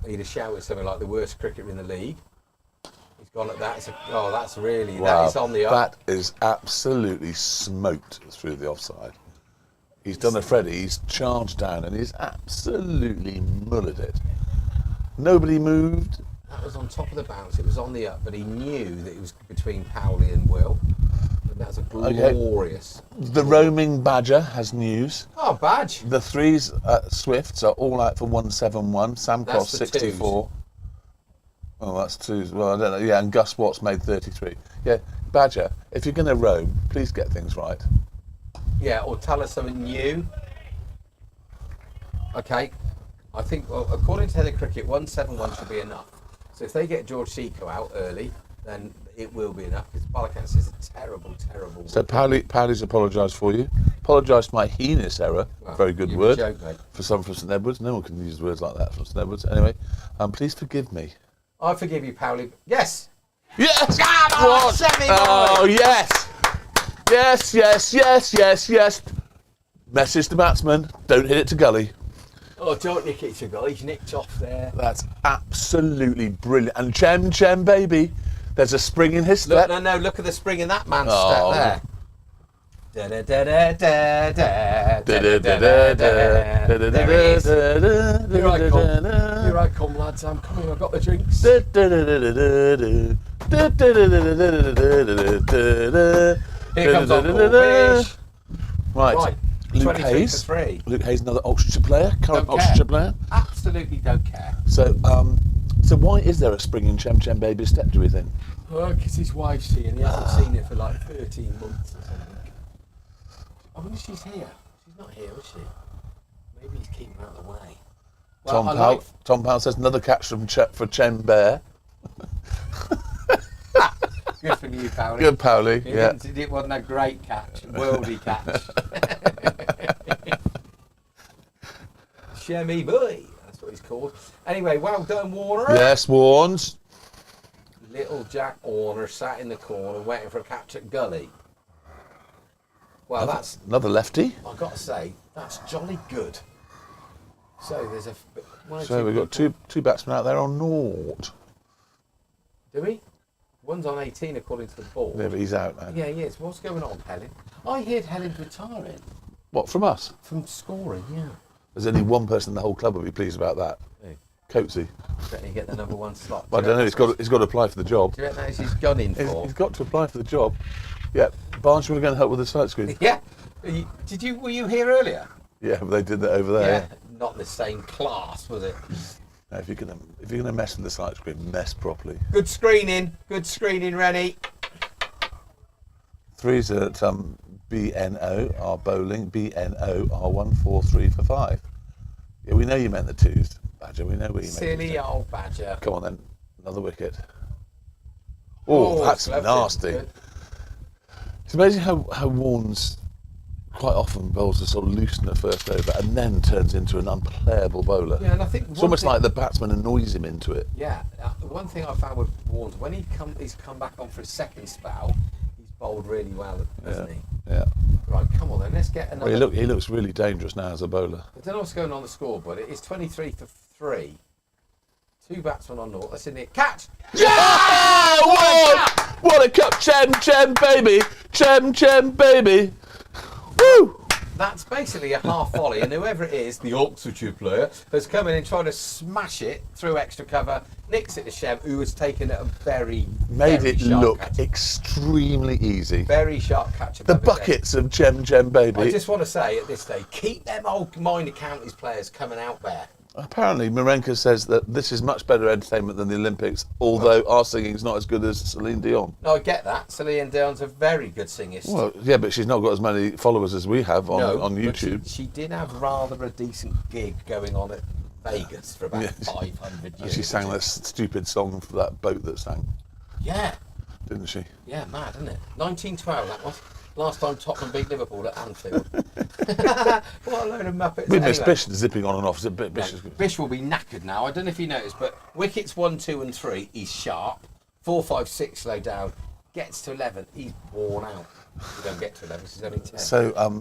He'd have shouted something like the worst cricketer in the league. He's gone at that. That's really, Wow, that is on the up. that is absolutely smoked through the offside. He's done a Freddie, he's charged down and he's absolutely mullered it. Nobody moved. That was on top of the bounce. It was on the up, but he knew that it was between Powley and Will. And that's a glorious. The roaming badger has news. Oh, badge. The 3s at Swifts are all out for 171. Sam That's Cross the 64. Oh, that's 2s. Well, I don't know. Yeah, and Gus Watts made 33. Yeah, Badger, if you're going to roam, please get things right. Yeah, or tell us something new. Okay. I think, well, according to Heather Cricket, 171 should be enough. So if they get George Seco out early, then it will be enough. Because Balakans is a terrible, terrible. So Powley's apologised for you. Apologised for my heinous error. Well, Very good you're a word. joke, mate. For some from St Edwards. No one can use words like that from St Edwards. Anyway, please forgive me. I forgive you, Powley. Yes! Yes! Come on, What? semi-boy! Oh, yes! Yes, yes, yes, yes, yes. Message to batsman, don't hit it to gully. Oh, don't nick it to go. He's nicked off there. That's absolutely brilliant. And Chem, baby, there's a spring in his Look, step. no, look at the spring in that man's Oh. step there. There it is. Here I come. Here I come, lads. I'm coming. I've got the drinks. Here comes Uncle Bish. Right. Luke 23 Hayes. for 3. Luke Hayes, another Oxfordshire player, current Don't care. Oxfordshire player. Absolutely don't care. So, so why is there a spring in Chem Baby's step, do we think? Oh, because his wife's here and he hasn't seen it for like 13 months or something. I wonder if she's here. She's not here, is she? Maybe he's keeping her out of the way. Well, Tom Powell says another catch for Chem Bear. Good for you, Powley. Good, Powley. Yeah. It wasn't a great catch, worldy catch. Shemmy boy, that's what he's called. Anyway, well done, Warner. Yes, Warnes. Little Jack Warner sat in the corner waiting for a catch at gully. Well, that's, Another lefty. I've got to say, that's jolly good. So there's So we've got two batsmen out there on naught. Do we? One's on 18 according to the board. Yeah, but he's out now. Yeah, he is. What's going on, Helen? I heard Helen's retiring What, from us? from scoring, yeah. There's only one person in the whole club will be pleased about that. Who? Coatsy. Reckon he get the number 1 slot. I don't know, he's got to apply for the job. Do you reckon that's his gunning for? He's got to apply for the job. Yeah, Barnes, you want to go and help with the sight screen? Yeah. Were you here earlier? Yeah, but they did that over there. Yeah. Not the same class, was it? No, if you're gonna mess with the sight screen, mess properly. Good screening, Rennie. 3s at BNO are bowling. BNO are 1, 4, 3 for 5. Yeah, we know you meant the 2s, Badger. We know where you meant. Silly old badger. Come on then, another wicket. Oh, that's left it. nasty. Good. It's amazing how Warnes quite often bowls a sort of loosener first over and then turns into an unplayable bowler. Yeah, and I think It's almost like the batsman annoys him into it. Yeah, one thing I found with Warnes, when he's come back on for his second spell, he's bowled really well, hasn't he? Yeah. Right, come on then, let's get another. Well, he looks really dangerous now as a bowler. I don't know what's going on the scoreboard. It is 23 for 3 2 batsmen on naught. That's in it. Catch! Yeah! What a cup! Chem, baby! Chem, baby! Woo! That's basically a half volley, and whoever it is, the Oxfordshire player, has come in and tried to smash it through extra cover, nicks it to Shem, who has taken it a very Made it sharp look catch. extremely easy. Very sharp catch. The above his head. buckets of Chem, baby. I just want to say at this stage, keep them old minor counties players coming out there. Apparently, Marenka says that this is much better entertainment than the Olympics, although our singing's not as good as Celine Dion. No, I get that. Celine Dion's a very good singist. Well, yeah, but she's not got as many followers as we have on No, on but YouTube. She did have rather a decent gig going on at Vegas for about 500 years. She sang that stupid song for that boat that sank, Yeah, didn't she? yeah, mad, isn't it? 1912, that was. Last time Tottenham beat Liverpool at Anfield. What a load of muppets. We miss Anyway. Bish zipping on and off. Bish is good. Bish will be knackered now. I don't know if you noticed, but wickets 1, 2 and 3, he's sharp. 4, 5, 6 slow down. Gets to 11, he's worn out. You don't get to 11, he's only 10. So,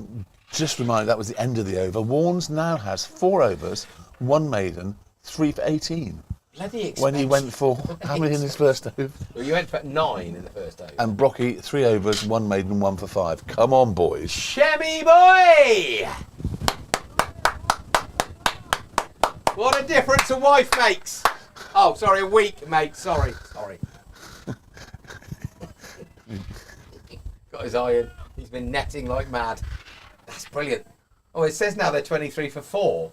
just remind that was the end of the over. Warnes now has 4 overs, 1 maiden, 3 for 18. Bloody expensive. When he went for how many in his first over? Well, you went for 9 in the first over. And Brocky 3 overs, 1 maiden, 1 for 5. Come on, boys. Shemmy boy! What a difference a wife makes. Oh, sorry, a week, mate. Sorry. Got his eye in. He's been netting like mad. That's brilliant. Oh, it says now they're 23 for 4.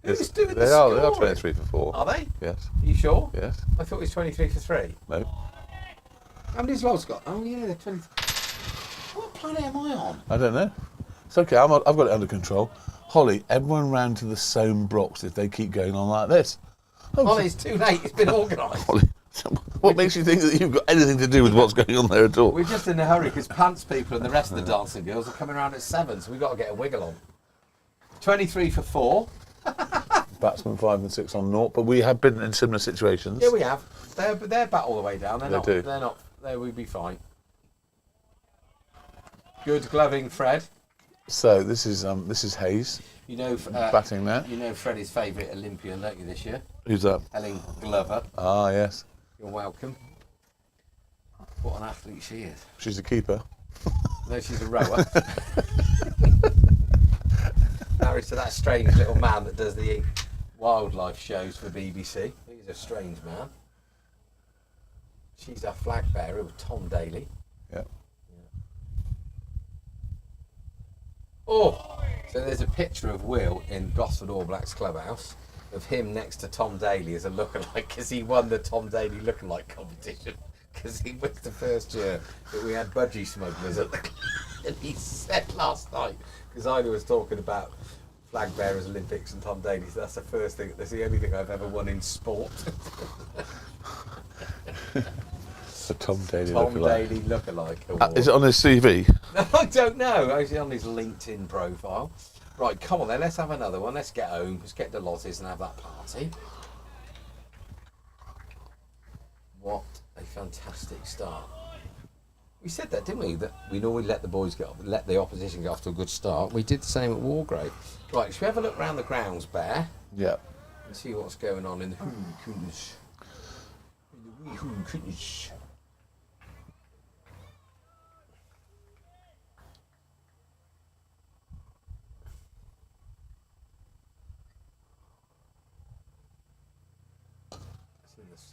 Who's doing the They are scoring? 23 for 4. Are they? Yes. Are you sure? Yes. I thought it was 23 for 3. No. How many's Loz got? Oh, yeah, they're 20. What planet am I on? I don't know. It's okay. I've got it under control. Holly, everyone round to the Soame Brox if they keep going on like this. Oh, it's too late. It's been organised. Holly, what makes you think that you've got anything to do with what's going on there at all? We're just in a hurry because pants people and the rest of the dancing girls are coming around at 7, so we've got to get a wiggle on. 23 for 4. Batsman 5 and 6 on naught, but we have been in similar situations. Yeah, we have. They're bat all the way down. They're They not. do. They're not. We'd be fine. Good gloving, Fred. So this is Hayes You know, batting there. you know Freddie's favourite Olympian, don't you, this year? Who's that? Helen Glover. Ah, yes. You're welcome. What an athlete she is. She's a keeper. No, she's a rower. Married to that strange little man that does the wildlife shows for BBC. He's a strange man. She's our flag bearer with Tom Daly. Yeah. Oh, so there's a picture of Will in Gosford All Blacks clubhouse of him next to Tom Daly as a lookalike because he won the Tom Daly lookalike competition because he was the first year that we had budgie smugglers at the club. And he said last night, because I was talking about flag bearers, Olympics and Tom Daly, so that's the first thing, that's the only thing I've ever won in sport. The Tom Daly Tom lookalike. Daly lookalike award. Is it on his CV? I don't know. Actually, on his LinkedIn profile. Right, come on then. Let's have another one. Let's get home. Let's get to Loz's and have that party. What a fantastic start. We said that, didn't we? That we normally let the opposition get off to a good start. We did the same at Wargrave. Right, should we have a look round the grounds, Bear, Yeah. and see what's going on in the Hoonkins? In the wee Hoonkins.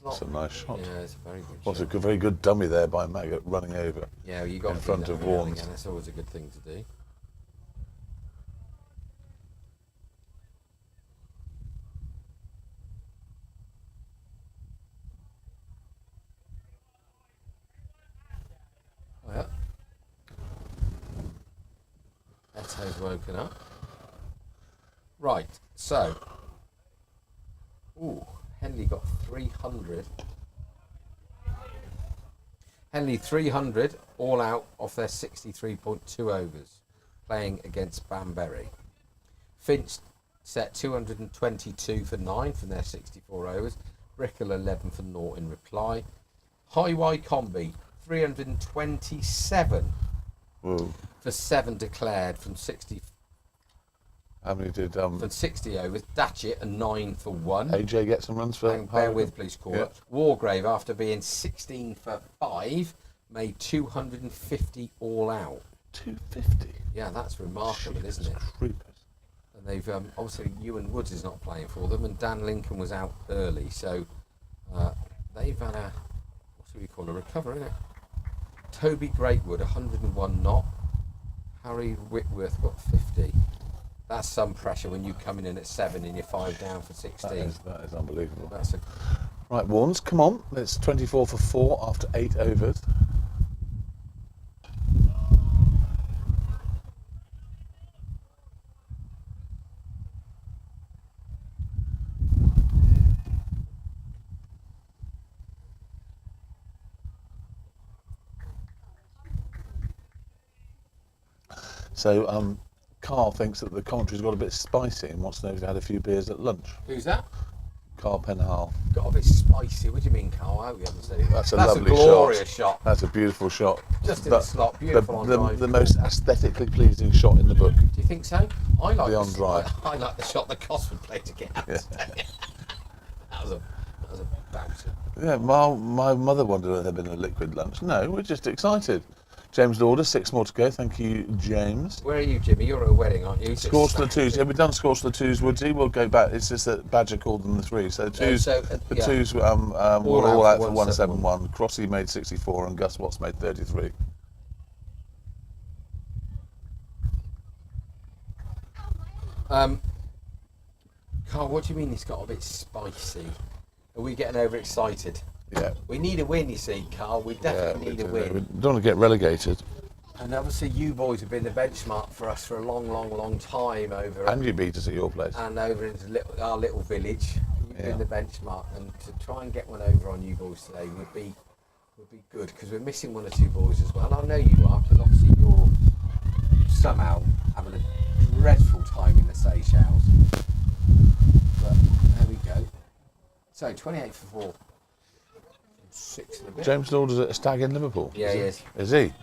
That's a nice shot. Yeah, it's a very good What's shot. a very good dummy there by Maggot running over. Yeah, you got in to do front that of every now and Warnes. again. That's always a good thing to do. Oh, yeah. Eto's woken up. Right, so. Ooh, Henley got 300. Henley 300 all out off their 63.2 overs, playing against Banbury. Finch set 222 for 9 from their 64 overs. Brickell 11 for 0 in reply. Highway Combi 327 Whoa. for 7 declared from 60. How many did For 60 overs, Datchett a 9 for 1. AJ get some runs for? Bear with, please, caller. Yeah. Wargrave, after being 16 for 5, made 250 all out. 250. Yeah, that's remarkable, isn't it? Creepers. And they've obviously Ewan Woods is not playing for them, and Dan Lincoln was out early, so they've had a a recover, isn't it? Toby Greatwood 101 not. Harry Whitworth got 50. That's some pressure when you coming in at 7 and you're 5 down for 16. That is unbelievable. That's a Right, Warnes, come on. It's 24 for 4 after 8 overs. So, Carl thinks that the commentary's got a bit spicy and wants to know if you had a few beers at lunch. Who's that? Carl Penhall. Got a bit spicy. What do you mean, Carl? I hope you haven't said it. That's a lovely glorious shot. That's a beautiful shot. Just in the slot, beautiful on drive. The most aesthetically pleasing shot in the book. Do you think so? I like The on drive. I like the shot that Cosford played to get out. Yeah. that was a bouncer. Yeah, my mother wondered if there had been a liquid lunch. No, we're just excited. James Lauder, 6 more to go. Thank you, James. Where are you, Jimmy? You're at a wedding, aren't you? Scores for the twos. Yeah, we've done scores for the twos, Woodsy. We'll go back. It's just that Badger called them the threes. So twos, the twos were all out for 171. Crossy made 64 and Gus Watts made 33. Carl, what do you mean it's got a bit spicy? Are we getting overexcited? Yeah. We need a win, you see, Carl. We definitely need a win. We don't want to get relegated. And obviously you boys have been the benchmark for us for a long time over. And you beat us at your place. And over into our little village. You've been the benchmark, and to try and get one over on you boys today would be good, because we're missing 1 or 2 boys as well. I know you are, because obviously you're somehow having a dreadful time in the Seychelles. But there we go. So 28 for 4. 6 and a bit. James Lauder's at a stag in Liverpool. Yeah, he is. Is he?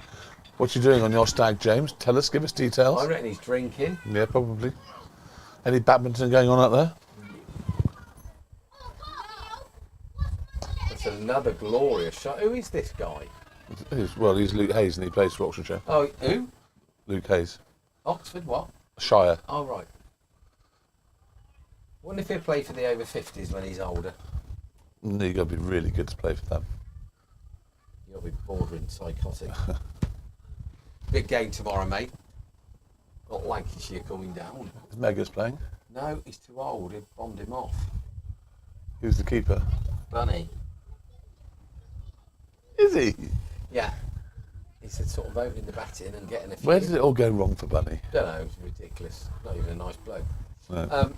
What you doing on your stag, James? Tell us, give us details. I reckon he's drinking. Yeah, probably. Any badminton going on out there? That's another glorious shot. Who is this guy? Well, he's Luke Hayes and he plays for Oxfordshire. Oh, who? Luke Hayes. Oxford what? Shire. Oh, right. Wonder if he'll play for the over 50s when he's older. No, you've got to be really good to play for them. You'll be bordering psychotic. Big game tomorrow, mate. Got Lancashire coming down. Is Megas playing? No, he's too old. He bombed him off. Who's the keeper? Bunny. Is he? Yeah. He's sort of opening the batting and getting a few. Where did it all go wrong for Bunny? Don't know. It's ridiculous. Not even a nice bloke. No.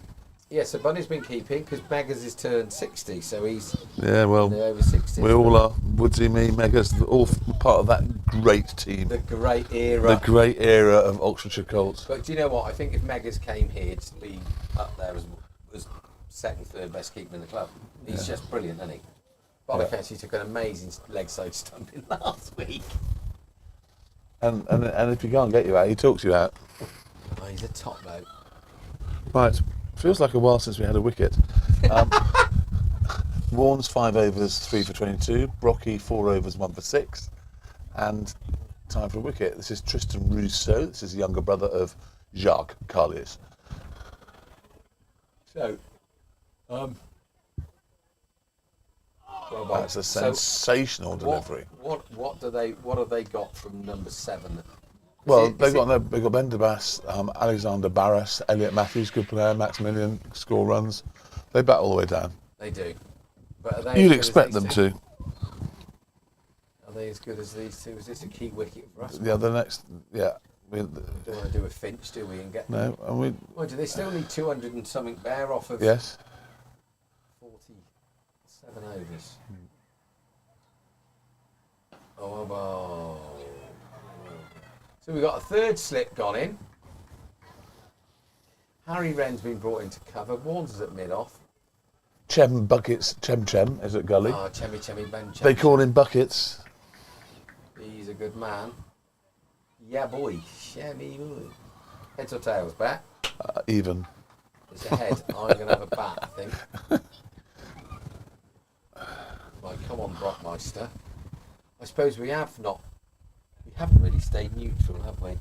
Yeah, so Bunny's been keeping because Megas is turned 60, so he's Yeah, well, the over 60. we all are. Woodsy, me, Megas, all part of that great team. The great era. The great era of Oxfordshire Colts. But do you know what? I think if Megas came here, he'd be up there as second, third best keeper in the club. He's just brilliant, isn't he? Boniface, he took an amazing leg side stumping last week. And if he can't get you out, he talks you out. Oh, he's a top bloke. Right, feels like a while since we had a wicket. Warnes 5 overs, 3 for 22. Brocky 4 overs, 1 for 6. And time for a wicket. This is Tristan Rousseau. This is the younger brother of Jacques Carlier. So, That's a sensational delivery. What have they got from number 7? Well, they've got Ben DeBass, Alexander Barras, Elliot Matthews, good player, Maximilian, score runs. They bat all the way down. They do. But are they You'd as good as expect these them two? to. Are they as good as these two? Is this a key wicket for us? Yeah, the next, yeah. We don't want to do a Finch, do we? And get No, and we. Well, do they still need 200 and something bare off of? Yes. 47 overs. Oh. So we've got a third slip gone in. Harry Wren's been brought into cover. Warnes is at mid-off. Chem Buckets, Chem is at gully. Oh, Chemi Ben Chem. They call him Buckets. He's a good man. Yeah, boy. Chemi boy. Heads or tails, bat? Even. It's ahead. I'm going to have a bat, I think. Right, come on, Brockmeister. I suppose we haven't really stayed neutral, have we?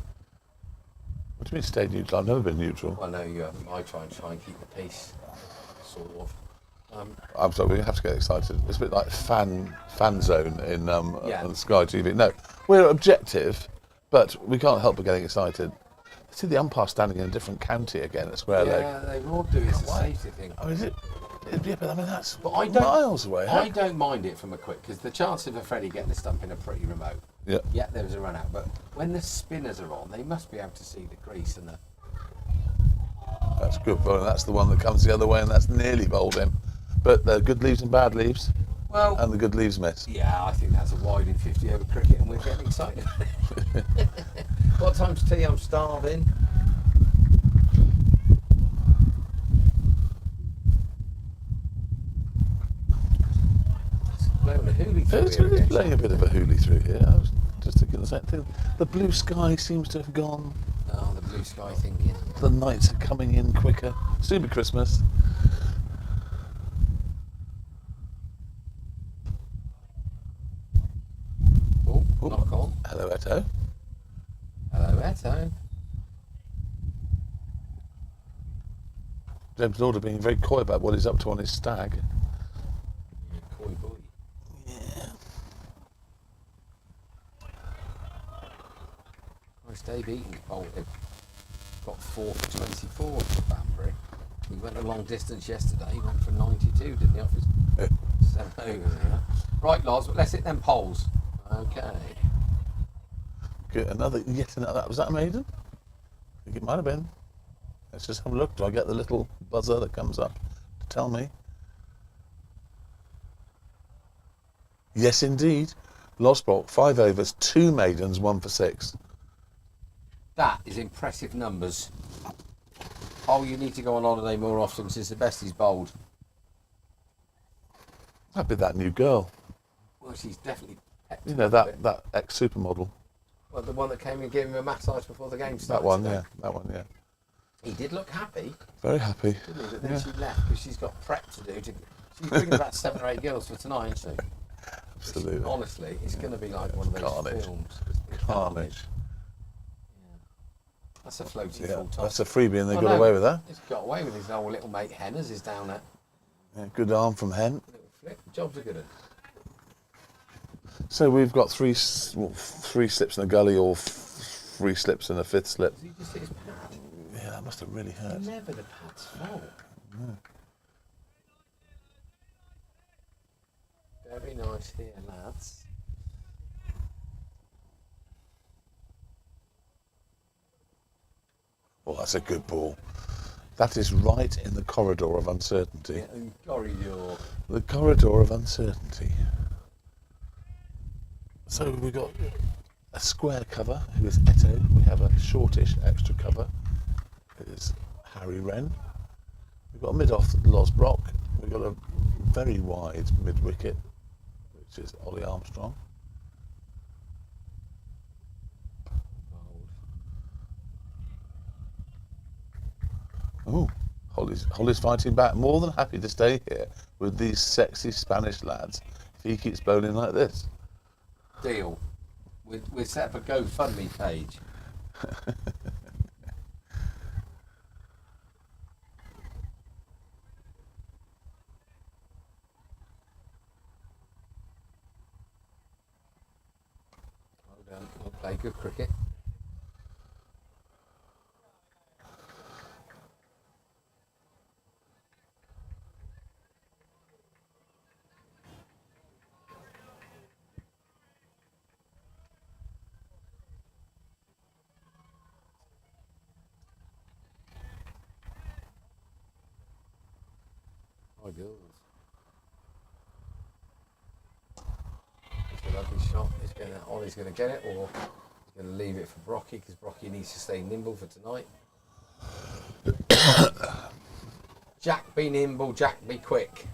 What do you mean stay neutral? I've never been neutral. Well, no, you haven't. I try and keep the peace, sort of. I'm sorry, we have to get excited. It's a bit like fan zone in on Sky TV. No, we're objective, but we can't help but getting excited. I see the umpire standing in a different county again at square leg. Yeah, they all do. It's a safety thing. Oh, is it? Yeah, but I mean that's miles away. I don't mind it from a quick because the chances of Freddie getting the stump in are pretty remote. Yeah. Yeah, there was a run out, but when the spinners are on, they must be able to see the crease and the. That's good, but that's the one that comes the other way, and that's nearly bowled him. But the good leaves and bad leaves. Well. And the good leaves miss. Yeah, I think that's a wide in 50 over cricket, and we're getting excited. What time's tea? I'm starving. Blowing a hoolie through It's here. playing a bit of a hoolie through here. I was just thinking the same thing. The blue sky seems to have gone. Oh, the blue sky thinking. The nights are coming in quicker. Soon be Christmas. Oh, knock on. Hello, Eto. Hello, Eto. James Lauder being very coy about what he's up to on his stag. Coy boy. Yeah. Nice Dave Eaton bowled him. Got 4 for 24 for Banbury. He went a long distance yesterday. He went for 92, didn't he? Off his 7 overs. Yeah. Right, Loz, let's hit them poles. Okay. Good. Yet another. Was that a maiden? I think it might have been. Let's just have a look. Do I get the little buzzer that comes up to tell me? Yes, indeed. Losbrock, 5 overs, 2 maidens, 1 for 6. That is impressive numbers. Oh, you need to go on holiday more often since the best he's bowled. That'd be that new girl. Well, she's definitely pepped You know, that ex-supermodel. Well, the one that came and gave him a massage before the game started. That one, today. yeah. That one, yeah. He did look happy, Very happy. didn't he? But then she left because she's got prep to do. She's bringing about 7 or 8 girls for tonight, isn't she? Absolutely. Honestly, it's going to be like one of those Carnage. films. Carnage. That's a floaty Yeah, full top. that's a freebie and they Oh, got no, away with that. He's got away with his old little mate Henners is down there. Yeah, good arm from Hen. Little flip. Jobs are good. So we've got 3 slips in a gully or 3 slips in a 5th slip. Does he just hit his pad? Yeah, that must have really hurt. Never the pad's fault. No. Very nice here, lads. Oh, that's a good ball. That is right in the corridor of uncertainty. Yeah, and corridor. The corridor of uncertainty. So we've got a square cover, who is Eto. We have a shortish extra cover, who is Harry Wren. We've got a mid-off Losbrock. We've got a very wide mid-wicket, which is Ollie Armstrong. Oh, Holly's fighting back. More than happy to stay here with these sexy Spanish lads if he keeps bowling like this. Deal. We'll set up a GoFundMe page. Well done. We'll play good cricket. My girls. It's a lovely shot. Ollie's going to get it, or he's going to leave it for Brocky because Brocky needs to stay nimble for tonight. Jack be nimble, Jack be quick.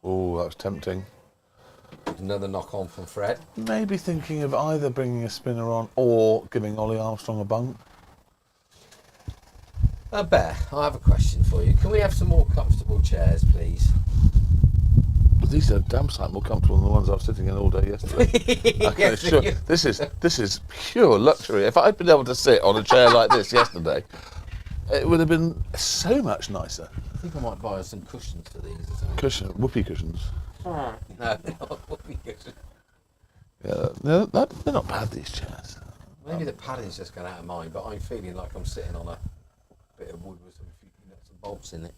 Oh, that was tempting. Another knock on from Fred. Maybe thinking of either bringing a spinner on or giving Ollie Armstrong a bunk. Bear, I have a question for you. Can we have some more comfortable chairs, please? These are damn sight more comfortable than the ones I was sitting in all day yesterday. I can Yes, assure you- this is pure luxury. If I'd been able to sit on a chair like this yesterday, it would have been so much nicer. I think I might buy us some cushions for these or something. Whoopee cushions. No, not whoopee cushions. Yeah, they're not bad, these chairs. Maybe the padding's just gone out of mine, but I'm feeling like I'm sitting on a bit of wood with some few nuts and bolts in it.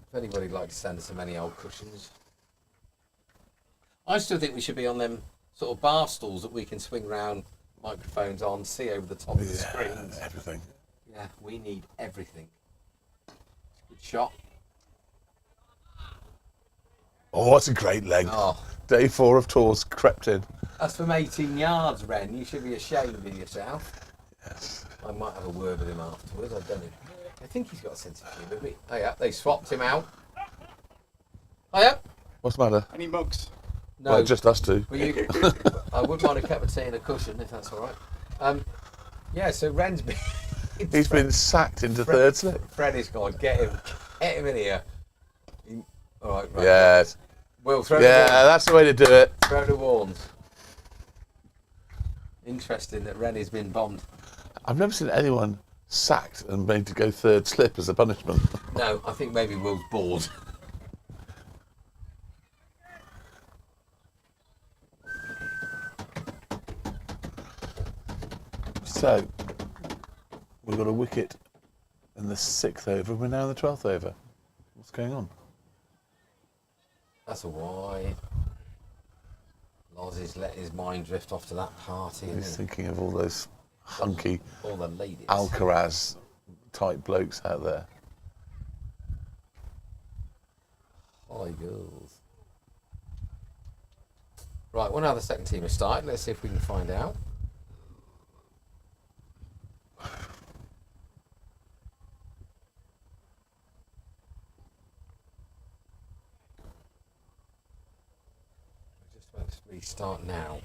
If anybody'd like to send us some any old cushions. I still think we should be on them sort of bar stools that we can swing round, microphones on, see over the top of the screens. Everything. Yeah, we need everything. Good shot. Oh, that's a great leg. Oh, Day 4 of tours crept in. that's from 18 yards, Ren. You should be ashamed of yourself. Yes. I might have a word with him afterwards. I don't know. I think he's got a sense of humour. But oh yeah, they swapped him out. Oh yeah. What's the matter? Any mugs? No, Well, just us two. well, you, I wouldn't mind a cup of tea and a cushion if that's all right. Yeah, so Ren's been. He's been sacked into third slip. Fred is gone. Get him in here. All right. Yes. Will throw Yeah, the that's the way to do it. warns. Throw the warns. Interesting that Ren has been bombed. I've never seen anyone sacked and made to go third slip as a punishment. No, I think maybe Will's bored. So, we've got a wicket in the 6th over. We're now in the 12th over. What's going on? That's a wide. Loz has let his mind drift off to that party. He's Isn't thinking of all those hunky he? All the ladies. Alcaraz type blokes out there. Hi, girls. Right, one other second team has started. Let's see if we can find out. We're just about to restart now.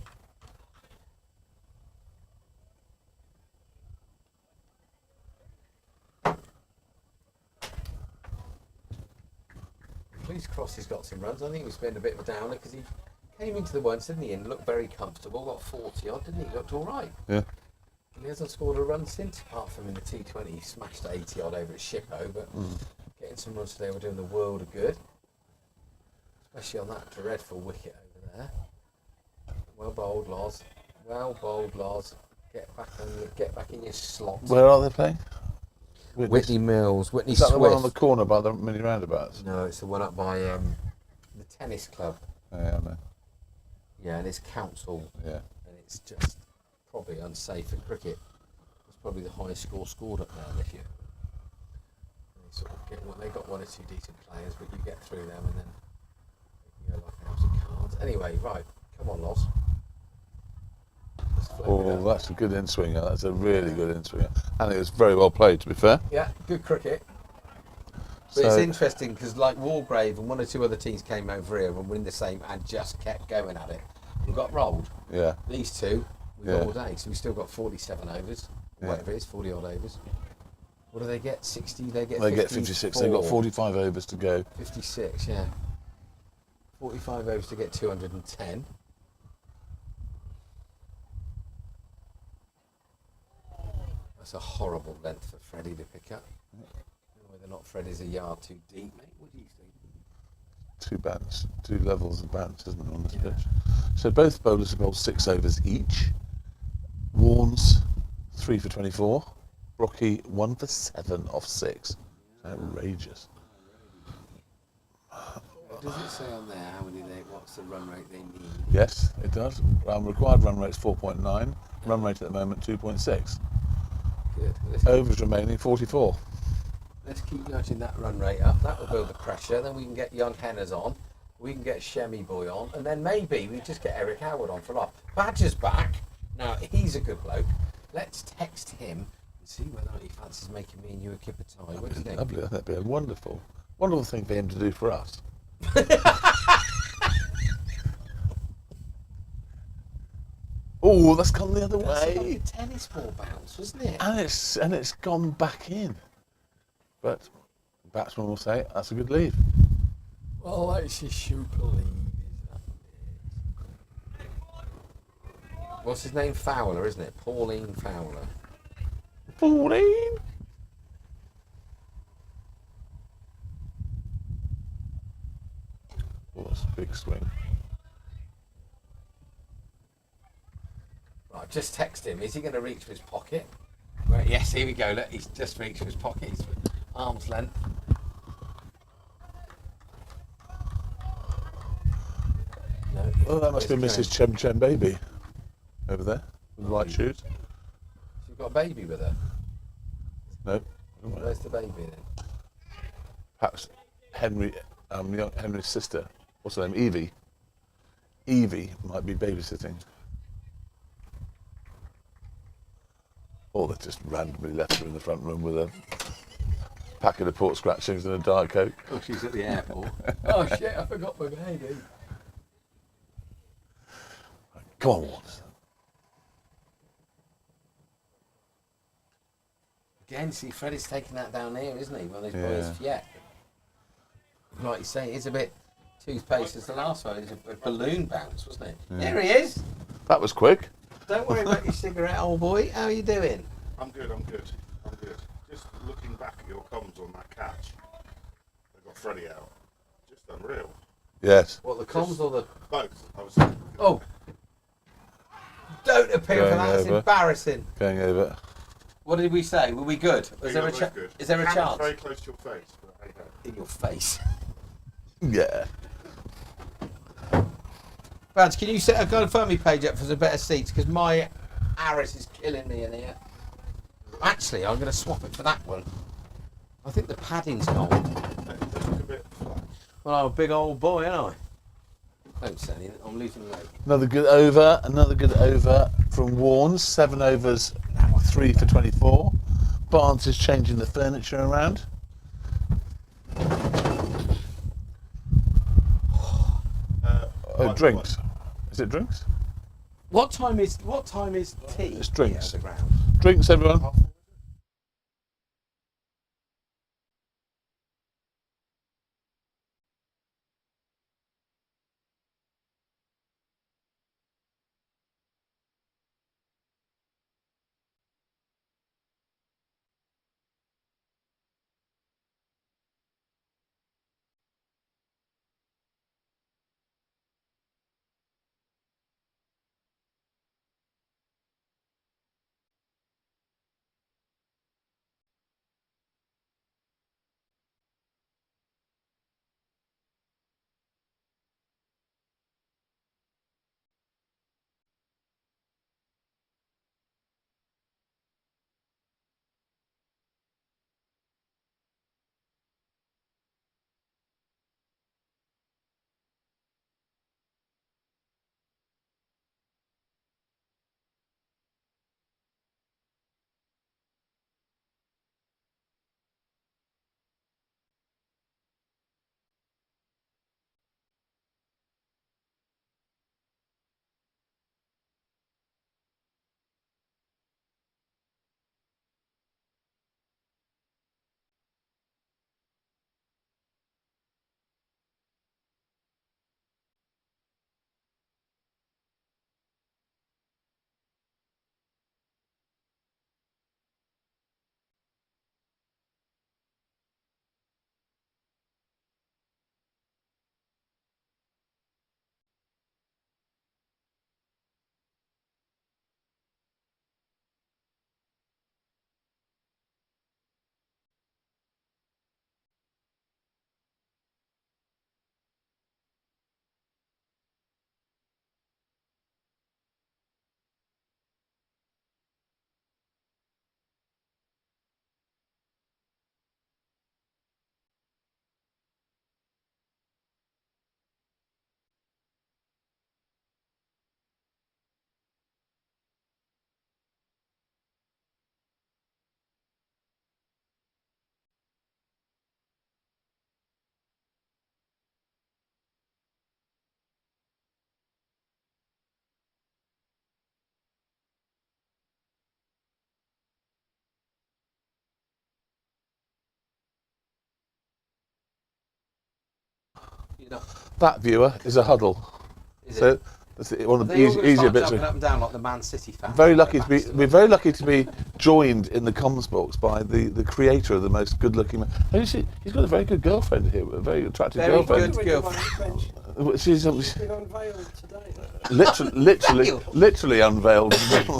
Please Cross has got some runs. I think he was spending a bit of a downer because he came into the once, didn't he, and looked very comfortable. Got 40 odd, didn't he? Looked all right. Yeah. And he hasn't scored a run since, apart from in the T20. He smashed 80 odd over at Shippo, but getting some runs today were doing the world of good. Especially on that dreadful wicket over there. Well bowled, Loz. Well bowled, Loz. Get back in your slot. Where are they playing? Whitney Mills, Whitney Is that Swift. the one on the corner by the mini roundabouts? No, it's the one up by the tennis club. Oh, yeah, I know. Yeah, and it's council, Yeah. and it's just probably unsafe for cricket. It's probably the highest score scored up there this year. They sort of they got one or two decent players, but you get through them and then you go like a house of cards. Anyway, right, come on, Loz. Let's float it Oh, out. that's a good in-swinger. That's a really good in-swinger. And it was very well played, to be fair. Yeah, good cricket. But it's So- interesting because like Walgrave and one or two other teams came over here and were in the same and just kept going at it and got rolled. Yeah. These two, we Yeah. got all day, so we still got 47 overs, Yeah. whatever it is, 40 odd overs. What do they get? 60? They get They get 56. They've got 45 overs to go. 56, yeah. 45 overs to get 210. That's a horrible length for Freddie to pick up. I don't know whether or not Freddie's a yard too deep, mate. What do you think? Two bounce, two levels of bounce, isn't it, on this pitch? So both bowlers have bowled 6 overs each. Warnes, 3 for 24. Brocky, 1 for 7 off 6. Outrageous. Does it say on there how many what's the run rate they need? Yes, it does. Required run rate is 4.9. Run rate at the moment, 2.6. Good. Overs remaining, 44. Let's keep nudging that run rate up. That will build the pressure. Then we can get young Henners on. We can get Shemmy Boy on. And then maybe we just get Eric Howard on for off. Badger's back. Now, he's a good bloke. Let's text him and see whether he fancies making me and you a kip of tea. What do you think? Lovely. That'd be a wonderful, wonderful thing for him to do for us. Oh, that's gone the other That's like way. a tennis ball bounce, wasn't it? And it's gone back in. But the batsman will say that's a good leave. Well, that's a super lead, is that it? What's his name? Fowler, isn't it? Pauline Fowler. 14. Oh, that's a big swing. Right, just text him. Is he going to reach for his pocket? Right, yes, here we go. Look, he's just reached for his pocket. He's arm's length. No, Oh, that must be Mrs. Chem Chem Baby over there with white shoes. She's got a baby with her. No, Where's the baby then? perhaps Henry's sister. What's her name? Evie. Evie might be babysitting. Or they just randomly left her in the front room with a packet of pork scratchings and a Diet Coke. Oh, she's at the airport. Oh shit! I forgot my baby. Come on, Waters. Again, see, Freddie's taking that down here, isn't he? One of those boys, yeah. Like you say, it's a bit toothpaste as the last one. It's a balloon bounce, wasn't it? Yeah. There he is. That was quick. Don't worry about your cigarette, old boy. How are you doing? I'm good. Just looking back at your comms on that catch, they got Freddie out. Just unreal. Yes. What, the comms or the... Both. I was. Oh! Don't appeal for Going that. It's over. embarrassing. Going over. What did we say? Were we good? Yeah, Is there a both chance? good. Is there a Camera's chance? very close to your face. But hey, hey. In your face. Yeah. Badge, can you set a GoFundMe page up for some better seats? Because my Aris is killing me in here. Actually, I'm going to swap it for that one. I think the padding's gone. It does look a bit flat. Well, I'm a big old boy, aren't I? Don't say anything. I'm losing weight. Another good over from Warnes. 7 overs, 3 for 24. Barnes is changing the furniture around. Drinks. Is it drinks? What time is tea? It's drinks. Here at the ground? Drinks, everyone. You know, That viewer is a huddle. is So it? that's one of Are the they all gonna easier start bits. jumping up and down like the Man City fans? Very lucky to be. We're very lucky to be joined in the comms box by the creator of the most good-looking man. And you see, he's got a very good girlfriend here, a very attractive Very girlfriend. good girlfriend. She's Been unveiled today. literally unveiled.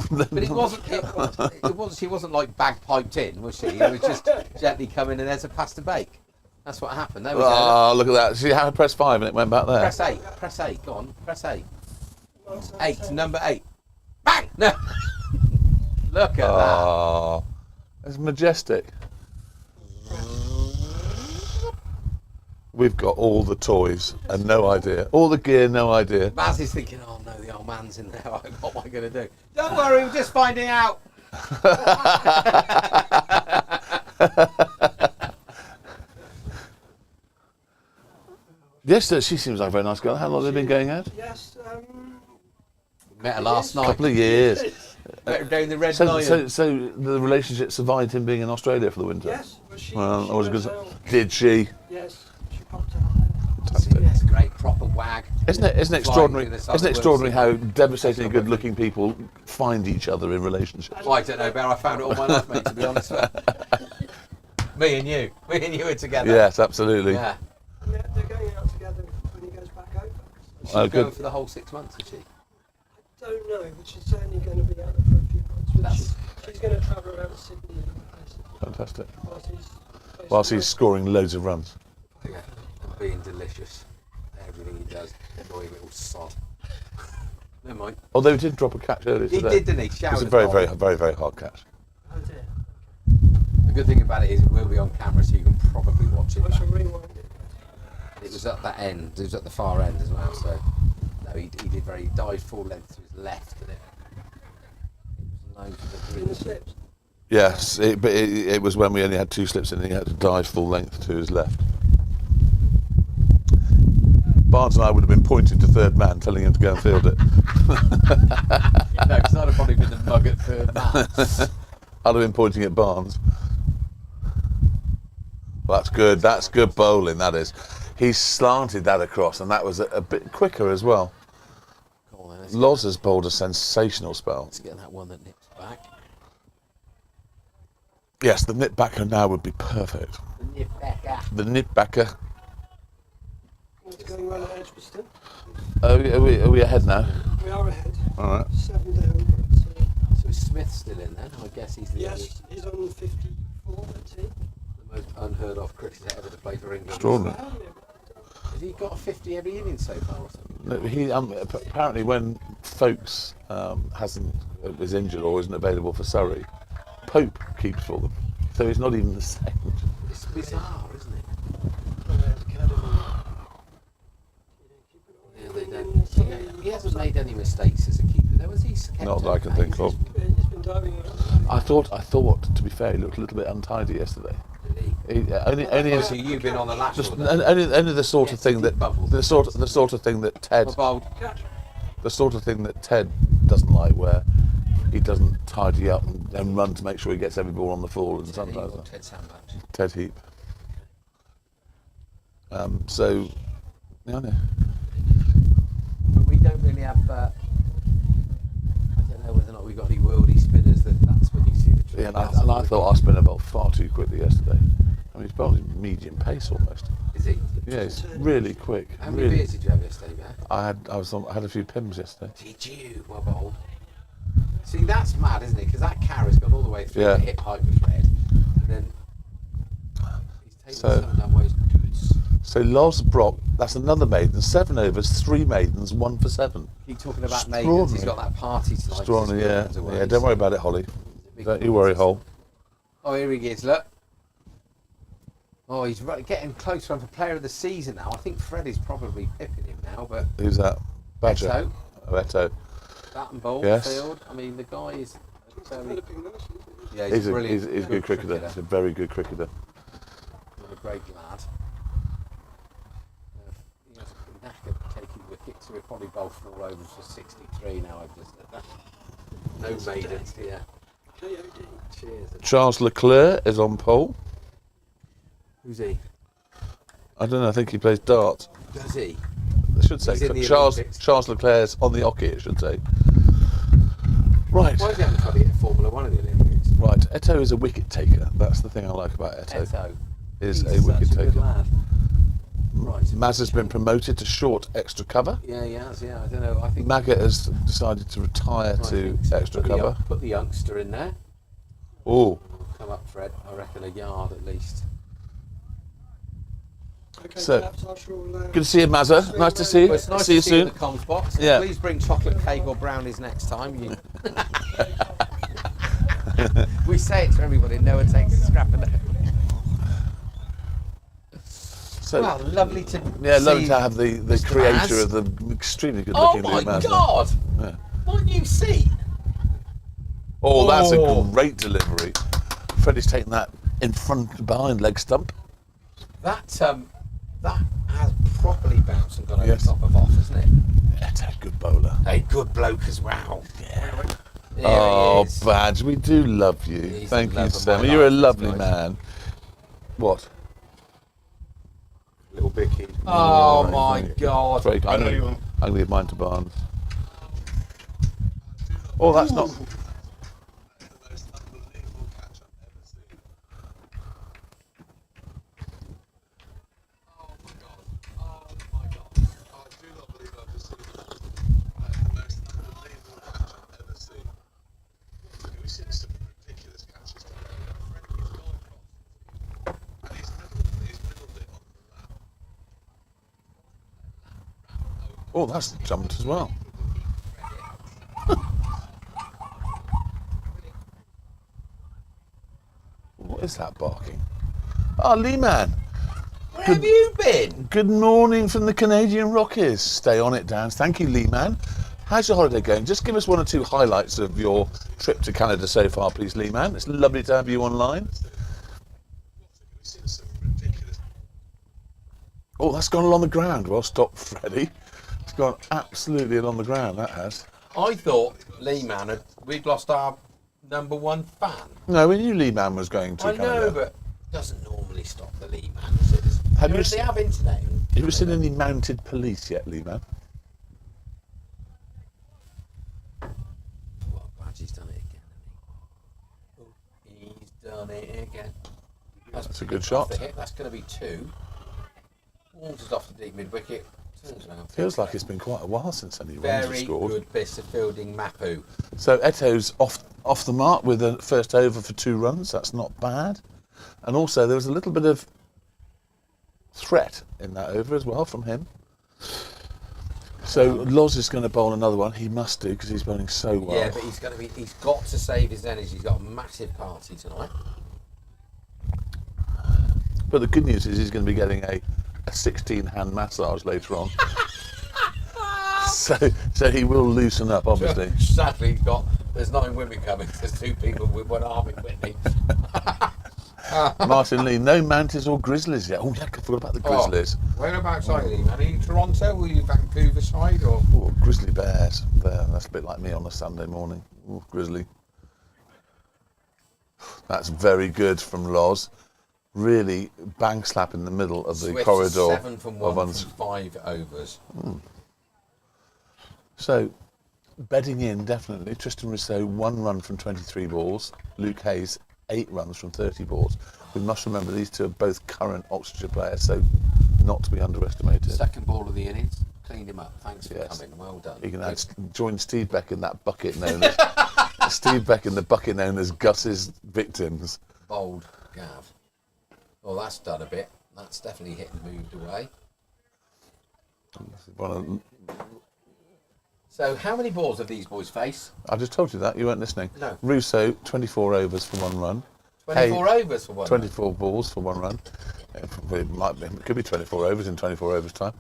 But it wasn't. It was. She wasn't like bagpiped in, was she? It was just gently coming and there's a pasta bake. That's what happened. There we go. Oh, look at that! See how I pressed 5 and it went back there. Press 8. Press 8. Go on. Press 8. 8. Number 8. Bang! No. Look at that. Oh, it's majestic. We've got all the toys and no idea. All the gear, no idea. Baz is thinking, oh no, the old man's in there. What am I going to do? Don't worry, we're just finding out. Yes, she seems like a very nice girl. How long have they been going out? Yes. Met her last night. Couple of years. Met her down the Red So Lion. the relationship survived him being in Australia for the winter. Yes. But she Well, I was goes good. out. Did she? Yes. She popped out. Fantastic. That's great, proper wag. Isn't it Flying extraordinary? through the Isn't it extraordinary suburbs. how devastatingly good-looking people find each other in relationships? Oh, I don't know, Bear. I found it all my life, mate, to be honest. Me and you are together. Yes, absolutely. Yeah. And they're going out together when he goes back over. She's Oh, going good. for the whole 6 months, is she? Don't know, but she's certainly going to be out there for a few months. But she's going to travel around Sydney and places Fantastic. whilst Whilst he's scoring loads of runs. Yeah. And being delicious. Everything he does. Annoying little sod. Never mind. Although he did drop a catch earlier He today. did, didn't he? It was Showered a the very, ball. very, very hard catch. Oh dear. The good thing about it is it will be on camera, so you can probably watch it I back. shall rewind it. It was at that end. It was at the far end as well. So no, he did very. He dived full length to his left, and it was loads of the In the slips. Yes, but it was when we only had 2 slips in and he had to dive full length to his left. Barnes and I would have been pointing to third man, telling him to go and field it. No, because I'd have probably been the mug at third man. I'd have been pointing at Barnes. Well, that's good. That's good bowling, that is. He slanted that across, and that was a bit quicker as well. Come on, then, Loz has bowled a sensational spell. let's get that one that nips back. Yes, the nip backer now would be perfect. The nip backer. The nip backer. It's going well at Edgbaston. Are we ahead now? We are ahead. All right. 7 down. But, So is Smith still in then? I guess he's the yes, he's on 54 at tea. the most unheard of cricketer ever to play for England. Extraordinary. Has he got a 50 every inning so far or something? No, he apparently when Folkes is injured or isn't available for Surrey, Pope keeps for them. So he's not even the same. It's bizarre, isn't it? Yeah, they don't. He hasn't made any mistakes as a keeper, though, has he? Not that I can think of. He's been diving around. I thought, to be fair, he looked a little bit untidy yesterday. Only Obviously, you've been on the lash. all day. only the sort of thing that the sort of thing that Ted Well, the sort of thing that Ted doesn't like, where he doesn't tidy up and run to make sure he gets every ball on the full, and sometimes Ted Sandbach. Ted Heap. So, yeah, I know. But we don't really have. I don't know whether or not we've got any worldy spinners. That's when you see the. Yeah, and I thought our spinner bowled far too quickly yesterday. I mean, he's bowling medium pace almost. Is he? Yeah, he's really quick. How many Really. beers did you have yesterday, man? I had a few pims yesterday. Did you? Well bowled. See, that's mad, isn't it? Because that carrot's gone all the way through Yeah. the hip height with Fred, and then he's taken So- some down ways. So Loz Brock, that's another maiden. 7 overs, 3 maidens, 1 for 7. Keep talking about maidens. He's got that party tonight. Extraordinary, yeah. He's away, Yeah, don't worry about it, Holly. Don't you worry, Hole. Oh, here he is, look. Oh, he's getting close for player of the season now. I think Fred is probably pipping him now, but Who's that? Badger. Eto. Oh, Eto. Bat and ball Yes. field. I mean, the guy is very, Developing nicely. yeah, He's a brilliant. good cricketer. He's a very good cricketer. What a great lad. He has a knack of taking wickets, so he'll probably bowl 4 overs for 63 now. I've just said that. No maidens here. KOD. Cheers. Charles Leclerc is on pole. Who's he? I don't know, I think he plays darts. Does he? I should say. He's in the Charles Olympics. Leclerc's on the hockey, it should say. Right. Why is he having trouble getting Formula One in the Olympics? Right. Eto is a wicket taker. That's the thing I like about Eto. Eto. Is He's a wicket such a good taker. lad. Right. Maz has been promoted to short extra cover. Yeah, he has. Yeah, I don't know. I think Maggot has decided to retire I to think so. extra Put the cover. put the youngster in there. Oh, Come up, Fred. I reckon a yard at least. Okay, So, chaps, I shall, good to see you, Mazza. Nice to see you. Well, it's nice see you to see you soon. in the comms box. Yeah. Please bring chocolate cake or brownies next time. We say it to everybody. No one takes a scrap of it. So, Well, lovely to lovely see to have the Mr. creator Maz. of the extremely good Oh looking my Mazda. God! Yeah. What new seat? Oh, that's Oh. a great delivery. Freddie's taken that in front, behind leg stump. That has properly bounced and gone over Yes. the top of off, hasn't it? That's a good bowler. A good bloke as well. Yeah. Here Oh, he is. Badge, we do love you. He's Thank the you, love of Sam. my You're a life, lovely this guy. man. What? Little Bicky. Oh Right, my right. God! Very good. I know you. I'm going to give mine to Barnes. Oh, that's not. Oh, that's jumped as well. What is that barking? Oh, Lee Man. Where have you been? Good morning from the Canadian Rockies. Stay on it, Dan. Thank you, Lee Man. How's your holiday going? Just give us one or two highlights of your trip to Canada so far, please, Lee Man. It's lovely to have you online. Oh, that's gone along the ground. Well, stop, Freddie. It's gone absolutely along the ground, that has. I thought Lee Man we'd lost our #1 fan. No, we knew Lee Man was going to I Canada. know, but doesn't normally stop the Lee Man. Does it? Have you They seen- have internet. Have you seen any mounted police yet, Lee Man? Well, Badgie's done it again. Hasn't he? Oh, he's done it again. That's a good shot. That's the hit. That's going to be 2. Walters off the deep mid wicket. Turns around. Feels like it's been quite a while since any runs have Very scored. good bit of fielding, Mapu. So Eto's off the mark with a first over for 2 runs. That's not bad. And also there was a little bit of threat in that over as well from him. So Loz is going to bowl another one. He must do because he's bowling so well. Yeah, but he's got to save his energy. He's got a massive party tonight. But the good news is he's going to be getting a 16-hand massage later on. so he will loosen up, obviously. Sadly, there's not in Whitney coming. There's 2 people with 1 arm in Whitney. Martin Lee, no Mantis or Grizzlies yet. Oh, yeah, I forgot about the Grizzlies. Whereabouts are you, man? Are you Toronto? Or are you Vancouver side? Or Oh, Grizzly Bears. There, that's a bit like me on a Sunday morning. Ooh, Grizzly. That's very good from Loz. Really bang slap in the middle of the Swift's corridor 7 from 1 of from 5 overs. So, bedding in, definitely. Tristan Rousseau, 1 run from 23 balls. Luke Hayes, 8 runs from 30 balls. We must remember these two are both current Oxfordshire players, so not to be underestimated. Second ball of the innings. Cleaned him up. Thanks for Yes. coming. Well done. He can join Steve Beck in that bucket known as Steve Beck in the bucket known as Gus's victims. Bold Gav. Well, that's done a bit. That's definitely hit and moved away. So, how many balls have these boys faced? I just told you that, you weren't listening. No. Rousseau, 24 overs for 1 run. 24 overs for 1. 24 balls for 1 run. It could be 24 overs in 24 overs time.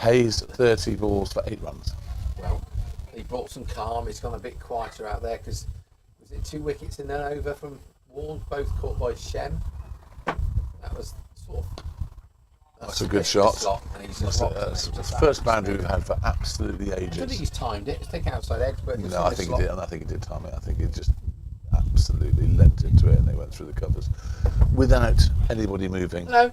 Hayes, 30 balls for 8 runs. Well, he brought some calm. It's gone a bit quieter out there because was it 2 wickets in an over from Ward, both caught by Shem. That was sort of. That's a good shot. Slot, and he's That's the first boundary we've had for absolutely I don't think ages. he's timed it. It's taken outside edge, but No, I think he did. And I think he did time it. I think he just absolutely leapt into it, and they went through the covers without anybody moving. Hello.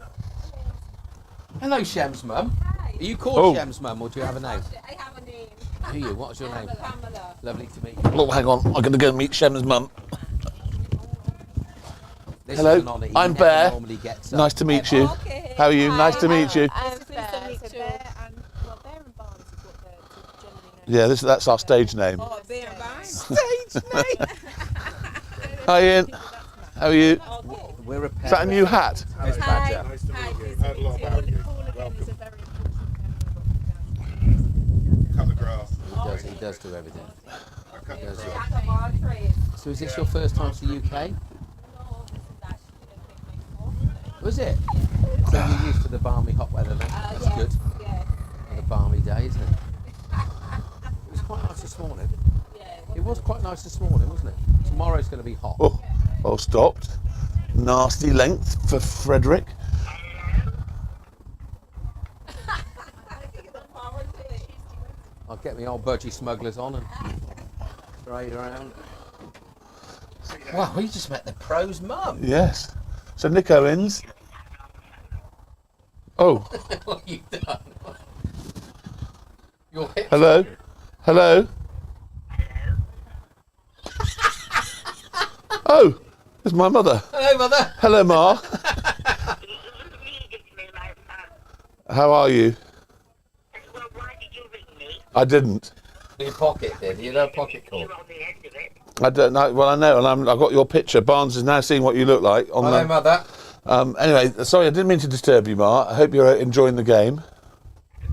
Hello, Shem's mum. Hi. Are you called Oh. Shem's mum, or do you have a name? I have a name. Who are you? What's your name? Pamela. Lovely to meet you. Oh, hang on. I'm going to go meet Shem's mum. This Hello, is an honour. He I'm never Bear. normally gets up. Nice to meet you. Okay. How are you? Nice to meet you. I'm Pleased Bear. to meet So you. Bear and Bear and Barnes is what they're generally known. Yeah, that's our stage name. Oh, Bear and Barnes. Stage name. Hi, Ian. How are you? Okay. We're a pair. Is that a new hat? Miss Badger. Nice to Hi, meet you. pleased to Heard a lot meet you. about you. Paul again is a Welcome. very important Cut the grass. He does do everything. I cut the Does it. grass. So is this your first time to the UK? Was it? So you're used to the balmy hot weather then? That's good. And the balmy day, isn't it? It was quite nice this morning. It was quite nice this morning, wasn't it? Tomorrow's going to be hot. Oh, stopped. Nasty length for Frederick. I'll get my old budgie smugglers on and parade around. Wow, we just met the pro's mum. Yes. So Nick Owens. Oh, What have you done? Your hips. hello. Hello. Oh, it's my mother. Hello, mother. Hello, Ma. How are you? Well, why did you ring me? I didn't. Your pocket, did you? know pocket call. You're on the end of it. I don't know. Well, I know, and I've got your picture. Barnes is now seeing what you look like on Hello, the. mother. Anyway, sorry, I didn't mean to disturb you, Ma. I hope you're enjoying the game.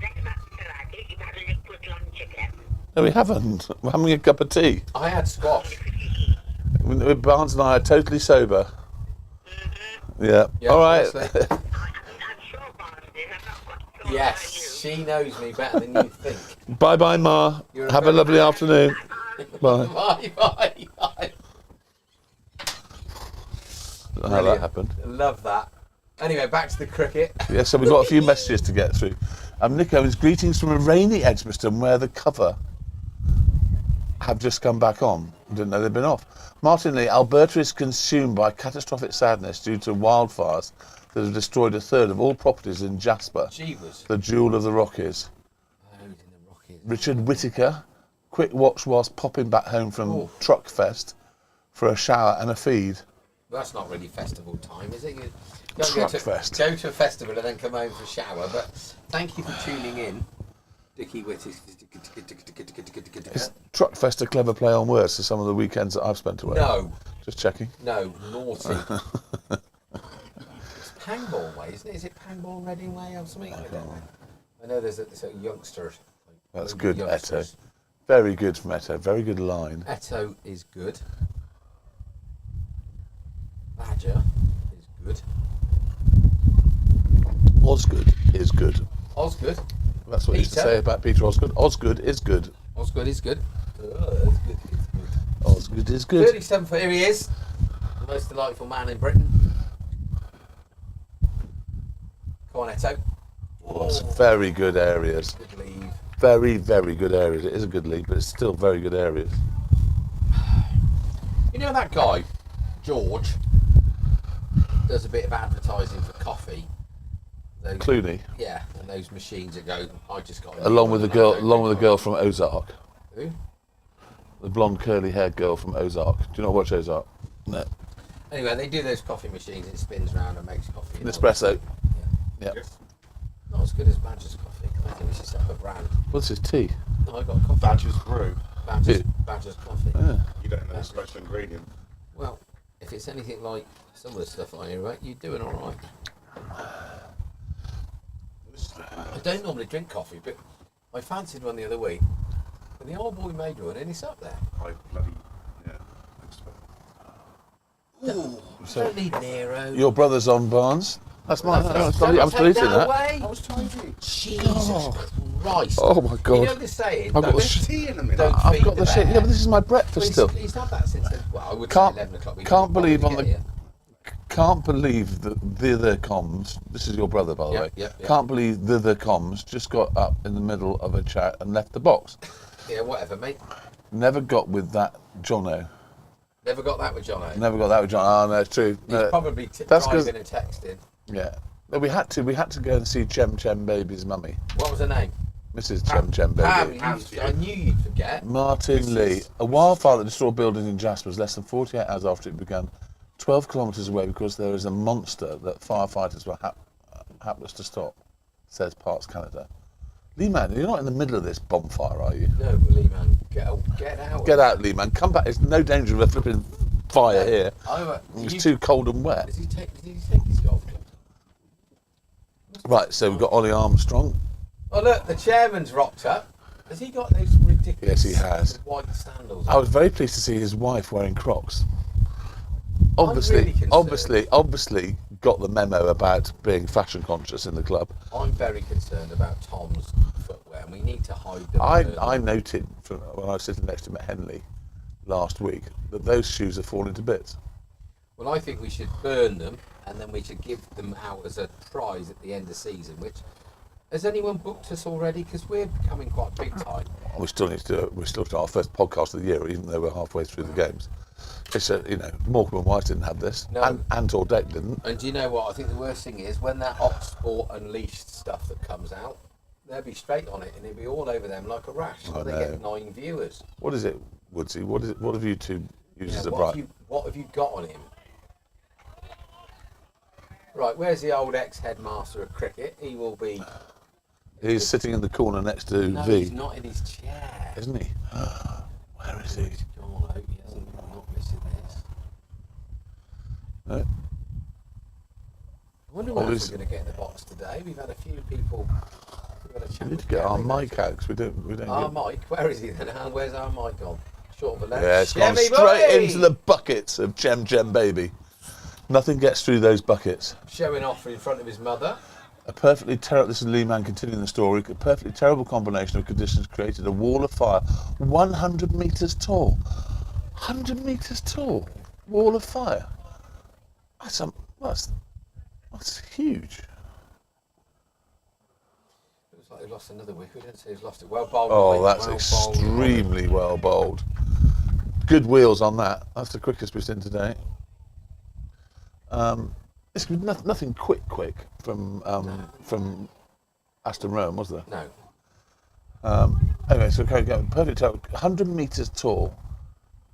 That's not so I think you've had a liquid lunch again. No, we haven't. We're having a cup of tea. I had squash. Barnes and I are totally sober. Yeah. Yeah, All right. honestly. I'm sure Barnes is. I'm not quite sure about Yes, she knows me better than you think. Bye bye, Ma. You're a Have a very- lovely afternoon. Bye. Bye, bye, bye. How that Brilliant. happened. Love that. Anyway, back to the cricket. Yeah, so we've got a few messages to get through. Nick Owens, greetings from a rainy Edgbaston where the cover have just come back on. Didn't know they'd been off. Martin Lee, Alberta is consumed by catastrophic sadness due to wildfires that have destroyed a third of all properties in Jasper, Jeevers. the jewel of the Rockies. Oh, in the Rockies. Richard Whittaker, quick watch whilst popping back home from Oh. Truck Fest for a shower and a feed. Well, that's not really festival time, is it? You Truck go Fest. to a festival and then come home for a shower. But thank you for tuning in, Dickie Whitty. Is Truck Fest a clever play on words to some of the weekends that I've spent away? No, Just checking. no, naughty. It's Pangbourne Way, isn't it? Is it Pangbourne Reading Way or something like that? I know there's a youngster. That's load of good, youngsters. Eto. Very good from Eto. Very good line. Eto is good. Badger is good. Osgood is good. Osgood. That's what he used to Peter. say about Peter Osgood. Osgood is good. Osgood is good. It's good. It's good. Osgood is good. 37 foot. Here he is. The most delightful man in Britain. Come on, Eto. It's very good areas. Good leave. Very, very good areas. It is a good league, but it's still very good areas. You know that guy, George, does a bit of advertising for coffee. Those, Clooney, yeah, and those machines that go. I just got. along with the girl from Ozark, Who? the blonde curly haired girl from Ozark. Do you not watch Ozark? No. Anyway, they do those coffee machines. It spins round and makes coffee. and all Nespresso. that. Yeah. Not as good as Badger's coffee. I think we should set up a brand. What's his tea? No, I got coffee. Badger's brew. Badger's coffee. Yeah. You don't know the special ingredient. Well, if it's anything like some of the stuff I hear about, you're doing all right. I don't normally drink coffee, but I fancied one the other week. And the old boy made one, and it's up there. I bloody, yeah. Don't need Nero. Your brother's on Barnes. That's mine. I'm still Take eating that. away. I was tidy. Jesus Christ. Oh my You God. know the saying? I've got don't- the sh- Tea in a minute. Don't I've feed got the shit. bear. Yeah, but this is my breakfast still. He's had that since then. Well, I would Can't- say 11 o'clock. We can't didn't believe bother on to the- get here. Can't believe that the comms. This is your brother, by the Yep, way. yep, yep. Can't believe the comms just got up in the middle of a chat and left the box. Yeah, whatever, mate. Never got with that Jono. Never got that with Jono. Never got that with John. Oh no, it's true. He's No, probably that's 'cause- driving and texting. yeah, No, we had to go and see Chem Baby's mummy, What was her name? Mrs. Chem Baby. I knew you'd forget. Martin Lee. A wildfire that destroyed buildings in Jasper was less than 48 hours after it began, 12 kilometres away, because there is a monster that firefighters were hapless to stop, says Parks Canada. Lee Man, you're not in the middle of this bonfire, are you? No, but Lee Man, get out. Get out, Lee Man. Come back. There's no danger of a flipping fire here. It's too cold and wet. Did he take his golf club? Right, so we've got Ollie Armstrong. Oh look, the chairman's rocked up. Has he got those ridiculous Yes, he has. white sandals? I was very pleased to see his wife wearing Crocs. Obviously got the memo about being fashion conscious in the club. I'm very concerned about Tom's footwear, and we need to hide them. I noted from when I was sitting next to him at Henley last week that those shoes are falling to bits. Well, I think we should burn them, and then we should give them out as a prize at the end of season. Which, has anyone booked us already? Because we're becoming quite big time. We still need to do it. We're still our first podcast of the year, even though we're halfway through the games. It's Morecambe and White didn't have this, No. and Tordeck didn't. And do you know what? I think the worst thing is when that Oxport Unleashed stuff that comes out, they'll be straight on it, and it'll be all over them like a rash. So they get 9 viewers. What is it, Woodsy? What have you two used as a what bribe? what have you got on him? Right, where's the old ex-headmaster of cricket? He will be... He's sitting in the corner next to No, V. he's not in his chair. Isn't he? Where is he? God, I hope he hasn't. I'm not missing this. No. I wonder what else we're going to get in the box today. We've had a few people... We need to get our mic out because we don't Our get... mic? Where is he then? Where's our mic gone? Short of a left. Yeah, it's gone Jemmy straight boy! into the buckets of Chem Baby. Nothing gets through those buckets. Showing off in front of his mother. This is Lee Man continuing the story. A perfectly terrible combination of conditions created a wall of fire 100 metres tall. 100 metres tall. Wall of fire. That's huge. It looks like they've lost another wicket. We didn't say he's lost it. Well bowled. Oh, mate. that's Well extremely well bowled. Good wheels on that. That's the quickest we've seen today. It's nothing quick from Aston Rowant, was there? No. Anyway, so perfect. 100 metres tall.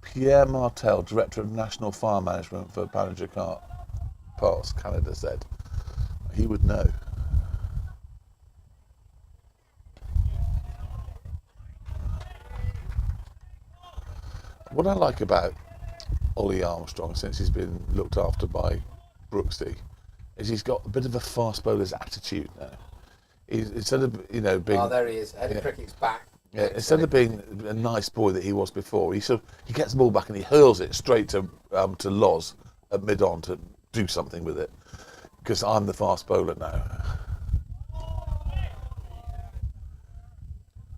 Pierre Martel, Director of National Fire Management for Ballinger Parks Canada, said he would know. What I like about Ollie Armstrong, since he's been looked after by Brooksy, is he's got a bit of a fast bowler's attitude now. Instead of being... Oh, there he is. Head of cricket's back. Yeah, instead of being a nice boy that he was before, he gets the ball back and he hurls it straight to Loz at mid-on to do something with it. Because I'm the fast bowler now.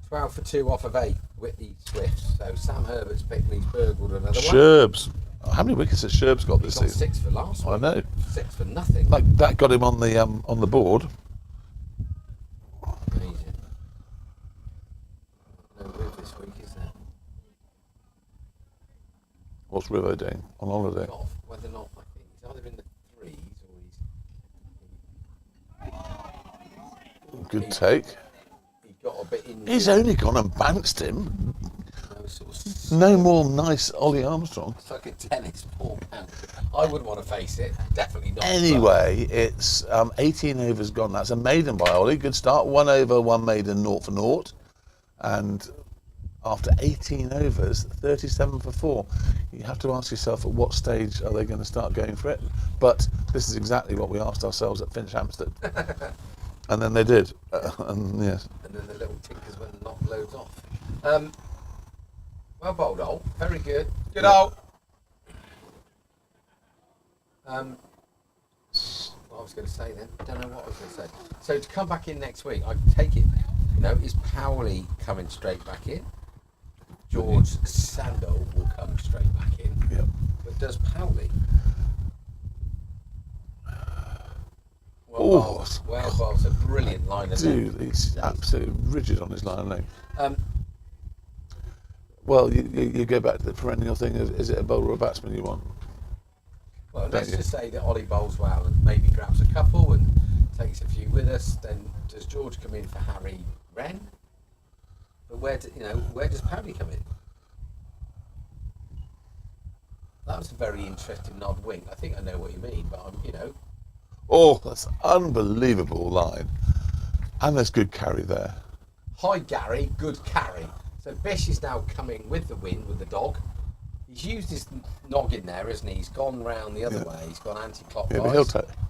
12 for 2 off of 8, Whitney Swifts. So Sam Herbert's picked these burgled another one. Sherbs. How many wickets has Sherbs got this He got season? 6 for last week. I know. 6 for nothing. Like that got him on the board. Amazing. No Riv this week, is there? What's Rivo doing on holiday? Whether or not, I think he's either in the 3s or he's... Good take. He got a bit in... He's only gone and bounced him. Sort of No more nice Ollie Armstrong. It's like a tennis ball. I wouldn't want to face it. Definitely not. Anyway, it's 18 overs gone. That's a maiden by Ollie. Good start. 1 over, 1 maiden, 0 for 0. And after 18 overs, 37 for 4. You have to ask yourself at what stage are they going to start going for it? But this is exactly what we asked ourselves at Finch Hampstead. And then they did. And yes. And then the little tinkers went and knocked loads off. Well bowled, Ol. Very good. Good, Ol. What I was going to say then, I don't know what I was going to say. So to come back in next week, I take it, is Powley coming straight back in? George Sandel will come straight back in. Yep. But does Powley? Well bowled. It's a brilliant line of dude, he's absolutely rigid on his line of length. Well, you go back to the perennial thing, is it a bowler or a batsman you want? Well, let's just say that Ollie bowls well and maybe grabs a couple and takes a few with us. Then does George come in for Harry Wren? But where does Paddy come in? That was a very interesting nod wink. I think I know what you mean, but Oh, that's unbelievable line. And there's good carry there. Hi Gary, good carry. So Bish is now coming with the wind with the dog. He's used his noggin there, hasn't he? He's gone round the other way. He's gone anti-clockwise. Yeah, but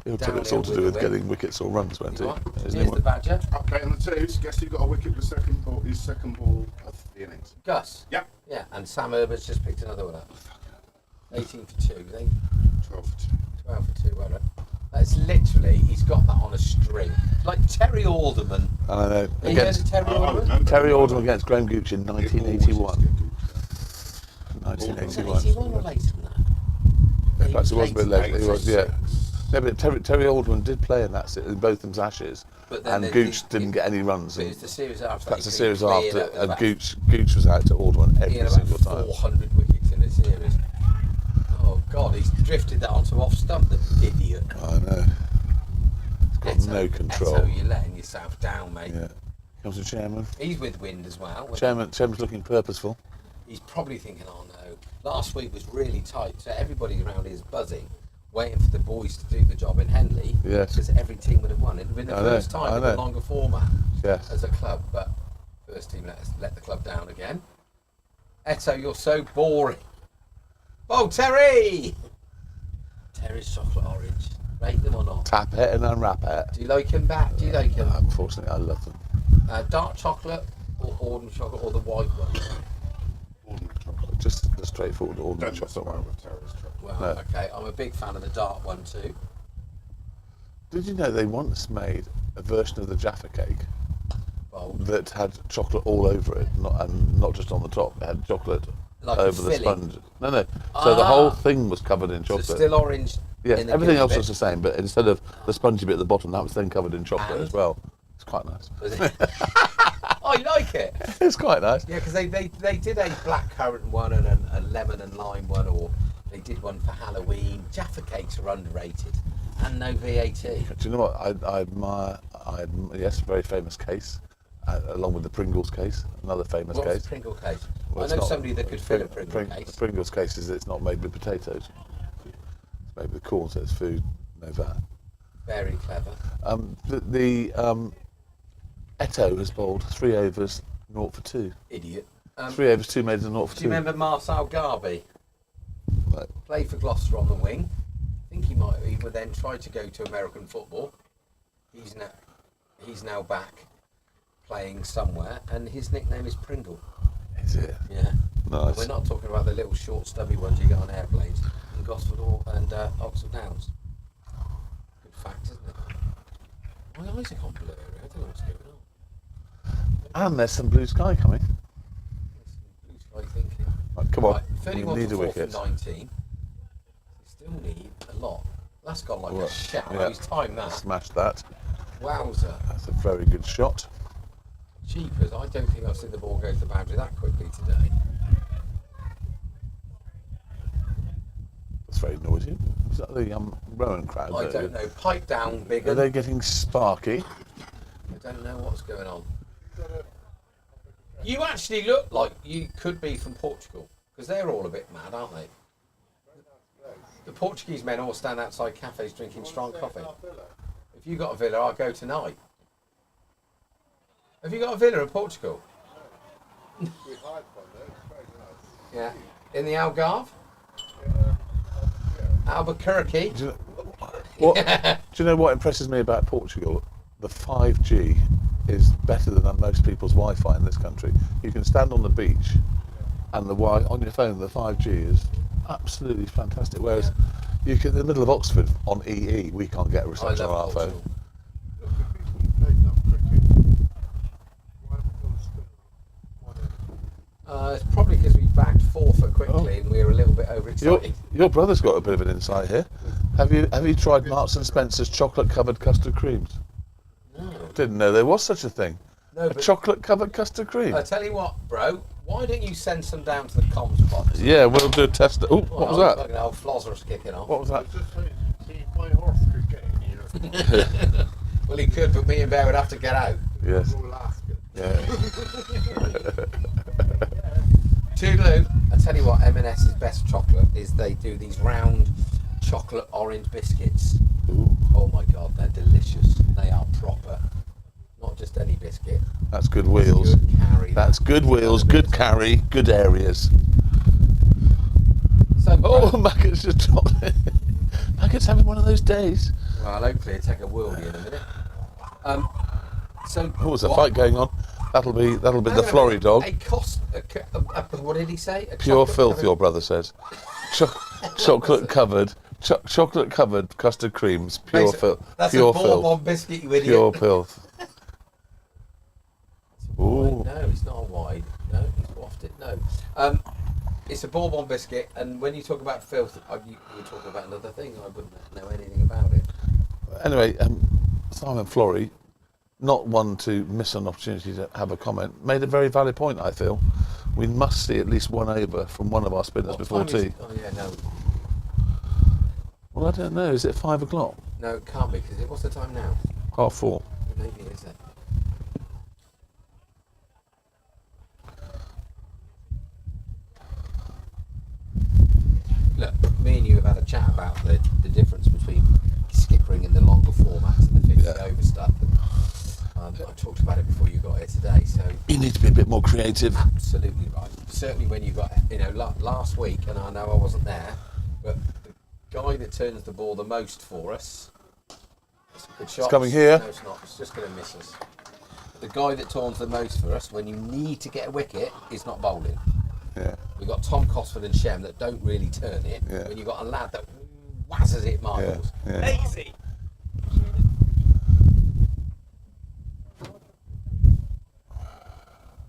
he'll tell it's all to do with getting wickets or runs, won't he? Here's the Badger. Okay, on the twos, guess who got a wicket with his second ball of the innings? Gus. Yep. Yeah, and Sam Herbert's just picked another one up. 18 for 2, I think. 12 for 2. 12 for 2, well done. That's literally, he's got that on a string. Like Terry Alderman. I know. Have you heard of Terry Alderman? no. Terry Alderman against Graham Gooch in 1981. 1981. 81 or later than that? Perhaps it was a bit later. He was, yeah. 86. No, but Terry Alderman did play in that in both of them's Ashes, But then and Gooch didn't get any runs. But it's the series after. That's he the series cleared after, out and about- Gooch was out to Alderman he every had single about time. 400 wickets in the series. Oh God, he's drifted that onto off stump, the idiot. I know. He's got no control. So you're letting yourself down, mate. Yeah. Comes the chairman. He's with wind as well. Chairman's looking purposeful. He's probably thinking, oh no, last week was really tight, so everybody around here is buzzing, waiting for the boys to do the job in Henley. Yes. Because every team would have won. It would have been the first time in a longer format Yes. as a club, but first team let the club down again. Eto, you're so boring. Oh, Terry! Terry's chocolate orange. Rate them or not? Tap it and unwrap it. Do you like him back? Do you like him? Unfortunately, I love them. Dark chocolate or ordinary chocolate or the white one? Ordinary chocolate. Just the straightforward ordinary Don't chocolate mess one. around with Terry's chocolate. Well, No. okay, I'm a big fan of the dark one too. Did you know they once made a version of the Jaffa cake Well, that had chocolate all over it, and not just on the top? It had chocolate like a over the filling. sponge. No. So the Ah. whole thing was covered in So chocolate. still orange. Yes, in the everything gooey else bit. was the same, but instead of the spongy bit at the bottom, that was then covered in chocolate And? as well. It's quite nice. Was it? I like it. It's quite nice. Yeah, because they did a blackcurrant one and a lemon and lime one, or they did one for Halloween. Jaffa cakes are underrated, and no VAT. Do you know what? I admire, yes, a very famous case, along with the Pringles case, another famous What's case. the Pringle case? Well, I it's know not- somebody that could fill a Pringle case. The Pringles case is it's not made with potatoes. It's made with corn, so it's food, no VAT. Very clever. The Eto has bowled 3 overs, 0 for 2. Idiot. 3 overs, 2 maidens, and 0 for Do 2. you remember Marcel Garby? No. Played for Gloucester on the wing. I think he would then try to go to American football. He's now back playing somewhere, and his nickname is Pringle. Is it? Yeah. Nice. We're not talking about the little short stubby ones you get on airplanes in Gosford and Oxford Downs. Good fact, isn't it? My eyes are gone blurry. I don't know what's going on. And there's some blue sky coming. There's some blue sky thinking. Right, come on, Right, we 31 need a for 4 wicket. for 19. We still need a lot. That's gone like Well, a shot. yeah. He's timed that. Smashed that. Wowzer. That's a very good shot. Cheapers. I don't think I've seen the ball go to the boundary that quickly today. That's very noisy. Is that the Rowan crowd? I don't know. Pipe down, big Are un. they getting sparky? I don't know what's going on. You actually look like you could be from Portugal, because they're all a bit mad, aren't they? The Portuguese men all stand outside cafes drinking strong coffee. If you got a villa, I'll go tonight. Have you got a villa in Portugal? Yeah. In the Algarve? Albuquerque? Do you know, do you know what impresses me about Portugal? The 5G is better than most people's Wi-Fi in this country. You can stand on the beach and on your phone, the 5G is absolutely fantastic. Whereas you can, in the middle of Oxford on EE, we can't get a I reception on our love phone. Portugal. It's probably because we bagged 4 for quickly and we were a little bit overexcited. Your brother's got a bit of an insight here. Have you tried Marks and Spencer's chocolate-covered custard creams? No. Didn't know there was such a thing. No, A but chocolate-covered custard cream. I tell you what, bro, why don't you send some down to the comms box? Yeah, we'll do a test. Oh, what was that? Fucking hell, Flozzer's kicking off. What was that? My horse could get in here. Well, he could, but me and Bear would have to get out. Yes. We'll ask him. Yeah. Toodaloo. I tell you what, M&S's best chocolate is they do these round chocolate orange biscuits. Ooh. Oh my God, they're delicious. They are proper. Not just any biscuit. That's good wheels. Good carry. That's good wheels, good carry, good areas. So, Oh, Mackett's just dropped it. Mackett's having one of those days. well, hopefully it'll take a worldie in a minute. So Oh, there's a fight going on. That'll be the Florrie dog. What did he say? Pure filth, your brother says. Chocolate covered custard creams. Pure filth. That's Pure a bourbon biscuit, you idiot. Pure filth. Ooh. No, it's not a wide. No, he's wafted. No. It's a bourbon biscuit, and when you talk about filth, you were talking about another thing. I wouldn't know anything about it. Anyway, Simon Florrie, not one to miss an opportunity to have a comment, made a very valid point, I feel. We must see at least one over from one of our spinners before tea. Oh, yeah, no. Well, I don't know. Is it 5 o'clock? No, it can't be, because what's the time now? 4:30. Maybe, is it? Look, me and you have had a chat about the difference between skippering in the longer formats and the 50 over stuff. I talked about it before you got here today, so You need to be a bit more creative. absolutely right. Certainly when you got, last week, and I know I wasn't there, but the guy that turns the ball the most for us, good shots. coming here. No, it's not. It's just going to miss us. The guy that turns the most for us when you need to get a wicket is not bowling. Yeah. We've got Tom Cosford and Shem that don't really turn it. Yeah. When you've got a lad that whazzes it miles. Yeah. Lazy.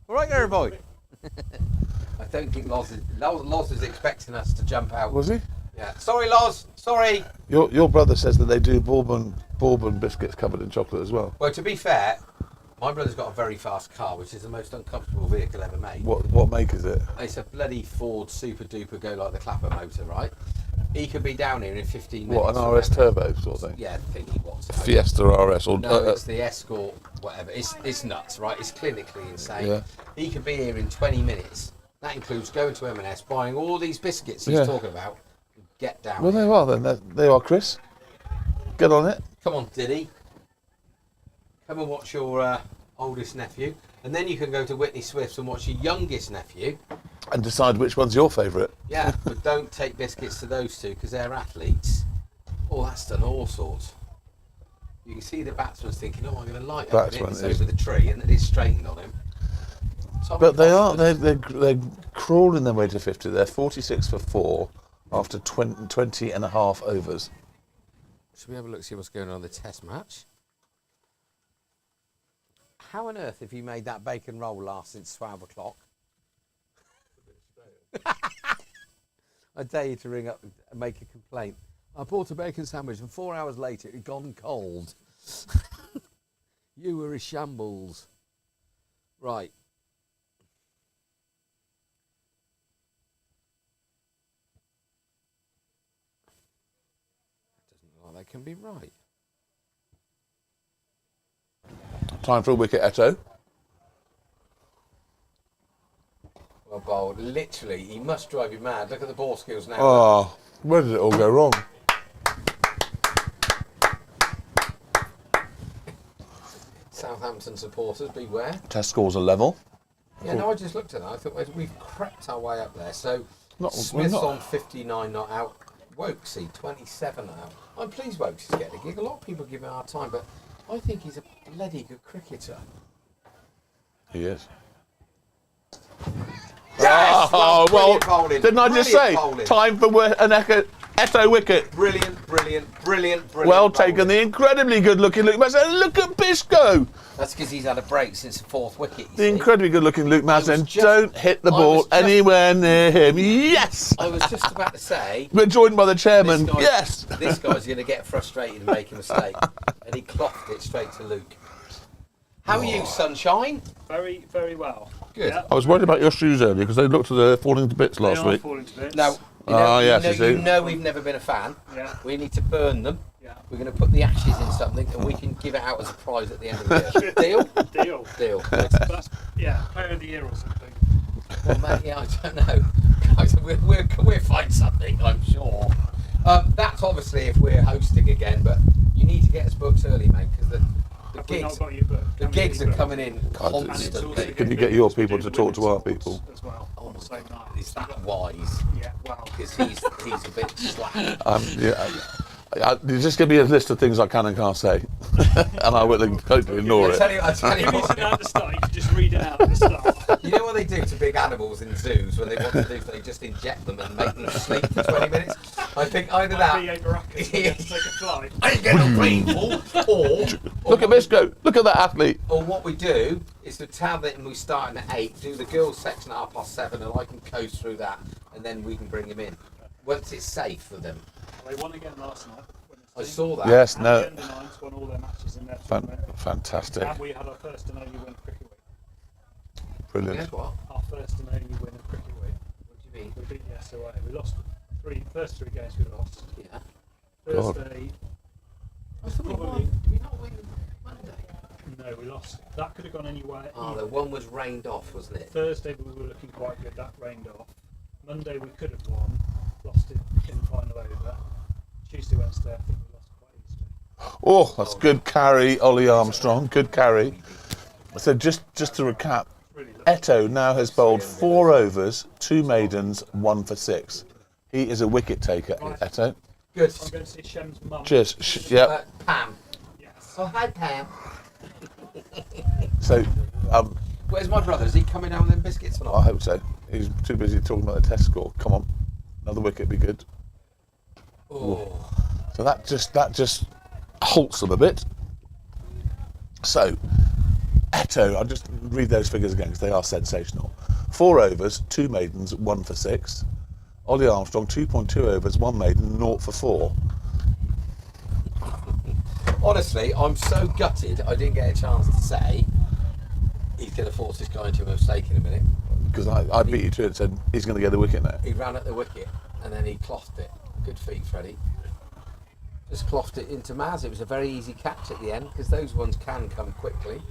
All right, there, boy. I don't think Loz is expecting us to jump out. Was he? Yeah. Sorry, Loz. Sorry. Your brother says that they do bourbon biscuits covered in chocolate as well. Well, to be fair, my brother's got a very fast car, which is the most uncomfortable vehicle ever made. What make is it? It's a bloody Ford Super Duper go like the clapper motor, right? He could be down here in 15 minutes. What, an RS turbo sort of thing? Yeah, thingy what's it? Fiesta RS or No, it's the Escort, whatever. It's nuts, right? It's clinically insane. Yeah. He could be here in 20 minutes. That includes going to M&S, buying all these biscuits he's talking about, and get down. Well, here. they are then. They are, Chris. Get on it. Come on, Diddy. Come and watch your oldest nephew, and then you can go to Whitney Swift's and watch your youngest nephew. And decide which one's your favourite. Yeah, but don't take biscuits to those two because they're athletes. Oh, that's done all sorts. You can see the batsman's thinking, "Oh, I'm going to light up Batsman it's is- over the tree," and then it's straightened on him. But they are. They're crawling their way to 50. They're 46 for 4 after 20 and a half overs. Should we have a look, see what's going on in the test match? How on earth have you made that bacon roll last since 12 o'clock? I dare you to ring up and make a complaint. I bought a bacon sandwich and 4 hours later it had gone cold. You were a shambles. Right. Doesn't look like they can be right. Time for a wicket, Eto. Well, bowled. Literally, he must drive you mad. Look at the ball skills now. Oh, where did it all go wrong? Southampton supporters, beware. Test scores are level. Yeah, no, I just looked at that. I thought we've crept our way up there. So Not- Smith's we're not- on 59 not out. Wokesy 27 not out. I'm pleased Wokesy's getting a gig. A lot of people give him a hard time, but I think he's a bloody good cricketer. He is. Yes! Oh, well, brilliant bowling. didn't I just say? Brilliant bowling. Time for an Eto wicket. Brilliant. Well taken. The incredibly good-looking Luke Mazen. Look at Bisco. That's because he's had a break since the fourth wicket. You The see. incredibly good-looking Luke Mazen. just- Don't hit the I ball was just- anywhere near him. Yes. I was just about to say. We're joined by the chairman. This guy- Yes. This guy's going to get frustrated and make a mistake. And he clothed it straight to Luke. How are you, Sunshine? Very well. Good. Yeah, I was worried about your shoes earlier because they looked as though they're falling to bits they last are week. falling to bits. Now, You know we've never been a fan. Yeah. We need to burn them. Yeah. We're going to put the ashes in something, and we can give it out as a prize at the end of the year. Deal? Deal. That's, player of the year or something. Well, mate, yeah, I don't know. Guys, we'll find something, I'm sure. That's obviously if we're hosting again, but you need to get us booked early, mate, because the gigs are coming in constantly. Can you get your people to talk to our people? As well, on the same night. Is that wise? Yeah, well. Because he's a bit slack. Just give me a list of things I can and can't say, and I will totally ignore it. I tell you what. At the start, you can just read it out at the start. You know what they do to big animals in zoos when they want to do? They just inject them and make them sleep for 20 minutes. I think either that. Take a flight. I ain't getting no painful. Or look at Misco. Look at that athlete. Or what we do is to tell them we're starting at 8. Do the girls' section at 7:30, and I can coast through that, and then we can bring him in once it's safe for them. They won again last night. I saw that. Yes, and no. The Nines won all their matches in their fantastic. And we had our first and only win of cricket week. Brilliant. Guess what? Our first and only win of cricket week. What do you mean? We beat the SOA. We lost first three games we lost. Yeah. Thursday. I thought we won. Did we not win Monday? No, we lost. That could have gone anywhere. Oh, the one was rained off, wasn't it? Thursday we were looking quite good. That rained off. Monday we could have won. Lost it in the final over. Tuesday, Wednesday, I think we lost quite easily. Oh, that's good carry, Ollie Armstrong. Good carry. So just to recap, Eto now has bowled 4 overs, 2 maidens, 1 for 6. He is a wicket taker, Eto. Good. I'm going to see Shem's mum. Cheers. Yep. Pam. Yes. Oh, hi, Pam. So, where's my brother? Is he coming down with them biscuits or not? I hope so. He's too busy talking about the test score. Come on, another wicket would be good. Oh. So that just halts them a bit. So, Eto, I'll just read those figures again because they are sensational. 4 overs, 2 maidens, 1 for 6. Ollie Armstrong, 2.2 overs, 1 maiden, 0 for 4. Honestly, I'm so gutted I didn't get a chance to say he's going to force this guy into a mistake in a minute. Because I beat you to it and said he's going to get the wicket now. He ran at the wicket and then he clothed it. Good feet, Freddie. Just clothed it into Maz. It was a very easy catch at the end because those ones can come quickly.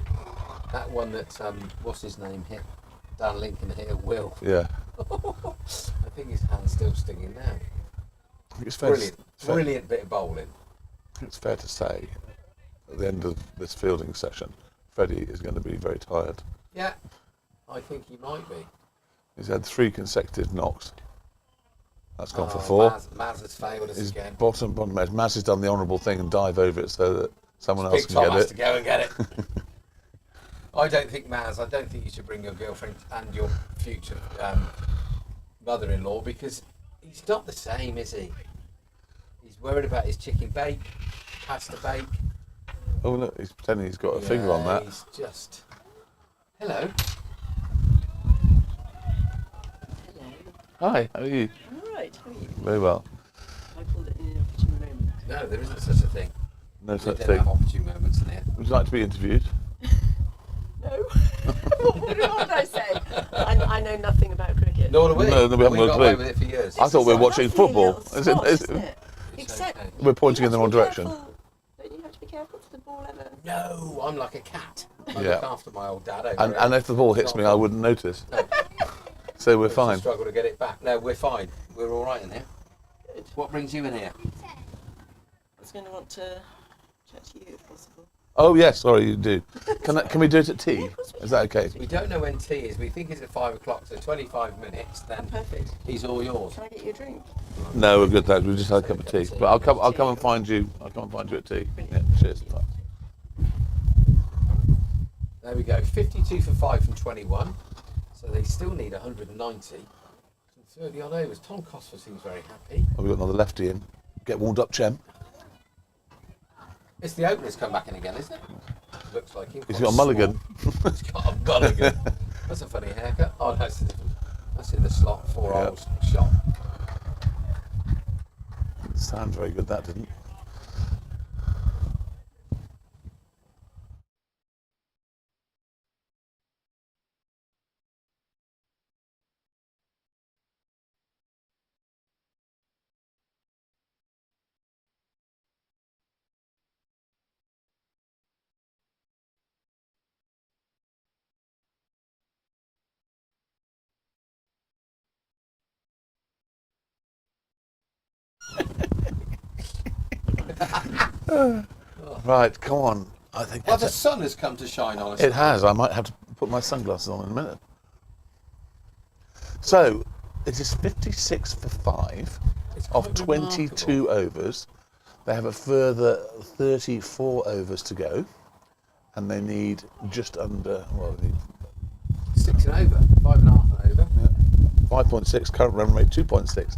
That one that, what's his name, hit down Lincoln Hill, Will. Yeah. I think his hand's still stinging now. It's fair Brilliant bit of bowling. It's fair to say, at the end of this fielding session, Freddie is going to be very tired. Yeah, I think he might be. He's had 3 consecutive knocks. That's gone for 4. Maz has failed us again. Bottom edge. Maz has done the honourable thing and dive over it so that someone else can get it. To go and get it. I don't think you should bring your girlfriend and your future mother-in-law because he's not the same, is he? He's worried about his chicken bake, pasta bake. Oh look, he's pretending he's got a finger on that. He's just... Hello. Hi, how are you? I'm alright, how are you? Very well. I called it an inopportune moment. No, there isn't such a thing. No such We don't thing. have opportune moments in here. Would you like to be interviewed? No. What did I say? I know nothing about cricket. Nor do we. No, we haven't got a got clue. away with it for years. I thought we were watching Lovely football. little Is it- spot, is- isn't it? Except We're pointing you in the have wrong to be direction. careful. Don't you have to be careful for the ball ever? No, I'm like a cat. I Yeah. look after my old dad over And, here. and if the ball hits me, I wouldn't notice. So we're It's a fine. struggle to get it back. No, we're fine. We're all right in here. Good. What brings you in here? I was going to want to chat to you if possible. Oh yes, sorry, you do. Can we do it at tea? Is that okay? We don't know when tea is. We think it's at 5 o'clock, so 25 minutes. Then Perfect. he's all yours. Can I get you a drink? No, we're good. Thanks. We just had a cup of tea. But I'll come and find you. I'll come and find you at tea. Yeah, cheers. There we go. 52 for 5 from 21. So they still need 190. From 30 odd overs. Tom Cosper seems very happy. Oh, we've got another lefty in. Get warmed up, Chem. It's the opener's come back in again, isn't it? Looks like him. He's got a mulligan. He's got a mulligan. That's a funny haircut. Oh, that's different. That's in the slot. 4 holes shot. Sound very good, that didn't. Right, come on. I think Well, the sun has come to shine on us. it has. I might have to put my sunglasses on in a minute. So, it is 56 for 5 It's of quite 22 overs. They have a further 34 overs to go, and they need just under, well, they need 6 and over, 5.5 and over. 5.6, current run rate 2.6.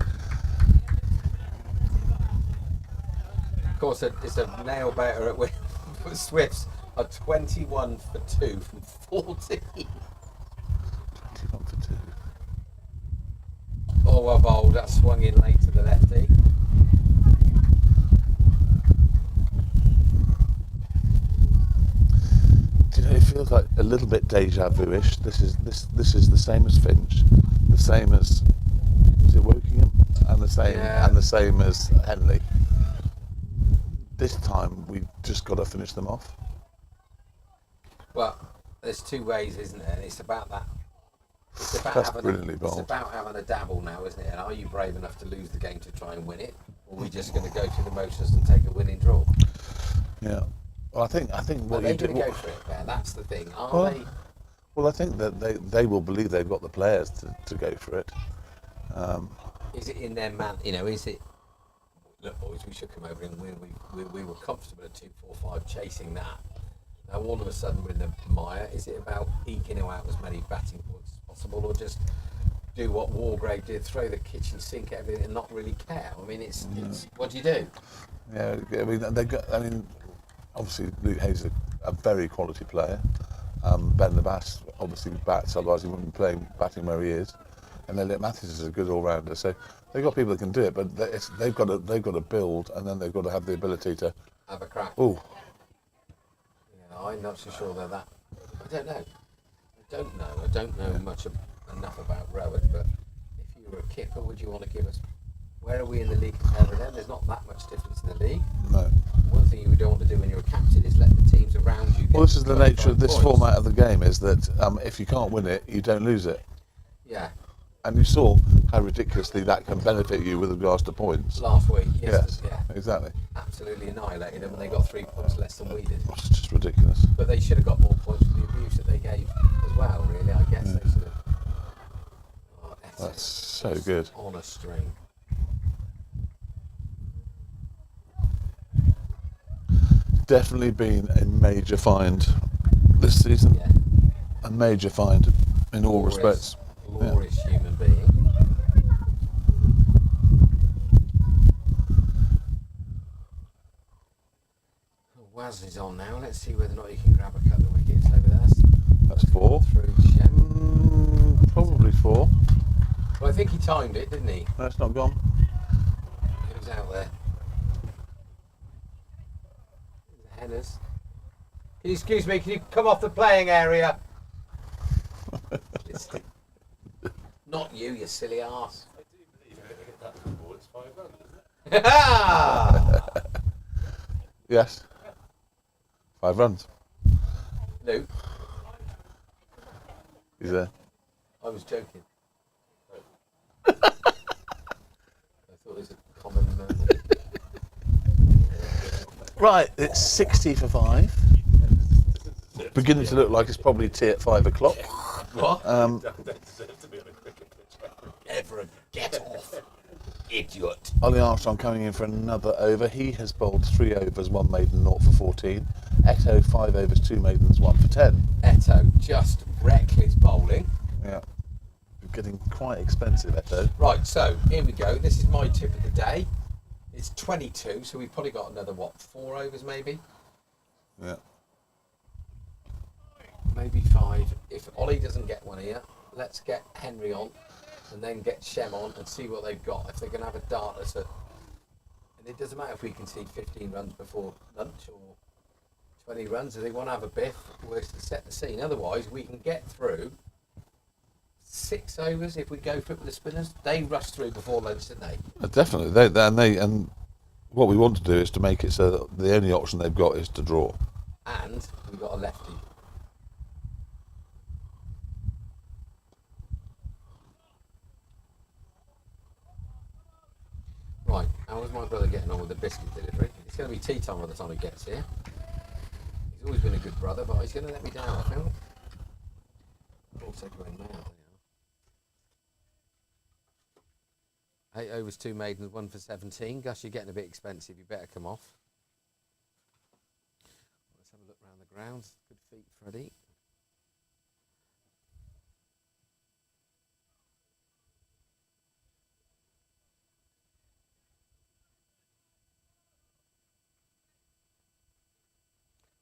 Of course, it's a nail biter at Swifts are 21 for 2 from 14. 21 for 2. Oh, well bowled. That swung in late to the lefty. Do you know, it feels like a little bit deja vu-ish. This is the same as Finch, the same as, was it Wokingham, and the same as Henley. This time we've just got to finish them off. Well, there's 2 ways, isn't there? And it's about that. It's about That's brilliantly it's bowled. about having a dabble now, isn't it? And are you brave enough to lose the game to try and win it, or are we just going to go through the motions and take a winning draw? Yeah. Well, I think what Are you they do. going to go for it, Ben? That's the thing. Are they? Well, I think that they will believe they've got the players to go for it. Is it in their man? You know, is it? Look, boys, we should come over and win. We were comfortable at 2-4-5 chasing that. Now all of a sudden we're in the mire. Is it about eking out as many batting points as possible, or just do what Wargrave did, throw the kitchen sink at everything and not really care? I mean, it's what do you do? Yeah, I mean they got. I mean, obviously Luke Hayes is a very quality player. Ben Bass obviously bats, otherwise he wouldn't be playing batting where he is. And Elliot Matthews is a good all-rounder. So they've got people that can do it, but they've got to build, and then they've got to have the ability to Have a crack. Oh, Yeah, I'm not so sure they're that. I don't know. I don't know enough about Rowant, but if you were a kipper, would you want to give us? Where are we in the league compared to them? There's not that much difference in the league. no. One thing you don't want to do when you're a captain is let the teams around you. Well, this is the nature of this 25 points. format of the game, is that if you can't win it, you don't lose it. Yeah. And you saw how ridiculously that can benefit you with regards to points. Last week, Yes, yeah, exactly. absolutely annihilated them, and they got 3 points less than we did. It's just ridiculous. But they should have got more points for the abuse that they gave as well. Really, I guess they should have. Oh, That's so good. On a string. Definitely been a major find this season. Yeah. A major find in all Glorious, respects. Glorious human being. Waz is on now. Let's see whether or not he can grab a couple of wickets over there. That's 4. Through Shem. Probably 4. Well, I think he timed it, didn't he? No, it's not gone. He was out there. The Henners. Can you excuse me? Can you come off the playing area? Not you, you silly arse. I do believe you're going to get that from ball. It's 5 runs, isn't it? Yes. 5 runs. Luke, He's there. I was joking. I thought it was a common. Right, it's 60 for 5. Beginning to look like it's probably tea at 5 o'clock. What? Don't deserve to be on a cricket pitch. Everett, get off. Idiot. Ollie Armstrong coming in for another over. He has bowled 3 overs, 1 maiden, 0 for 14. Eto, 5 overs, 2 maidens, 1 for 10. Eto, just reckless bowling. Yeah. Getting quite expensive, Eto. Right, so here we go. This is my tip of the day. It's 22, so we've probably got another, 4 overs maybe? Yeah. Maybe 5. If Ollie doesn't get one here, let's get Henry on and then get Shem on and see what they've got. If they're going to have a dart at it. And it doesn't matter if we concede 15 runs before lunch or 20 runs. If they want to have a biff, we're to set the scene. Otherwise, we can get through 6 overs if we go for it with the spinners. They rush through before lunch, didn't they? Definitely. And what we want to do is to make it so that the only option they've got is to draw. And we've got a lefty. Right, how was my brother getting on with the biscuit delivery? Is It's going to be tea time by the time he gets here. He's always been a good brother, but he's going to let me down, I feel. Also going now. 8 overs, 2 maidens, 1 for 17. Gus, you're getting a bit expensive. You better come off. Let's have a look around the grounds. Good feet, Freddie.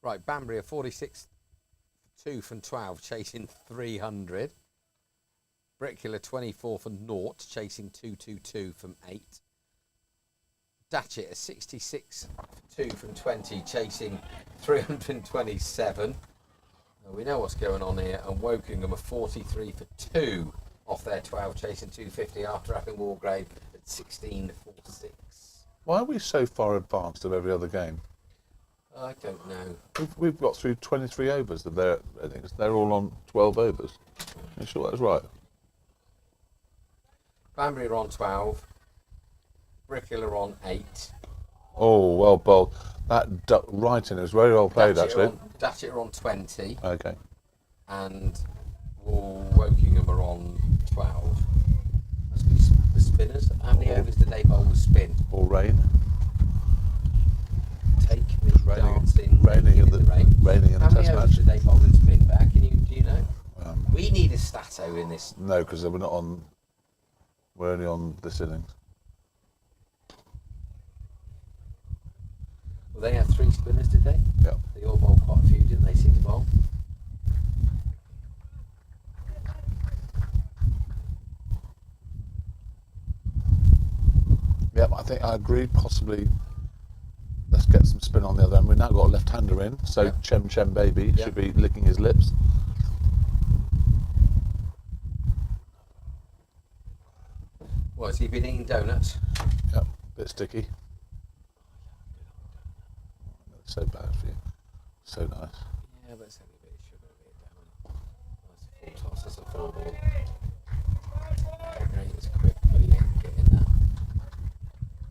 Right, Banbury are 46 for 2 from 12, chasing 300. Bricula 24 for 0, chasing 222 from 8. Datchet are 66 for 2 from 20, chasing 327. We know what's going on here, and Wokingham are 43 for 2 off their 12, chasing 250 after having Wargrave at 16 for 6. Why are we so far advanced of every other game? I don't know. We've got through 23 overs of their innings. They're all on 12 overs. Are you sure that's right? Banbury are on 12. Brickyl are on 8. Oh, well bowled. That duck right in. It was very well played, actually. Datchet are on 20. Okay. And Wokingham are on 12. That's good. The spinners. How many overs did they bowl with spin? Or rain. Take me dancing. Raining in the rain. Raining in the How many test overs match. did they bowl with spin back? Do you know? We need a stato in this. No, because we're not on. We're only on this innings. Well, they had 3 spinners, did they? Yeah. They all bowled quite a few, didn't they? Seem to bowl. Yep, I think I agree. Possibly, let's get some spin on the other end. We've now got a left-hander in, so Chem Chem Baby should be licking his lips. What, has he been eating donuts? Yep, bit sticky. So bad for you. So nice. Yeah, but it's only a bit of sugar, a bit of donut. Nice full toss, that's a 4 ball. Great, it's quick, but he ain't getting that.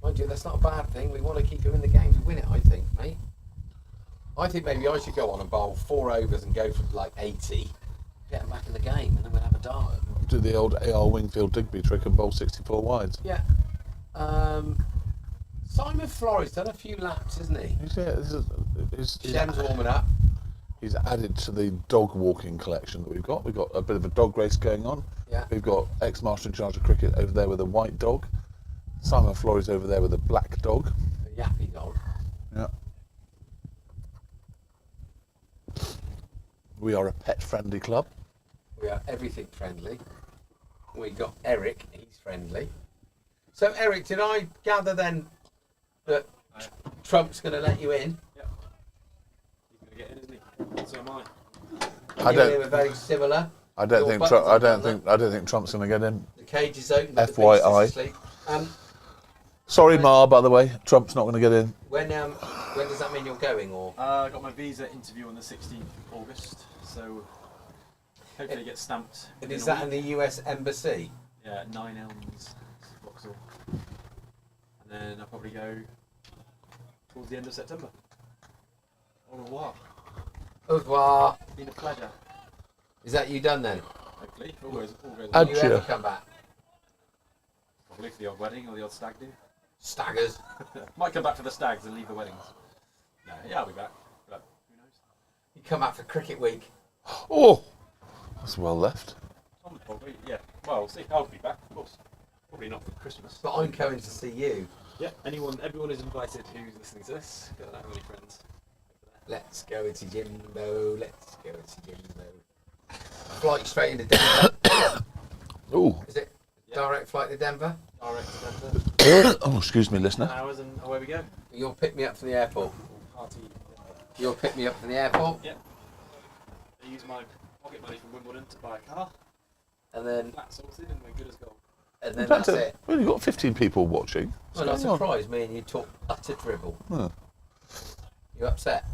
Mind you, that's not a bad thing. We want to keep him in the game to win it, I think, mate. I think maybe I should go on and bowl 4 overs and go for like 80, get him back in the game, and then we'll have a dart. Do the old AR Wingfield Digby trick and bowl 64 wides. Yeah. Simon Flores done a few laps, hasn't he? Shem's warming up. He's added to the dog walking collection that we've got. We've got a bit of a dog race going on. Yeah. We've got ex-master in charge of cricket over there with a white dog. Simon Flores over there with a black dog. A yappy dog. Yeah. We are a pet-friendly club. We are everything friendly. We got Eric, he's friendly. So Eric, did I gather then that Trump's going to let you in? Yep. He's going to get in, isn't he? So am I. I don't. We're very similar. I don't think. I don't think Trump's going to get in. The cage is open. But FYI. the beast is asleep. Sorry, Ma. By the way, Trump's not going to get in. When does that mean you're going? Or I got my visa interview on the 16th of August, so hopefully it gets stamped. and is that in the US Embassy? Yeah, at 9 Elms, Vauxhall. And then I'll probably go towards the end of September. Au revoir. Au revoir. Been a pleasure. Is that you done then? Hopefully, if all goes Will well. you ever come back? Probably for the odd wedding or the odd stag do. Staggers. Might come back for the stags and leave the weddings. No, yeah, I'll be back. But who knows? You come back for cricket week. Oh, that's well left. Tom probably, yeah. Well, we'll see. I'll be back, of course. Probably not for Christmas. But I'm coming to see you. Yeah, everyone is invited who's listening to this. Got that many friends. Let's go to Jimbo. Let's go to Jimbo. Flight straight into Denver. Ooh. Is it direct flight to Denver? Direct to Denver. Oh, excuse me, 10 listener. hours and away we go. You'll pick me up from the airport. Party. You'll pick me up from the airport. Yeah. I use my pocket money from Wimbledon to buy a car. And then Flat sorted and we're good as gold. And then In fact, that's it. we've only got 15 people watching. Well, not What's going on? surprised me and you talk utter dribble. Huh. You upset?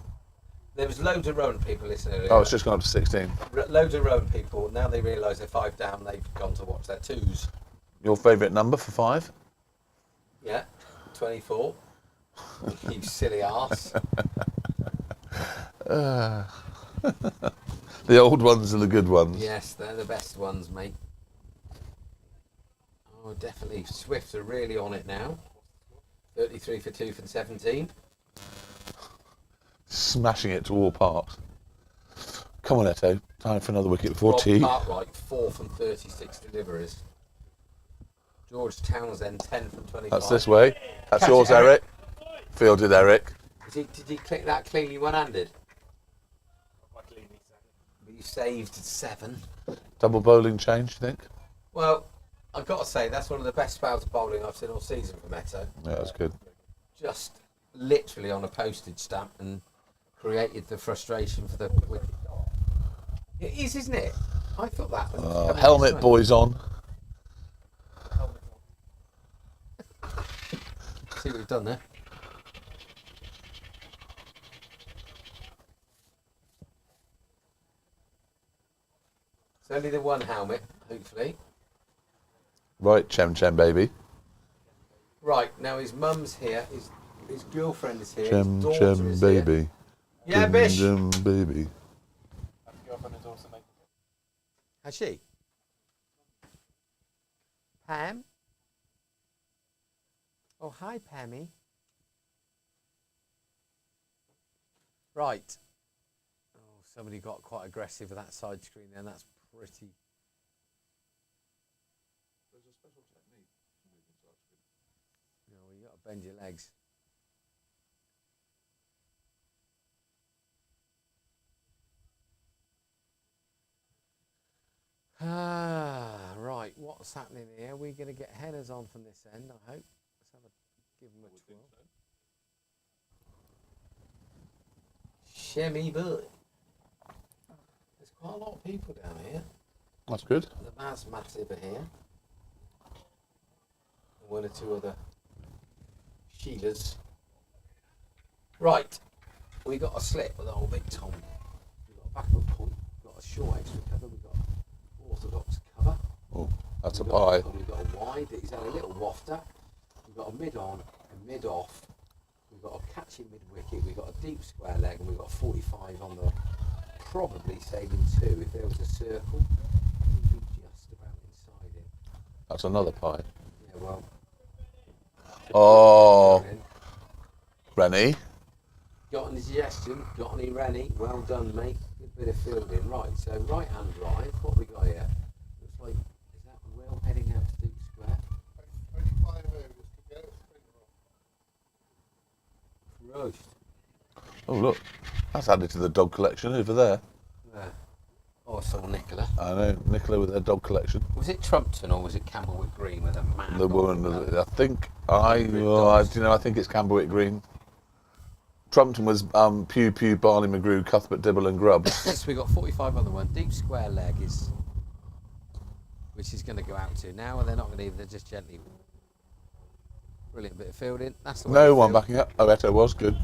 There was loads of Rowan people listening. Oh, it's just gone up to 16. Loads of Rowan people. Now they realise they're 5 down. They've gone to watch their 2s. Your favourite number for 5? Yeah, 24. You silly arse. The old ones are the good ones. Yes, they're the best ones, mate. Oh, definitely. Swifts are really on it now. 33 for 2 from 17. Smashing it to all parks. Come on, Eto. Time for another wicket before Rob tea. Cartwright, 4 from 36 deliveries. George Townsend, 10 from 25. That's this way. That's Catch yours, it, Eric. Fielded, Eric. Did he click that cleanly one-handed? But you saved 7. Double bowling change, you think? Well, I've got to say, that's one of the best spells of bowling I've seen all season from Eto. Yeah, that's good. Just literally on a postage stamp and created the frustration for the wicket. It is, isn't it? I thought that was Helmet boys on. See what we've done there. It's only the one helmet, hopefully. Right, Chem baby. Right, now his mum's here, his girlfriend is here, Chem his daughter is here. baby. Yeah, Bish. Chem baby. Has she? Pam? Oh, hi, Pammy. Right. Oh, somebody got quite aggressive with that side screen then. That's pretty. There's a special technique to moving side screen. No, you got to bend your legs. Right, what's happening here? We're going to get headers on from this end, I hope. Let's have a give them a twirl. Shemmy boy. There's quite a lot of people down here. That's good. The Maz Massive are here. And one or two other Sheilas. Right, we got a slip with old Big Tom. We've got a backward point, we've got a short extra cover, we've got orthodox cover. Oh, that's a pie. We've got a wide, he's had a little wafter. We've got a mid on, a mid off. We've got a catching mid wicket, we've got a deep square leg, and we've got a 45 on the probably saving 2. If there was a circle, we'd be just about inside it. That's another pie. Yeah, well. Oh, Rennie. Got any suggestion? Got any Rennie? Well done, mate. Good bit of fielding. Right, so right hand drive. What have we got here? Looks like, is that Will heading out to deep square? 25 overs to go. Roast. Oh, look. That's added to the dog collection over there. Yeah. Oh, I saw Nicola. I know, Nicola with her dog collection. Was it Trumpton or was it Campbellwick Green with a man? The woman, I think, I think it's Camberwick Green. Trumpton was Pew Pew, Barney McGrew, Cuthbert, Dibble and Grubb. So we got 45 on the one. Deep square leg is, which is going to go out to now, and they're not going to even, they're just gently. Brilliant bit of fielding. That's the way No to one field. backing up. Oh, Eto was good.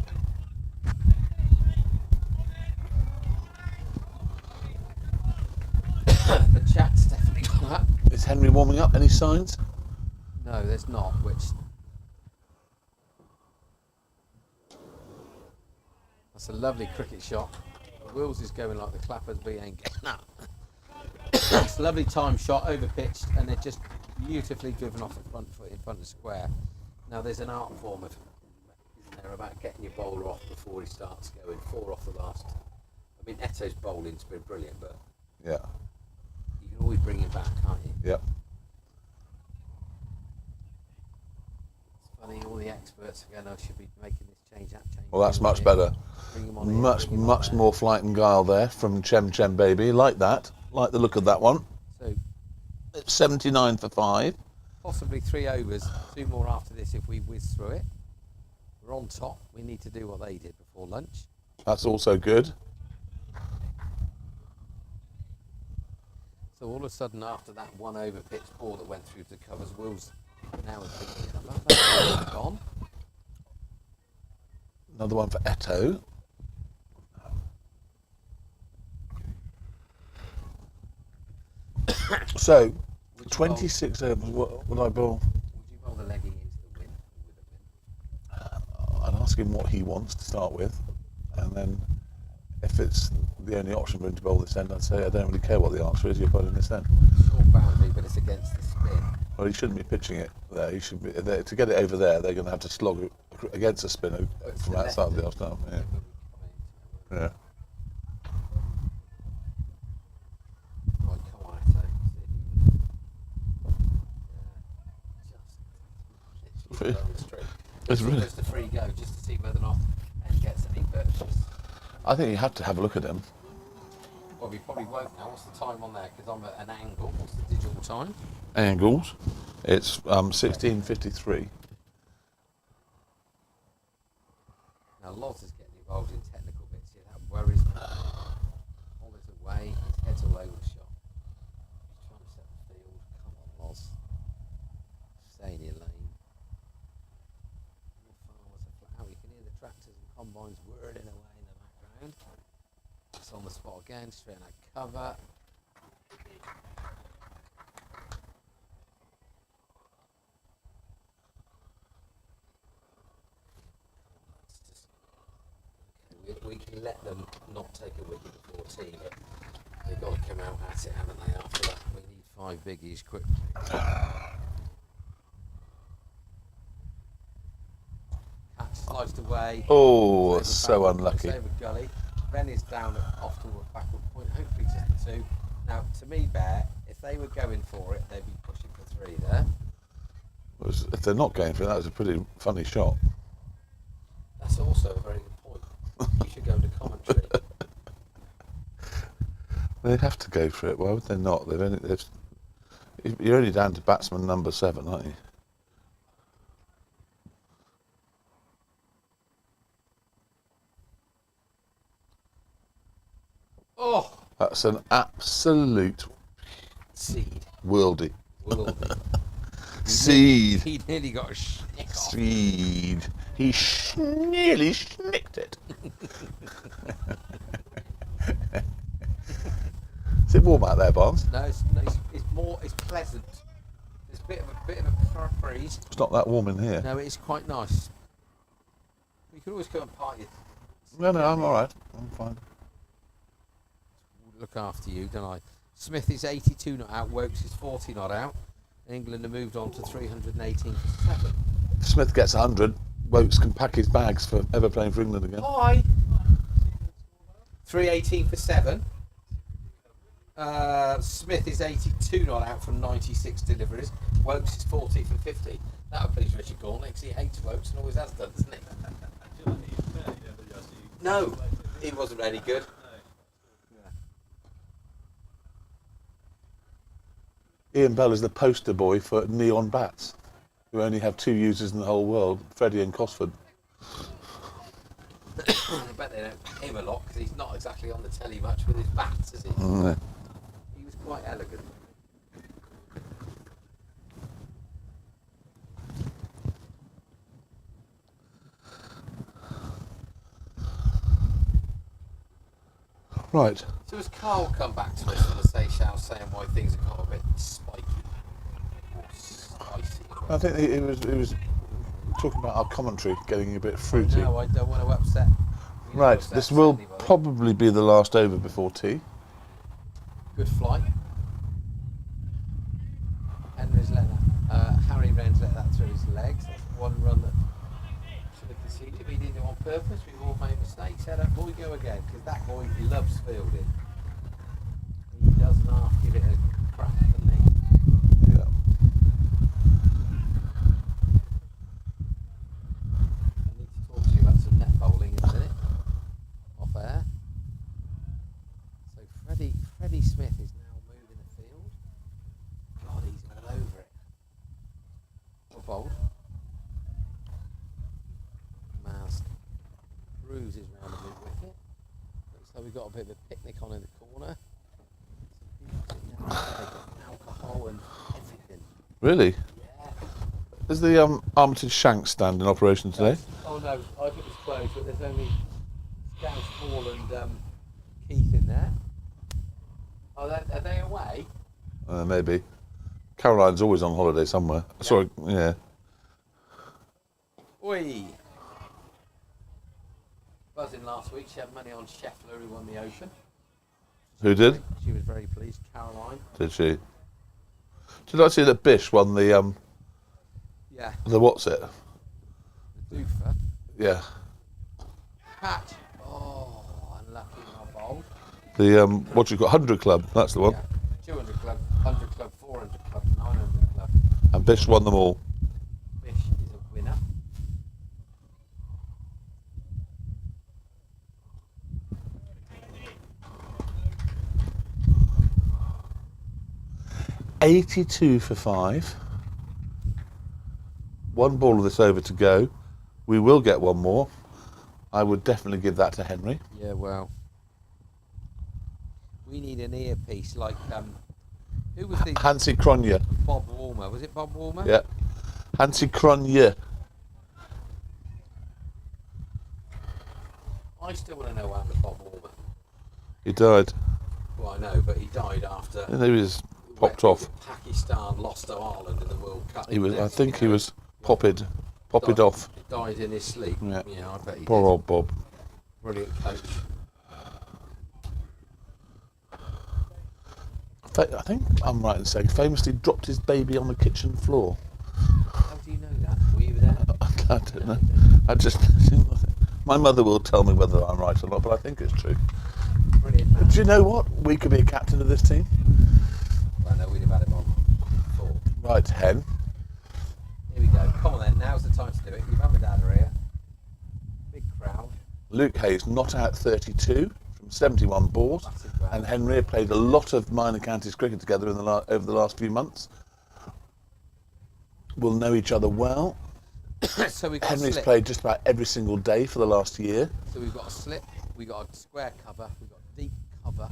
The chat's definitely gone up. Is Henry warming up? Any signs? No, there's not, which. That's a lovely cricket shot. Wills is going like the clappers, but he ain't getting up. It's a lovely time shot, over pitched, and they're just beautifully driven off the front foot in front of square. Now there's an art form of, isn't there, about getting your bowler off before he starts going 4 off the last. I mean, Eto's bowling's been brilliant, but Yeah. you can always bring him back, can't you? Yep. It's funny, all the experts are going, I should be making this change, that change. Well, that's bring him much in, better. bring him on in, Much bring him on much there. more flight and guile there from Chem Baby. Like that. Like the look of that one. So It's 79 for 5. possibly 3 overs, 2 more after this if we whiz through it. We're on top. We need to do what they did before lunch. That's also good. So all of a sudden, after that 1 over pitch ball that went through the covers, Will's now is picking it up. That's gone. Another one for Eto. So, 26 overs. What would I bowl? Would you bowl the legging into the wind? I ask him what he wants to start with, and then if it's the only option for him to bowl this end, I'd say I don't really care what the answer is. You're bowling this end. Short boundary, but it's against the spin. Well, he shouldn't be pitching it there. He should be there. To get it over there, they're going to have to slog against a spinner from outside the off stump. Yeah. Yeah. Right, come on, Atto. It's really. Just a free go, just to see whether or not N gets any purchase. I think you have to have a look at them. Well, we probably won't now. What's the time on there? Because I'm at an angle. What's the digital time? Angles. It's 16:53. Now, Loz is getting involved in technical bits here. That worries me. Hold it away. His head's all over the shot. He's trying to set the field. Come on, Loz. Stay in your lane. Your farmers are flat out. You can hear the tractors and combines whirling away in the background. It's on the spot again. Straight out cover. We can let them not take a wicket before tea, but they've got to come out at it, haven't they? After that, we need 5 biggies quickly. Catch sliced away. Oh, It's so backward, unlucky. it's over gully. Ren is down off to a backward point, hopefully just the 2. Now, to me, Bear, if they were going for it, they'd be pushing for 3 there. If they're not going for it, that was a pretty funny shot. That's also a very good point. You should go into commentary. They'd have to go for it. Why would they not? You're only down to batsman number 7, aren't you? Oh! That's an absolute Seed. worldie. Worldie. Seed. He nearly got a schnick off. Seed. He nearly schnicked it. Is it warm out there, Barnes? No, it's more. It's pleasant. There's a bit of a breeze. It's not that warm in here. No, it is quite nice. You could always go and party. No, I'm all right. I'm fine. Look after you, don't I? Smith is 82 not out. Wokes is 40 not out. England have moved on to 318 for 7. If Smith gets 100, Wokes can pack his bags for ever playing for England again. Hi. 318 for 7. Smith is 82 not out from 96 deliveries. Wokes is 40 for 50. That would please Richard Gorn, because he hates Wokes and always has done, doesn't he? No, he wasn't really good. Ian Bell is the poster boy for neon bats, who only have 2 users in the whole world, Freddie and Cosford. I bet they don't pay him a lot because he's not exactly on the telly much with his bats, is he? Mm. He was quite elegant. Right. So has Carl come back to us from the Seychelles saying why things have got a bit spiky or spicy? I think he was talking about our commentary getting a bit fruity. No, I don't want to upset. Right, this will probably be the last over before tea. Good flight. Henry's let that. Harry Wren's let that through his legs. That's one run that should have conceded. He didn't do it on purpose. We've all made mistakes. Let that boy go again, because that boy loves fielding. He does not give it a crack, doesn't he? Yeah. I need to talk to you about some net bowling in a minute. Off air. So Freddie Smith is now moving the field. God, he's all over it. What bowled? Maz cruises round the mid wicket. Looks like we've got a bit of a picnic on in the corner. Some people sitting down there, got alcohol and everything. Really? Yeah. Is the Armitage Shanks stand in operation today? Oh no, I think it's closed, but there's only Scouse Paul and Keith in there. Oh, are they away? Maybe. Caroline's always on holiday somewhere. Yeah. Sorry, yeah. Oi! buzzing last week. She had money on Scheffler, who won the Open. Who did? She was very pleased. Caroline. Did she? Did I see that Bish won the Yeah. the what's it? The Doofer. Yeah. Catch. Oh, unlucky, not bowled. The what you got? 100 Club. That's the one. Yeah. 200 club, 100 club, 400 club, 900 club. And Bish won them all. Bish is a winner. $82 for 5. One ball of this over to go. We will get one more. I would definitely give that to Henry. Yeah, well, we need an earpiece like who was the Hansi Cronje. Bob Warmer? Was it Bob Warmer? Yeah. Hansi Cronje. I still want to know what happened to Bob Warmer. He died. Well, I know, but he died after. And he was popped off. Pakistan lost to Ireland in the World Cup. He was. I think he was popped off. Died in his sleep. Yeah. I bet he Poor did. old Bob. Brilliant coach. I think I'm right in saying famously dropped his baby on the kitchen floor. How do you know that? Were you there? I don't know. I just. My mother will tell me whether I'm right or not, but I think it's true. Brilliant. Man. Do you know what? We could be a captain of this team. Well, no, we'd have had him on before. Right, Hen. Here we go. Come on then. Now's the time to do it. Your mum and dad are here. Big crowd. Luke Hayes not out 32 from 71 balls, and Henry have played a lot of minor counties cricket together in over the last few months. We'll know each other well. So we got Henry's a slip. played just about every single day for the last year. So we've got a slip, we've got a square cover, we've got deep cover,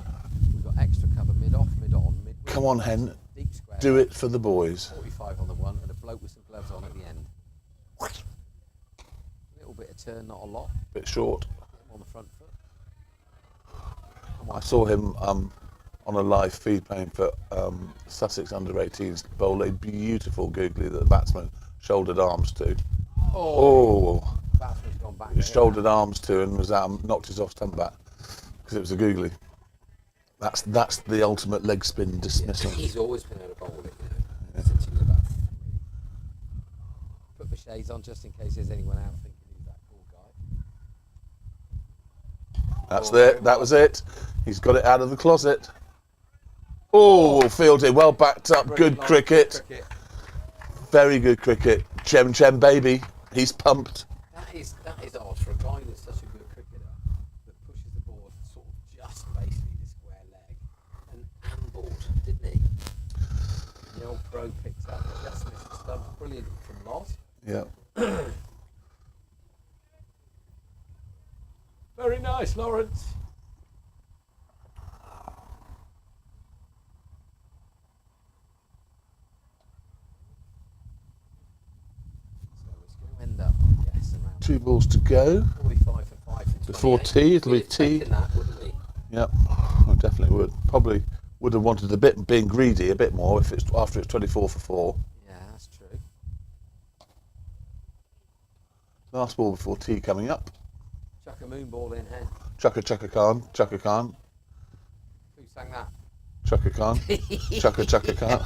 we've got extra cover, mid off, mid on, mid. Come on, Hen. Deep square. Do it for the boys. 45 on the one, and a bloke with some gloves on at the end. A little bit of turn, not a lot. Bit short. On the front foot. I saw him on a live feed playing for Sussex under-18s bowl a beautiful googly that the batsman shouldered arms to. Oh. Batsman's gone back. He shouldered arms to and was out, knocked his off stump back because it was a googly. That's the ultimate leg spin dismissal. Yeah, he's always been able to bowl it, since he was about 3. Put the shades on just in case there's anyone out thinking he's that cool guy. That's it. That was it. He's got it out of the closet. Oh, fielded, well backed up. Good cricket. Very good cricket. Chem baby. He's pumped. That is odd for a guy that's such a good cricketer that pushes the ball sort of just basically the square leg and ambled, didn't he? The old pro picks up, just missed the stump. Brilliant from Loz. Yeah. Very nice, Lawrence. End up, I guess, around 2 balls to go. 45 for 5 Before tea, it'll be tea. That, wouldn't we? Yep, I definitely would. Probably would have wanted a bit, being greedy a bit more if it's after it's 24 for 4. Yeah, that's true. Last ball before tea coming up. Chuck a moon ball in, Hen. Chaka Khan. Who sang that? Chaka Khan. Chaka Khan.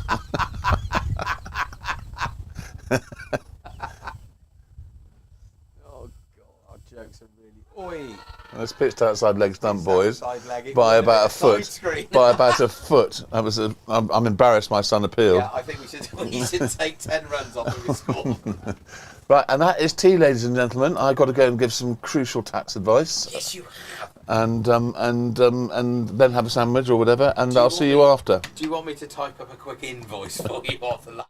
Oh God, our jokes are really. Oi! It's pitched outside leg stump, boys, outside leg, it by was a bit about a of side foot. screen. By about a foot. I'm embarrassed. My son appealed. Yeah, I think we should take 10 runs off of his score. Right, and that is tea, ladies and gentlemen. I've got to go and give some crucial tax advice. Yes, you have. And then have a sandwich or whatever, and I'll see you after. Do you want me to type up a quick invoice for you off the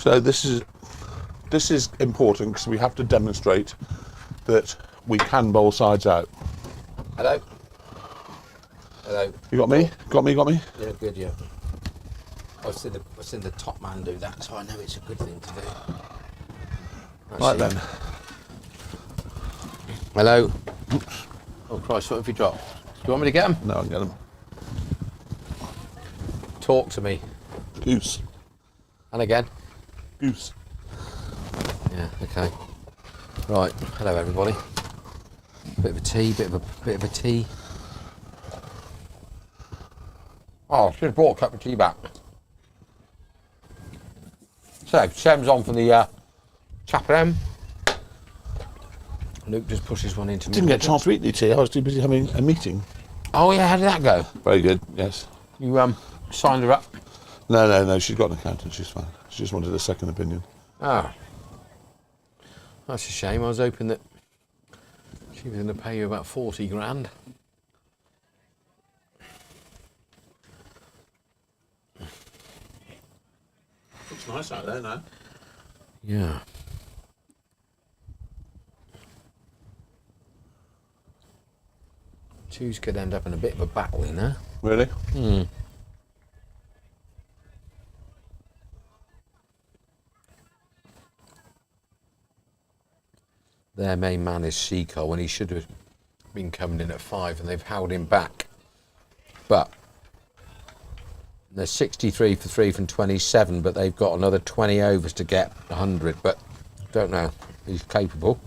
So this is important because we have to demonstrate that we can bowl sides out. Hello. Hello. You got me? Got me? Yeah, good, yeah. I've seen the top man do that, so I know it's a good thing to do. Right then. Hello. Oh Christ, what have you dropped? Do you want me to get them? No, I can get them. Talk to me. Goose. And again. Goose. Yeah, okay. Right, hello everybody. Bit of a tea, bit of a tea. Oh, I should have brought a cup of tea back. So, Sem's on for the Chaperone. Luke just pushes one into me. Didn't get a chance to eat the tea. I was too busy having a meeting. Oh yeah, how did that go? Very good. Yes. You signed her up? No. She's got an accountant. She's fine. She just wanted a second opinion. Oh. That's a shame. I was hoping that she was going to pay you about 40 grand. Looks nice out there now. Yeah. Twos could end up in a bit of a battle, you know? Really? Hmm. Their main man is Seacole, and he should have been coming in at 5, and they've held him back. But they're 63 for 3 from 27, but they've got another 20 overs to get 100. But don't know. He's capable.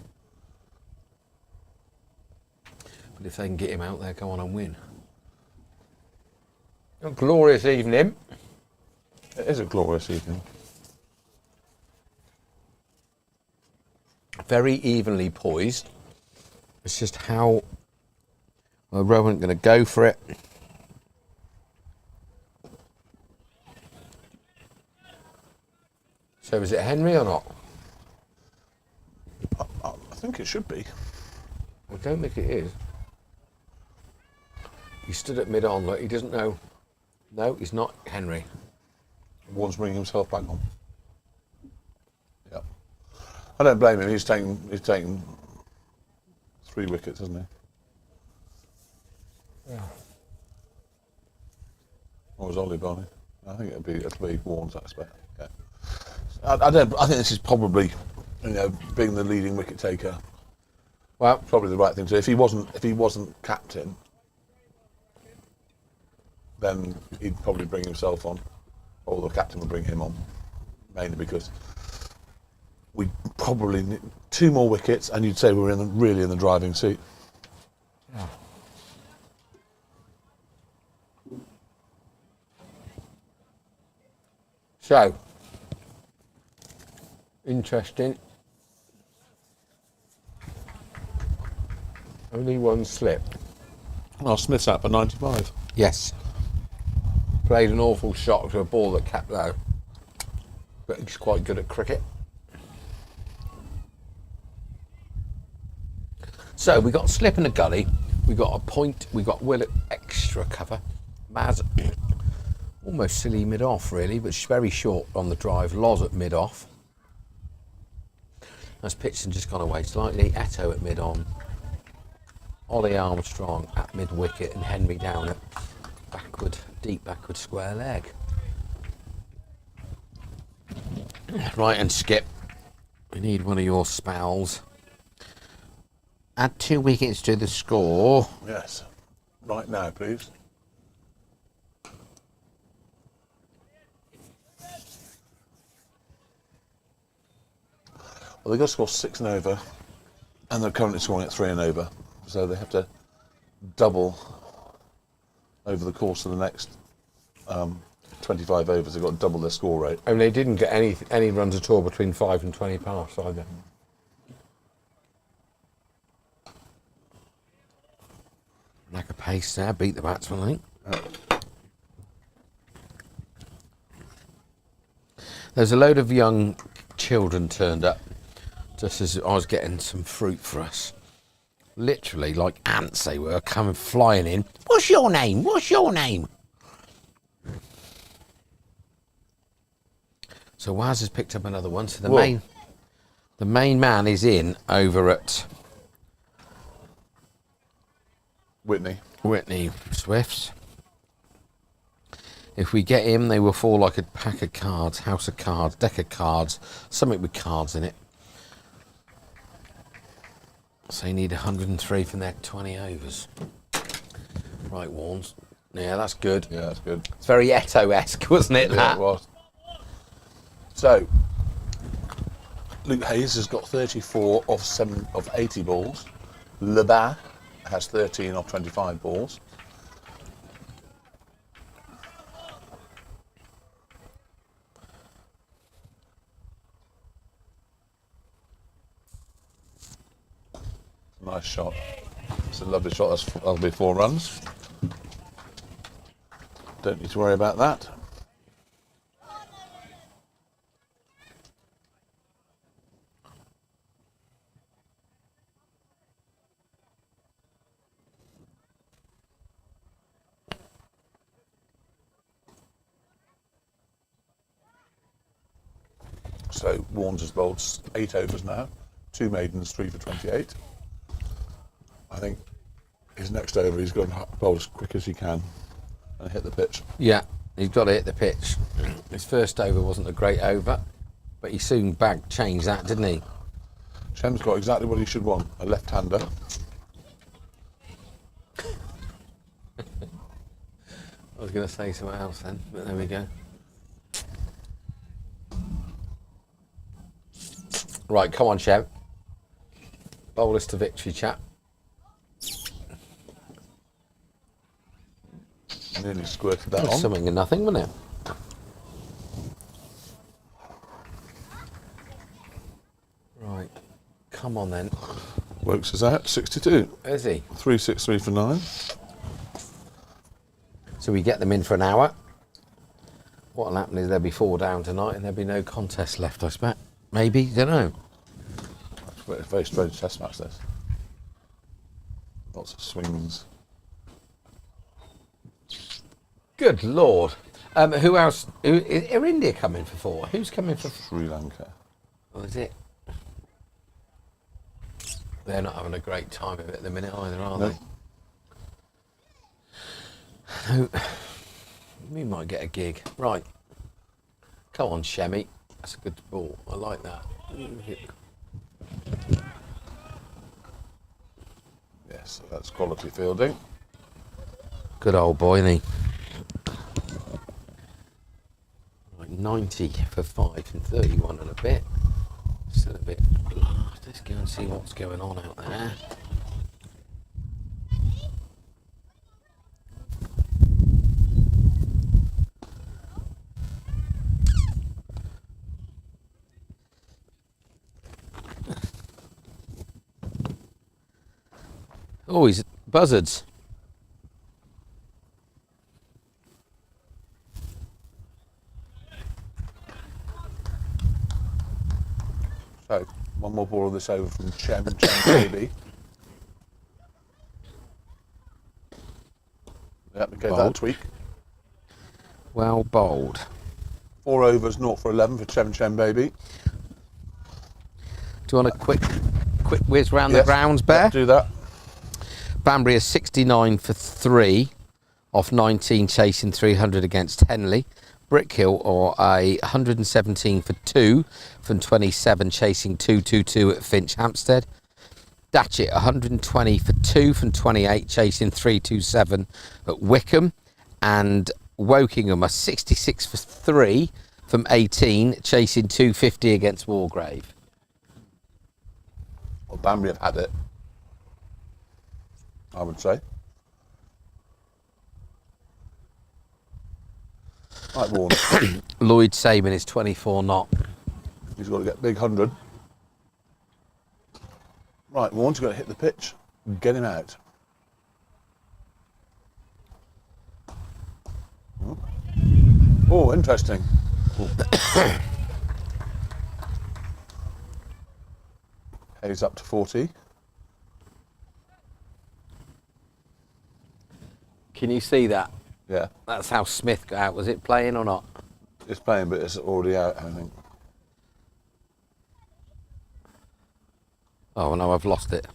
But if they can get him out there, go on and win. A glorious evening. It is a glorious evening. Very evenly poised. It's just how Rowant going to go for it. So is it Henry or not? I think it should be. I don't think it is. He stood at mid-on, look, he doesn't know. No, he's not Henry. Wants to bring himself back on. Yep. I don't blame him. He's taken 3 wickets, hasn't he? Yeah. Or was Ollie Barney? I think it'll be Warnes, I expect. Yeah. I think this is probably, being the leading wicket taker. Well, probably the right thing to do. If he wasn't captain, then he'd probably bring himself on, or the captain would bring him on, mainly because we probably need 2 more wickets, and you'd say we're really in the driving seat. Yeah. So, interesting. Only one slip. Well, Smith's out for 95. Yes. Played an awful shot to a ball that kept low. But he's quite good at cricket. So we got slip in the gully. We got a point. We got Will at extra cover. Maz almost silly mid-off really, but she's very short on the drive. Loz at mid-off. As Pitson just gone away slightly. Eto at mid-on. Ollie Armstrong at mid-wicket and Henry down at deep backward square leg. Right, and Skip, we need one of your spells. Add 2 wickets to the score. Yes. Right now, please. Well, they've got to score 6 and over, and they're currently scoring at 3 and over. So they have to double over the course of the next 25 overs. They've got to double their score rate. And they didn't get any runs at all between 5 and 20 past either. Lack of pace there, beat the batsman, I think. There's a load of young children turned up just as I was getting some fruit for us. Literally, like ants they were, coming flying in. What's your name? What's your name? So Waz has picked up another one. So Whoa. the main man is in over at Whitney. Swifts. If we get him, they will fall like a pack of cards, house of cards, deck of cards, something with cards in it. So you need 103 from their 20 overs. Right, Warnes. Yeah, that's good. Yeah, that's good. It's very Eto-esque, wasn't it, Yeah, that? it was. So, Luke Hayes has got 34 of 80 balls. Lebar has 13 of 25 balls. Nice shot. It's a lovely shot. That'll be 4 runs. Don't need to worry about that. So Warnes has bowled 8 overs now, 2 maidens, 3 for 28. I think his next over he's going to bowl as quick as he can and hit the pitch. Yeah, he's got to hit the pitch. His first over wasn't a great over, but he soon changed that, didn't he? Shem's got exactly what he should want, a left-hander. I was going to say something else then, but there we go. Right, come on, Shem. Bowl us to victory, chap. Nearly squirted that on. Something and nothing, wasn't it? Right, come on then. Wokes is out, 62. Is he? 363 for 9. So we get them in for an hour. What'll happen is they'll be 4 down tonight and there'll be no contest left, I expect. Maybe, don't know. It's a very strange test match, this. Lots of swings. Good Lord. Who else? Are India coming for 4? Who's coming for 4? Sri Lanka. Oh, is it? They're not having a great time of it at the minute either, are No. they? No. We might get a gig. Right. Come on, Shemmy. That's a good ball. I like that. Yes, that's quality fielding. Good old boy, isn't he? Right, 90 for 5 and 31 and a bit. Still a bit. Let's go and see what's going on out there. Oh, he's buzzards. So, one more ball of this over from Chem Baby. Yep, we gave that a tweak. Well bowled. 4 overs, 0 for 11 for Chem Baby. Do you want a quick whiz round the grounds, Bear? Yep, do that. Banbury is 69 for 3 off 19, chasing 300 against Henley. Brickhill are a 117 for 2 from 27, chasing 222 at Finch Hampstead. Datchet 120 for 2 from 28, chasing 327 at Wickham. And Wokingham are 66 for 3 from 18, chasing 250 against Wargrave. Well, Banbury have had it, I would say. Right, Warren. Lloyd Saban is 24 not. He's got to get big 100. Right, Warren's got to hit the pitch and get him out. Oh, interesting. Hayes up to 40. Can you see that? Yeah. That's how Smith got out. Was it playing or not? it's playing, but it's already out, I think. Oh, no, I've lost it.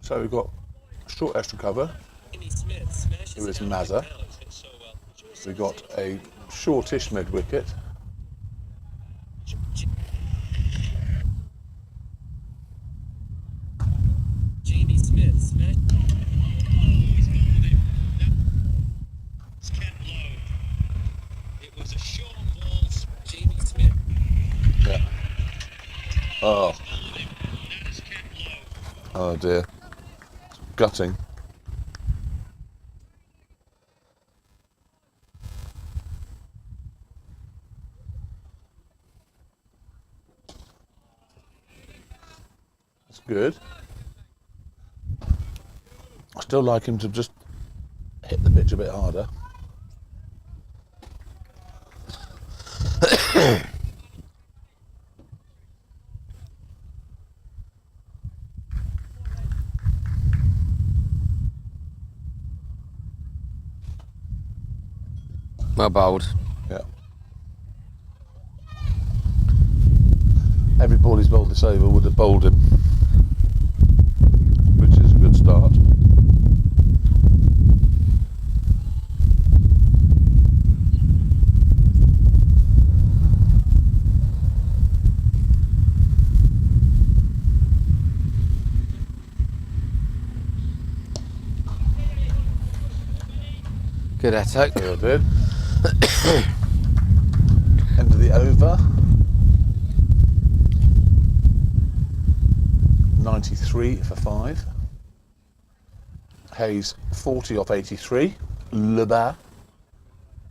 So we've got short extra cover. Who is Mazza. We've got a shortish mid wicket. Jamie Smith smashed. It was a short ball. Jamie Smith. Yeah. Oh. Oh dear. Gutting. That's good. I still like him to just hit the pitch a bit harder. Well bowled. Yeah. Every ball he's bowled this over would have bowled him, which is a good start. Good Eto. So I did. End of the over. 93 for 5. Hayes 40 off 83. Lebar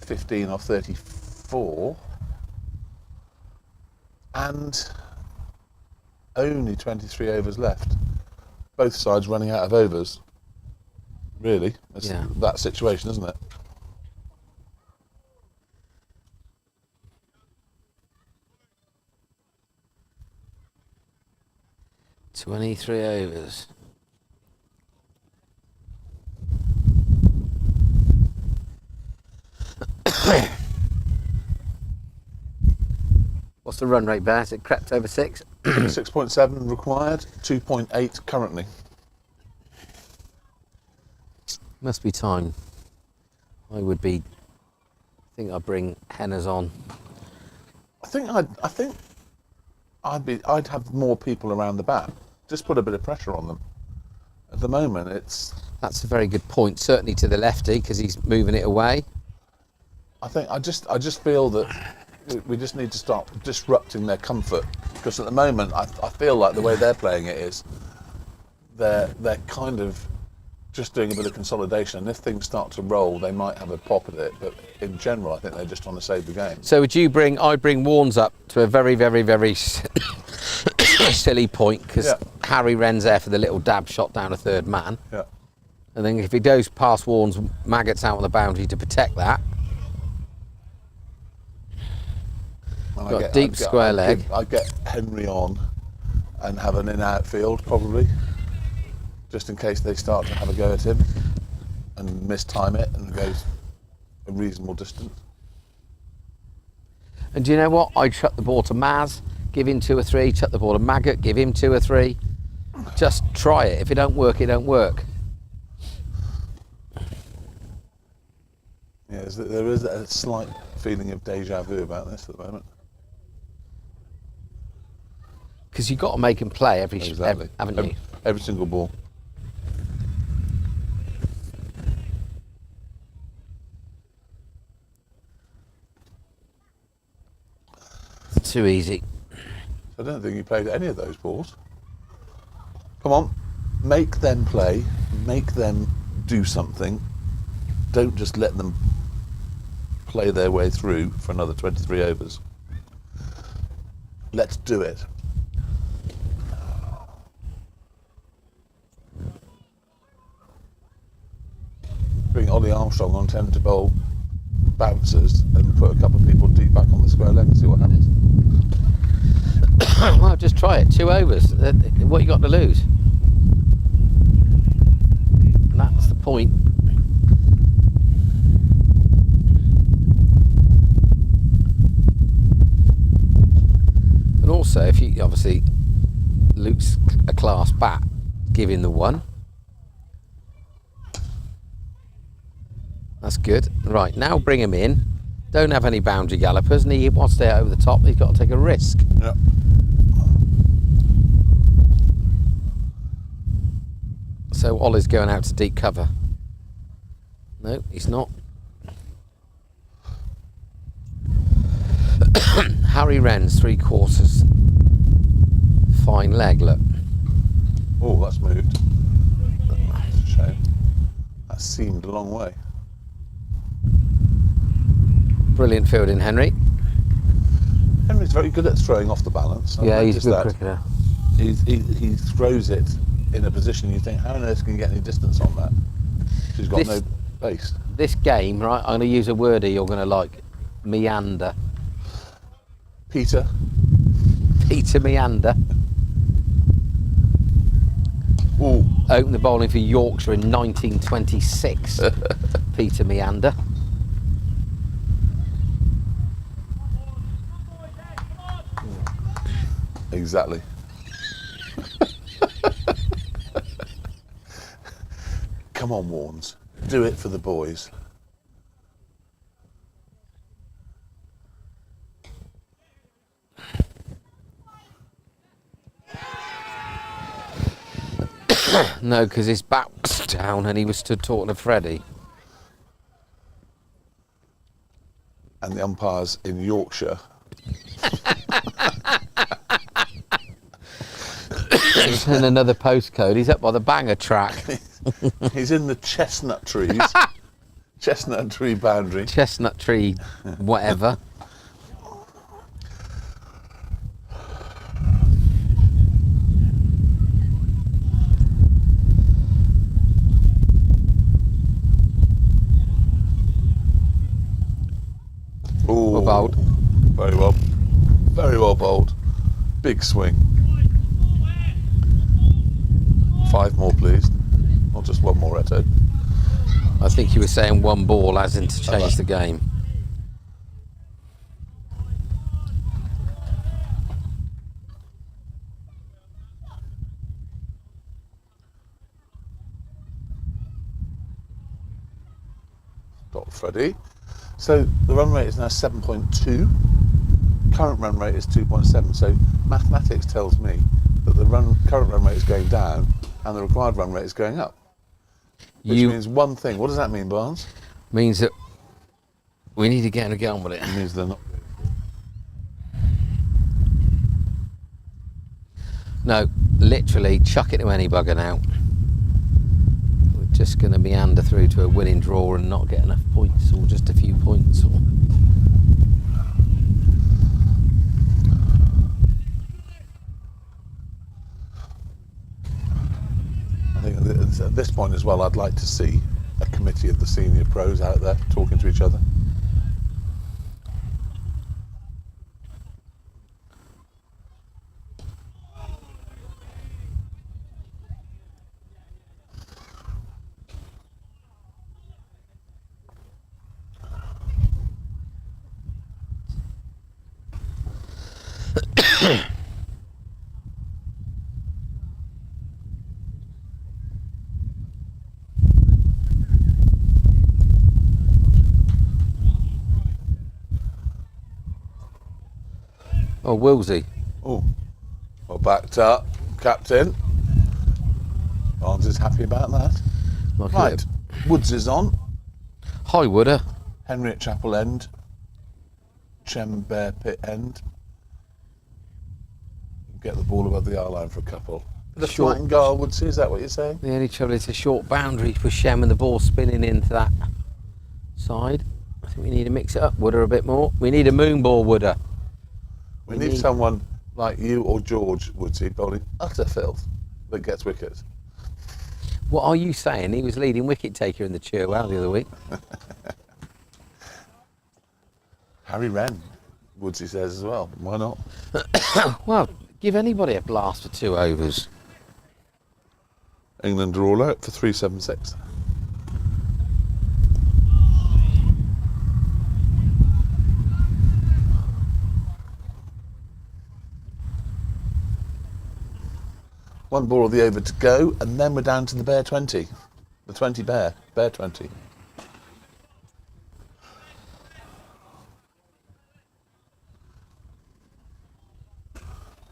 15 off 34. And only 23 overs left. Both sides running out of overs. Really, it's that situation, isn't it? "23 overs. What's the run rate, Bear? Has it crept over 6? 6.7 required, 2.8 currently. Must be time. I think I'd bring Henners on. I'd have more people around the bat. Just put a bit of pressure on them. At the moment, That's a very good point. Certainly to the lefty, because he's moving it away. I just feel that we just need to start disrupting their comfort, because at the moment I feel like the way they're playing it is they're kind of just doing a bit of consolidation, and if things start to roll they might have a pop at it, but in general I think they're just trying to save the game. So would you I'd bring Warnes up to a very, very, very silly point, because Harry Wren's there for the little dab shot down a third man. Yeah. And then if he goes past Warnes, Maggott's out on the boundary to protect that. Got deep square leg. I'd get Henry on and have an in-out field probably, just in case they start to have a go at him and mistime it and goes a reasonable distance. And do you know what? I'd chuck the ball to Maz, give him 2 or 3, chuck the ball to Maggott, give him 2 or 3. Just try it. If it don't work, it don't work. Yeah, there is a slight feeling of deja vu about this at the moment. Because you've got to make him play haven't you? Every single ball. It's too easy. I don't think he played any of those balls. Come on, make them play, make them do something. Don't just let them play their way through for another 23 overs. Let's do it. Armstrong on tend to bowl bouncers and put a couple of people deep back on the square leg and see what happens. Well, just try it. 2 overs. What you got to lose? That's the point. And also, if you obviously Luke's a class bat, give him the 1. That's good. Right, now bring him in. Don't have any boundary gallopers, and he wants to hit over the top. He's got to take a risk. Yep. So Ollie's going out to deep cover. No, he's not. Harry Wren's 3/4. Fine leg, look. Oh, that's moved. That's a shame. That seemed a long way. Brilliant fielding, Henry. Henry's very good at throwing off the balance. Yeah, he's a good cricketer. He throws it in a position you think, how on earth can you get any distance on that? She's got no base. This game, right, I'm going to use a word here you're going to like. Meander. Peter Meander. Ooh. Opened the bowling for Yorkshire in 1926. Peter Meander. Exactly. Come on, Warnes. Do it for the boys. No, because his back was down and he was stood talking to Freddie. And the umpires in Yorkshire. He's in another postcode. He's up by the Banger track. He's in the chestnut trees. Chestnut tree boundary. Chestnut tree, whatever. Ooh, well bowled. Very well. Very well bowled. Big swing. 5 more, please. Not just 1 more, Eto. I think you were saying 1 ball as in to change the game. Dot Freddie. So the run rate is now 7.2. Current run rate is 2.7. So mathematics tells me that the current run rate is going down and the required run rate is going up. Which means one thing. What does that mean, Barnes? Means that we need to get on with it. It means they're not. No, literally chuck it to any bugger now. We're just going to meander through to a winning draw and not get enough points, or just a few points. Or I think at this point as well, I'd like to see a committee of the senior pros out there talking to each other. oh, Willsey. Oh, well, backed up, captain. Barnes is happy about that. Like Right, Woods is on. Hi, Wooder. Henry at Chapel End. Chem Bear Pit End. Get the ball above the eye line for a couple. The Short. flying guard, Woodsy, is that what you're saying? The only trouble is a short boundary for Shem and the ball spinning into that side. I think we need to mix it up, Wooder, a bit more. We need a moon ball, Wooder. We need someone like you or George, Woodsy, bowling utter filth that gets wickets. What are you saying? He was leading wicket taker in the Cherwell the other week. Harry Wren, Woodsy says as well. Why not? Well, give anybody a blast for 2 overs. England are all out for 376. One ball of the over to go, and then we're down to the bare 20. The 20 bare 20.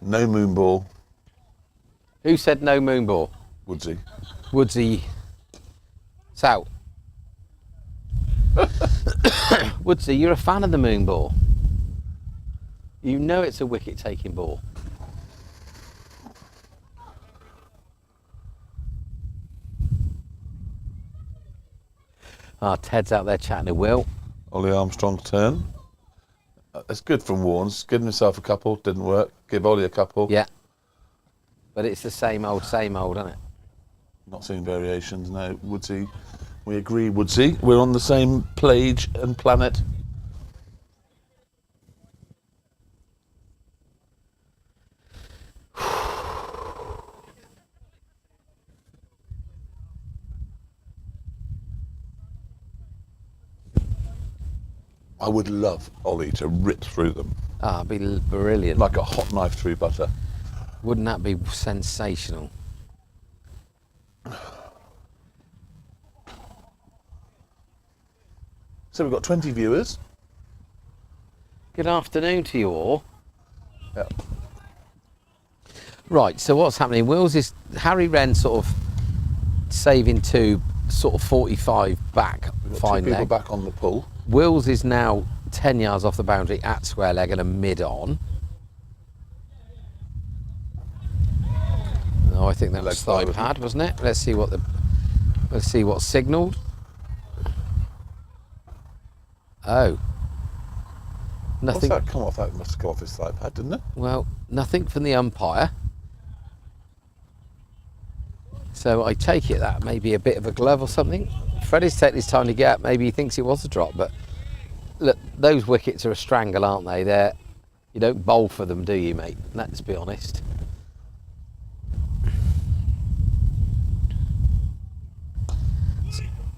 No moon ball, Who said no moon ball? Woodsy. Woodsy. It's out. Woodsy, you're a fan of the moon ball. You know it's a wicket taking ball. Ted's out there chatting to Will. Ollie Armstrong's turn. It's good from Warnes. Give himself a couple, didn't work. Give Ollie a couple. Yeah. But it's the same old, isn't it? Not seeing variations, no. Woodsy, we agree, Woodsy. We're on the same page and planet. I would love Ollie to rip through them. It'd be brilliant. Like a hot knife through butter. Wouldn't that be sensational? So we've got 20 viewers. Good afternoon to you all. Yep. Right, so what's happening? Wills is Harry Wren sort of saving 2, sort of 45 back. We've got Fine 2 people leg. back on the pull. Wills is now 10 yards off the boundary at square leg and a mid on. No, I think that was thigh pad, wasn't it? Let's see what's signalled. Oh. Nothing. What's that come off? That must have come off his thigh pad, didn't it? Well, nothing from the umpire. So I take it that may be a bit of a glove or something. Freddie's taking his time to get up. Maybe he thinks it was a drop, but look, those wickets are a strangle, aren't they? You don't bowl for them, do you, mate? Let's be honest.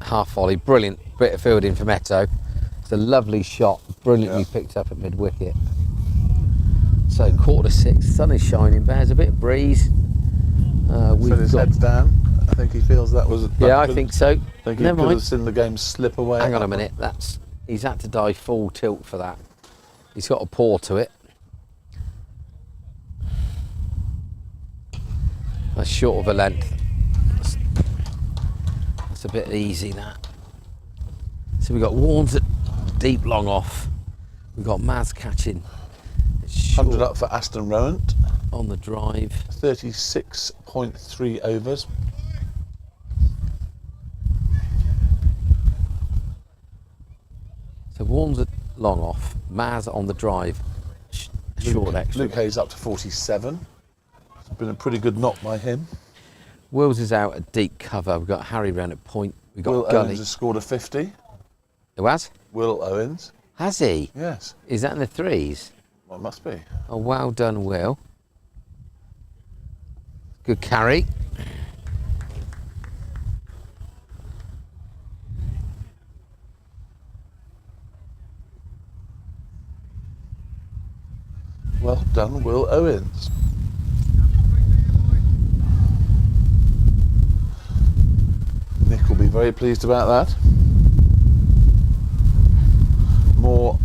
Half volley, brilliant bit of fielding from Eto. It's a lovely shot, brilliantly picked up at mid wicket. So 5:45, sun is shining, bears a bit of breeze. So his head's down. I think he feels that was. I think so. I think he could have seen the game slip away. Hang on a minute. He's had to dive full tilt for that. He's got a paw to it. That's short of a length. That's a bit easy, that. So we've got Warnes at deep long off. We've got Maz catching. 100 up for Aston Rowant. On the drive. 36.3 overs. So Warnes at long off. Maz on the drive. Short extra. Luke Hayes up to 47. It's been a pretty good knock by him. Wills is out at deep cover. We've got Harry Wren at point. We've got Will Gully. Owens has scored a 50. Who has? Will Owens. Has he? Yes. Is that in the 3s? Well, it must be. Oh, well done, Will. Good carry. Well done, Will Owens. Nick will be very pleased about that. More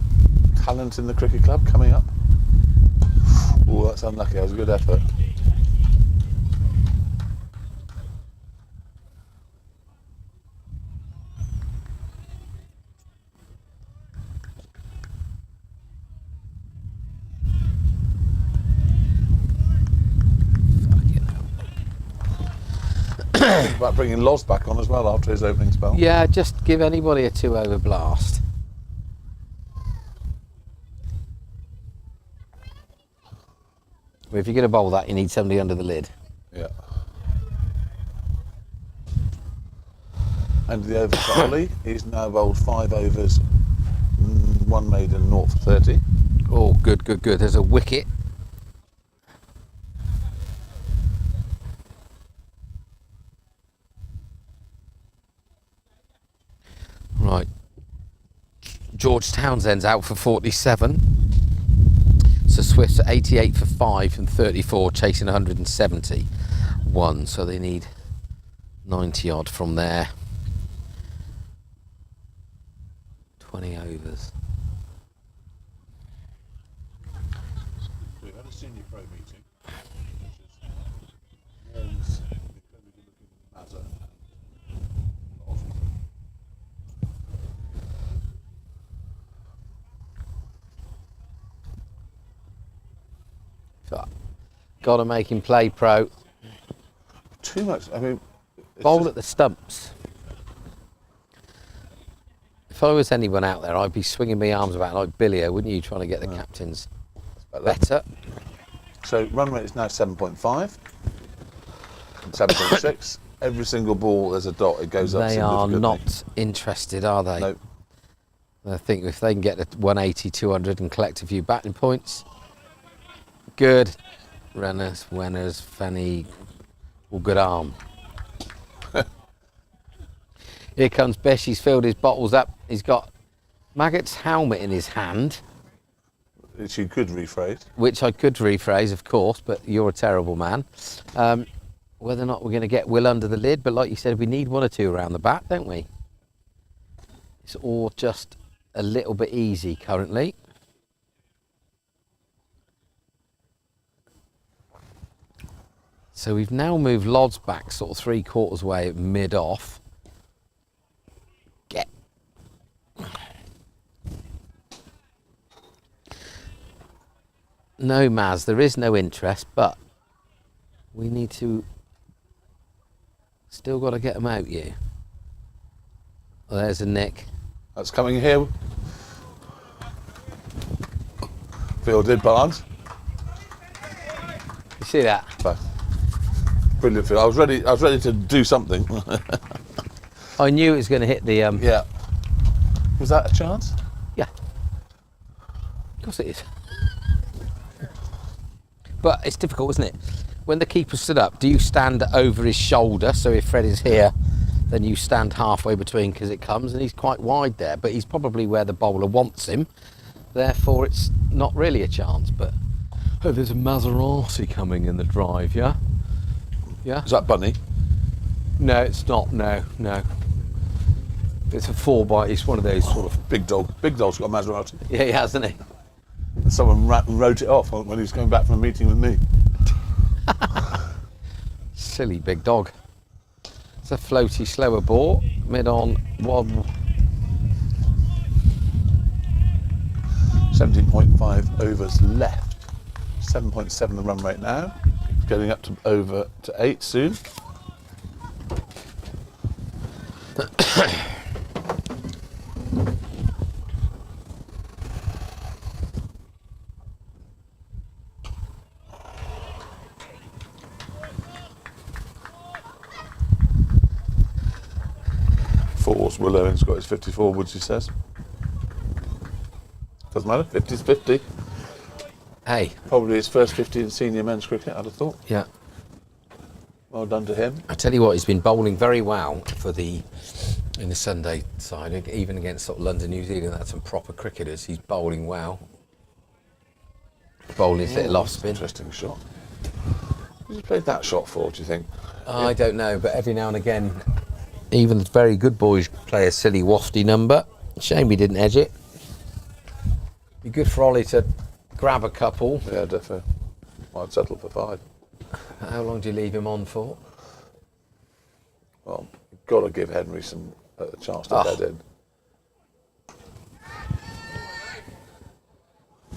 talent in the cricket club coming up. Oh, that's unlucky. That was a good effort. Think about bringing Loz back on as well after his opening spell. Yeah, just give anybody a 2 over blast. Well, if you're going to bowl that, you need somebody under the lid. Yeah. end of the over for Ollie. He's now bowled 5 overs, 1 maiden, 0 for 30. Oh, good. There's a wicket. Right. George Townsend's out for 47. So Swift's at 88 for 5 and 34, chasing 171. So they need 90 odd from there. 20 overs. We've had a senior pro meeting, which is Warnes, the incredibly good-looking Mazza, and Oz. So, got to make him play pro. Too much. I mean, Bowl at the stumps. If I was anyone out there, I'd be swinging my arms about like Billy, wouldn't you, trying to get the captains better? So run rate is now 7.5 and 7.6. Every single ball there's a dot, it goes up They are significantly. not interested, are they? Nope. I think if they can get to 180, 200 and collect a few batting points, good. Runners, winners, Fanny, all good arm. Here comes Bish, he's filled his bottles up. He's got Maggot's helmet in his hand. Which you could rephrase. Which I could rephrase, of course, but you're a terrible man. Whether or not we're going to get Will under the lid, but like you said, we need 1 or 2 around the bat, don't we? It's all just a little bit easy currently. So we've now moved Lods back sort of 3/4 way at mid-off. Get. No, Maz, there is no interest, but we need to still got to get them out, you. Well, there's a nick. That's coming here. Fielded, Barnes. You see that? Brilliant field. I was ready to do something. I knew it was going to hit the. Yeah. Was that a chance? Yeah. Of course it is. But it's difficult, isn't it? When the keeper stood up, do you stand over his shoulder? So if Fred is here, then you stand halfway between because it comes, and he's quite wide there. But he's probably where the bowler wants him. Therefore, it's not really a chance. But oh, there's a Maserati coming in the drive, yeah? Yeah? Is that Bunny? No, it's not. No. It's a 4x. It's one of those sort of Big dog. Big dog's got a Maserati. Yeah, he has, hasn't he? And someone wrote it off when he was coming back from a meeting with me. Silly big dog. It's a floaty, slower ball. Mid on, 1. 17.5 overs left. 7.7 the run rate now. It's getting up to over to 8 soon. Fours. Will Owen's got his 54 woods, he says. Doesn't matter, 50's 50. Hey. Probably his first 50 in senior men's cricket, I'd have thought. Yeah. Well done to him. I tell you what, he's been bowling very well in the Sunday side, even against sort of London, New Zealand. That's some proper cricketers. He's bowling well. Bowling his little off spin. Interesting shot. Who's he played that shot for, do you think? I don't know, but every now and again, even the very good boys play a silly wafty number. Shame he didn't edge it. Be good for Ollie to grab a couple. Yeah, definitely. I'd settle for 5. How long do you leave him on for? Well, you've got to give Henry a chance to head in.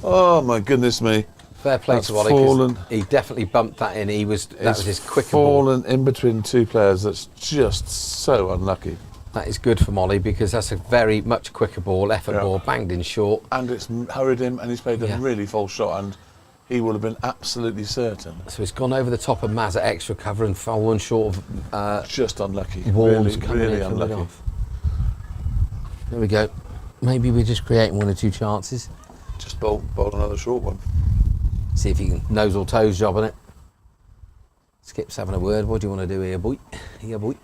Oh my goodness me! Fair play That's to Ollie. fallen. He definitely bumped that in. That was his quicker fallen ball. In between 2 players. That's just so unlucky. That is good for Molly because that's a very much quicker ball, effort ball, banged in short. And it's hurried him, and he's played a really false shot. And he will have been absolutely certain. So it's gone over the top of Maz at extra cover and fallen short of Just unlucky. Warnes Really, coming really in from unlucky. mid-off. There we go. Maybe we're just creating 1 or 2 chances. Just bowl another short one. See if you can nose or toes job on it. Skip's having a word. What do you want to do here, boy? Here, boy.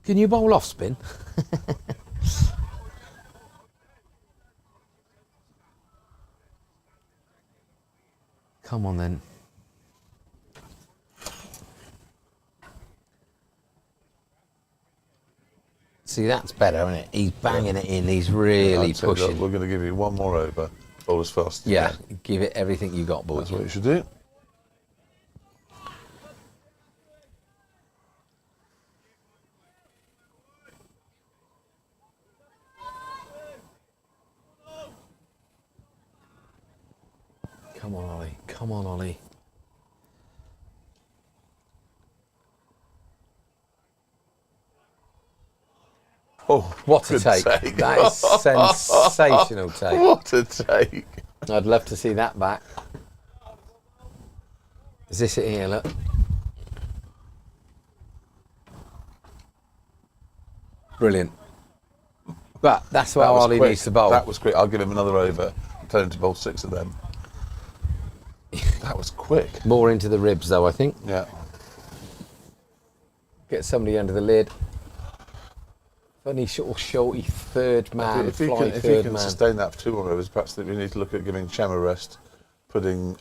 Can you bowl off spin? Come on then. See, that's better, isn't it? He's banging it in. He's really I'd say, pushing. look, we're going to give you one more over. Bowl as fast as you Yeah, can. give it everything you got, boy. That's what you should do. Come on, Ollie. Come on, Ollie. Oh, What a good take. take. That is sensational take. What a take. I'd love to see that back. Is this it here, look? Brilliant. But that's where That was Ollie quick. needs to bowl. That was quick. I'll give him another over. Tell him to bowl 6 of them. That was quick. More into the ribs, though, I think. Yeah. Get somebody under the lid. Funny sort of shorty third man, if he fly can third man. sustain that for 2 more overs, perhaps that we need to look at giving Chem a rest, putting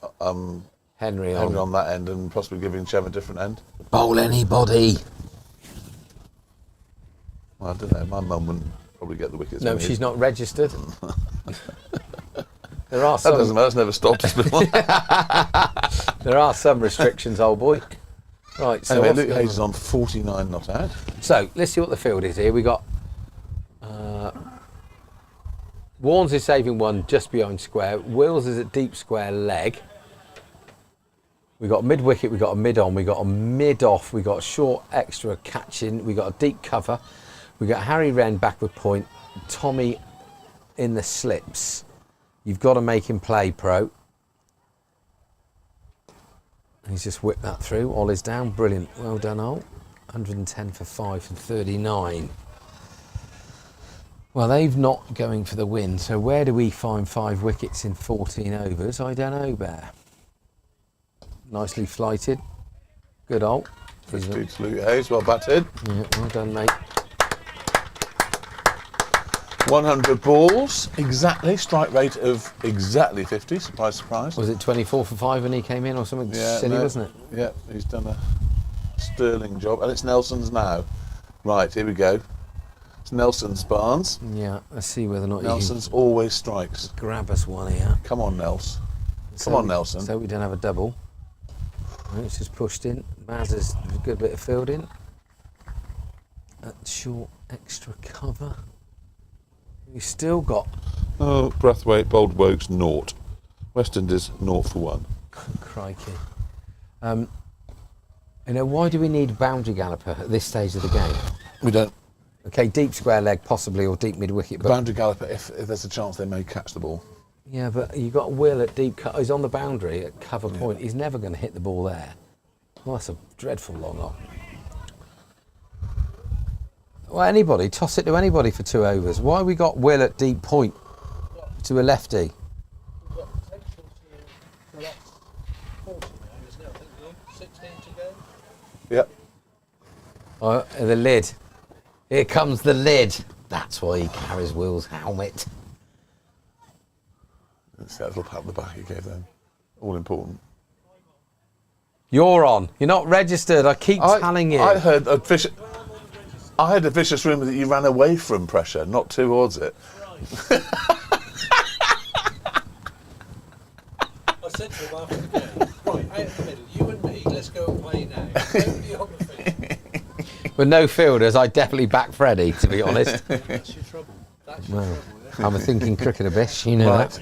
Henry Henry on. on that end and possibly giving Chem a different end. Bowl anybody. Well, I don't know. My mum wouldn't probably get the wickets. No, when he- she's not registered. There are That doesn't some. matter. It's never stopped us before. There are some restrictions, old boy. Right. So Anyway, what's Luke going Hayes on? is on 49 not out. So let's see what the field is here. We got Warnes is saving 1 just behind square. Wills is at deep square leg. We got mid wicket. We got a mid on. We got a mid off. We got short extra catching. We got a deep cover. We got Harry Wren backward point. Tommy in the slips. You've got to make him play, pro. He's just whipped that through. Ollie's down. Brilliant. Well done, Ol. 110 for 5 from 39. Well, they've not going for the win. So where do we find 5 wickets in 14 overs? I don't know, Bear. Nicely flighted. Good, Ol. 52 to Luke Hayes. Well batted. Yeah, well done, mate. 100 balls. Exactly. Strike rate of exactly 50. Surprise, surprise. Was it 24 for 5 when he came in or something silly, wasn't it? Yeah, he's done a sterling job. And it's Nelson's now. Right, here we go. It's Nelson's, Barnes. Yeah, let's see whether or not Nelson's always strikes. you can grab us one here. Come on, Nels. So Come on, Nelson. So we don't have a double. Right, it's just pushed in. Maz has a good bit of fielding. At short extra cover. We've still got Oh, Brathwaite, Bold Wokes, 0. West Indies, 0 for 1. crikey. You know, why do we need a boundary galloper at this stage of the game? We don't. Okay, deep square leg possibly or deep mid wicket, but Boundary galloper, if there's a chance they may catch the ball. yeah, but you got Will at deep. He's on the boundary at cover point. He's never going to hit the ball there. Well, that's a dreadful long up. Well, anybody, toss it to anybody for 2 overs. Why we got Will at deep point to a lefty? We've got potential to collect 40 now, isn't it? I think we're on 16 to go. Yep. Oh, the lid. Here comes the lid. That's why he carries Will's helmet. That's that little pat on the back he gave them. All important. You're on. You're not registered. I keep telling you. I heard a vicious rumour that you ran away from pressure, not towards it. I said to him after the game, right, out of the middle, you and me, let's go and play now. Nobody on the field. With no fielders, I definitely back Freddie, to be honest. That's your trouble. That's your Well, trouble. Yeah? I'm a thinking cricketer, bish. You know that.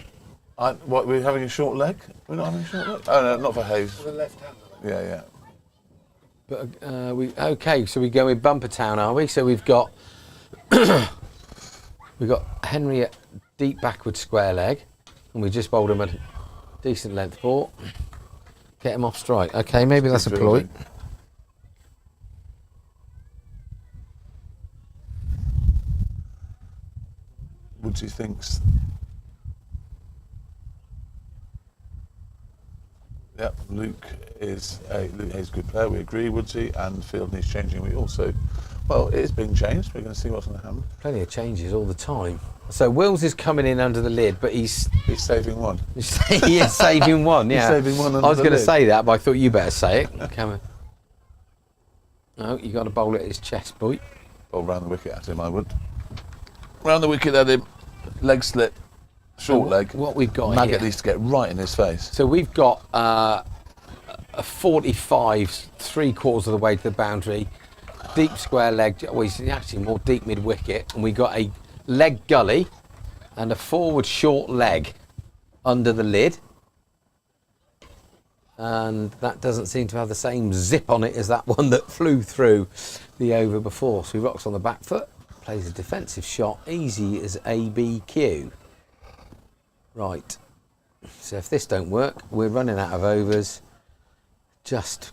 What, we're having a short leg? We're not having a short leg? Oh, no, not for Hayes. For the left hand. Yeah, yeah. But okay, so we go with Bumper Town, are we? So we've got we've got Henry at deep backward square leg. And we just bowled him a decent length ball. Get him off strike. Okay, maybe that's a ploy. Woodsy thinks. Yep, Luke is a good player. We agree, Woodsy, and field needs changing. We also, well, it is being changed. We're going to see what's going to happen. Plenty of changes all the time. So Wills is coming in under the lid, but he's saving one. He is saving one. Yeah, He's saving one. I was going to say that, but I thought you better say it. Come on. No, you got to bowl it at his chest, boy. Bowl round the wicket at him, I would. Round the wicket at him. Leg slip. Short leg. What we've got Maggot here. needs to get right in his face. So we've got a 45, 3/4 of the way to the boundary, deep square leg. Well, he's actually more deep mid wicket, and we got a leg gully and a forward short leg under the lid. And that doesn't seem to have the same zip on it as that one that flew through the over before. So he rocks on the back foot, plays a defensive shot, easy as ABQ. Right, so if this don't work, we're running out of overs. Just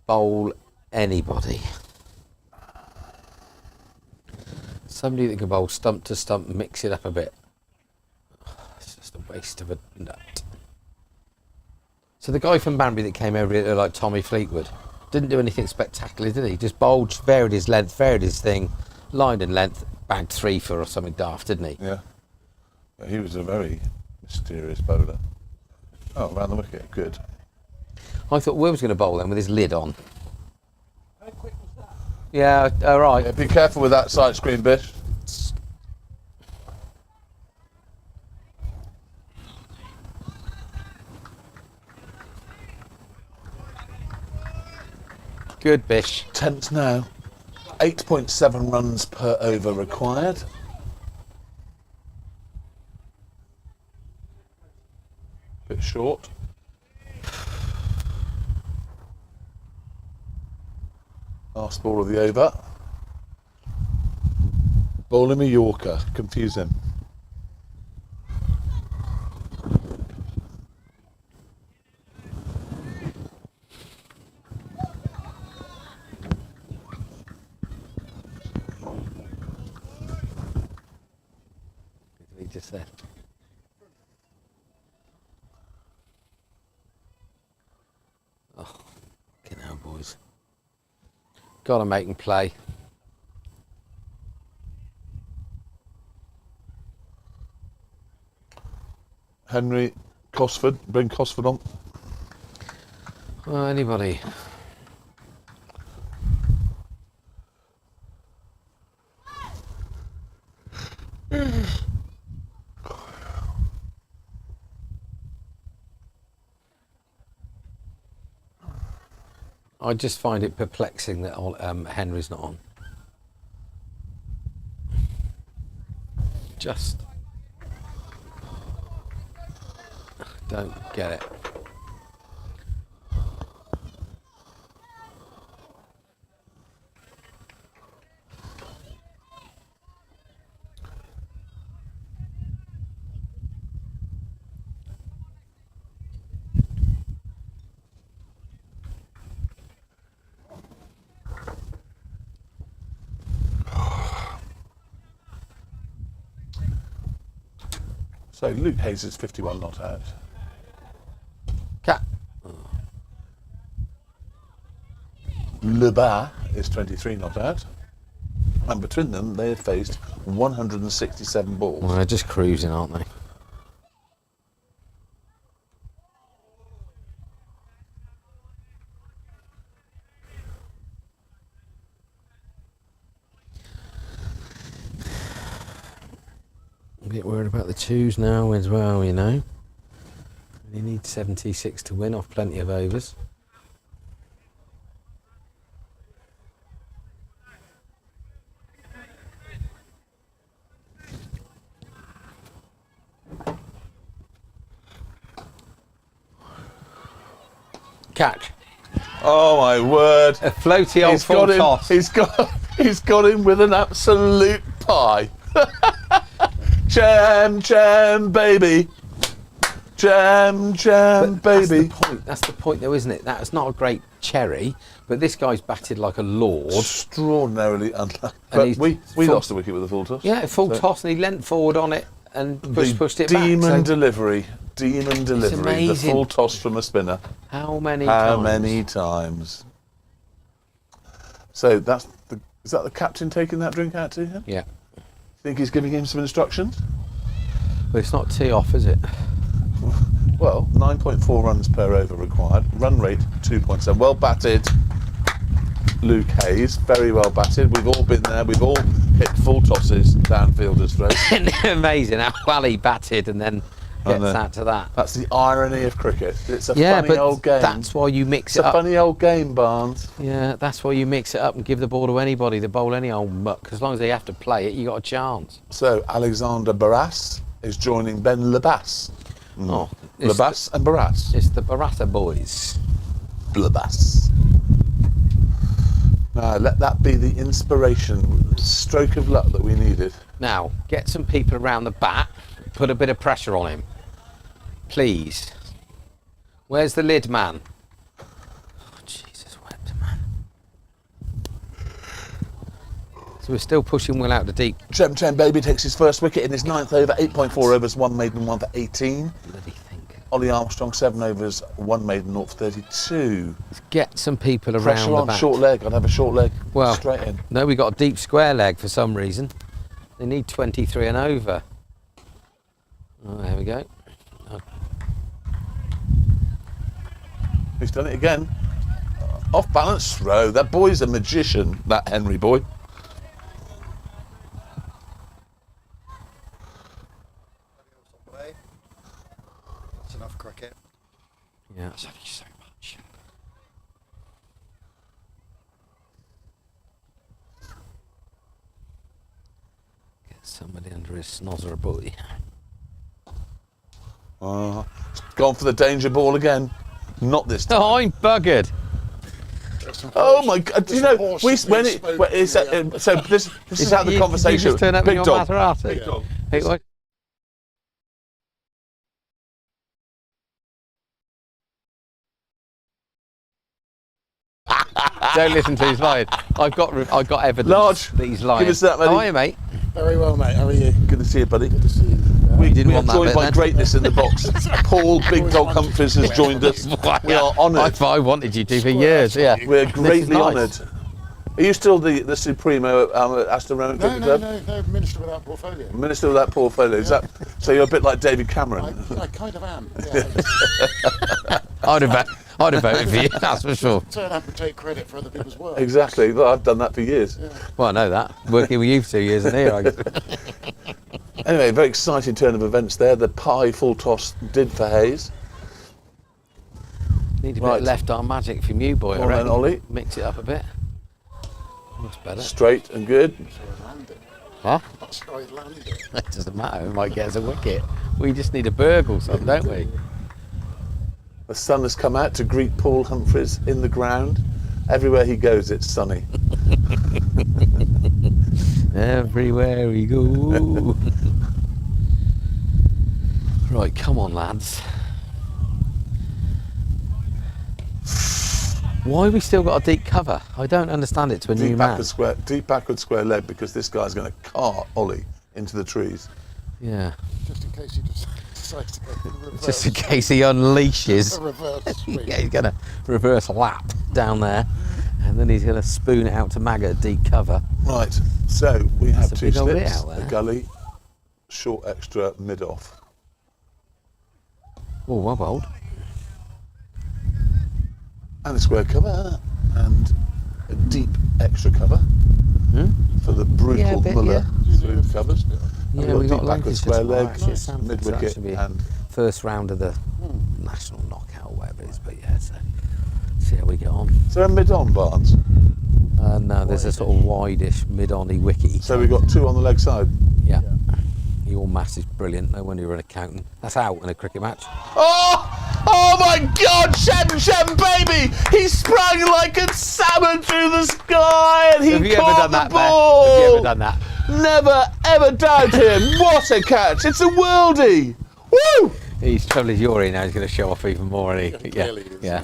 bowl anybody. Somebody that can bowl stump to stump, mix it up a bit. It's just a waste of a nut. So the guy from Banbury that came over here, like Tommy Fleetwood, didn't do anything spectacular, did he? Just bowled, varied his length, varied his thing, lined in length, bagged 3 for or something daft, didn't he? Yeah. He was a very mysterious bowler. Oh, round the wicket, good. I thought Will was going to bowl then with his lid on. How quick was that? Yeah, all right. Yeah, be careful with that side screen, Bish. Good, Bish. 10th now. 8.7 runs per over required. Bit short. Last ball of the over. Bowl him a Yorker. Confuse him. He just said. Oh, get out, boys. Got to make him play. Henry, Cosford. Bring Cosford on. Anybody. I just find it perplexing that Henry's not on. Just don't get it. So Luke Hayes is 51 not out. Cat. Lebar is 23 not out. And between them, they have faced 167 balls. Well, they're just cruising, aren't they? A bit worried about the twos now as well, you know. You need 76 to win off plenty of overs. Catch. Oh my word! A floaty old full toss. He's got him with an absolute pie. Jam, jam, baby. Jam, jam, baby. That's the point, though, isn't it? That's not a great cherry, but this guy's batted like a lord. Extraordinarily unlucky. But we lost the wicket with a full toss. Yeah, full toss, and he leant forward on it and pushed it back. Demon delivery. amazing. The full toss from a spinner. How many times? So is that the captain taking that drink out to him? Yeah. Think he's giving him some instructions? But it's not tee off, is it? Well, 9.4 runs per over required. Run rate 2.7. Well batted, Luke Hayes. Very well batted. We've all been there. We've all hit full tosses down fielder's throat. Amazing how well he batted and then gets out to that. That's the irony of cricket. It's a funny old game. That's why you mix it up. It's a funny old game, Barnes. Yeah, that's why you mix it up and give the ball to anybody. They bowl any old muck. As long as they have to play it, you got a chance. So Alexander Barras is joining Ben Labas. Oh, Labas and Barras. It's the Barassa boys. Labas. Now let that be the inspiration, stroke of luck that we needed. Now get some people around the bat. Put a bit of pressure on him, please. Where's the lid man? Oh, Jesus wept, man. So we're still pushing Will out to deep. Chem Baby takes his first wicket in his 9th over, 8.4 overs, 1 maiden, 1 for 18. Bloody think. Ollie Armstrong, 7 overs, 1 maiden, 0 for 32. Let's get some people around Pressure the on, bat. short leg. I'd have a short leg. Well, straight in. No, we got a deep square leg for some reason. They need 23 and over. Oh, there we go. Oh. He's done it again. Off balance throw. That boy's a magician, that Henry boy. That's enough cricket. Yeah, thank you so much. Get somebody under his snozzer boy. Gone for the danger ball again. Not this time. Oh, I'm buggered. Oh my God! Do you know so this is how the conversation. You just turn up Big in your dog. Maserati. Big dog. Hey, what? Don't listen to his lying. I've got evidence Large, that he's lying. give us that, buddy. How are you, mate? Very well, mate. How are you? Good to see you, buddy. Good to see you. We didn't are want that joined bit by then. greatness in the box. Paul Big Dog Humphries has joined us. We are honoured. I wanted you to for years. Yeah, We're greatly nice. honoured. Are you still the Supremo at Aston Rowant Cricket Club? No, Minister without portfolio. Minister of that portfolio. Is that so? You're a bit like David Cameron. I kind of am. Yeah. I'd have voted for you. That's for sure. Turn up and take credit for other people's work. Exactly. Well, I've done that for years. Yeah. Well, I know that. Working with you for 2 years in here. Anyway, very exciting turn of events there. The pie full toss did for Hayes. Need a bit of left arm magic from you, boy. Come on then, Ollie. Mix it up a bit. That's better. Straight and good. Huh? Not sure he'd landed. It doesn't matter. We might get us a wicket. We just need a burgle, something, don't we? The sun has come out to greet Paul Humphries in the ground. Everywhere he goes, it's sunny. Everywhere we go. Right, come on, lads. Why have we still got a deep cover? I don't understand it to a new man. Deep backward square leg because this guy's going to cart Ollie into the trees. Yeah. Just in case he decides to go in reverse. Just in case he unleashes. A reverse sweep. Yeah, he's going to reverse lap down there. And then he's going to spoon it out to Maggot, deep cover. Right, so we have That's a two big old bit slips, out there. a gully, short extra, mid off. Oh, well bowled. And a square cover, and a deep extra cover for the brutal Muller through covers. And Yeah, we got deep backward Lancashire square leg, nice. mid So that wicket, should be and first round of the national knockout, or whatever it is. But yeah, so see how we get on. is there a mid on, Barnes? No, there's a sort of wide-ish mid-on-y wickety. So we've got 2 on the leg side. Yeah. Your maths is brilliant. No wonder you're an accountant. That's out in a cricket match. Oh my God, Shem baby! He sprang like a salmon through the sky and he Have you ever caught done the that, ball! Have you ever done that? Never ever doubt him. What a catch! It's a worldie. Woo! He's trouble is you're in now. He's going to show off even more, isn't he? Yeah. Clearly is. Yeah.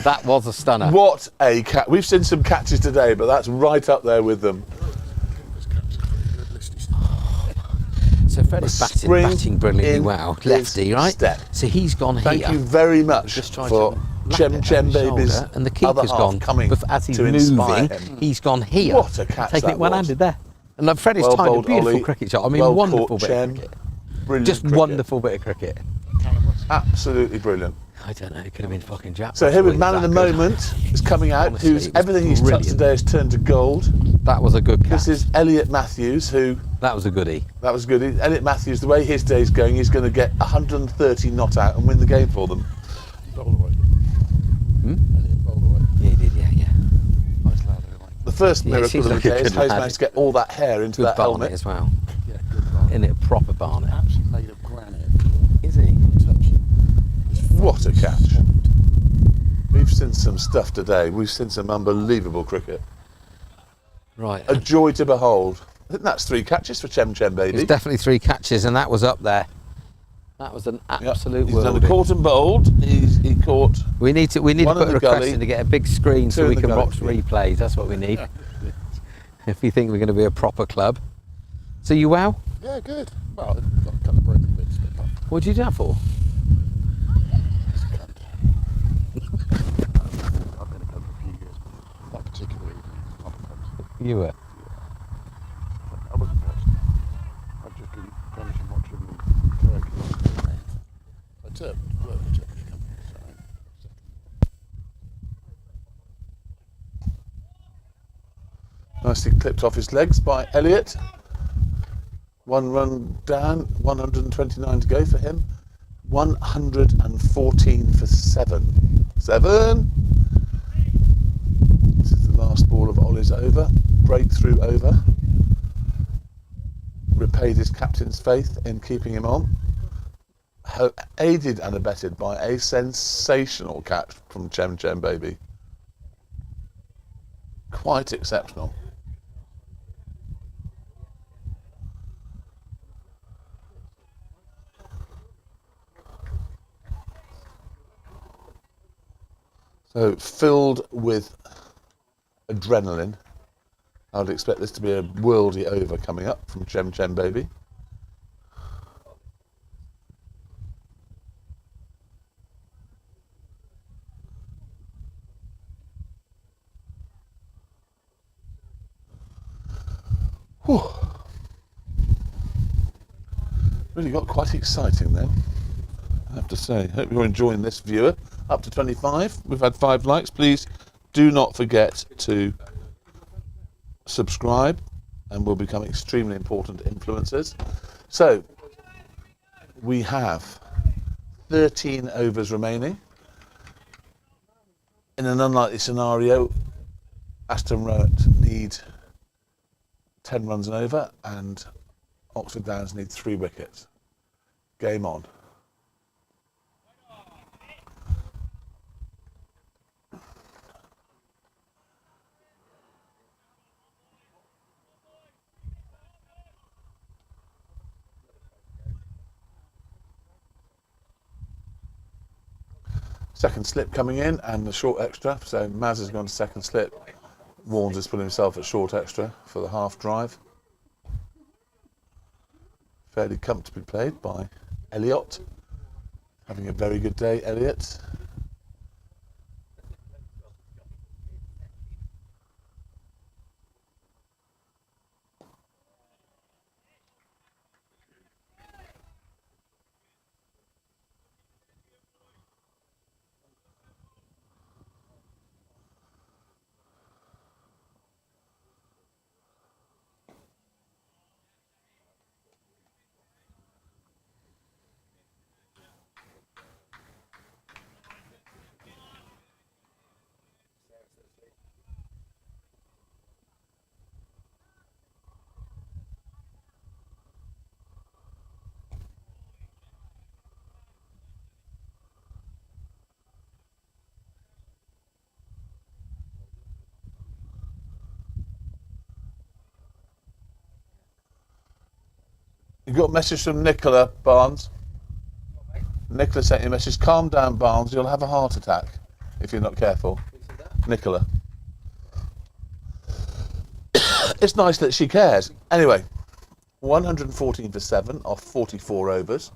That was a stunner. What a catch. We've seen some catches today, but that's right up there with them. So Freddie's batting brilliantly well. Lefty, right? Step. So he's gone here. Thank you very much Just tried for to lap Chem it Chem over his Baby's shoulder, and the other keeper's half gone coming as he's to inspire moving. him. He's gone here. What a catch taking that it one-handed there. And like Freddie's Well timed a bowled, beautiful Ollie. cricket shot. I mean, Well wonderful caught, bit Chem. of cricket. Brilliant Just cricket. wonderful bit of cricket. Absolutely brilliant. I don't know. It could have been fucking Jack. So here with Man of the Moment is coming out, Honestly, who's it was everything he's touched brilliant. today has turned to gold. That was a good catch. This is Elliot Matthews, who That was a goodie. that was good. Elliot Matthews, the way his day's going, he's going to get 130 not out and win the game for them. Yeah, he did. Yeah. The first Yeah, miracle seems of the like a day is good how he's lad. managed to get all that hair into Good that barnet helmet. as well. Yeah, good ball. In it, proper barnet. Absolutely made of granite. Is he? What a catch. We've seen some stuff today. We've seen some unbelievable cricket. Right. A joy to behold. I think that's 3 catches for Chem Chem Baby. It's definitely 3 catches, and that was up there. That was an Yep. absolute He's done a worldie. caught and bowled. He caught. We need to One put in a the request gully, in to get a big screen 2 so in we the can gully, watch yeah. replays. That's what we need. If we think we're going to be a proper club. So you well? Yeah, good. Well, I've got a couple of broken bits, but What did you do that for? I've been a club for a few years. Not particularly. You were. I wasn't pressed. I've just been finishing watching Turkey. I turned, well, the Turkish company, Nicely clipped off his legs by Elliot. 1 run down, 129 to go for him. 114 for 7. 7! This is the last ball of Ollie's over. Breakthrough over. Repaid his captain's faith in keeping him on. Aided and abetted by a sensational catch from Chem Chem Baby. Quite exceptional. So filled with adrenaline. I would expect this to be a worldie over coming up from Chem Chem Baby. Whew. Really got quite exciting then, I have to say. Hope you're enjoying this, viewer. Up to 25. We've had 5 likes. Please do not forget to subscribe and we'll become extremely important influencers. So, we have 13 overs remaining. In an unlikely scenario, Aston Rowant need 10 runs and over, and Oxford Downs need 3 wickets. Game on. Second slip coming in and the short extra. So Maz has gone to second slip. Warnes has put himself at short extra for the half drive. Fairly comfortably played by Elliot. Having a very good day, Elliot. You got a message from Nicola Barnes. Nicola sent you a message. Calm down, Barnes. You'll have a heart attack if you're not careful. Nicola. It's nice that she cares. Anyway, 114 for 7 off 44 overs.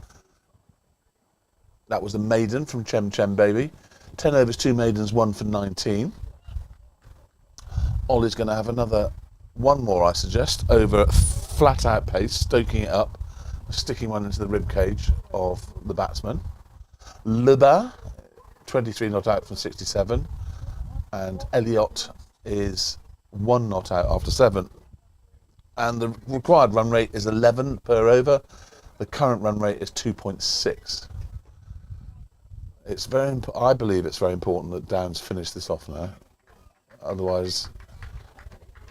That was a maiden from Chem Chem Baby. 10 overs, 2 maidens, 1 for 19. Ollie's going to have one more, I suggest, over flat out pace, stoking it up, sticking one into the rib cage of the batsman. Leba, 23 not out from 67, and Elliott is 1 not out after 7. And the required run rate is 11 per over. The current run rate is 2.6. It's I believe it's very important that Downs finish this off now. Otherwise,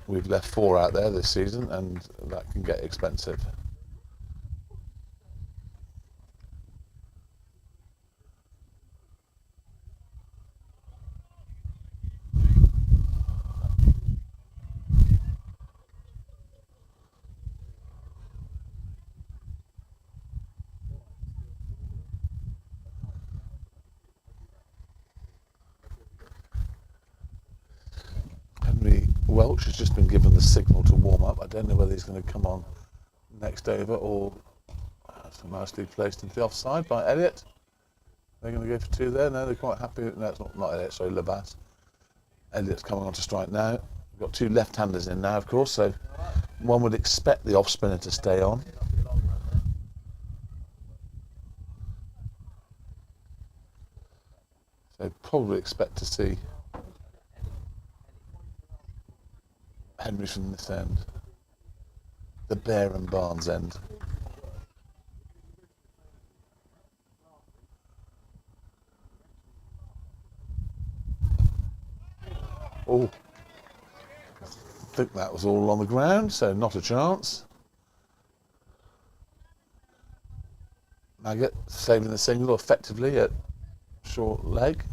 we've left 4 out there this season, and that can get expensive. Henry Welch has just been given the signal to warm up. I don't know whether he's going to come on next over or so nicely placed into the offside by Elliott. They're going to go for 2 there. No, they're quite happy. No, it's not Elliott, sorry, Lebas. Elliott's coming on to strike now. We've got 2 left-handers in now, of course, so one would expect the off-spinner to stay on. So probably expect to see Henry from this end, the Bear and Barnes end. Oh, I think that was all on the ground, so not a chance. Maggot saving the single effectively at short leg.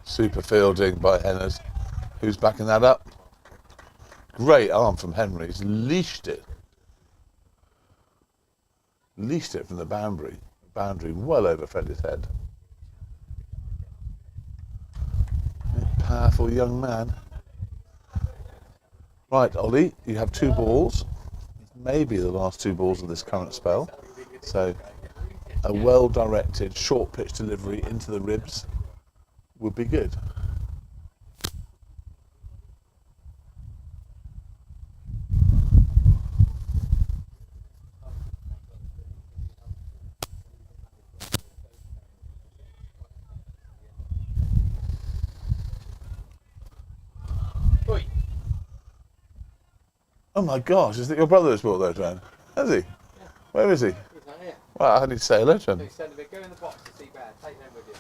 Super fielding by Henners, who's backing that up. Great arm from Henry. He's leashed it. Leashed it from the boundary well over Freddie's head. Powerful young man. Right, Ollie, you have 2 balls. Maybe the last 2 balls of this current spell. So a well-directed short pitch delivery into the ribs would be good. Oh my gosh, is it your brother who's brought those round? Has he? Yeah. Where is he? He's not here. Well, I need to say hello to him. He's sending me, go in the box to see Bear, take them with you.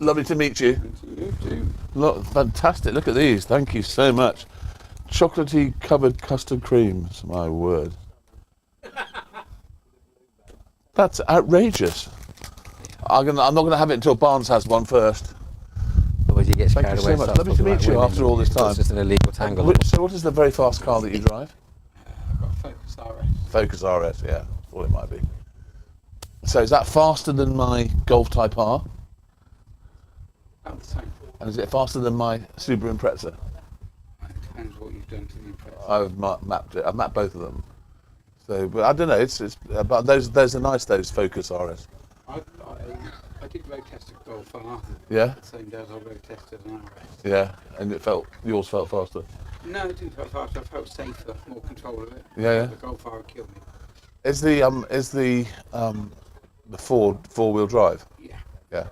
Lovely to meet you. You too. Look, fantastic. Look at these. Thank you so much. Chocolatey covered custard creams. My word. That's outrageous. I'm not going to have it until Barnes has one first. Otherwise he gets Thank carried you away. so much. Lovely to meet you after all this time. It's just an illegal tangle. So what is the very fast car that you drive? I've got a Focus RS. Focus RS, yeah. All it might be. So is that faster than my Golf Type R? About the same. And is it faster than my Subaru Impreza? It depends what you've done to the Impreza. I've mapped it. I've mapped both of them. So, but I don't know. It's but those are nice. Those Focus RS. I did road test a Golf R. Yeah. The same day as I road tested an RS. Yeah, and yours felt faster. No, it didn't feel faster. I felt safer, more control of it. Yeah. The Golf R would kill me. Is the Ford 4-wheel drive? Yeah. Yeah.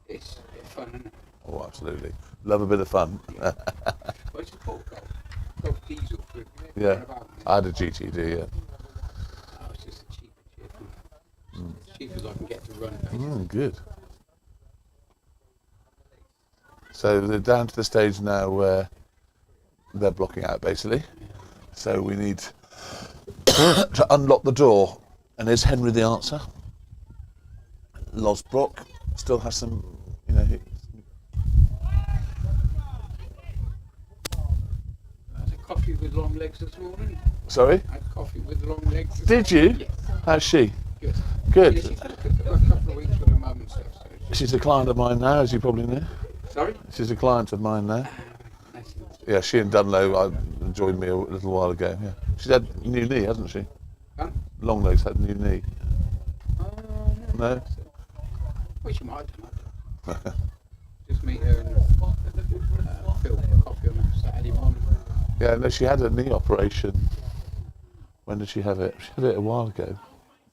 It's fun, isn't it? Oh, absolutely. Love a bit of fun. Yeah. Well, it's a Golf diesel. Yeah. I had a GTD. Yeah. Oh, it's just a cheaper. As cheap as I can get Good. So they're down to the stage now where they're blocking out, basically. So we need to unlock the door. And is Henry the answer? Losbrook still has some, Had a coffee with long legs this morning. Sorry? Had coffee with long legs. Did you? Yes. How's she? Good. Good. Yeah, she's had a couple of weeks with her mum and stuff. So She's a client of mine now, as you probably know. sorry? She's a client of mine now. Nice. Yeah, she and Dunlow joined me a little while ago. Yeah, she's had a new knee, hasn't she? Huh? Longlegs had a new knee. No? Well, she might have done. Just meet her and fill coffee on a Saturday morning. Yeah, no, she had a knee operation. When did she have it? She had it a while ago.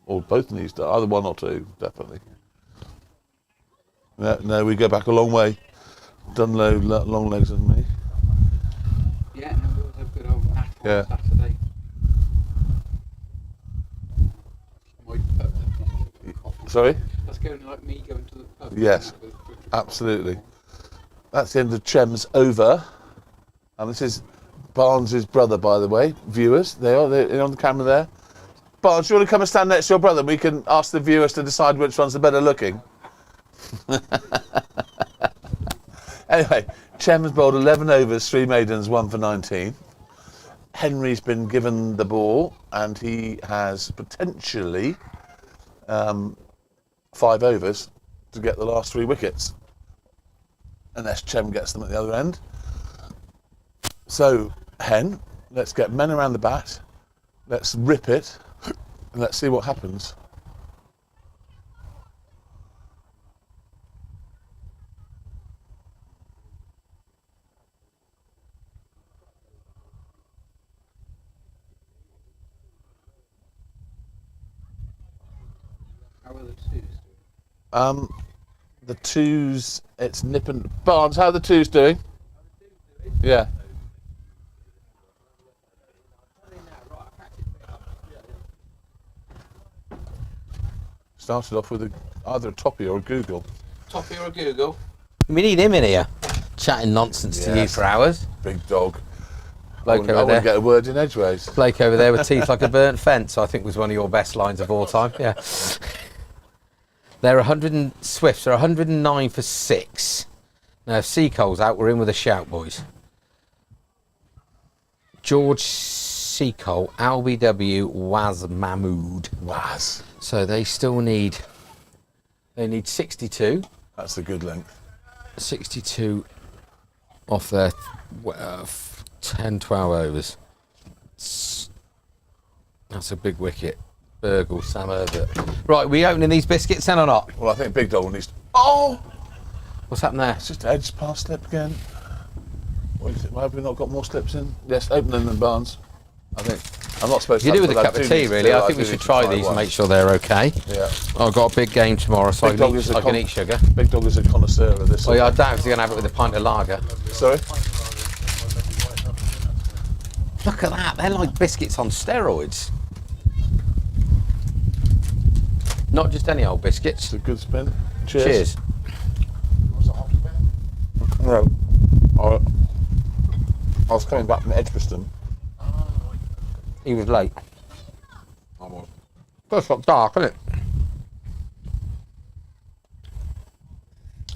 Or both knees, either one or two, definitely. No, we go back a long way. Dunlow, Longlegs and me. Yeah, no, it was a good old nap on Yeah. Saturday. My pub, coffee. Sorry? That's going like me going to the pub. Yes, absolutely. That's the end of Chem's over. And this is Barnes' brother, by the way. Viewers, they're on the camera there. Barnes, do you want to come and stand next to your brother? We can ask the viewers to decide which one's the better looking. Anyway, Chem has bowled 11 overs, 3 maidens, 1 for 19. Henry's been given the ball and he has potentially 5 overs to get the last 3 wickets. Unless Chem gets them at the other end. So, Hen, let's get men around the bat. Let's rip it and let's see what happens. How are the twos doing? The twos, it's Nip and Barnes. How are the twos doing? Yeah. Started off with either a Toppy or a Google. Toppy or a Google? We need him in here, chatting nonsense to you Yes. for hours. Big dog. Bloke I over wouldn't there. get a word in edgeways. Blake over there with teeth like a burnt fence, I think was one of your best lines of all time. Yeah. They're 100 and Swifts are 109 for 6. Now if Seacole's out, we're in with a shout, boys. George Seacole, LBW, Waz Mahmood. Waz. So they still need 62. That's a good length. 62 off their 10, 12 overs. That's a big wicket. Burgle, Sam Herbert. Right, we opening these biscuits then or not? Well, I think Big Dog needs. Oh! What's happened there? It's just edge past slip again. What is it? Why have we not got more slips in? Yes, opening them, Barnes. I think. I'm not supposed You to. do with a cup of tea, really. I think we should try these and make sure they're okay. Yeah. I've got a big game tomorrow, so I can eat sugar. Big Dog is a connoisseur of this. Well, yeah, I doubt if you're going to have it with a pint of lager. Sorry? Look at that. They're like biscuits on steroids. Not just any old biscuits. It's a good spin. Cheers. No. I was coming back from Edgbaston. He was late. I was. It's got dark, isn't it?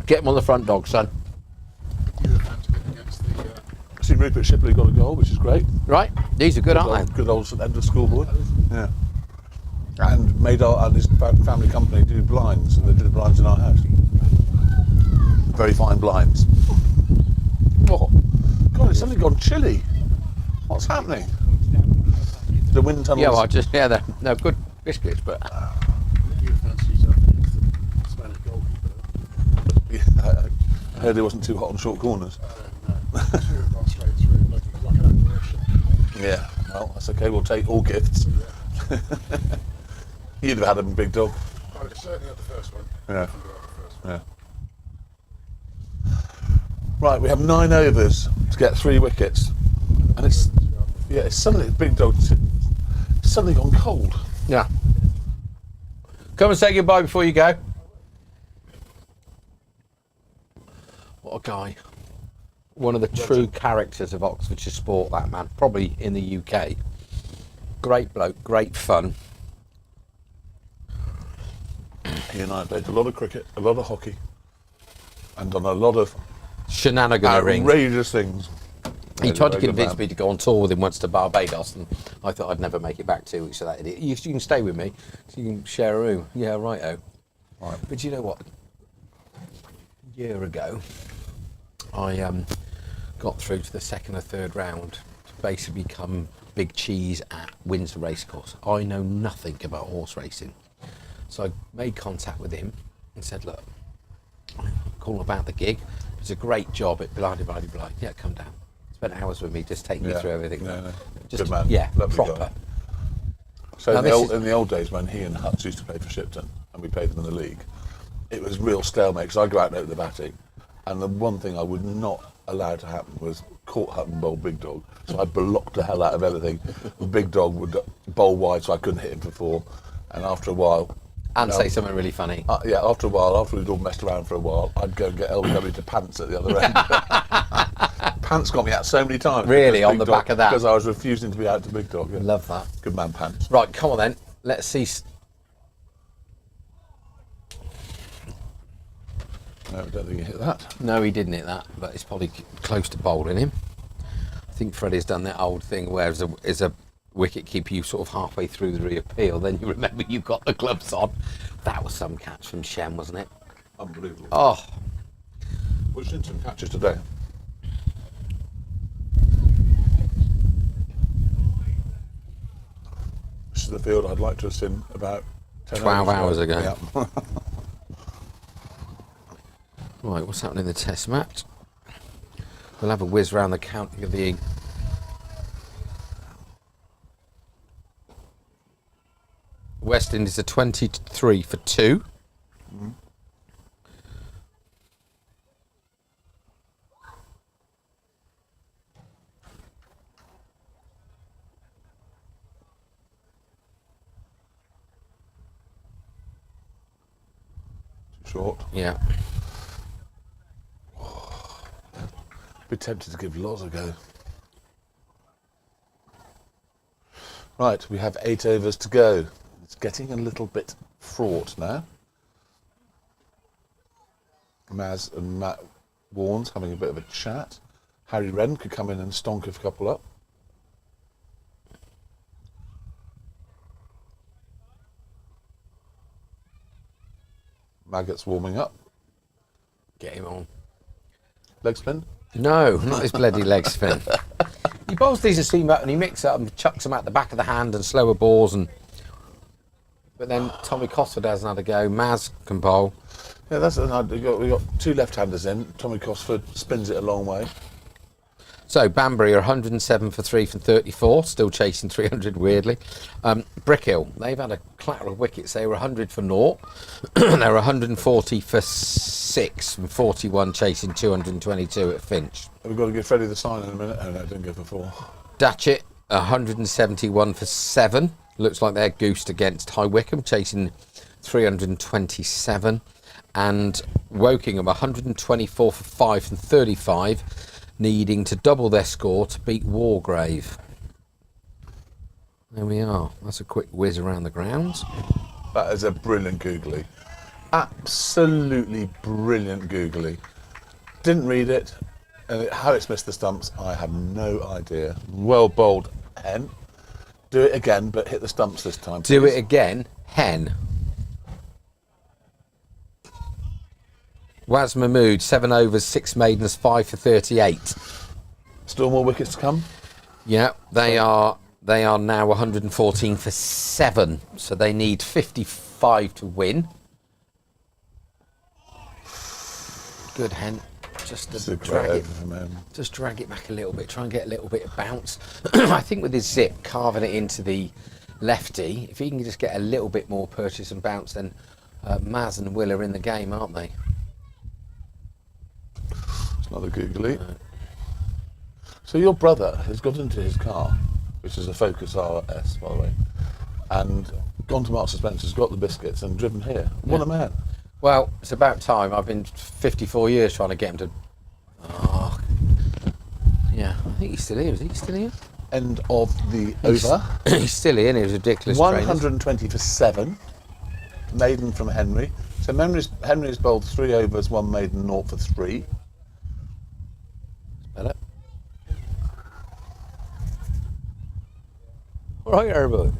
Get him on the front dog, son. I see Rupert Shipley got a goal, which is great. Right, these are good, aren't they? Good old St Edward schoolboy. Yeah. And and his family company do blinds, and they did the blinds in our house. Very fine blinds. What? God, it's suddenly gone chilly. What's happening? The wind tunnels. Yeah, well, they're good biscuits, but Yeah, I heard it wasn't too hot on short corners. Yeah, well, that's okay. We'll take all gifts. You'd have had them, Big Dog. I certainly had the first one. Yeah. Yeah. Right, we have 9 overs to get 3 wickets, and it's suddenly Big Dog. It's suddenly gone cold. yeah. Come and say goodbye before you go. What a guy. One of the true characters of Oxfordshire sport, that man. Probably in the UK. Great bloke, great fun. He and I played a lot of cricket, a lot of hockey, and done a lot of Shenaniganery. outrageous things. He He's tried a to very good convince man. me to go on tour with him once to Barbados, and I thought I'd never make it back 2 weeks of that idiot. You can stay with me, so you can share a room. Yeah, righto. Right. But you know what? A year ago, I got through to the second or third round to basically become big cheese at Windsor Racecourse. I know nothing about horse racing. So I made contact with him and said, look, call about the gig. It's a great job at blah, blah, blah, blah. Yeah, come down. Spent hours with me, just taking me through everything. No. Just, Good man. Yeah, Lovely proper. guy. So Now in the, this old, is- in the old days when he and Hutz used to play for Shipton and we played them in the league, it was real stalemate because I'd go out and open the batting, and the one thing I would not allow to happen was Court Hutton bowl Big Dog. So I blocked the hell out of everything. The Big Dog would bowl wide so I couldn't hit him for 4, and after a while... And say something really funny. Yeah, after a while, after we'd all messed around for a while, I'd go and get LBW to Pants at the other end. Pants got me out so many times. Really, because on the Big Dog- back of that? Because I was refusing to be out to Big Dog. Yeah. Love that. Good man, Pants. Right, come on then. Let's see. No, I don't think he hit that. No, he didn't hit that, but it's probably close to bowling him. I think Freddie's done that old thing where as a wicket keeper, you sort of halfway through the reappeal, then you remember you got the gloves on. That was some catch from Shem, wasn't it? Unbelievable. Oh, Which did some catches today. This is the field I'd like to have seen about 10 12 hours ago. Yeah. right, what's happening in the test match? We'll have a whiz round the counting of the... West Indies are 23 for 2. Short. Yeah. Be tempted to give Loz a go. Right, we have 8 overs to go. It's getting a little bit fraught now. Maz and Matt Warnes having a bit of a chat. Harry Wren could come in and stonk a couple up. Maggot's warming up. Get him on. Leg spin. No, not his bloody leg spin. He bowls these and seam up and he mixes up and chucks them out the back of the hand and slower balls and... But then Tommy Cosford hasn't had a go. Maz can bowl. Yeah, that's we got 2 left-handers in. Tommy Cosford spins it a long way. So Banbury are 107 for 3 from 34, still chasing 300 weirdly. Brickhill, they've had a clatter of wickets. They were 100 for 0. They were 140 for 6 from 41, chasing 222 at Finch. We've got to give Freddie the sign in a minute. Oh no, didn't go for 4. Datchet, 171 for 7. Looks like they're goosed against High Wycombe, chasing 327. And Wokingham, 124 for 5 from 35, needing to double their score to beat Wargrave. There we are. That's a quick whiz around the grounds. That is a brilliant googly. Absolutely brilliant googly. Didn't read it. And how it's missed the stumps, I have no idea. Well bowled, Hen. Do it again, but hit the stumps this time. Do please. it again, Hen. Waz Mahmood, 7 overs, 6 maidens, 5 for 38. Still more wickets to come? Yeah, they are now 114 for 7, so they need 55 to win. Good, Hen. Just It's to a great drag it, over from him. just drag it back a little bit. Try and get a little bit of bounce. I think with his zip carving it into the lefty, if he can just get a little bit more purchase and bounce, then Maz and Will are in the game, aren't they? It's not a googly. So your brother has got into his car, which is a Focus RS, by the way, and gone to Marks and Spencer's, got the biscuits, and driven here. What a man! Well, it's about time. I've been 54 years trying to get him to think he's still here. Is he still here? End of the over. He's still here, and it was ridiculous. 120 for 7. Maiden from Henry. So Henry's bowled 3 overs, 1 maiden, 0 for 3. Better. All right, everybody.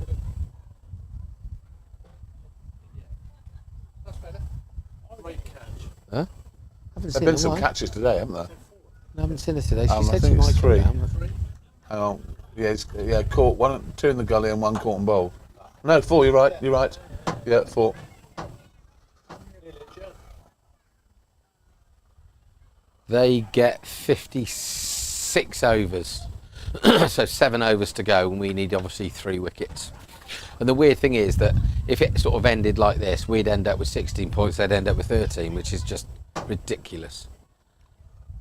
That's better. Great catch. Huh? Haven't There've seen been a some while. catches today, haven't there? I haven't seen this today. She I said think she it's might 3. come down. Hang on. Yeah, caught 2 in the gully and 1 caught and bowled. No, 4. You're right. You're right. Yeah, 4. They get 56 overs. So 7 overs to go, and we need obviously 3 wickets. And the weird thing is that if it sort of ended like this, we'd end up with 16 points, they'd end up with 13, which is just ridiculous.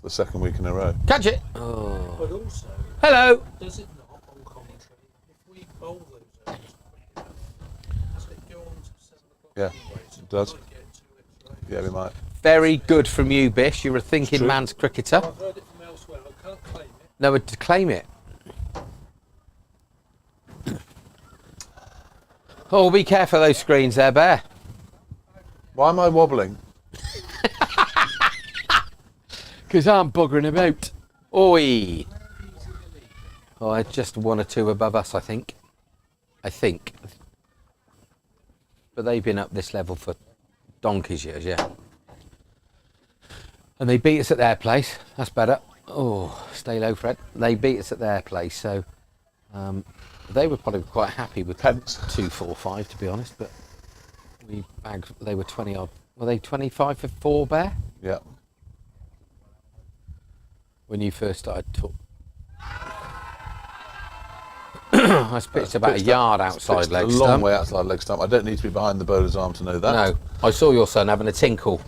The second week in a row. Catch it! But Oh. also, Hello! does it not on commentary, if we bowl those overs quick enough, does it go on to 7 o'clock Yeah, anyway? So it does. we might get 2 extra overs. Yeah, we might. Very good from you, Bish. You're a thinking True. man's cricketer. I've heard it from elsewhere, I can't claim it. No, to claim it. Oh, be careful of those screens there, Bear. Why am I wobbling? Because I'm buggering about. Oi! Oh, just 1 or 2 above us, I think. But they've been up this level for donkey's years, yeah. And they beat us at their place. That's better. Oh, stay low, Fred. They beat us at their place, so they were probably quite happy with 2-4-5, to be honest. But we bagged. They were 20 odd. Were they 25 for 4, Bear? Yeah. When you first started talking. I pitched about a yard outside leg A stump. long way outside leg stump. I don't need to be behind the bowler's arm to know that. No, I saw your son having a tinkle,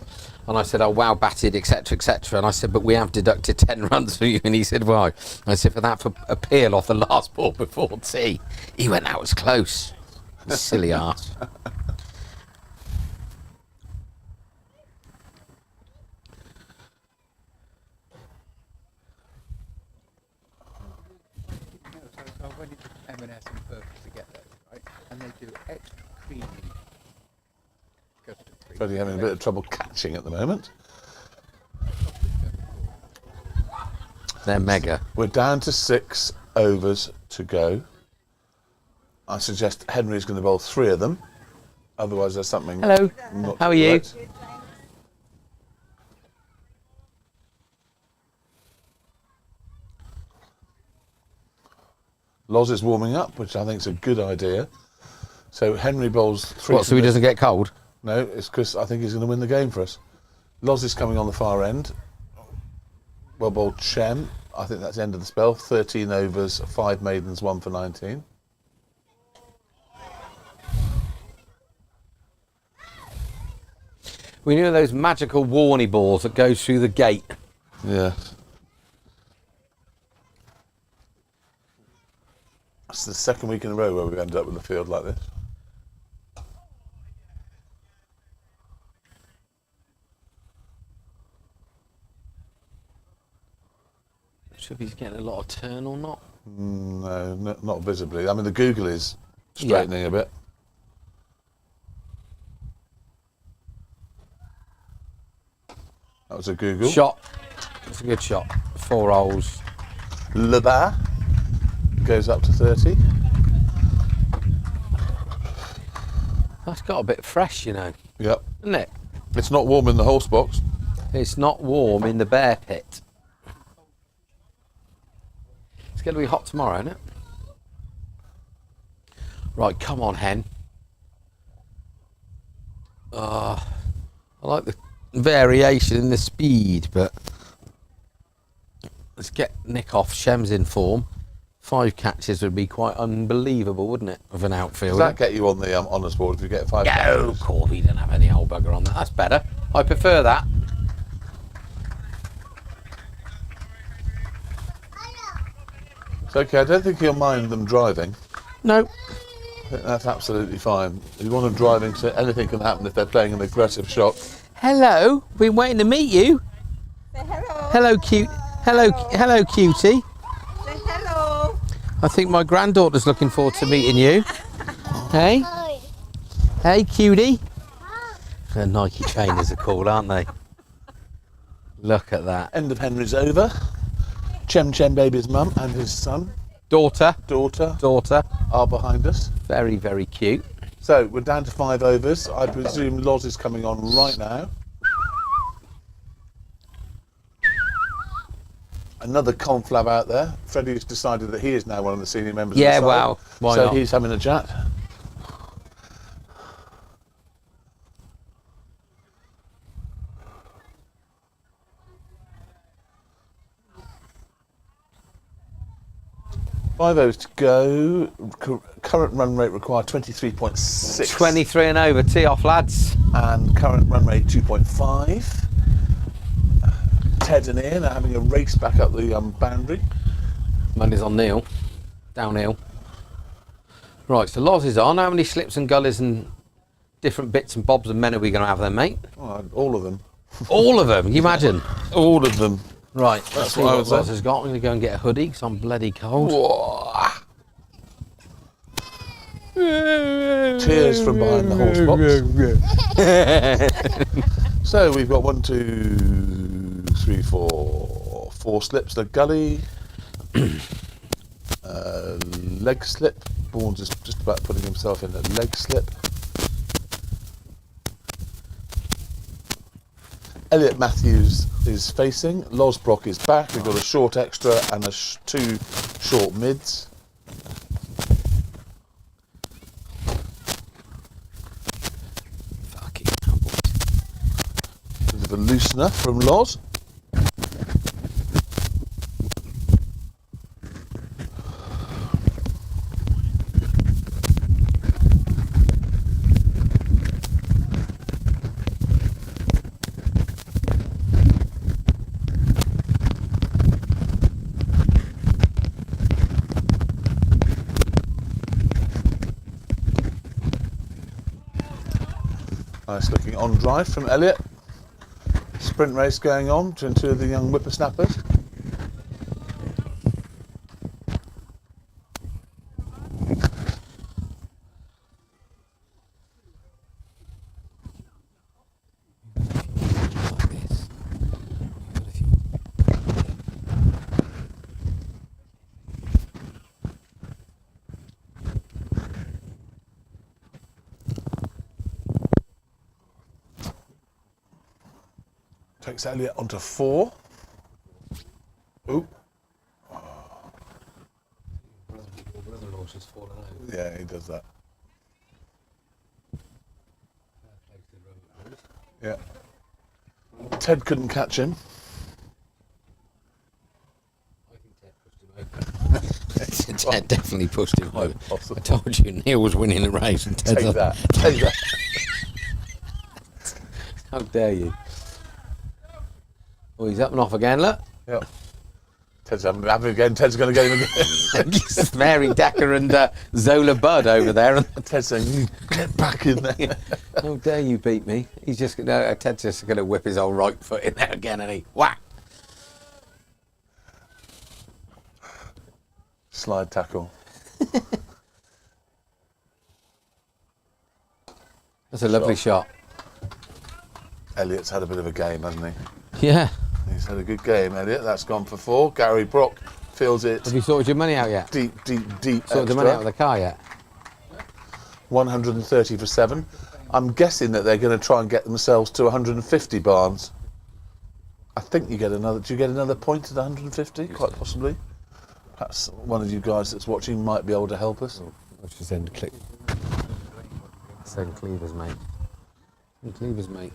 and I said, "Oh, wow, batted, etc., etc." And I said, "But we have deducted 10 runs for you." And he said, "Why?" I said, "For that, for a peel off the last ball before tea." He went, "That was close." Silly ass. So I went into M&S on purpose to get those, right? And they do extra creamy custard cream. Freddie having a bit of trouble catching at the moment. They're mega. We're down to 6 overs to go. I suggest Henry's going to bowl 3 of them. Otherwise, there's something. Hello. not How are you? correct. Loz is warming up, which I think is a good idea. So Henry bowls 3. What, so he doesn't get cold? No, it's because I think he's going to win the game for us. Loz is coming on the far end. Well bowled Shem. I think that's the end of the spell. 13 overs, 5 maidens, 1 for 19. We knew those magical warny balls that go through the gate. Yeah. It's the second week in a row where we've ended up with a field like this. Should be getting a lot of turn or not? No, not visibly. I mean, the Google is straightening a bit. That was a Google. Shot. It's a good shot. 4 holes. Lebar goes up to 30. That's got a bit fresh, you know, Yep. isn't it? It's not warm in the horse box. It's not warm in the bear pit. It's going to be hot tomorrow, isn't it? Right, come on, Hen. I like the variation in the speed, but let's get Nick off. Shem's in form. 5 catches would be quite unbelievable, wouldn't it, of an Does outfielder? that get you on the honours board if you get 5 No, catches? of course, we don't have any old bugger on that. That's better. I prefer that. It's okay. I don't think you'll mind them driving. No. I think that's absolutely fine. If you want them driving, so anything can happen if they're playing an aggressive shot. Hello. Been waiting to meet you. Say hello. Hello, cute. Hello, hello, cutie. Say I think my granddaughter's looking forward to meeting you. Hey? Hey, cutie. Her Nike trainers are cool, aren't they? Look at that. End of Henry's over. Chem Baby's mum and his son. Daughter Are behind us. very, very cute. So we're down to 5 overs. I presume Loz is coming on right now. Another conflab out there. Freddie's decided that he is now one of the senior members of the side. Well, why so not? he's having a chat. Five overs to go. Current run rate required 23.6. 23 and over, tee off, lads. And current run rate 2.5. Ted and Ian are having a race back up the boundary. Money's on Neil, downhill. Right, so Loz is on. How many slips and gullies and different bits and bobs and men are we going to have then, mate? Oh, all of them. All of them, can you imagine? All of them. Right, let's see what would Loz say. has got. I'm going to go and get a hoodie because I'm bloody cold. Whoa. Tears from behind the horse box. So we've got 1, 2, 3, 4, 4 slips. The gully, leg slip. Bourne's just about putting himself in a leg slip. Elliot Matthews is facing. Losbrock is back. We've got a short extra and 2 short mids. Fucking hell, boys. Bit of a loosener from Loz. Nice looking on drive from Elliot. Sprint race going on between 2 of the young whippersnappers. Like this. Takes Elliot onto 4. Ooh. Brother-in-law's just fallen over. Yeah, he does that. Yeah. Ted couldn't catch him. Ted definitely pushed him over. Possible. I told you Neil was winning the race and Ted's Take up. that. Take that. How dare you? Oh, he's up and off again, look. Yep. Ted's having again. Ted's going to get him again. Mary Decker and Zola Budd over there. And Ted's saying, "You get back in there." how dare you beat me? He's just Ted's just going to whip his old right foot in there again, and he whack. Slide tackle. That's a lovely shot. Elliot's had a bit of a game, hasn't he? Yeah. He's had a good game, Elliot. That's gone for 4. Gary Brock feels it. Have you sorted your money out yet? Deep Sorted the money out of the car yet? 130 for 7. I'm guessing that they're going to try and get themselves to 150 Barnes. I think you get another. Do you get another point at 150? Quite possibly. Perhaps one of you guys that's watching might be able to help us. Let's just send cleavers, mate. Send cleavers, mate.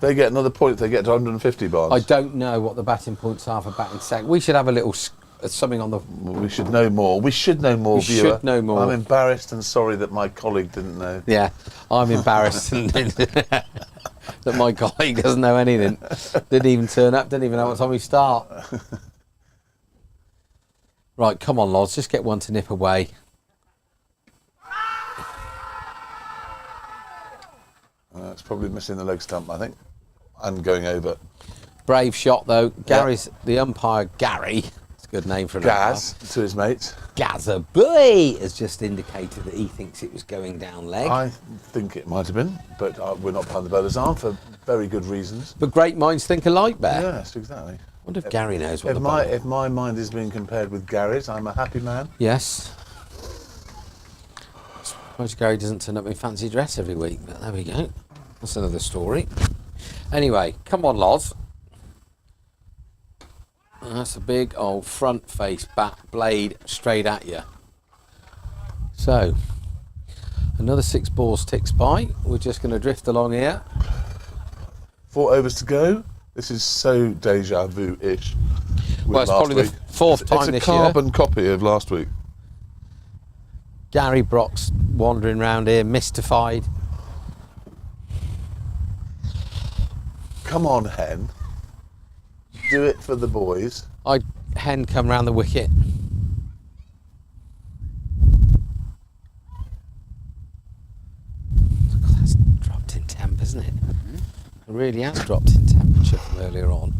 They get another point if they get to 150 Barnes. I don't know what the batting points are for batting second. We should have a little something on the. We should know more. We should know more, We viewer. should know more. I'm embarrassed and sorry that my colleague didn't know. Yeah, I'm embarrassed that my colleague doesn't know anything. Didn't even turn up. Didn't even know what time we start. Right, come on, Loz. Just get one to nip away. It's probably missing the leg stump, I think, and going over. Brave shot though. Gary's the umpire. Gary. It's a good name for an Gaz to his mates. Gaza Boy has just indicated that he thinks it was going down leg. I think it might have been, but we're not behind the bowler's arm for very good reasons. But great minds think alike there. Yes, exactly. I wonder if Gary knows what If my mind is being compared with Gary's, I'm a happy man. Yes. I suppose Gary doesn't turn up in fancy dress every week, but there we go. That's another story. Anyway, come on, Loz. That's a big old front face bat blade straight at you. So, another 6 balls ticks by. We're just going to drift along here. 4 overs to go. This is so deja vu-ish. Well, it's probably the 4th time this year. It's a carbon copy of last week. Gary Brock's wandering around here, mystified. Come on, Hen. Do it for the boys. Hen come round the wicket. God, that's dropped in temp, isn't it? It really has dropped in temperature from earlier on.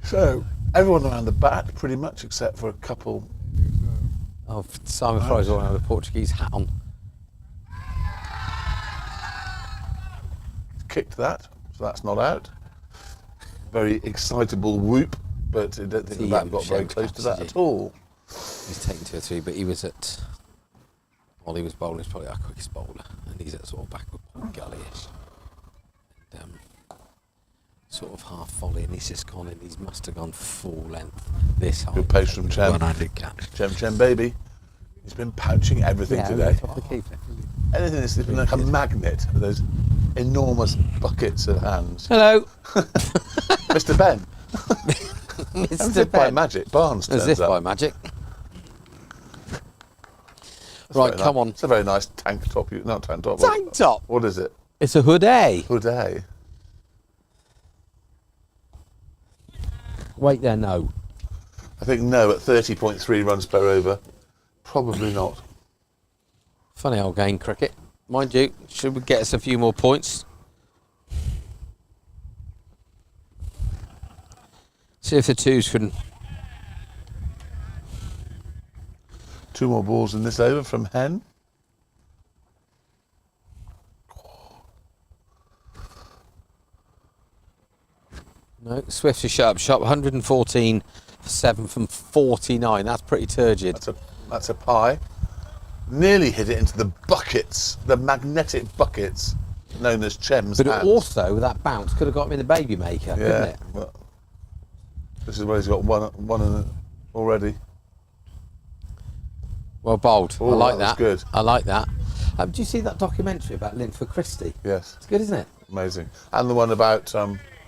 So, everyone around the bat, pretty much, except for a couple. Oh, Simon Fry's all around with a Portuguese hat on. Kicked that, so that's not out. Very excitable whoop, but I don't think the bat got very close to that at all. He's taken 2 or 3, but he was at... While he was bowling, he's probably our quickest bowler, and he's at sort of backward point gully-ish. And, sort of half volley, and he's just gone in. He must have gone full length this high. Good pace from Chem. One-handed catch. Chem baby. He's been pouching everything today. Off the keeper. Anything that's been like a magnet with those enormous buckets of hands. Hello. Mr. Ben. Mr. Ben. By Ben. magic. Barnes turns As if up. by magic. That's Right, very come nice. on. It's a very nice tank top. Not tank top. Tank top? What is it? It's a hoodie. Hoodie. Wait there, no. I think no at 30.3 runs per over. Probably not. Funny old game, cricket. Mind you, should we get us a few more points? See if the twos can... 2 more balls in this over from Hen. No, Swifts are shut up shop. 114 for 7 from 49. That's pretty turgid. That's a pie. Nearly hit it into the buckets, the magnetic buckets known as Chem's But hands. also, that bounce could have got him in the baby maker, couldn't it? Well, this is where he's got one in it already. Well bowled. I like that. that. Was good. I like that. Did you see that documentary about Linford Christie? Yes. It's good, isn't it? Amazing. And the one about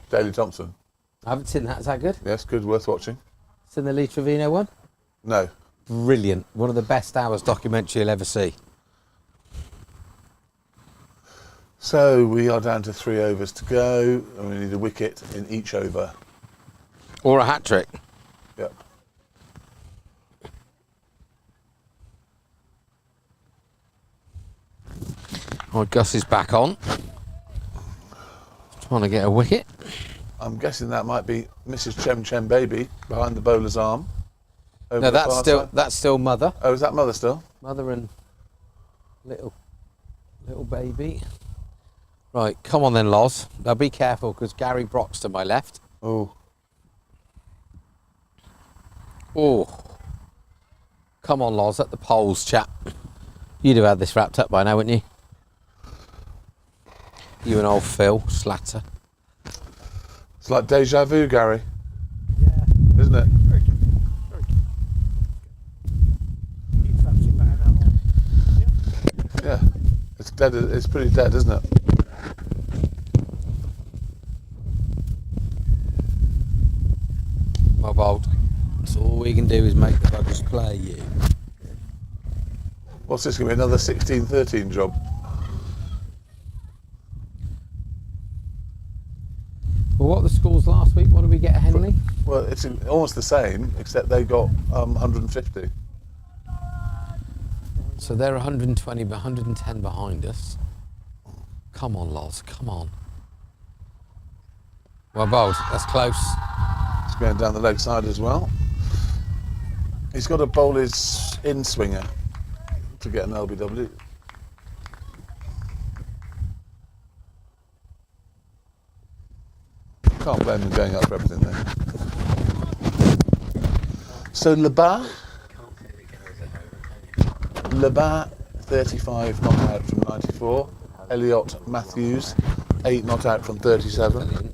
Daley Thompson. I haven't seen that. Is that good? Yes, good, worth watching. Seen the Lee Trevino one? No. Brilliant. One of the best hours documentary you'll ever see. So we are down to 3 overs to go, and we need a wicket in each over. Or a hat trick. Yep. Oh, Gus is back on. Trying to get a wicket. I'm guessing that might be Mrs. Chem Baby behind the bowler's arm. Over No, the that's far still side. that's still mother. Oh, is that mother still? Mother and little baby. Right, come on then, Loz. Now be careful because Gary Brock's to my left. Oh. Oh. Come on, Loz, at the poles, chap. You'd have had this wrapped up by now, wouldn't you? You and old Phil, slatter. It's like deja vu, Gary. Yeah. Isn't it? Very good. Very good. You fancy better that one. Yeah. It's dead. It's pretty dead, isn't it? Well bowled. So all we can do is make the buggers play you. What's this going to be? Another 16-13 job? Well, what were the scores last week? What did we get, Henley? Well, it's almost the same, except they got 150. So they're 120, 110 behind us. Come on, Loz, come on. Well bowled, that's close. It's going down the leg side as well. He's got to bowl his in-swinger to get an LBW. Can't blame him going up for everything there. So Labat, 35 not out from 94. Elliot Matthews, 8 not out from 37.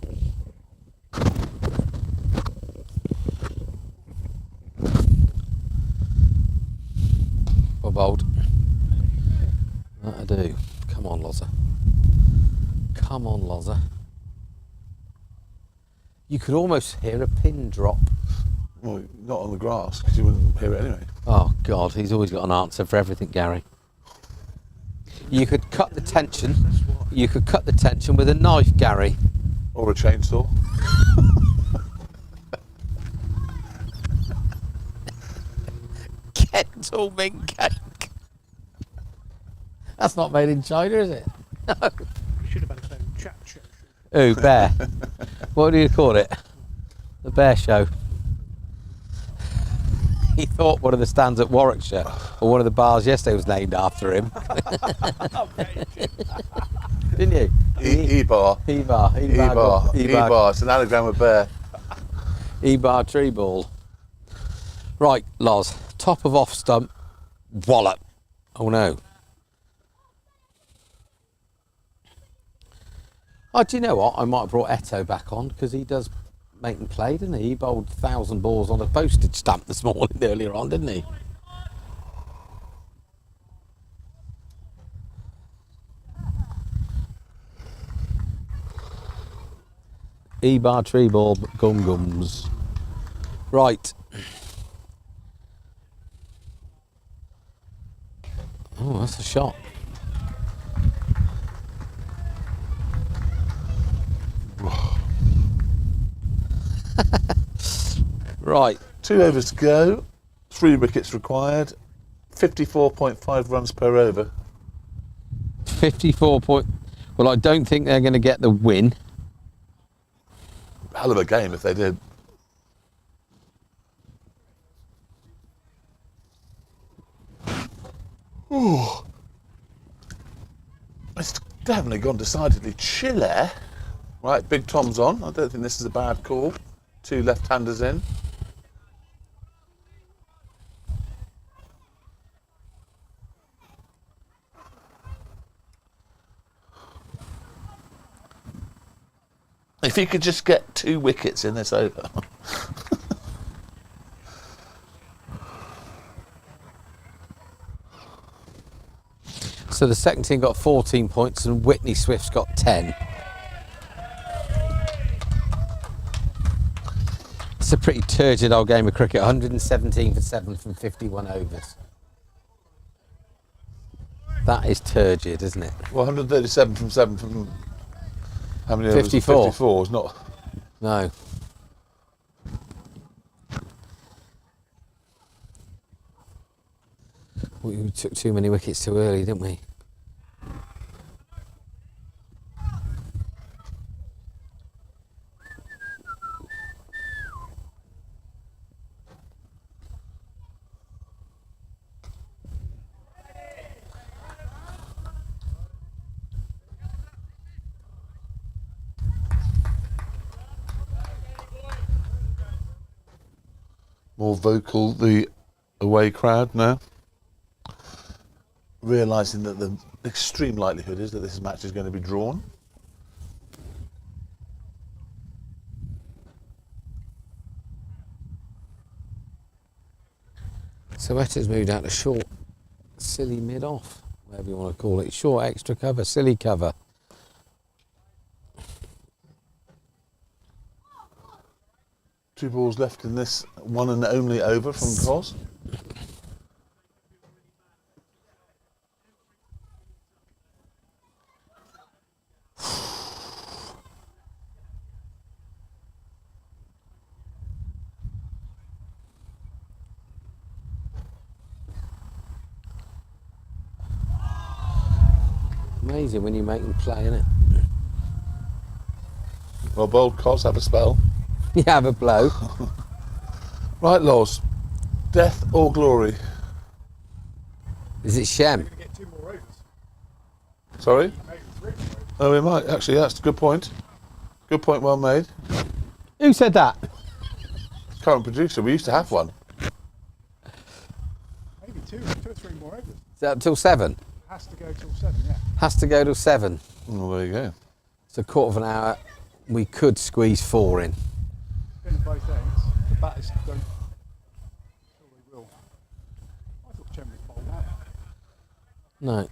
Well bowled. That'll do. Come on, Lozza. Come on, Lozza. You could almost hear a pin drop. Well, not on the grass, because you wouldn't hear it anyway. Oh, God, he's always got an answer for everything, Gary. You could cut the tension. You could cut the tension with a knife, Gary. Or a chainsaw. Kettle mint cake. That's not made in China, is it? No. You should have had a phone chat show. Ooh, bear. What do you call it? The Bear Show. He thought one of the stands at Warwickshire or one of the bars yesterday was named after him. Didn't you? E-bar. E-bar. E-bar. E-bar. It's an anagram of bear. E-bar tree ball. Right, Loz. Top of off stump. Wallop. Oh no. Oh, do you know what? I might have brought Eto back on because he does make them play, doesn't he? He bowled 1,000 balls on a postage stamp this morning earlier on, didn't he? E-bar tree ball gum gums. Right. Oh, that's a shot. Right. 2 overs to go. 3 wickets required. 54.5 runs per over. 54 point. Well, I don't think they're going to get the win. Hell of a game if they did. Ooh. It's definitely gone decidedly chilly. Right, Big Tom's on. I don't think this is a bad call. 2 left-handers in. If he could just get 2 wickets in this over. So the second team got 14 points and Whitney Swift's got 10. It's a pretty turgid old game of cricket. 117 for 7 from 51 overs. That is turgid, isn't it? Well, 137 from 7 from... How many overs? 54. 54 is not... No. We took too many wickets too early, didn't we? More vocal, the away crowd now. Realising that the extreme likelihood is that this match is going to be drawn. So Eto's moved out to short, silly mid-off, whatever you want to call it. Short extra cover, silly cover. Two balls left in this one and only over from Cos. Amazing when you make them play, isn't it? Well, bold Cos, have a spell. You have a blow. Right, Laws. Death or glory? Is it Shem? We're going to get 2 more overs. Sorry? Maybe 3 more overs. Oh, we might. Actually, that's a good point. Good point, well made. Who said that? Current producer, we used to have one. Maybe 2 or 3 more overs. Is that till 7? Has to go till 7, yeah. Has to go till 7. Oh, there you go. It's a quarter of an hour. We could squeeze 4 in. Spin at both ends. The batters don't. Sure they will. I thought Chen was bowled out. No.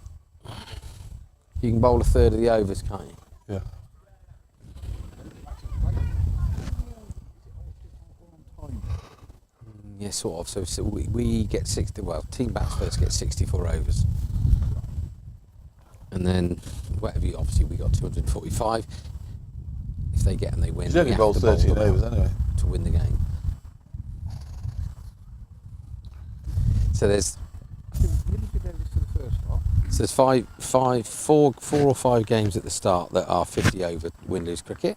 You can bowl a third of the overs, can't you? Yeah. Yeah, sort of. So we get 60. Well, team bats first get 64 overs, and then whatever. Obviously, we got 245. If they get and they win, He's only we have bowled to bowl 13 them overs out anyway. to win the game. So there's Really good overs for the first half. So there's four or five games at the start that are 50 over win-lose cricket.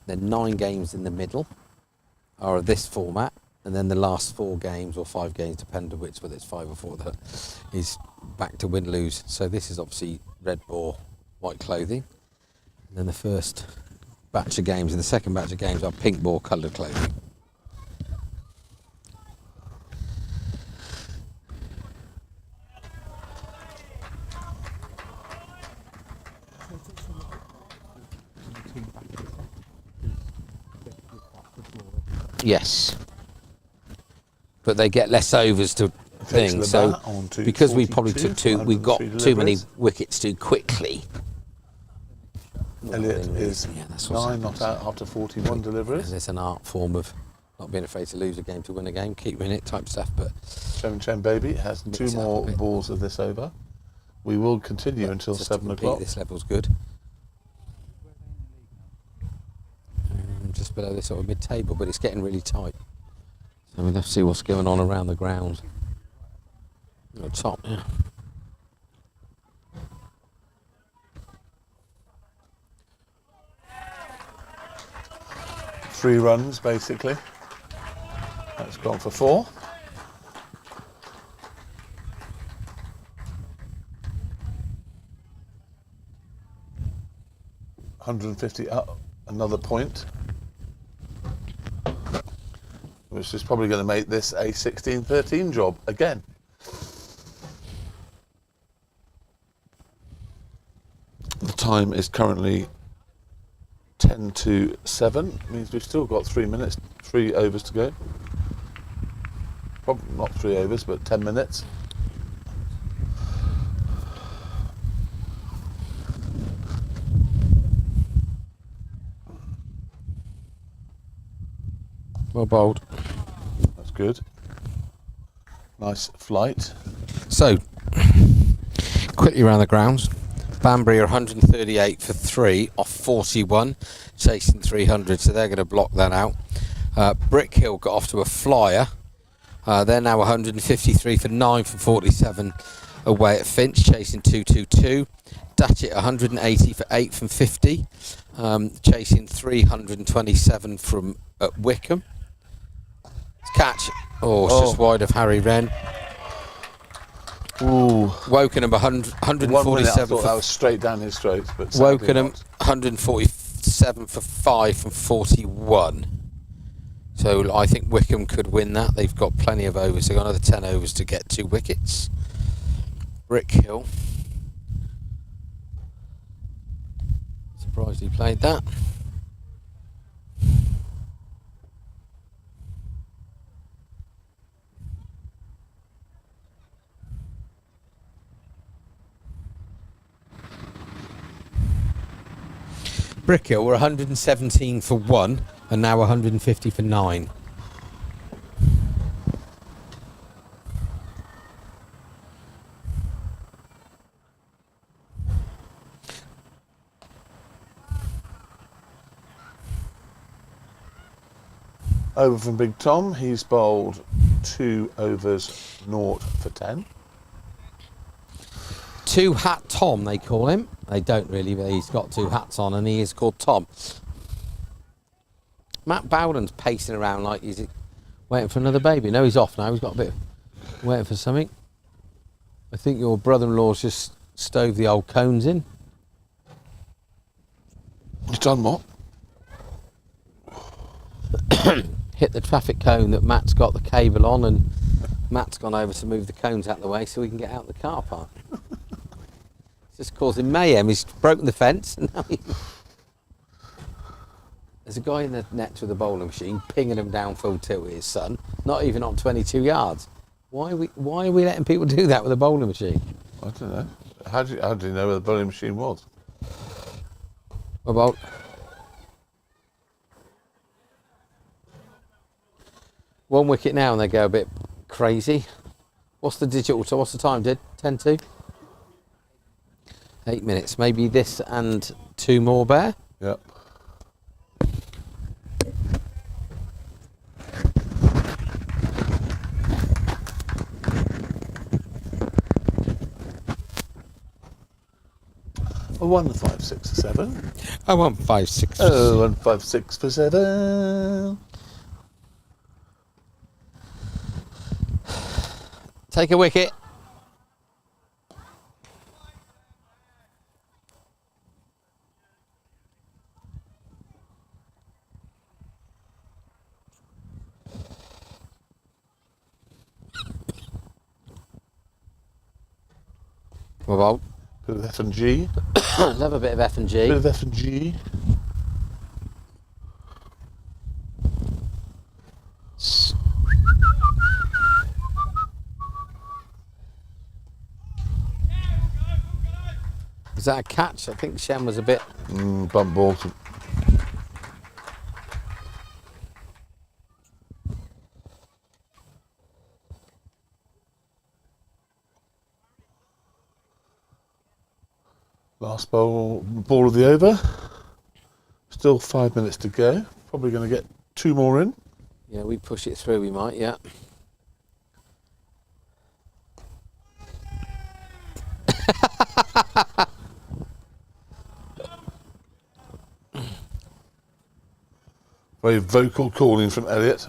Then 9 games in the middle are of this format, and then the last 4 games or 5 games, depending on which, whether it's 5 or 4, that is back to win-lose. So this is obviously red ball, white clothing. And then the first batch of games and the second batch of games are pink ball, coloured clothing. Yes, but they get less overs to things. So because we probably took we got too many wickets too quickly. Elliot is that's 9 not out after 41 deliveries. There's an art form of not being afraid to lose a game to win a game, keep winning it type stuff. But Chen Baby has 2 more balls of this over. We will continue until 7 o'clock. This level's good. Just below this sort of mid-table, but it's getting really tight. So we'll have to see what's going on around the ground. At the top, yeah. Three runs, basically. That's gone for 4. $150 up, another point. Which is probably going to make this a 16-13 job again. The time is currently 10 to 7. Means we've still got 3 minutes, 3 overs to go. Probably not 3 overs, but 10 minutes. Well bowled. That's good. Nice flight. So, quickly around the grounds. Banbury are 138 for 3 off 41, chasing 300, so they're going to block that out. Brick Hill got off to a flyer. They're now 153 for 9 from 47 away at Finch, chasing 222. Datchet 180 for 8 from 50, chasing 327 from at Wickham. Catch. Oh, it's just wide of Harry Wren. Ooh. Wokenham 147 1 minute, I thought for that was straight down his throat, but Wokenham 147 for 5 from 41. So I think Wickham could win that. They've got plenty of overs. They've got another 10 overs to get 2 wickets. Brick Hill. Surprised he played that. Brick Hill were 117 for 1 and now 150 for 9. Over from Big Tom, he's bowled 2 overs, 0 for 10. 2 Hat Tom, they call him. They don't really, but he's got 2 hats on and he is called Tom. Matt Bowden's pacing around like he's waiting for another baby. No, he's off now. He's got a bit of Waiting for something. I think your brother-in-law's just stove the old cones in. He's done what? Hit the traffic cone that Matt's got the cable on, and Matt's gone over to move the cones out of the way so we can get out the car park. It's just causing mayhem. He's broken the fence. And now there's a guy in the net with a bowling machine pinging him down full tilt with his son, not even on 22 yards. Why are we letting people do that with a bowling machine? I don't know. How do you know where the bowling machine was? About one wicket now and they go a bit crazy. What's the digital? So what's the time, Did? 10-2? 8 minutes. Maybe this and 2 more, Bear? Yep. Oh, 1, 5, 6, 7. I want 5, 6. Oh, 1, 5, 6 for 7. Take a wicket. What about? Bit of F and G. Love a bit of F and G. Bit of F and G. Is that a catch? I think Shem was a bit... Bump ball. Last ball of the over. Still 5 minutes to go. Probably going to get 2 more in. Yeah, we push it through, we might, yeah. Very vocal calling from Elliot.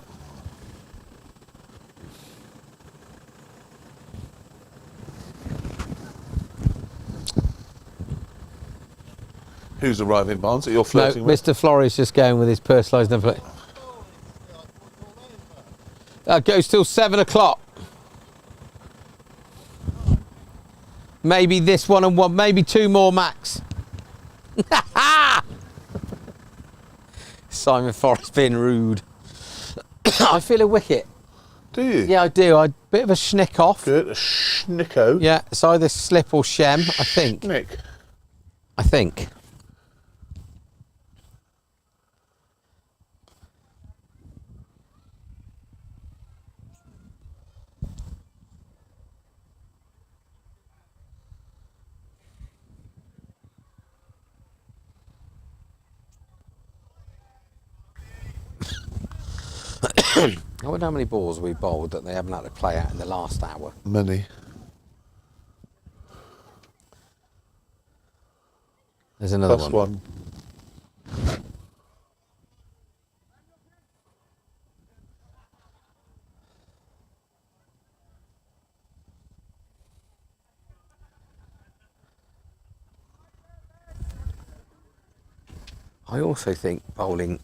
Who's arriving, Barnes? Are you flirting No, with? Mr. Flores just going with his personalised envelope. That goes till 7 o'clock. Maybe this one and one, maybe 2 more max. Simon Forrest being rude. I feel a wicket. Do you? Yeah, I do. A bit of a schnick off. Good. A schnicko. Yeah, it's either slip or Shem, I think. Nick. I think. I wonder how many balls we bowled that they haven't had to play out in the last hour. Many. There's another Plus one. I also think bowling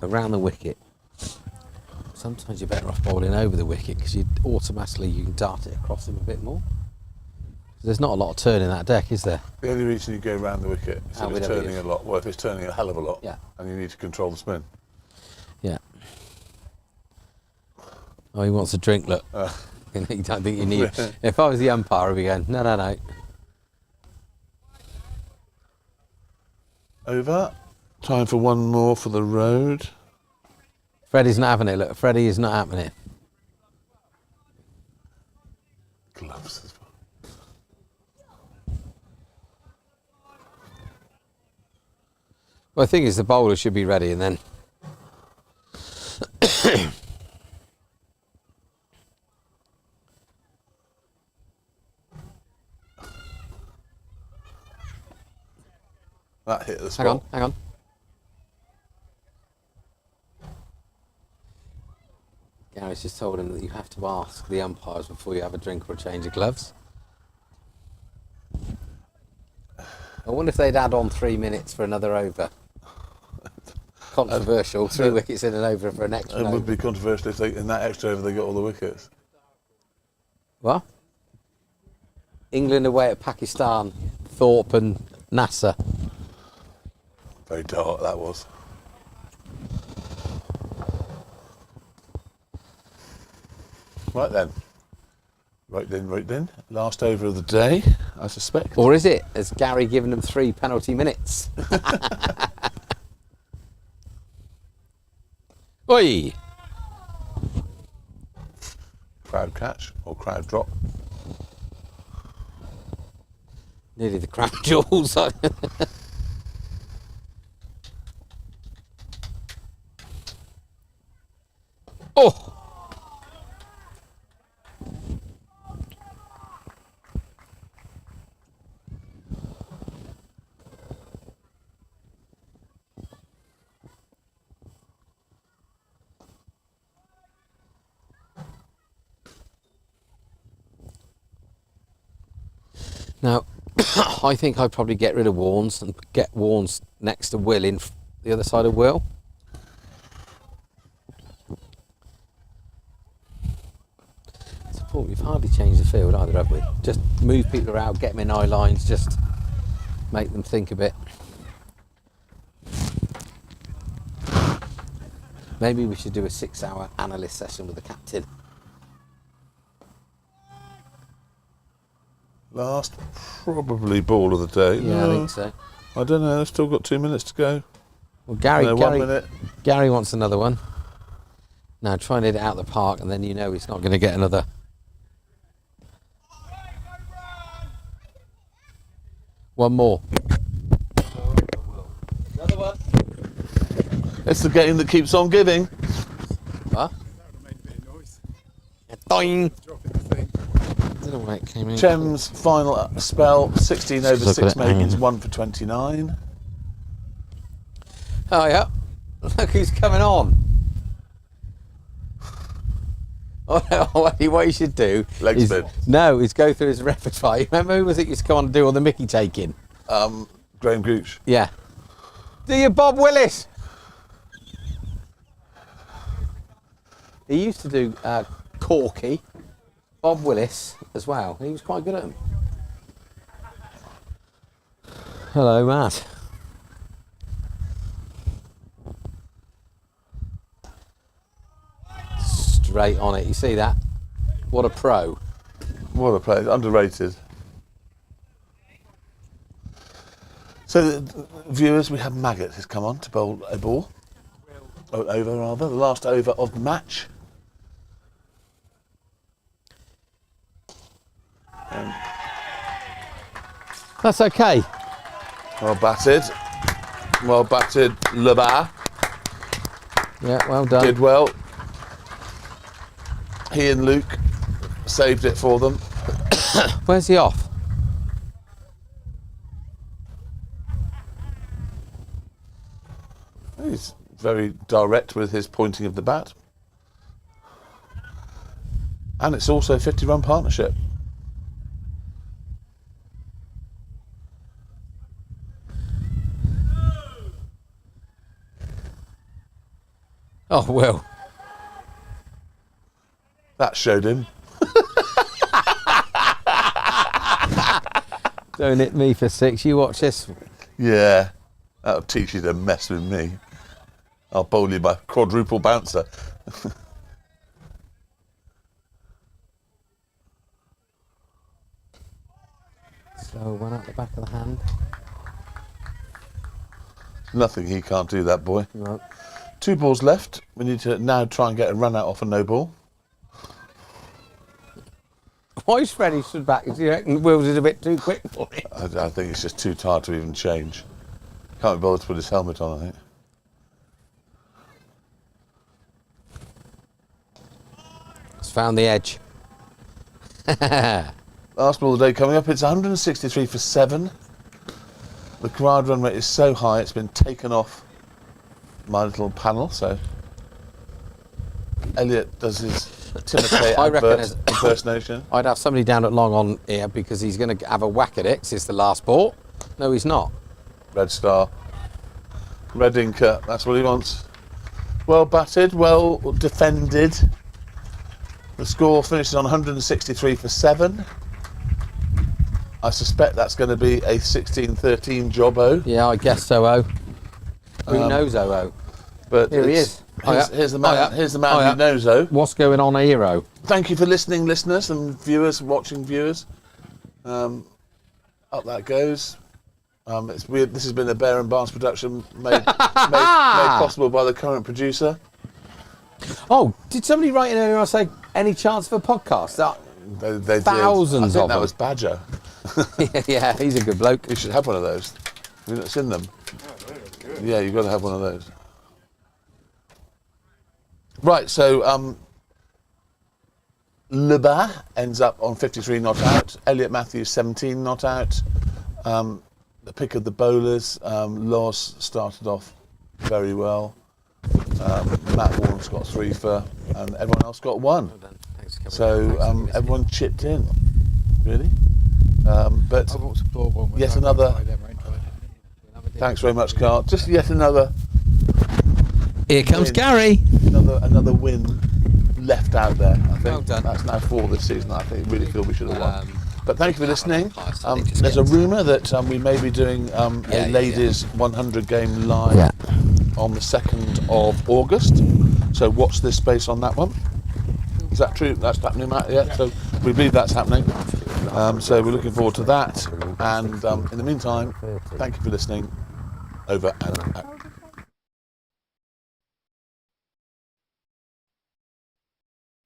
around the wicket, sometimes you're better off bowling over the wicket because you can dart it across them a bit more. There's not a lot of turn in that deck, is there? The only reason you go around the wicket is if it's turning a lot. Well, if it's turning a hell of a lot, yeah, and you need to control the spin. Yeah. Oh, he wants a drink, look. You don't think you need... If I was the umpire, I'd be going, no, no, no. Over. Time for one more for the road. Freddie's not having it, look. Freddie is not having it. Gloves as well. Well, the thing is, the bowler should be ready, and then... That hit the spot. Hang on. Gary's umpires just told him that you have to ask the umpires before you have a drink or a change of gloves. I wonder if they'd add on 3 minutes for another over. Controversial, 3 wickets in an over for an extra It over. would be controversial if in that extra over they got all the wickets. What? England away at Pakistan, Thorpe and Nasser. Very dark that was. Right then. Right then. Last over of the day, I suspect. Or is it? Has Gary given them 3 penalty minutes? Oi! Crowd catch or crowd drop. Nearly the crown jewels. Oh! Now, I think I'd probably get rid of Warnes and get Warnes next to Will in the other side of Will. We've hardly changed the field either, have we? Just move people around, get them in eye lines, just make them think a bit. Maybe we should do a 6-hour analyst session with the captain. Last probably ball of the day. Yeah, I think so. I don't know, I've still got 2 minutes to go. Well, Gary, No, 1 minute. Gary wants another one. Now try and hit it out the park, and then you know he's not going to get another. One more. Another one. It's the game that keeps on giving. What? Doing. I don't know where it came in. Chem's final spell, 16 over Look 6 at it, hang makings, on. 1 for 29. Oh yeah. Look who's coming on. What you should do Leg is, spin. no, is go through his repertoire. Remember who was it used to come on and do all the Mickey taking? Graham Gooch. Yeah. Do you Bob Willis? He used to do Corky, Bob Willis as well. He was quite good at them. Hello, Matt. Straight on it. You see that? What a pro. What a player, underrated. So, viewers, we have Maggot has come on to bowl a ball. Over, rather. The last over of the match. That's okay. Well batted. Well batted, Lebar. Yeah, well done. Did well. He and Luke saved it for them. Where's he off? He's very direct with his pointing of the bat. And it's also a 50-run partnership. Oh, well. That showed him. Don't hit me for 6. You watch this. Yeah. That'll teach you to mess with me. I'll bowl you by quadruple bouncer. Slow one out the back of the hand. Nothing he can't do, that boy. Right. 2 balls left. We need to now try and get a run out off a no ball. Why is Freddie stood back? Do you reckon Will's is a bit too quick for him? I think it's just too tired to even change. Can't be bothered to put his helmet on, I think. It's found the edge. Last ball of the day coming up. It's 163 for 7. The command run rate is so high it's been taken off my little panel, so Elliot does his Timothy I reckon advert impersonation. I'd have somebody down at long on here because he's going to have a whack at it 'cause it's the last ball. No, he's not. Red Star. Red Inca, that's what he wants. Well batted, well defended. The score finishes on 163 for 7. I suspect that's going to be a 16-13 jobbo. Yeah, I guess so, O. Who knows, O? But Here he is. Here's the man. Here's the man who knows, though. What's going on here, O? Thank you for listening, listeners and viewers, watching viewers. Up that goes. It's weird. This has been a Bear and Barnes production made possible by the current producer. Oh, did somebody write in earlier and say any chance for a podcast? They Thousands did. I think of that them. was Badger. Yeah, he's a good bloke. You should have one of those. Have you not seen them? Yeah, you've got to have one of those. Right, so Lebas ends up on 53 not out. Elliot Matthews 17 not out. The pick of the bowlers, Loz started off very well. Matt Warren's got 3 for, and everyone else got 1. So everyone chipped in, really. But yet another. Thanks very much, Carl. Just yet another. Here comes win. Gary. Another win left out there. I think Well done. that's now 4 this season. I think really feel we should have won. But thank you for listening. There's a rumour that we may be doing a ladies 100 game live on the 2nd of August. So watch this space on that one. Is that true? That's happening, Matt? Yeah. So we believe that's happening. So we're looking forward to that. And in the meantime, thank you for listening. Over and out.